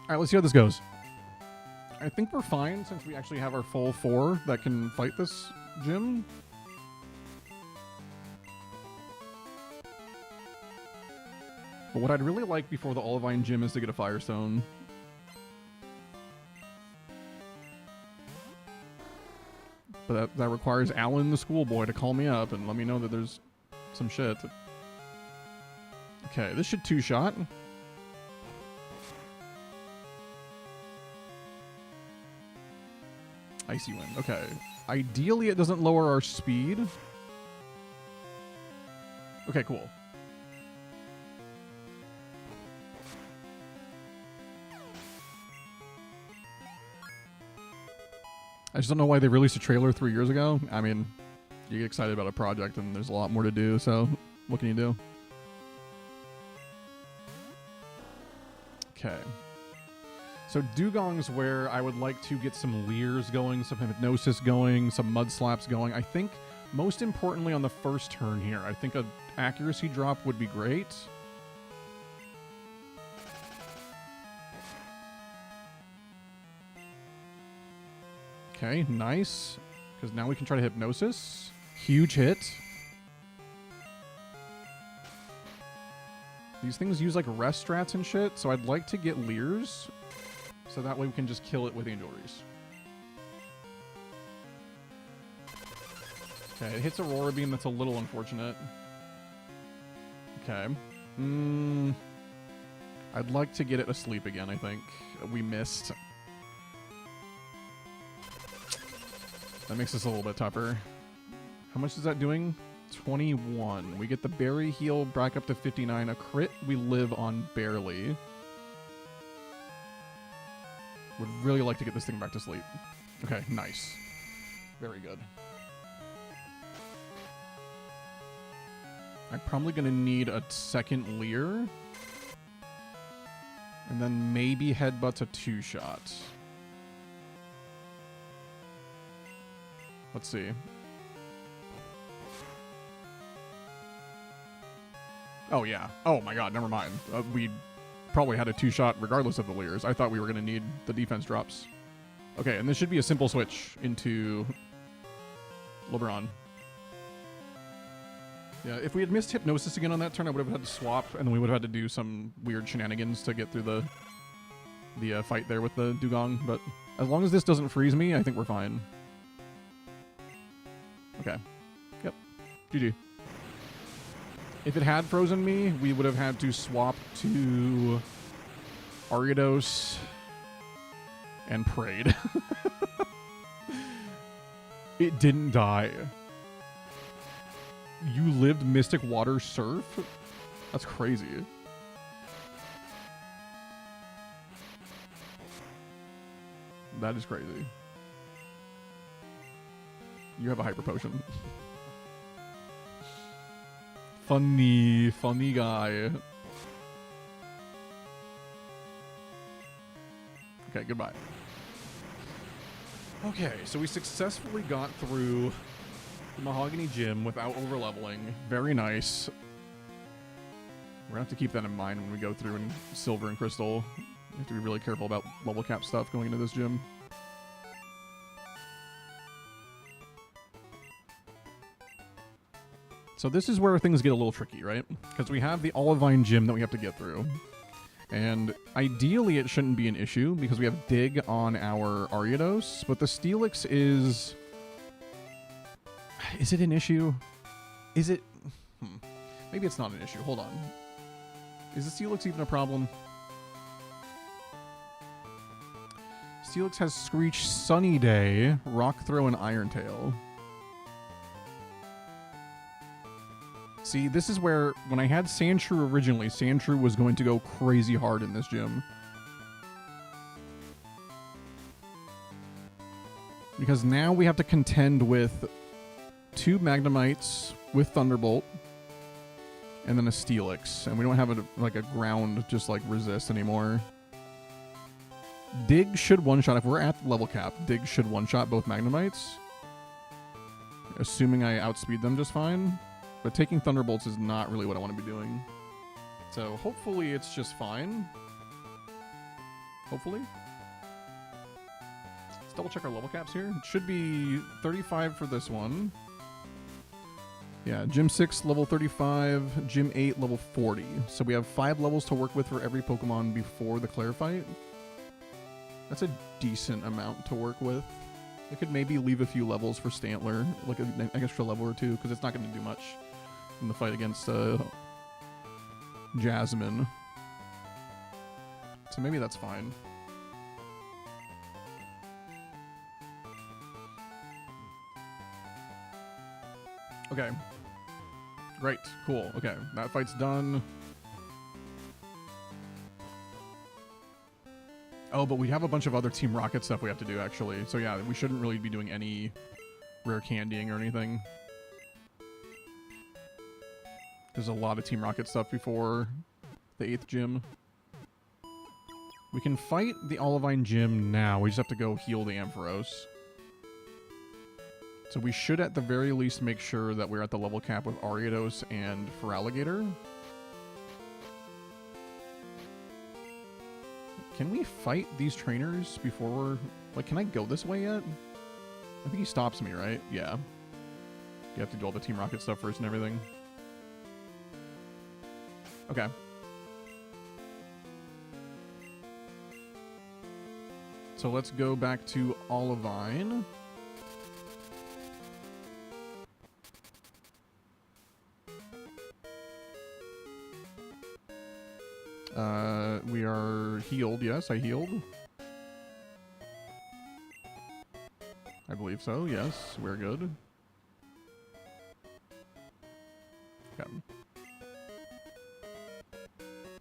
Alright, let's see how this goes. I think we're fine since we actually have our full 4 that can fight this gym. But what I'd really like before the Olivine gym is to get a Firestone. But that requires Alan the schoolboy to call me up and let me know that there's some shit. Okay, this should 2-shot. Icy Wind. Okay. Ideally, it doesn't lower our speed. Okay, cool. I just don't know why they released a trailer 3 years ago. I mean, you get excited about a project and there's a lot more to do, so what can you do? Okay. So Dugong's where I would like to get some Leers going, some Hypnosis going, some Mud Slaps going. I think most importantly on the first turn here, I think an accuracy drop would be great. Okay, nice. Because now we can try to Hypnosis. Huge hit. These things use like rest strats and shit, so I'd like to get Leers. So that way we can just kill it with Angel Reese. Okay, it hits Aurora Beam. That's a little unfortunate. Okay. I'd like to get it asleep again, I think. We missed. That makes this a little bit tougher. How much is that doing? 21. We get the Berry Heal back up to 59. A crit we live on barely. Would really like to get this thing back to sleep. Okay, nice. Very good. I'm probably going to need a second Leer. And then maybe Headbutt's a 2-shot. Let's see. Oh, yeah. Oh, my God. Never mind. We probably had a 2-shot regardless of the Leers. I thought we were going to need the defense drops. Okay, and this should be a simple switch into LeBron. Yeah, if we had missed Hypnosis again on that turn, I would have had to swap, and then we would have had to do some weird shenanigans to get through the fight there with the Dugong. But as long as this doesn't freeze me, I think we're fine. Okay. Yep. GG. If it had frozen me, we would have had to swap to Ariados and prayed. It didn't die. You lived Mystic Water Surf? That's crazy. That is crazy. You have a Hyper Potion. Funny guy. Okay, goodbye. Okay, so we successfully got through the Mahogany Gym without overleveling. Very nice. We're gonna have to keep that in mind when we go through in Silver and Crystal. We have to be really careful about level cap stuff going into this gym. So this is where things get a little tricky, right? Because we have the Olivine Gym that we have to get through. And ideally it shouldn't be an issue because we have Dig on our Ariados, but the Steelix is... Is it an issue? Is it... Maybe it's not an issue. Hold on. Is the Steelix even a problem? Steelix has Screech, Sunny Day, Rock Throw, and Iron Tail. See, this is where, when I had Sandshrew originally, Sandshrew was going to go crazy hard in this gym. Because now we have to contend with 2 Magnemites with Thunderbolt, and then a Steelix. And we don't have a ground just like resist anymore. Dig should one-shot, if we're at the level cap, Dig should one-shot both Magnemites. assuming I outspeed them just fine. But taking Thunderbolts is not really what I want to be doing. So hopefully it's just fine. Hopefully. Let's double check our level caps here. It should be 35 for this one. Yeah, Gym 6, level 35. Gym 8, level 40. So we have 5 levels to work with for every Pokemon before the Claire fight. That's a decent amount to work with. I could maybe leave a few levels for Stantler, like an extra level or two, because it's not going to do much in the fight against Jasmine. So maybe that's fine. Okay. Great. Cool. Okay. That fight's done. Oh, but we have a bunch of other Team Rocket stuff we have to do, actually. So yeah, we shouldn't really be doing any rare candying or anything. There's a lot of Team Rocket stuff before the 8th gym. We can fight the Olivine gym now. We just have to go heal the Ampharos. So we should at the very least make sure that we're at the level cap with Ariados and Feraligatr. Can we fight these trainers before we're... Like, can I go this way yet? I think he stops me, right? Yeah. You have to do all the Team Rocket stuff first and everything. Okay. So let's go back to Olivine. We are healed. Yes, I healed. I believe so. Yes, we're good. Okay.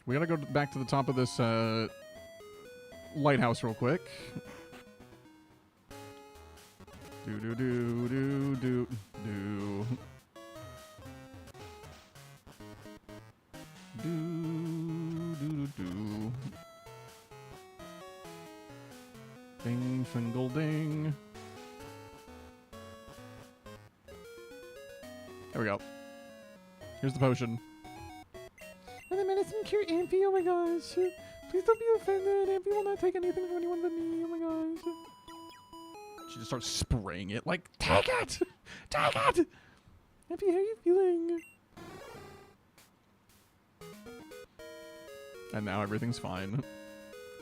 We gotta go back to the top of this lighthouse real quick. Do do do do do do. Do. Ding, single ding. There we go. Here's the potion. And the medicine cure Ampy, oh my gosh. Please don't be offended. Ampy will not take anything from anyone but me, oh my gosh. She just starts spraying it like, take it! Take it! Ampy, how are you feeling? And now everything's fine.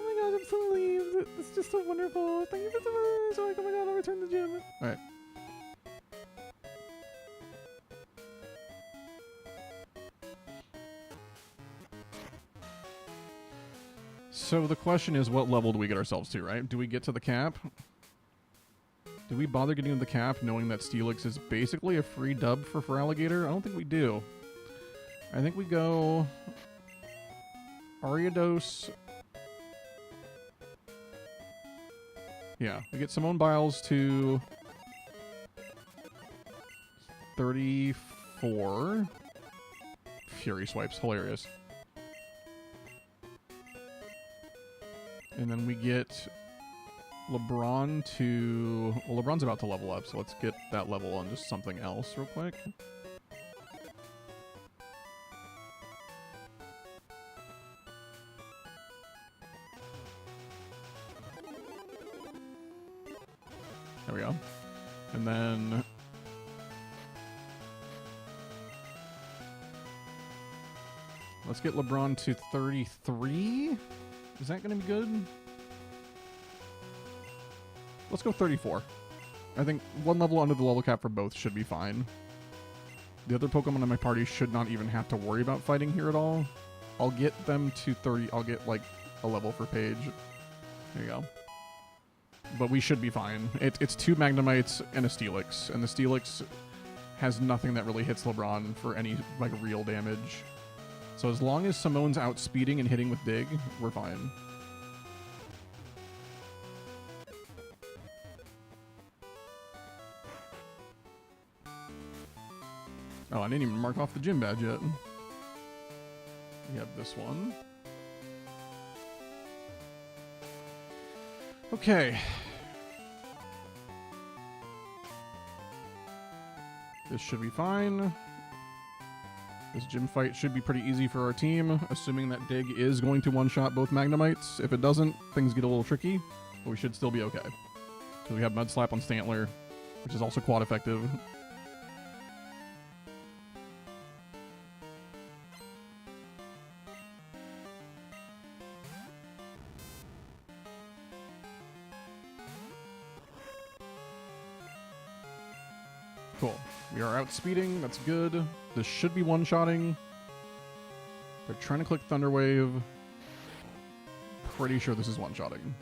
Oh my god, I'm so relieved. It's just so wonderful. Thank you for so much. Like, oh my god, I'll return the gym. Alright. So the question is, what level do we get ourselves to, right? Do we get to the cap? Do we bother getting to the cap knowing that Steelix is basically a free dub for Feraligatr? I don't think we do. I think we go... Ariados. Yeah, we get Simone Biles to 34. Fury swipes, hilarious. And then we get LeBron to... Well, LeBron's about to level up, so let's get that level on just something else real quick. There we go. And then... let's get LeBron to 33. Is that going to be good? Let's go 34. I think one level under the level cap for both should be fine. The other Pokemon in my party should not even have to worry about fighting here at all. I'll get them to 30. I'll get like a level for Paige. There you go. But we should be fine. It's 2 Magnemites and a Steelix. And the Steelix has nothing that really hits LeBron for any like real damage. So as long as Simone's outspeeding and hitting with Dig, we're fine. Oh, I didn't even mark off the gym badge yet. We have this one. Okay. This should be fine. This gym fight should be pretty easy for our team, assuming that Dig is going to one-shot both Magnemites. If it doesn't, things get a little tricky, but we should still be okay. Because we have Mud Slap on Stantler, which is also quad effective. Cool. We are outspeeding. That's good. This should be one-shotting. They're trying to click Thunder Wave. Pretty sure this is one-shotting.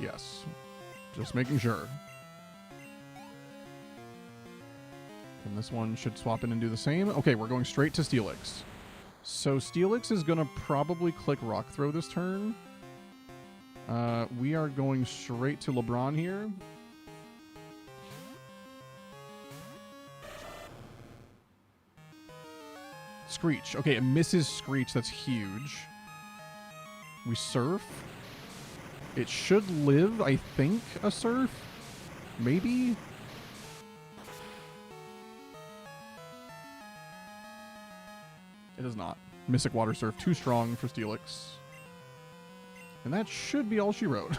Yes. Just making sure. And this one should swap in and do the same. Okay, we're going straight to Steelix. So Steelix is going to probably click Rock Throw this turn. We are going straight to LeBron here. Screech. Okay, it misses Screech. That's huge. We Surf. It should live, I think, a Surf. Maybe? It does not. Mystic Water Surf. Too strong for Steelix. And that should be all she wrote.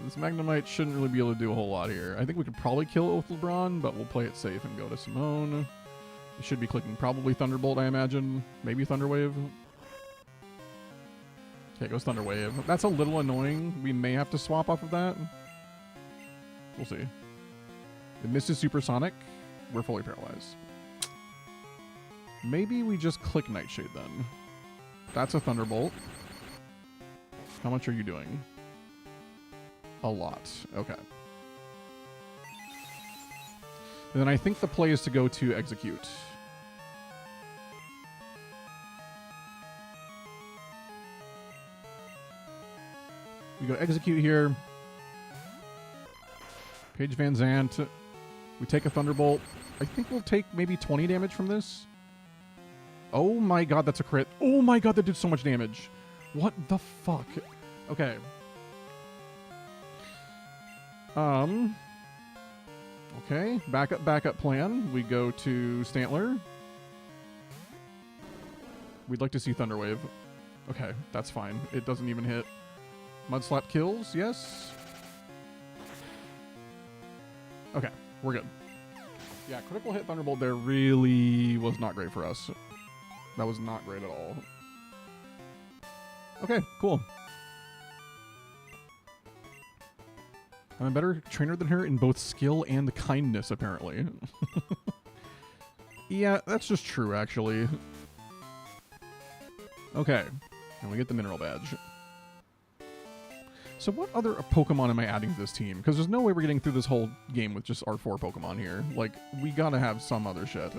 This Magnemite shouldn't really be able to do a whole lot here. I think we could probably kill it with LeBron, but we'll play it safe and go to Simone. It should be clicking probably Thunderbolt, I imagine. Maybe Thunderwave. Okay, it goes Thunderwave. That's a little annoying. We may have to swap off of that. We'll see. It misses Supersonic. We're fully paralyzed. Maybe we just click Nightshade then. That's a Thunderbolt. How much are you doing? A lot. Okay. And then I think the play is to go to Execute. We go Execute here. Paige Van Zant. We take a Thunderbolt. I think we'll take maybe 20 damage from this. Oh my god, that's a crit. Oh my god, that did so much damage. What the fuck? Okay. Okay, backup plan. We go to Stantler. We'd like to see Thunderwave. Okay, that's fine. It doesn't even hit. Mudslap kills, yes. Okay, we're good. Yeah, critical hit Thunderbolt there really was not great for us. That was not great at all. Okay, cool. I'm a better trainer than her in both skill and kindness, apparently. Yeah, that's just true, actually. Okay, and we get the mineral badge. So what other Pokemon am I adding to this team? Because there's no way we're getting through this whole game with just our 4 Pokemon here. Like, we gotta have some other shit.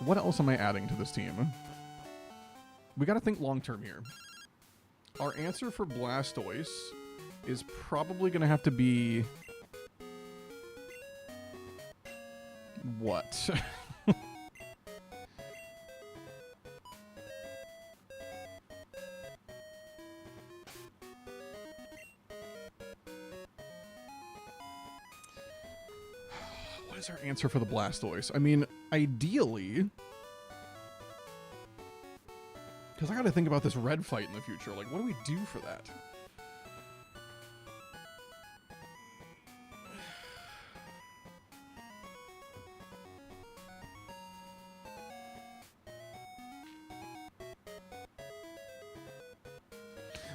What else am I adding to this team? We gotta think long-term here. Our answer for Blastoise is probably gonna have to be... what? What is our answer for the Blastoise? I mean, ideally... because I gotta think about this red fight in the future. Like, what do we do for that?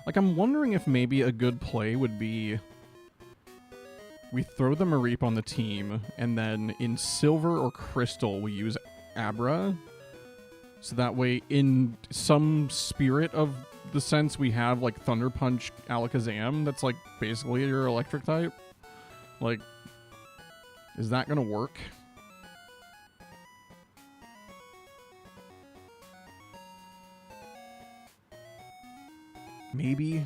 Like, I'm wondering if maybe a good play would be we throw the Mareep on the team, and then in Silver or Crystal, we use Abra. So that way, in some spirit of the sense, we have, like, Thunder Punch Alakazam that's, like, basically your electric type. Like, is that gonna work? Maybe.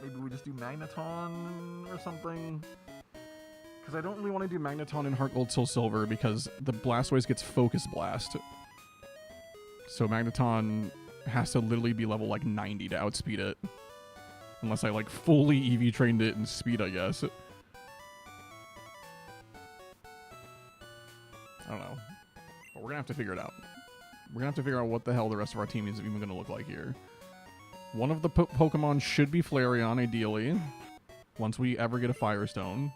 Maybe we just do Magneton or something. Because I don't really want to do Magneton in Heart Gold Soul Silver because the Blastoise gets Focus Blast. So Magneton has to literally be level like 90 to outspeed it. Unless I like fully EV trained it in speed, I guess. have to figure it out. We're gonna have to figure out what the hell the rest of our team is even gonna look like here. One of the Pokemon should be Flareon, ideally. Once we ever get a Firestone.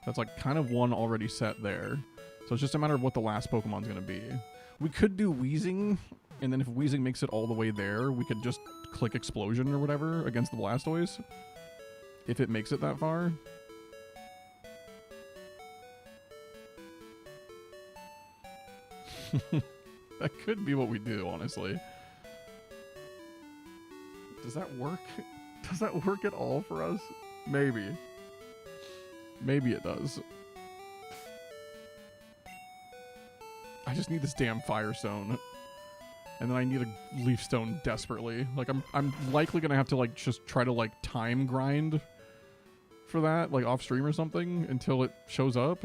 That's like kind of one already set there. So it's just a matter of what the last Pokemon's gonna be. We could do Weezing, and then if Weezing makes it all the way there, we could just click Explosion or whatever against the Blastoise. If it makes it that far. That could be what we do, honestly. Does that work? Does that work at all for us? Maybe. Maybe it does. I just need this damn Firestone. And then I need a Leaf Stone desperately. Like, I'm likely gonna have to, like, just try to, like, time grind for that, like, off stream or something, until it shows up.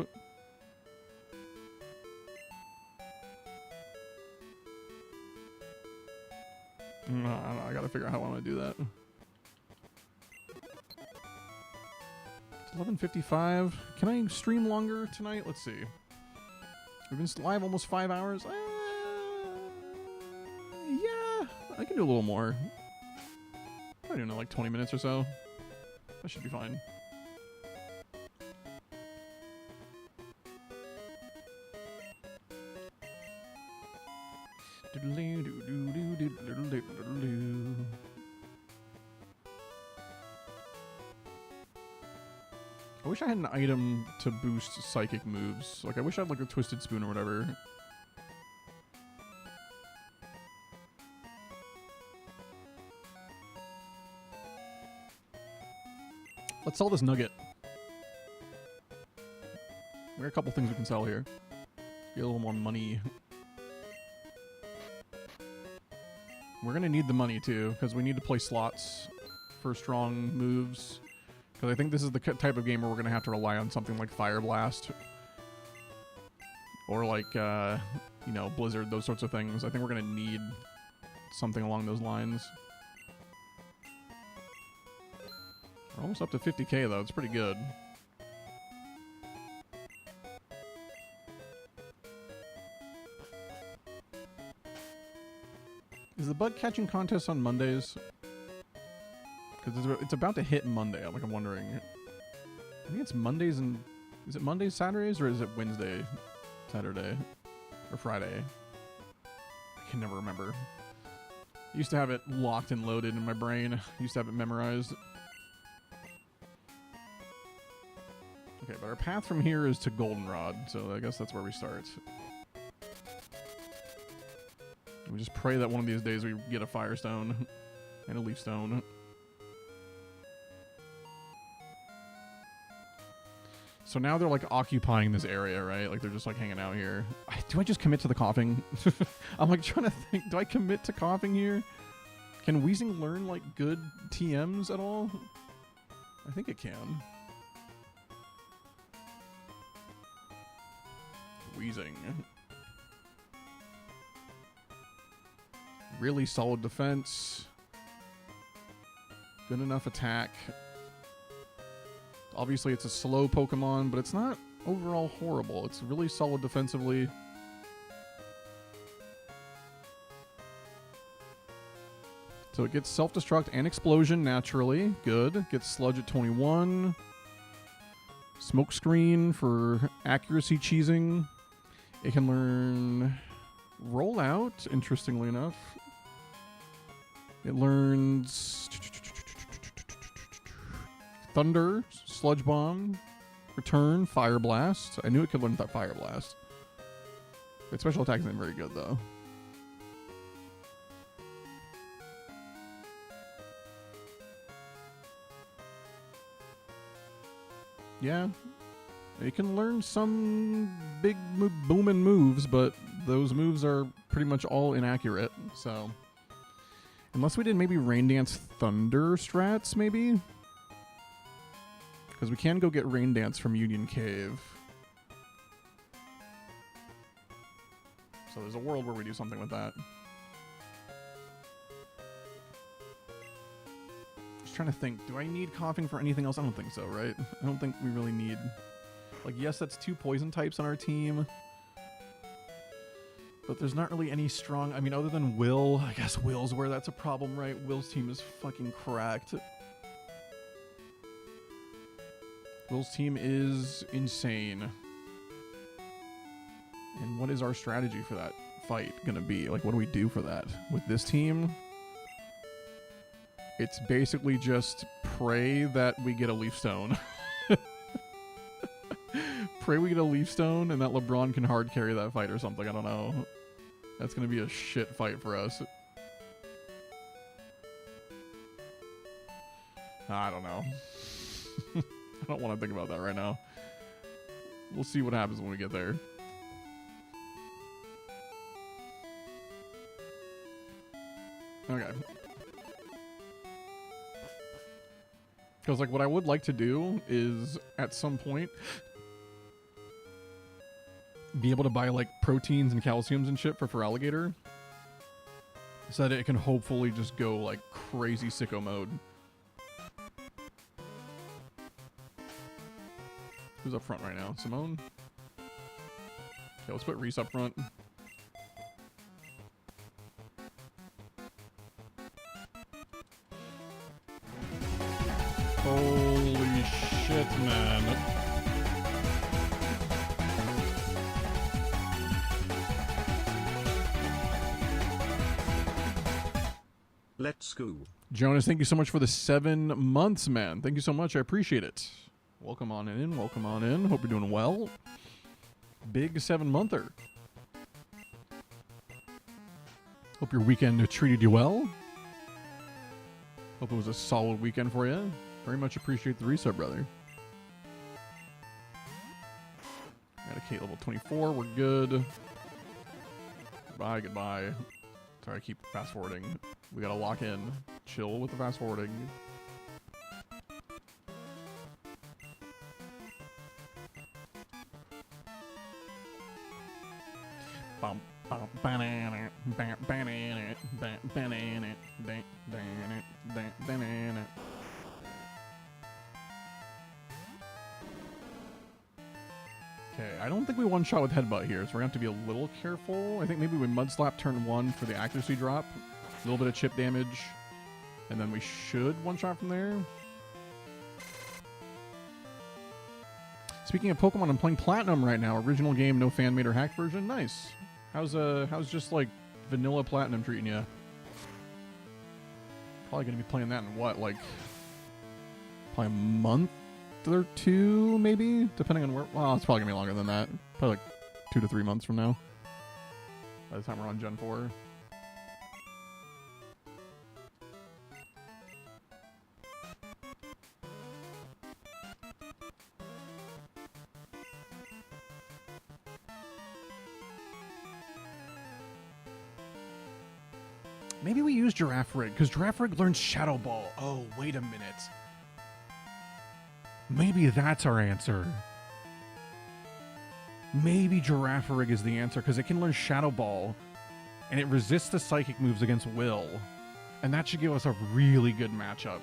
I don't know, I gotta figure out how I want to do that. It's 11:55. Can I stream longer tonight? Let's see. We've been live almost 5 hours. Yeah, I can do a little more. I don't know, like 20 minutes or so. That should be fine. I wish I had an item to boost psychic moves. Like, I wish I had like a Twisted Spoon or whatever. Let's sell this nugget. We got a couple things we can sell here. Get a little more money. We're gonna need the money too, because we need to play slots for strong moves. Because I think this is the type of game where we're gonna have to rely on something like Fire Blast. Or like, you know, Blizzard, those sorts of things. I think we're gonna need something along those lines. We're almost up to 50k though, it's pretty good. Is the bug catching contest on Mondays? Because it's about to hit Monday. I'm wondering. I think it's Mondays and... Is it Mondays, Saturdays, or is it Wednesday, Saturday? Or Friday? I can never remember. I used to have it locked and loaded in my brain. I used to have it memorized. Okay, but our path from here is to Goldenrod, so I guess that's where we start. We just pray that one of these days we get a Firestone and a Leaf Stone. So now they're like occupying this area, right? Like they're just like hanging out here. Do I just commit to the coughing? I'm like trying to think, do I commit to coughing here? Can Weezing learn like good TMs at all? I think it can. Weezing. Really solid defense. Good enough attack. Obviously, it's a slow Pokemon, but it's not overall horrible. It's really solid defensively. So it gets Self-Destruct and Explosion naturally. Good. Gets Sludge at 21. Smokescreen for accuracy cheesing. It can learn Rollout, interestingly enough. It learns Thunder, Sludge Bomb, Return, Fire Blast. I knew it could learn that Fire Blast. Its special attack isn't very good, though. Yeah. It can learn some big booming moves, but those moves are pretty much all inaccurate, so... Unless we did maybe Rain Dance Thunder strats, maybe? Because we can go get Rain Dance from Union Cave. So there's a world where we do something with that. Just trying to think, do I need coughing for anything else? I don't think so, right? I don't think we really need... Like, yes, that's 2 poison types on our team. But there's not really any strong... I mean, other than Will. I guess Will's where that's a problem, right? Will's team is fucking cracked. Will's team is insane. And what is our strategy for that fight gonna be? Like, what do we do for that? With this team, it's basically just pray that we get a Leaf Stone. Pray we get a Leaf Stone and that LeBron can hard carry that fight or something. I don't know. That's gonna be a shit fight for us. I don't know. I don't want to think about that right now. We'll see what happens when we get there. Okay. Because, like, what I would like to do is, at some point, be able to buy, like, proteins and calciums and shit for Alligator. So that it can hopefully just go, like, crazy sicko mode. Who's up front right now? Simone? Okay, let's put Reese up front. Holy shit, man. Let's go. Jonas, thank you so much for the 7 months, man. Thank you so much. I appreciate it. Welcome on in. Welcome on in. Hope you're doing well. Big 7-monther. Hope your weekend treated you well. Hope it was a solid weekend for you. Very much appreciate the resub, brother. Got a Kate level 24. We're good. Goodbye, goodbye. Sorry, I keep fast forwarding. We gotta lock in. Chill with the fast forwarding. Okay, I don't think we one-shot with Headbutt here, so we're going to have to be a little careful. I think maybe we Mud Slap turn 1 for the accuracy drop. A little bit of chip damage, and then we should one-shot from there. Speaking of Pokemon, I'm playing Platinum right now. Original game, no fan-made or hacked version. Nice. How's just, like, vanilla Platinum treating you? Probably going to be playing that in what, like, probably a month or 2, maybe? Depending on where... Well, it's probably going to be longer than that. Probably, like, 2 to 3 months from now. By the time we're on Gen 4. Maybe we use Giraffe Rig, because Giraffe Rig learns Shadow Ball. Oh, wait a minute. Maybe that's our answer. Maybe Giraffe Rig is the answer, because it can learn Shadow Ball, and it resists the Psychic moves against Will. And that should give us a really good matchup.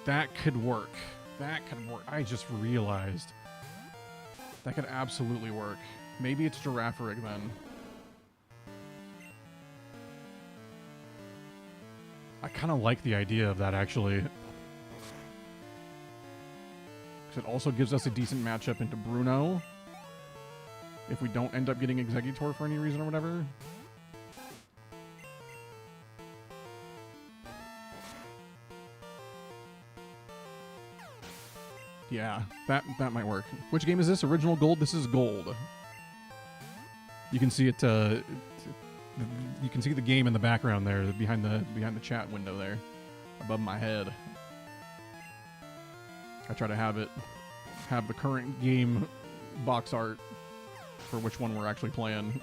That could work. That could work. I just realized. That could absolutely work. Maybe it's Giraffe Rig then. I kind of like the idea of that, actually. Because it also gives us a decent matchup into Bruno. If we don't end up getting Exeggutor for any reason or whatever. Yeah, that might work. Which game is this? Original Gold? This is Gold. You can see it, you can see the game in the background there, behind the chat window there, above my head. I try to have the current game box art for which one we're actually playing.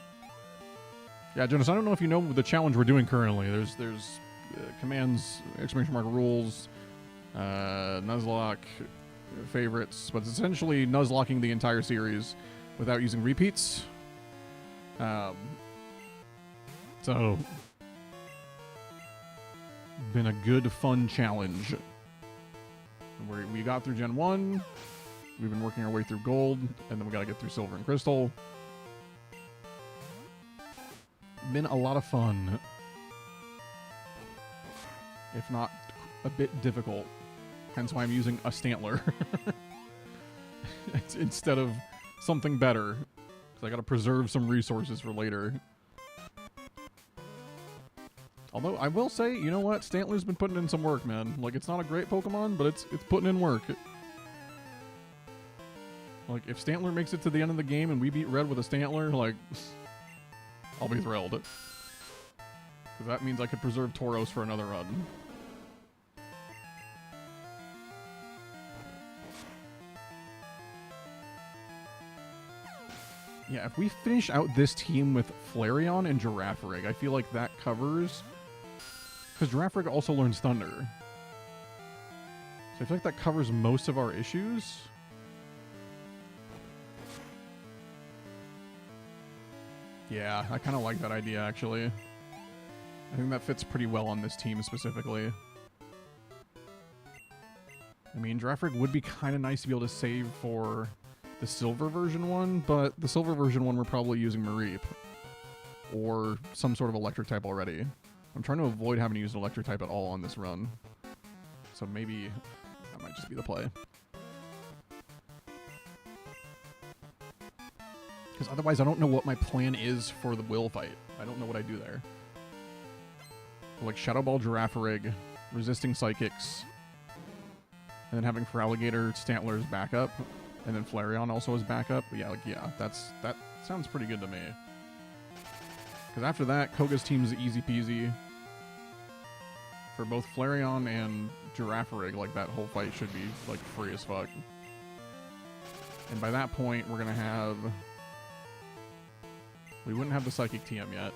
Yeah, Jonas, I don't know if you know the challenge we're doing currently. There's commands, exclamation mark rules, nuzlocke, favorites, but it's essentially nuzlocking the entire series without using repeats. So, been a good, fun challenge. We got through Gen 1, we've been working our way through Gold, and then we gotta get through Silver and Crystal. been a lot of fun. If not a bit difficult. Hence why I'm using a Stantler. Instead of something better. Because I gotta preserve some resources for later. Although, I will say, you know what? Stantler's been putting in some work, man. Like, it's not a great Pokemon, but it's putting in work. Like, if Stantler makes it to the end of the game and we beat Red with a Stantler, like, I'll be thrilled. Because that means I could preserve Tauros for another run. Yeah, if we finish out this team with Flareon and Girafarig, I feel like that covers... Because Girafarig also learns Thunder. So I feel like that covers most of our issues. Yeah, I kind of like that idea, actually. I think that fits pretty well on this team specifically. I mean, Girafarig would be kind of nice to be able to save for the Silver version one, but the Silver version one we're probably using Mareep. Or some sort of electric type already. I'm trying to avoid having to use an electric type at all on this run. So maybe that might just be the play. Because otherwise I don't know what my plan is for the Will fight. I don't know what I do there. Like Shadow Ball Girafarig, resisting Psychics, and then having Feraligatr, Stantler's backup, and then Flareon also as backup. Yeah, that sounds pretty good to me. Because after that, Koga's team's easy peasy. For both Flareon and Girafarig, like, that whole fight should be, like, free as fuck. And by that point, we're gonna have... We wouldn't have the Psychic TM yet.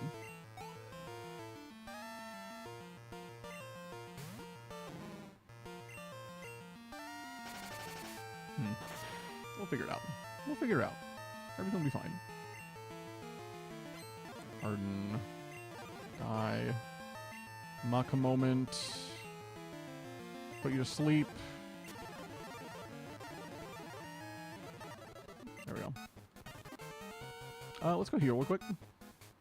We'll figure it out. We'll figure it out. Everything will be fine. Arden. Die. Muck a moment. Put you to sleep. There we go. Let's go here real quick.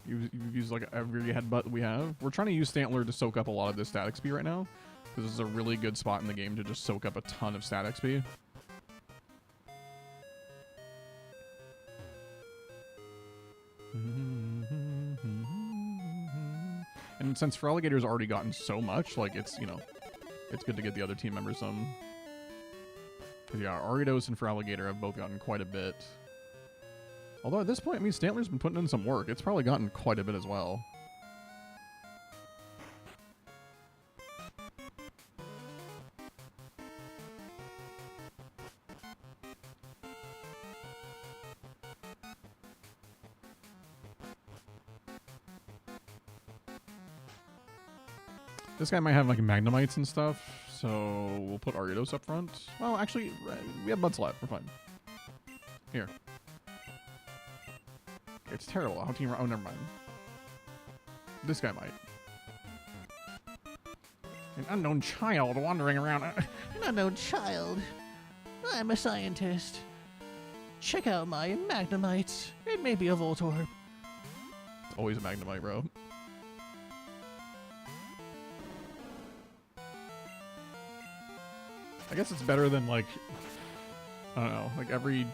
You've used like every headbutt we have. We're trying to use Stantler to soak up a lot of this stat XP right now. Because this is a really good spot in the game to just soak up a ton of stat XP. And since Feraligator's already gotten so much, like, it's, you know, it's good to get the other team members some. Because, yeah, Ariados and Feraligator have both gotten quite a bit. Although, at this point, I mean, Stantler's been putting in some work. It's probably gotten quite a bit as well. This guy might have, like, Magnemites and stuff, so we'll put Ariados up front. Well, actually, we have Mudslap. We're fine. Here. It's terrible. How team... Oh, never mind. This guy might. An unknown child wandering around. An unknown child. I'm a scientist. Check out my Magnemites. It may be a Voltorb. It's always a Magnemite, bro. I guess it's better than, like, I don't know, like every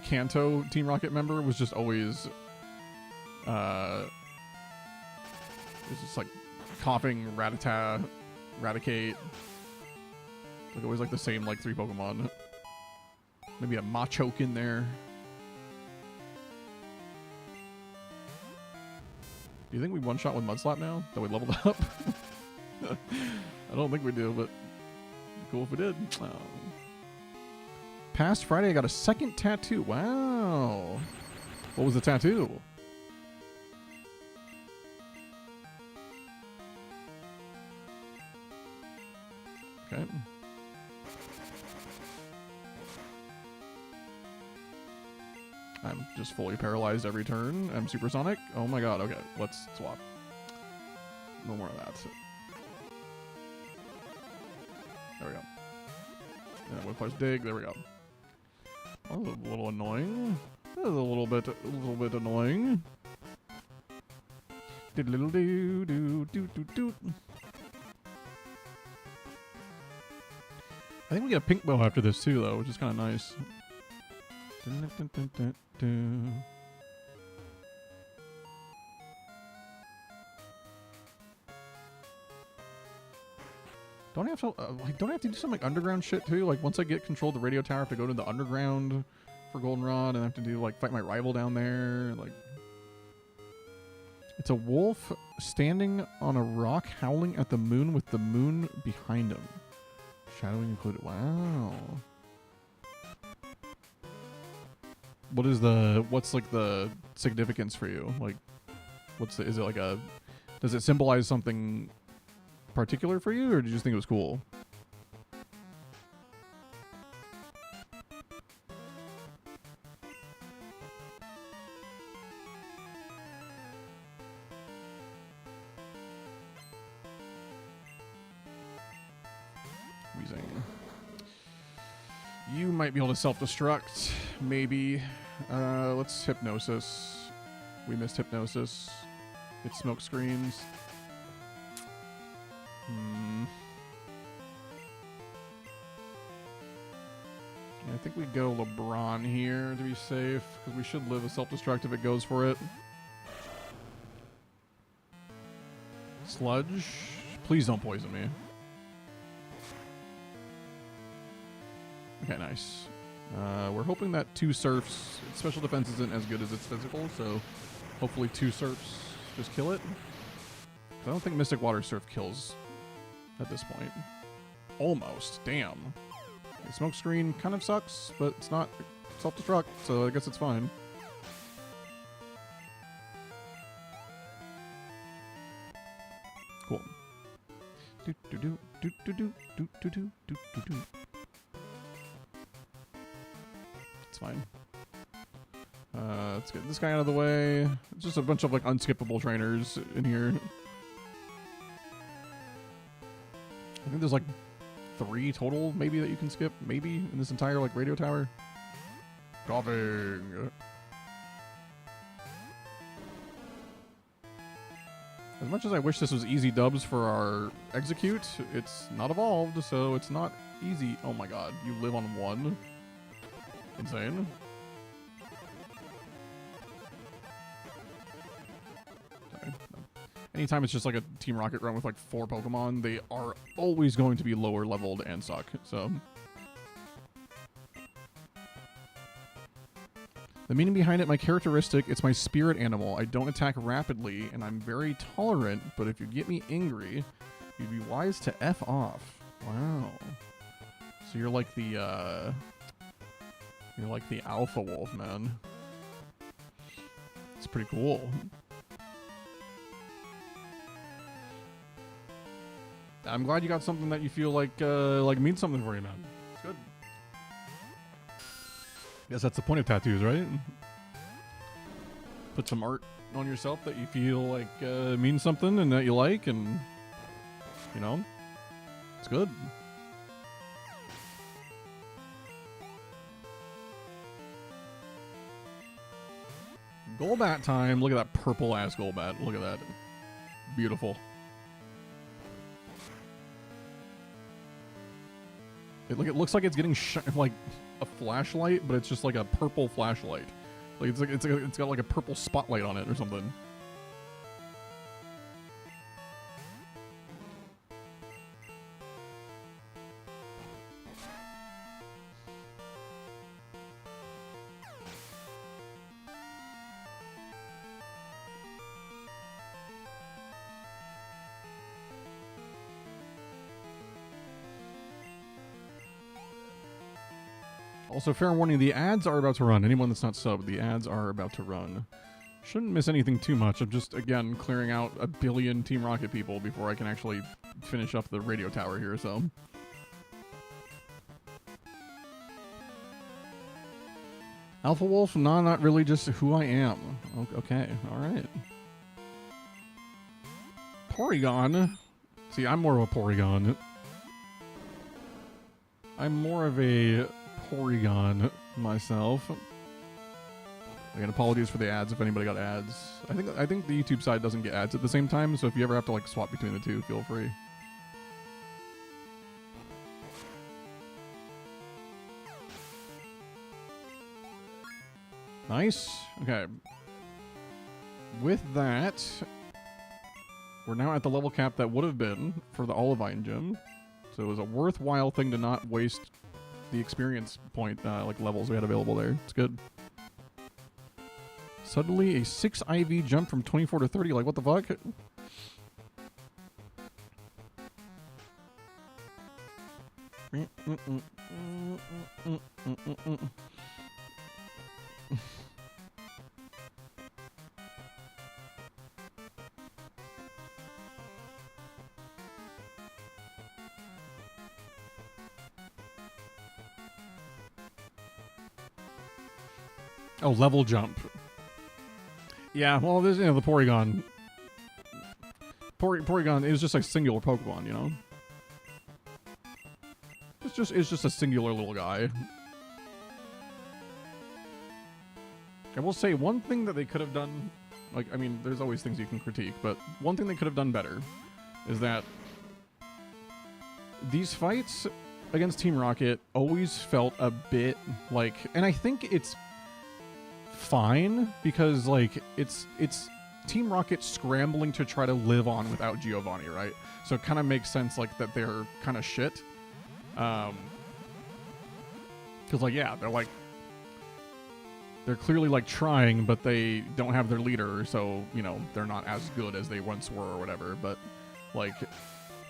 Kanto Team Rocket member was just always, it was just like coughing, Rattata, Raticate, like always like the same like 3 Pokemon. Maybe a Machoke in there. Do you think we one-shot with Mudslap now that we leveled up? I don't think we do, but cool if we did. Oh. Past Friday, I got a second tattoo. Wow. What was the tattoo? Okay. I'm just fully paralyzed every turn. I'm supersonic. Oh my god. Okay, let's swap. No more of that. There we go. And we'll push dig. There we go. That was a little annoying. That was a little bit annoying. Diddle-diddle-doo-doo-doo-doo-doo. I think we get a pink bow after this too, though, which is kind of nice. Dun-dun-dun-dun-dun. Don't I have to don't I have to do some like underground shit too? Like once I get control of the radio tower, I have to go to the underground for Goldenrod, and I have to do like fight my rival down there. Like it's a wolf standing on a rock, howling at the moon with the moon behind him. Shadowing included. Wow. What's like the significance for you? Like, is it like does it symbolize something particular for you, or did you just think it was cool? Wheezing. You might be able to self-destruct, maybe. Let's hypnosis. We missed hypnosis. It's smoke screens. I think we go LeBron here to be safe, because we should live a self-destruct if it goes for it. Sludge. Please don't poison me. Okay, nice. We're hoping that 2 surfs... Special defense isn't as good as its physical, so hopefully 2 surfs just kill it. I don't think Mystic Water Surf kills at this point. Almost. Damn. Okay, smoke screen kind of sucks, but it's not self-destruct, so I guess it's fine. Cool. Do do do do do do do do do do do. It's fine. Let's get this guy out of the way. It's just a bunch of like unskippable trainers in here. I think there's like 3 total, maybe, that you can skip, maybe, in this entire like radio tower. Coughing. As much as I wish this was easy dubs for our execute, it's not evolved, so it's not easy. Oh my god, you live on 1. Insane. Okay. Anytime it's just like a Team Rocket run with like 4 Pokemon, they are always going to be lower leveled and suck, so. The meaning behind it, my characteristic, it's my spirit animal. I don't attack rapidly, and I'm very tolerant, but if you get me angry, you'd be wise to F off. Wow. So you're like the alpha wolf, man. It's pretty cool. I'm glad you got something that you feel like means something for you, man. It's good. Guess that's the point of tattoos, right? Put some art on yourself that you feel like means something and that you like, and you know, it's good. Golbat time. Look at that purple ass Golbat. Look at that. Beautiful. It looks like it's getting like a flashlight, but it's just like a purple flashlight. Like it's got like a purple spotlight on it or something. Also, fair warning, the ads are about to run. Anyone that's not subbed, the ads are about to run. Shouldn't miss anything too much. I'm just, again, clearing out 1 billion Team Rocket people before I can actually finish up the radio tower here, so. Alpha Wolf? No, not really, just who I am. Okay, alright. Porygon. See, I'm more of a Porygon. I'm more of a Porygon myself. Again, apologies for the ads if anybody got ads. I think the YouTube side doesn't get ads at the same time, so if you ever have to like swap between the two, feel free. Nice. Okay. With that, we're now at the level cap that would have been for the Olivine gym. So it was a worthwhile thing to not waste the experience point like levels we had available there. It's good. Suddenly a 6 IV jump from 24 to 30. Like, what the fuck? Oh, level jump. Yeah, well, there's, you know, the Porygon. Porygon is just a singular Pokemon, you know? It's just a singular little guy. I will say one thing that they could have done, like, I mean, there's always things you can critique, but one thing they could have done better is that these fights against Team Rocket always felt a bit like, and I think it's fine because like it's Team Rocket scrambling to try to live on without Giovanni, right? So it kind of makes sense like that they're kind of shit. Because like, yeah, they're clearly like trying, but they don't have their leader, so you know they're not as good as they once were or whatever. But like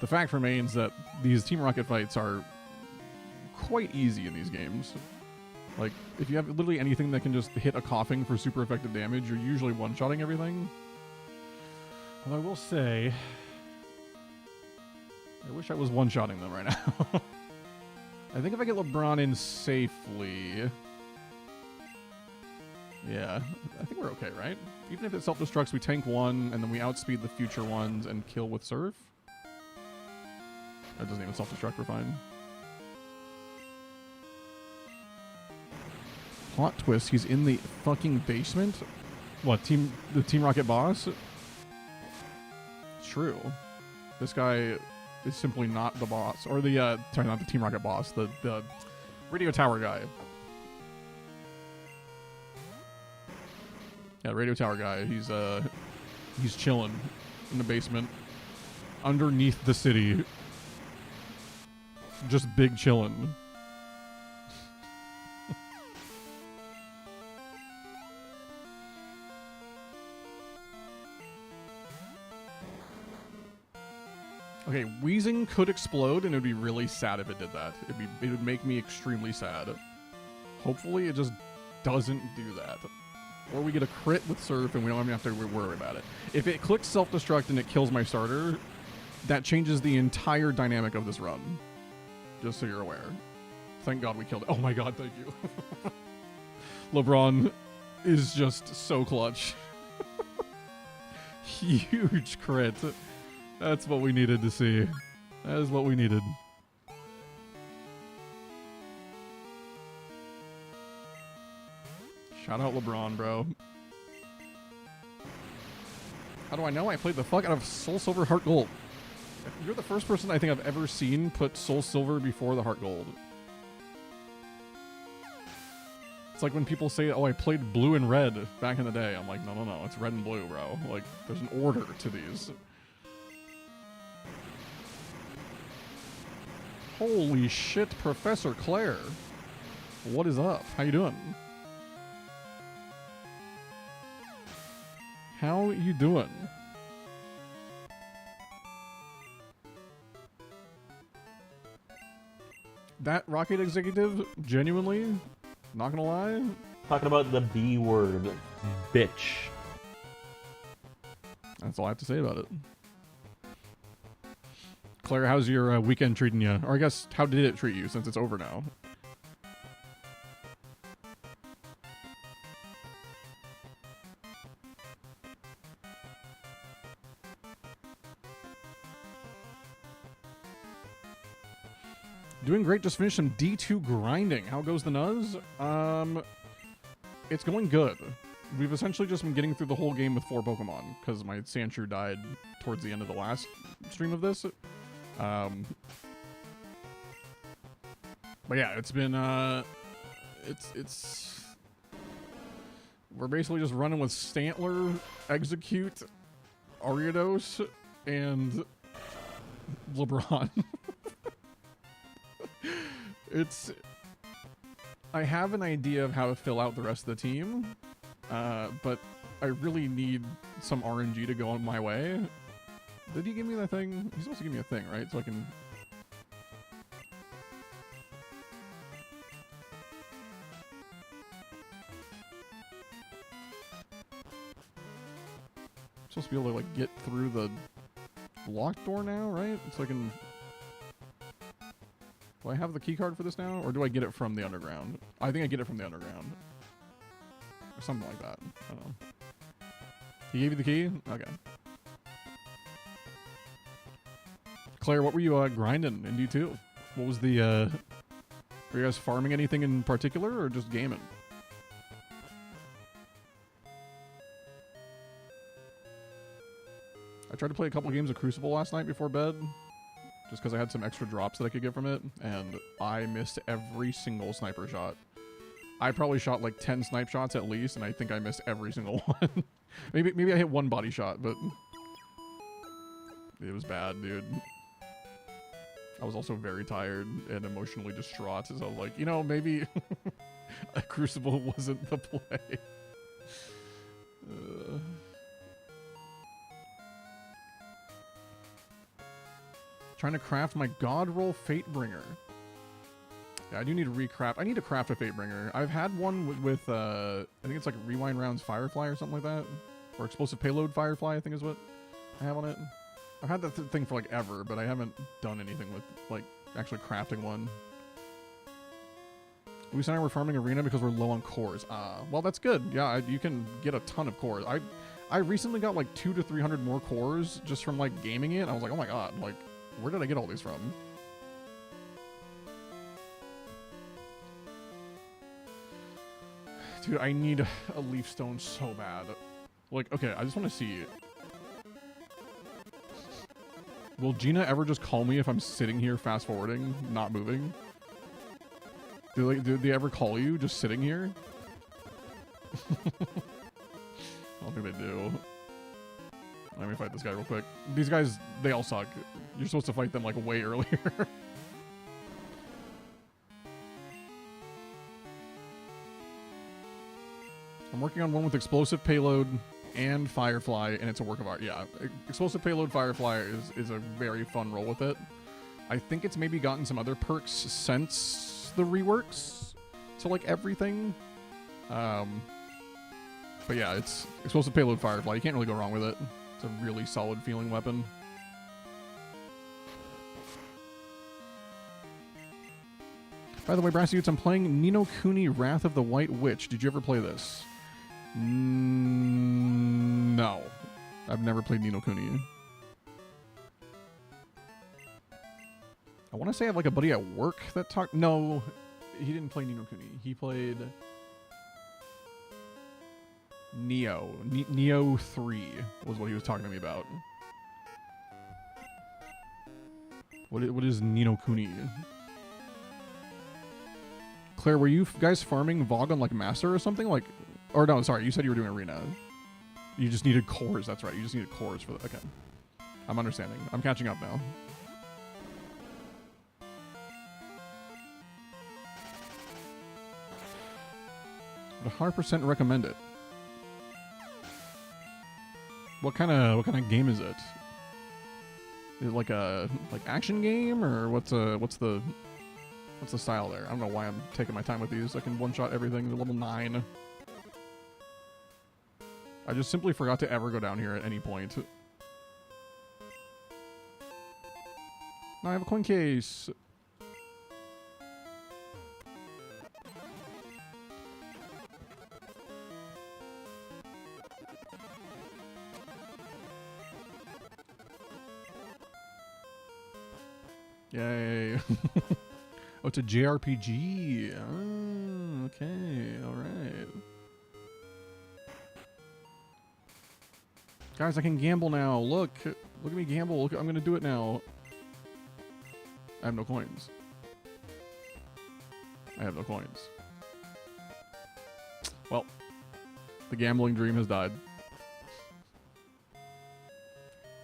the fact remains that these Team Rocket fights are quite easy in these games. Like, if you have literally anything that can just hit a coughing for super effective damage, you're usually one-shotting everything. Well, I will say, I wish I was one-shotting them right now. I think if I get LeBron in safely, yeah, I think we're okay, right? Even if it self-destructs, we tank one, and then we outspeed the future ones and kill with Surf. That doesn't even self-destruct, we're fine. Plot twist, he's in the fucking basement? What, the Team Rocket boss? True. This guy is simply not the boss. Or the, sorry, not the Team Rocket boss, the radio tower guy. Yeah, radio tower guy, he's chilling in the basement. Underneath the city. Just big chillin'. Okay, wheezing could explode, and it would be really sad if it did that. It would make me extremely sad. Hopefully, it just doesn't do that. Or we get a crit with Surf, and we don't even have to worry about it. If it clicks self-destruct and it kills my starter, that changes the entire dynamic of this run. Just so you're aware. Thank God we killed it. Oh my God, thank you. LeBron is just so clutch. Huge crit. That's what we needed to see. That is what we needed. Shout out LeBron, bro. How do I know? I played the fuck out of Soul Silver Heart Gold. You're the first person I think I've ever seen put Soul Silver before the Heart Gold. It's like when people say, oh, I played blue and red back in the day. I'm like, no, it's red and blue, bro. Like, there's an order to these. Holy shit, Professor Claire. What is up? How you doing? How you doing? That Rocket executive, genuinely, not gonna lie. Talking about the B word, bitch. That's all I have to say about it. Claire, how's your weekend treating you? Or I guess, how did it treat you since it's over now? Doing great, just finished some D2 grinding. How goes the Nuz? It's going good. we've essentially just been getting through the whole game with 4 Pokemon, because my Sandshrew died towards the end of the last stream of this. But yeah, it's been, we're basically just running with Stantler, Execute, Ariados, and LeBron. I have an idea of how to fill out the rest of the team, but I really need some RNG to go on my way. Did he give me that thing? He's supposed to give me a thing, right? So I can... I'm supposed to be able to, like, get through the locked door now, right? So I can... Do I have the key card for this now, or do I get it from the underground? I think I get it from the underground. Or something like that. I don't know. He gave you the key? Okay. Claire, what were you grinding in D2? What was the, were you guys farming anything in particular, or just gaming? I tried to play a couple games of Crucible last night before bed, just because I had some extra drops that I could get from it, and I missed every single sniper shot. I probably shot like 10 snipe shots at least, and I think I missed every single one. maybe I hit one body shot, but it was bad, dude. I was also very tired and emotionally distraught, so I was like, you know, maybe a Crucible wasn't the play. Trying to craft my God Roll Fatebringer. Yeah, I do need to recraft. I need to craft a Fatebringer. I've had one with I think it's like Rewind Rounds Firefly or something like that. Or Explosive Payload Firefly, I think is what I have on it. I've had that thing for like ever, but I haven't done anything with like actually crafting one. Luis and I were farming Arena because we're low on cores. Well, that's good. Yeah, you can get a ton of cores. I recently got like 200 to 300 more cores just from like gaming it. I was like, oh my god, like, where did I get all these from? Dude, I need a leaf stone so bad. Like, okay, I just want to see. Will Gina ever just call me if I'm sitting here fast forwarding, not moving? Do they ever call you just sitting here? I don't think they do. Let me fight this guy real quick. These guys, they all suck. You're supposed to fight them like way earlier. I'm working on one with explosive payload and Firefly, and it's a work of art. Yeah, explosive payload Firefly is a very fun roll with it. I think it's maybe gotten some other perks since the reworks to like everything. But yeah, it's explosive payload Firefly. You can't really go wrong with it. It's a really solid feeling weapon. By the way, Brassydoots, I'm playing Ni no Kuni Wrath of the White Witch. Did you ever play this? No. I've never played Ni no Kuni. I want to say I have like a buddy at work that talked... No, he didn't play Ni no Kuni. He played... Neo 3 was what he was talking to me about. What is Ni no Kuni? Claire, were you guys farming Vogue on like Master or something? Like, or no, sorry, you said you were doing Arena. You just needed cores, that's right. You just needed cores for the... Okay. I'm understanding. I'm catching up now. Would 100% recommend it. What kind of game is it? Is it like a action game, or what's the style there? I don't know why I'm taking my time with these. I can one-shot everything to level 9. I just simply forgot to ever go down here at any point. Now I have a coin case. Yay. Oh, it's a JRPG. Oh, okay. All right. Guys, I can gamble now. Look at me gamble. Look, I'm gonna do it now. I have no coins. I have no coins. Well, the gambling dream has died.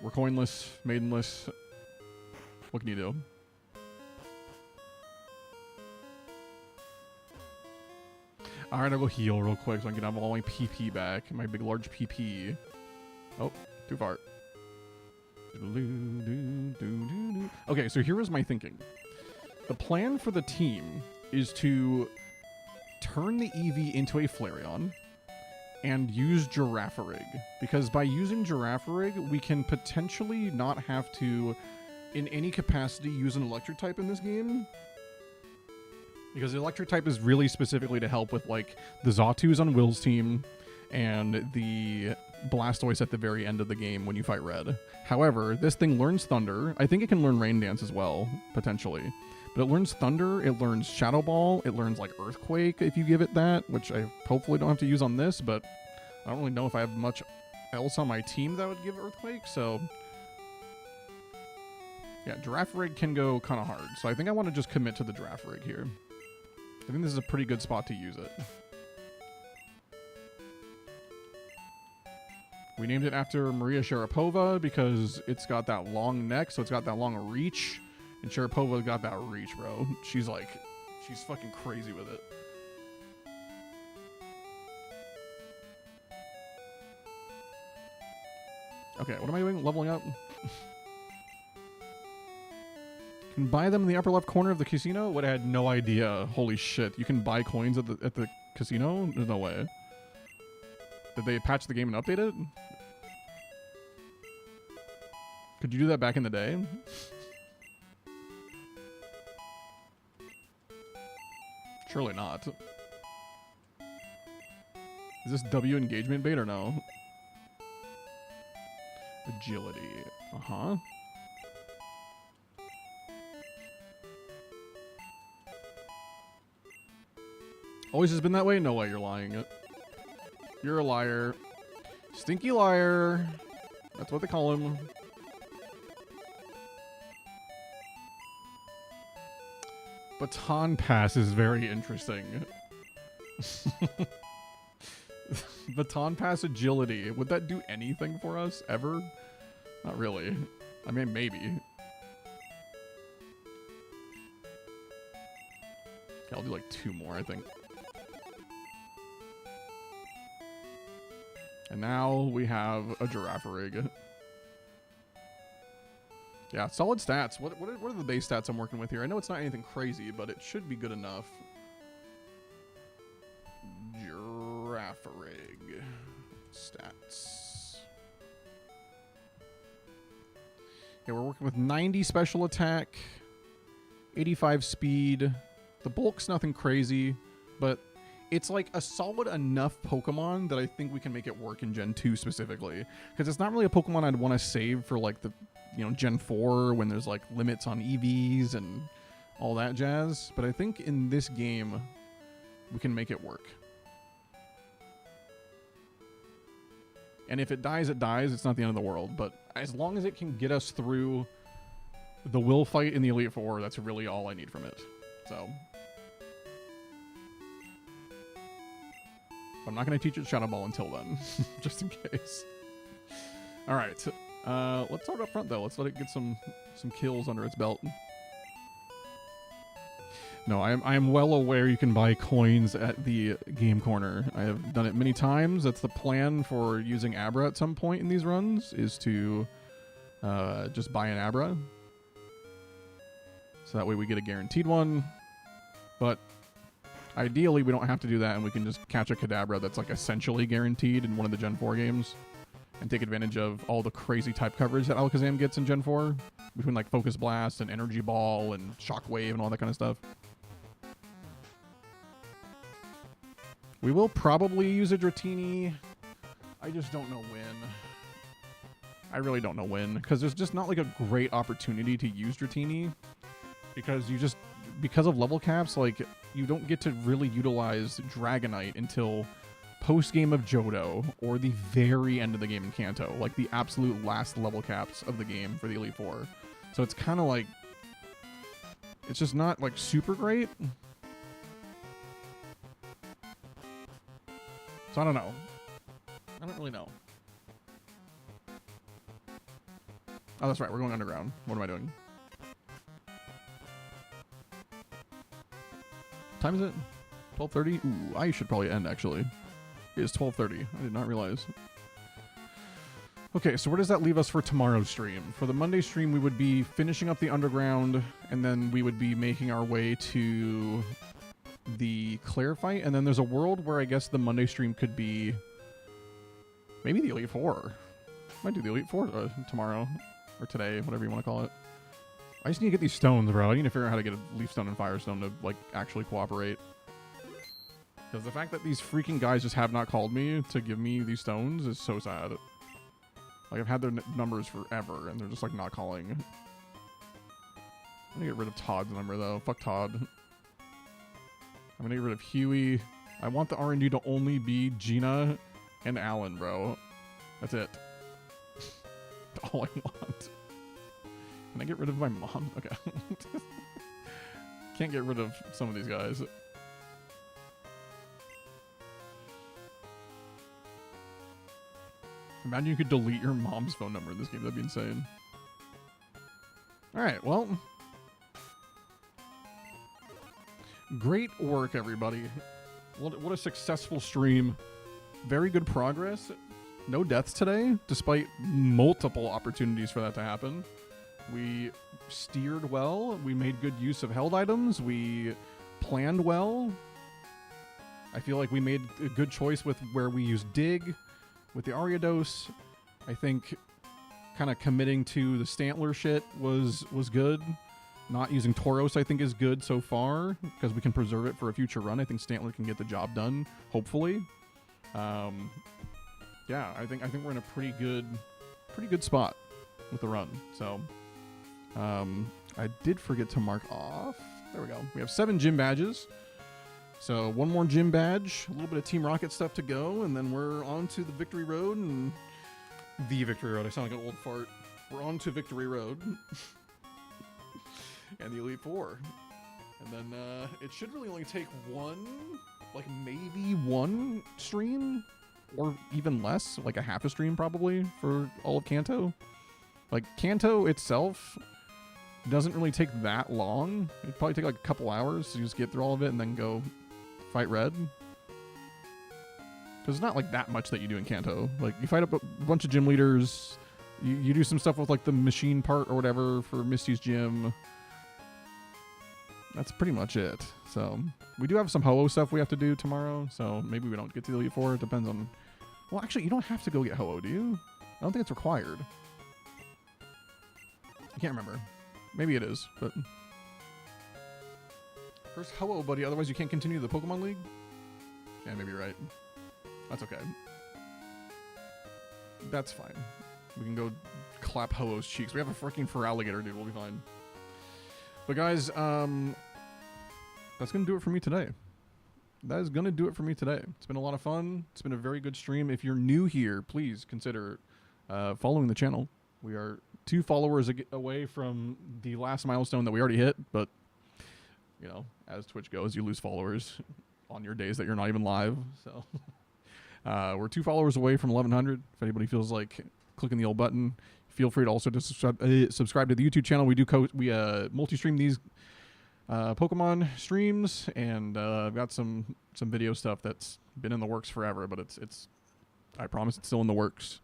We're coinless, maidenless. What can you do? Alright, I'll go heal real quick so I can have all my PP back. My big, large PP. Oh, too far. Okay, so here was my thinking. The plan for the team is to turn the Eevee into a Flareon and use Girafarig. Because by using Girafarig, we can potentially not have to, in any capacity, use an electric type in this game. Because the electric type is really specifically to help with, like, the Zatus on Will's team and the Blastoise at the very end of the game when you fight Red. However, this thing learns Thunder. I think it can learn Rain Dance as well, potentially. But it learns Thunder, it learns Shadow Ball, it learns, like, Earthquake if you give it that, which I hopefully don't have to use on this, but I don't really know if I have much else on my team that would give Earthquake, so... Yeah, Girafarig can go kind of hard, so I think I want to just commit to the Girafarig here. I think this is a pretty good spot to use it. We named it after Maria Sharapova because it's got that long neck, so it's got that long reach. And Sharapova got that reach, bro. She's fucking crazy with it. Okay, what am I doing? Leveling up? Can buy them in the upper left corner of the casino? What, I had no idea. Holy shit. You can buy coins at the casino? There's no way. Did they patch the game and update it? Could you do that back in the day? Surely not. Is this W engagement bait or no? Agility. Uh-huh. Always has been that way? No way, you're lying. You're a liar. Stinky liar. That's what they call him. Baton Pass is very interesting. Baton Pass agility. Would that do anything for us, ever? Not really. I mean, maybe. Okay, I'll do like 2 more, I think. And now we have a Girafarig. Yeah, solid stats. What are the base stats I'm working with here? I know it's not anything crazy, but it should be good enough. Girafarig. Stats. Yeah, we're working with 90 special attack, 85 speed. The bulk's nothing crazy, but it's like a solid enough Pokemon that I think we can make it work in Gen 2 specifically. Because it's not really a Pokemon I'd want to save for like the, Gen 4 when there's like limits on EVs and all that jazz. But I think in this game, we can make it work. And if it dies, it dies. It's not the end of the world. But as long as it can get us through the Will fight in the Elite Four, that's really all I need from it. So... I'm not going to teach it Shadow Ball until then, just in case. All right, let's start up front though. Let's let it get some kills under its belt. No, I am well aware you can buy coins at the game corner. I have done it many times. That's the plan for using Abra at some point in these runs, is to just buy an Abra. So that way we get a guaranteed one. But ideally, we don't have to do that, and we can just catch a Kadabra that's like essentially guaranteed in one of the Gen 4 games and take advantage of all the crazy type coverage that Alakazam gets in Gen 4 between like Focus Blast and Energy Ball and Shockwave and all that kind of stuff. We will probably use a Dratini. I just don't know when. I really don't know when, because there's just not like a great opportunity to use Dratini because of level caps, like you don't get to really utilize Dragonite until post game of Johto or the very end of the game in Kanto, like the absolute last level caps of the game for the Elite Four. So it's kind of like, it's just not like super great. So I don't know. I don't really know. Oh, that's right. We're going underground. What am I doing? Time is it? 12:30? Ooh, I should probably end, actually. It is 12:30. I did not realize. Okay, so where does that leave us for tomorrow's stream? For the Monday stream, we would be finishing up the underground, and then we would be making our way to the Claire fight, and then there's a world where I guess the Monday stream could be maybe the Elite Four. Might do the Elite Four tomorrow, or today, whatever you want to call it. I just need to get these stones, bro. I need to figure out how to get a Leaf Stone and Fire Stone to, like, actually cooperate. Because the fact that these freaking guys just have not called me to give me these stones is so sad. Like, I've had their numbers forever, and they're just, like, not calling. I'm gonna get rid of Todd's number, though. Fuck Todd. I'm gonna get rid of Huey. I want the RNG to only be Gina and Alan, bro. That's it. That's all I want. Can I get rid of my mom? Okay. Can't get rid of some of these guys. Imagine you could delete your mom's phone number in this game. That'd be insane. Alright, well. Great work, everybody. What a successful stream. Very good progress. No deaths today, despite multiple opportunities for that to happen. We steered well. We made good use of held items. We planned well. I feel like we made a good choice with where we used Dig. With the Ariados, I think kind of committing to the Stantler shit was good. Not using Tauros, I think, is good so far because we can preserve it for a future run. I think Stantler can get the job done, hopefully. Yeah, I think we're in a pretty good spot with the run. So, I did forget to mark off. There we go. We have 7 gym badges. So one more gym badge, a little bit of Team Rocket stuff to go, and then we're on to the Victory Road and the Victory Road. I sound like an old fart. We're on to Victory Road and the Elite Four. And then it should really only take one, like maybe one stream, or even less, like a half a stream probably for all of Kanto. Like Kanto itself doesn't really take that long. It'd probably take like a couple hours to just get through all of it and then go fight Red. Because it's not like that much that you do in Kanto. Like you fight up a bunch of gym leaders, you do some stuff with like the machine part or whatever for Misty's gym. That's pretty much it. So we do have some Ho-Oh stuff we have to do tomorrow, so maybe we don't get to the Elite Four. It depends on... Well, actually, you don't have to go get Ho-Oh, do you? I don't think it's required. I can't remember. Maybe it is, but... First Ho-Oh, buddy, otherwise you can't continue the Pokemon League? Yeah, maybe you're right. That's okay. That's fine. We can go clap Ho-Oh's cheeks. We have a freaking Feraligatr, dude. We'll be fine. But guys, that's going to do it for me today. That is going to do it for me today. It's been a lot of fun. It's been a very good stream. If you're new here, please consider following the channel. We are 2 followers away from the last milestone that we already hit, but, you know, as Twitch goes, you lose followers on your days that you're not even live. So we're 2 followers away from 1,100. If anybody feels like clicking the old button, feel free to also to subscribe to the YouTube channel. We do we multi-stream these Pokemon streams, and I've got some video stuff that's been in the works forever, but it's I promise it's still in the works.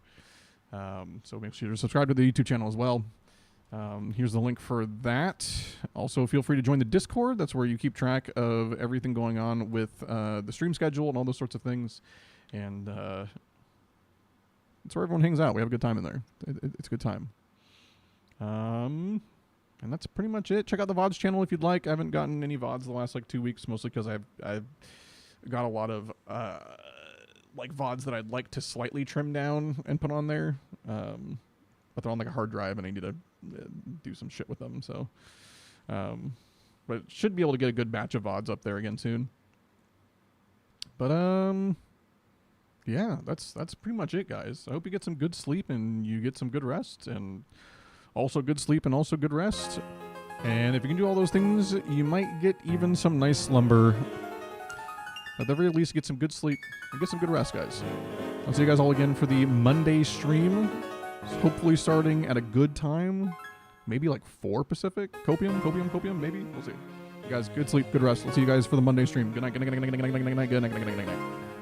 So make sure to subscribe to the YouTube channel as well. Here's the link for that. Also, feel free to join the Discord. That's where you keep track of everything going on with the stream schedule and all those sorts of things. And it's where everyone hangs out. We have a good time in there. It's a good time. And that's pretty much it. Check out the VODs channel if you'd like. I haven't gotten any VODs the last like 2 weeks, mostly because I've got a lot of like VODs that I'd like to slightly trim down and put on there. But they're on like a hard drive and I need to do some shit with them. So, but should be able to get a good batch of VODs up there again soon. But yeah, that's pretty much it, guys. I hope you get some good sleep and you get some good rest, and also good sleep and also good rest. And if you can do all those things, you might get even some nice slumber. At the very least, get some good sleep and get some good rest, guys. I'll see you guys all again for the Monday stream. Hopefully starting at a good time. Maybe like 4 Pacific. Copium, maybe. We'll see. You guys, good sleep, good rest. I'll see you guys for the Monday stream. Good night, good night, good night, good night, good night, good night, good night, good night, good night.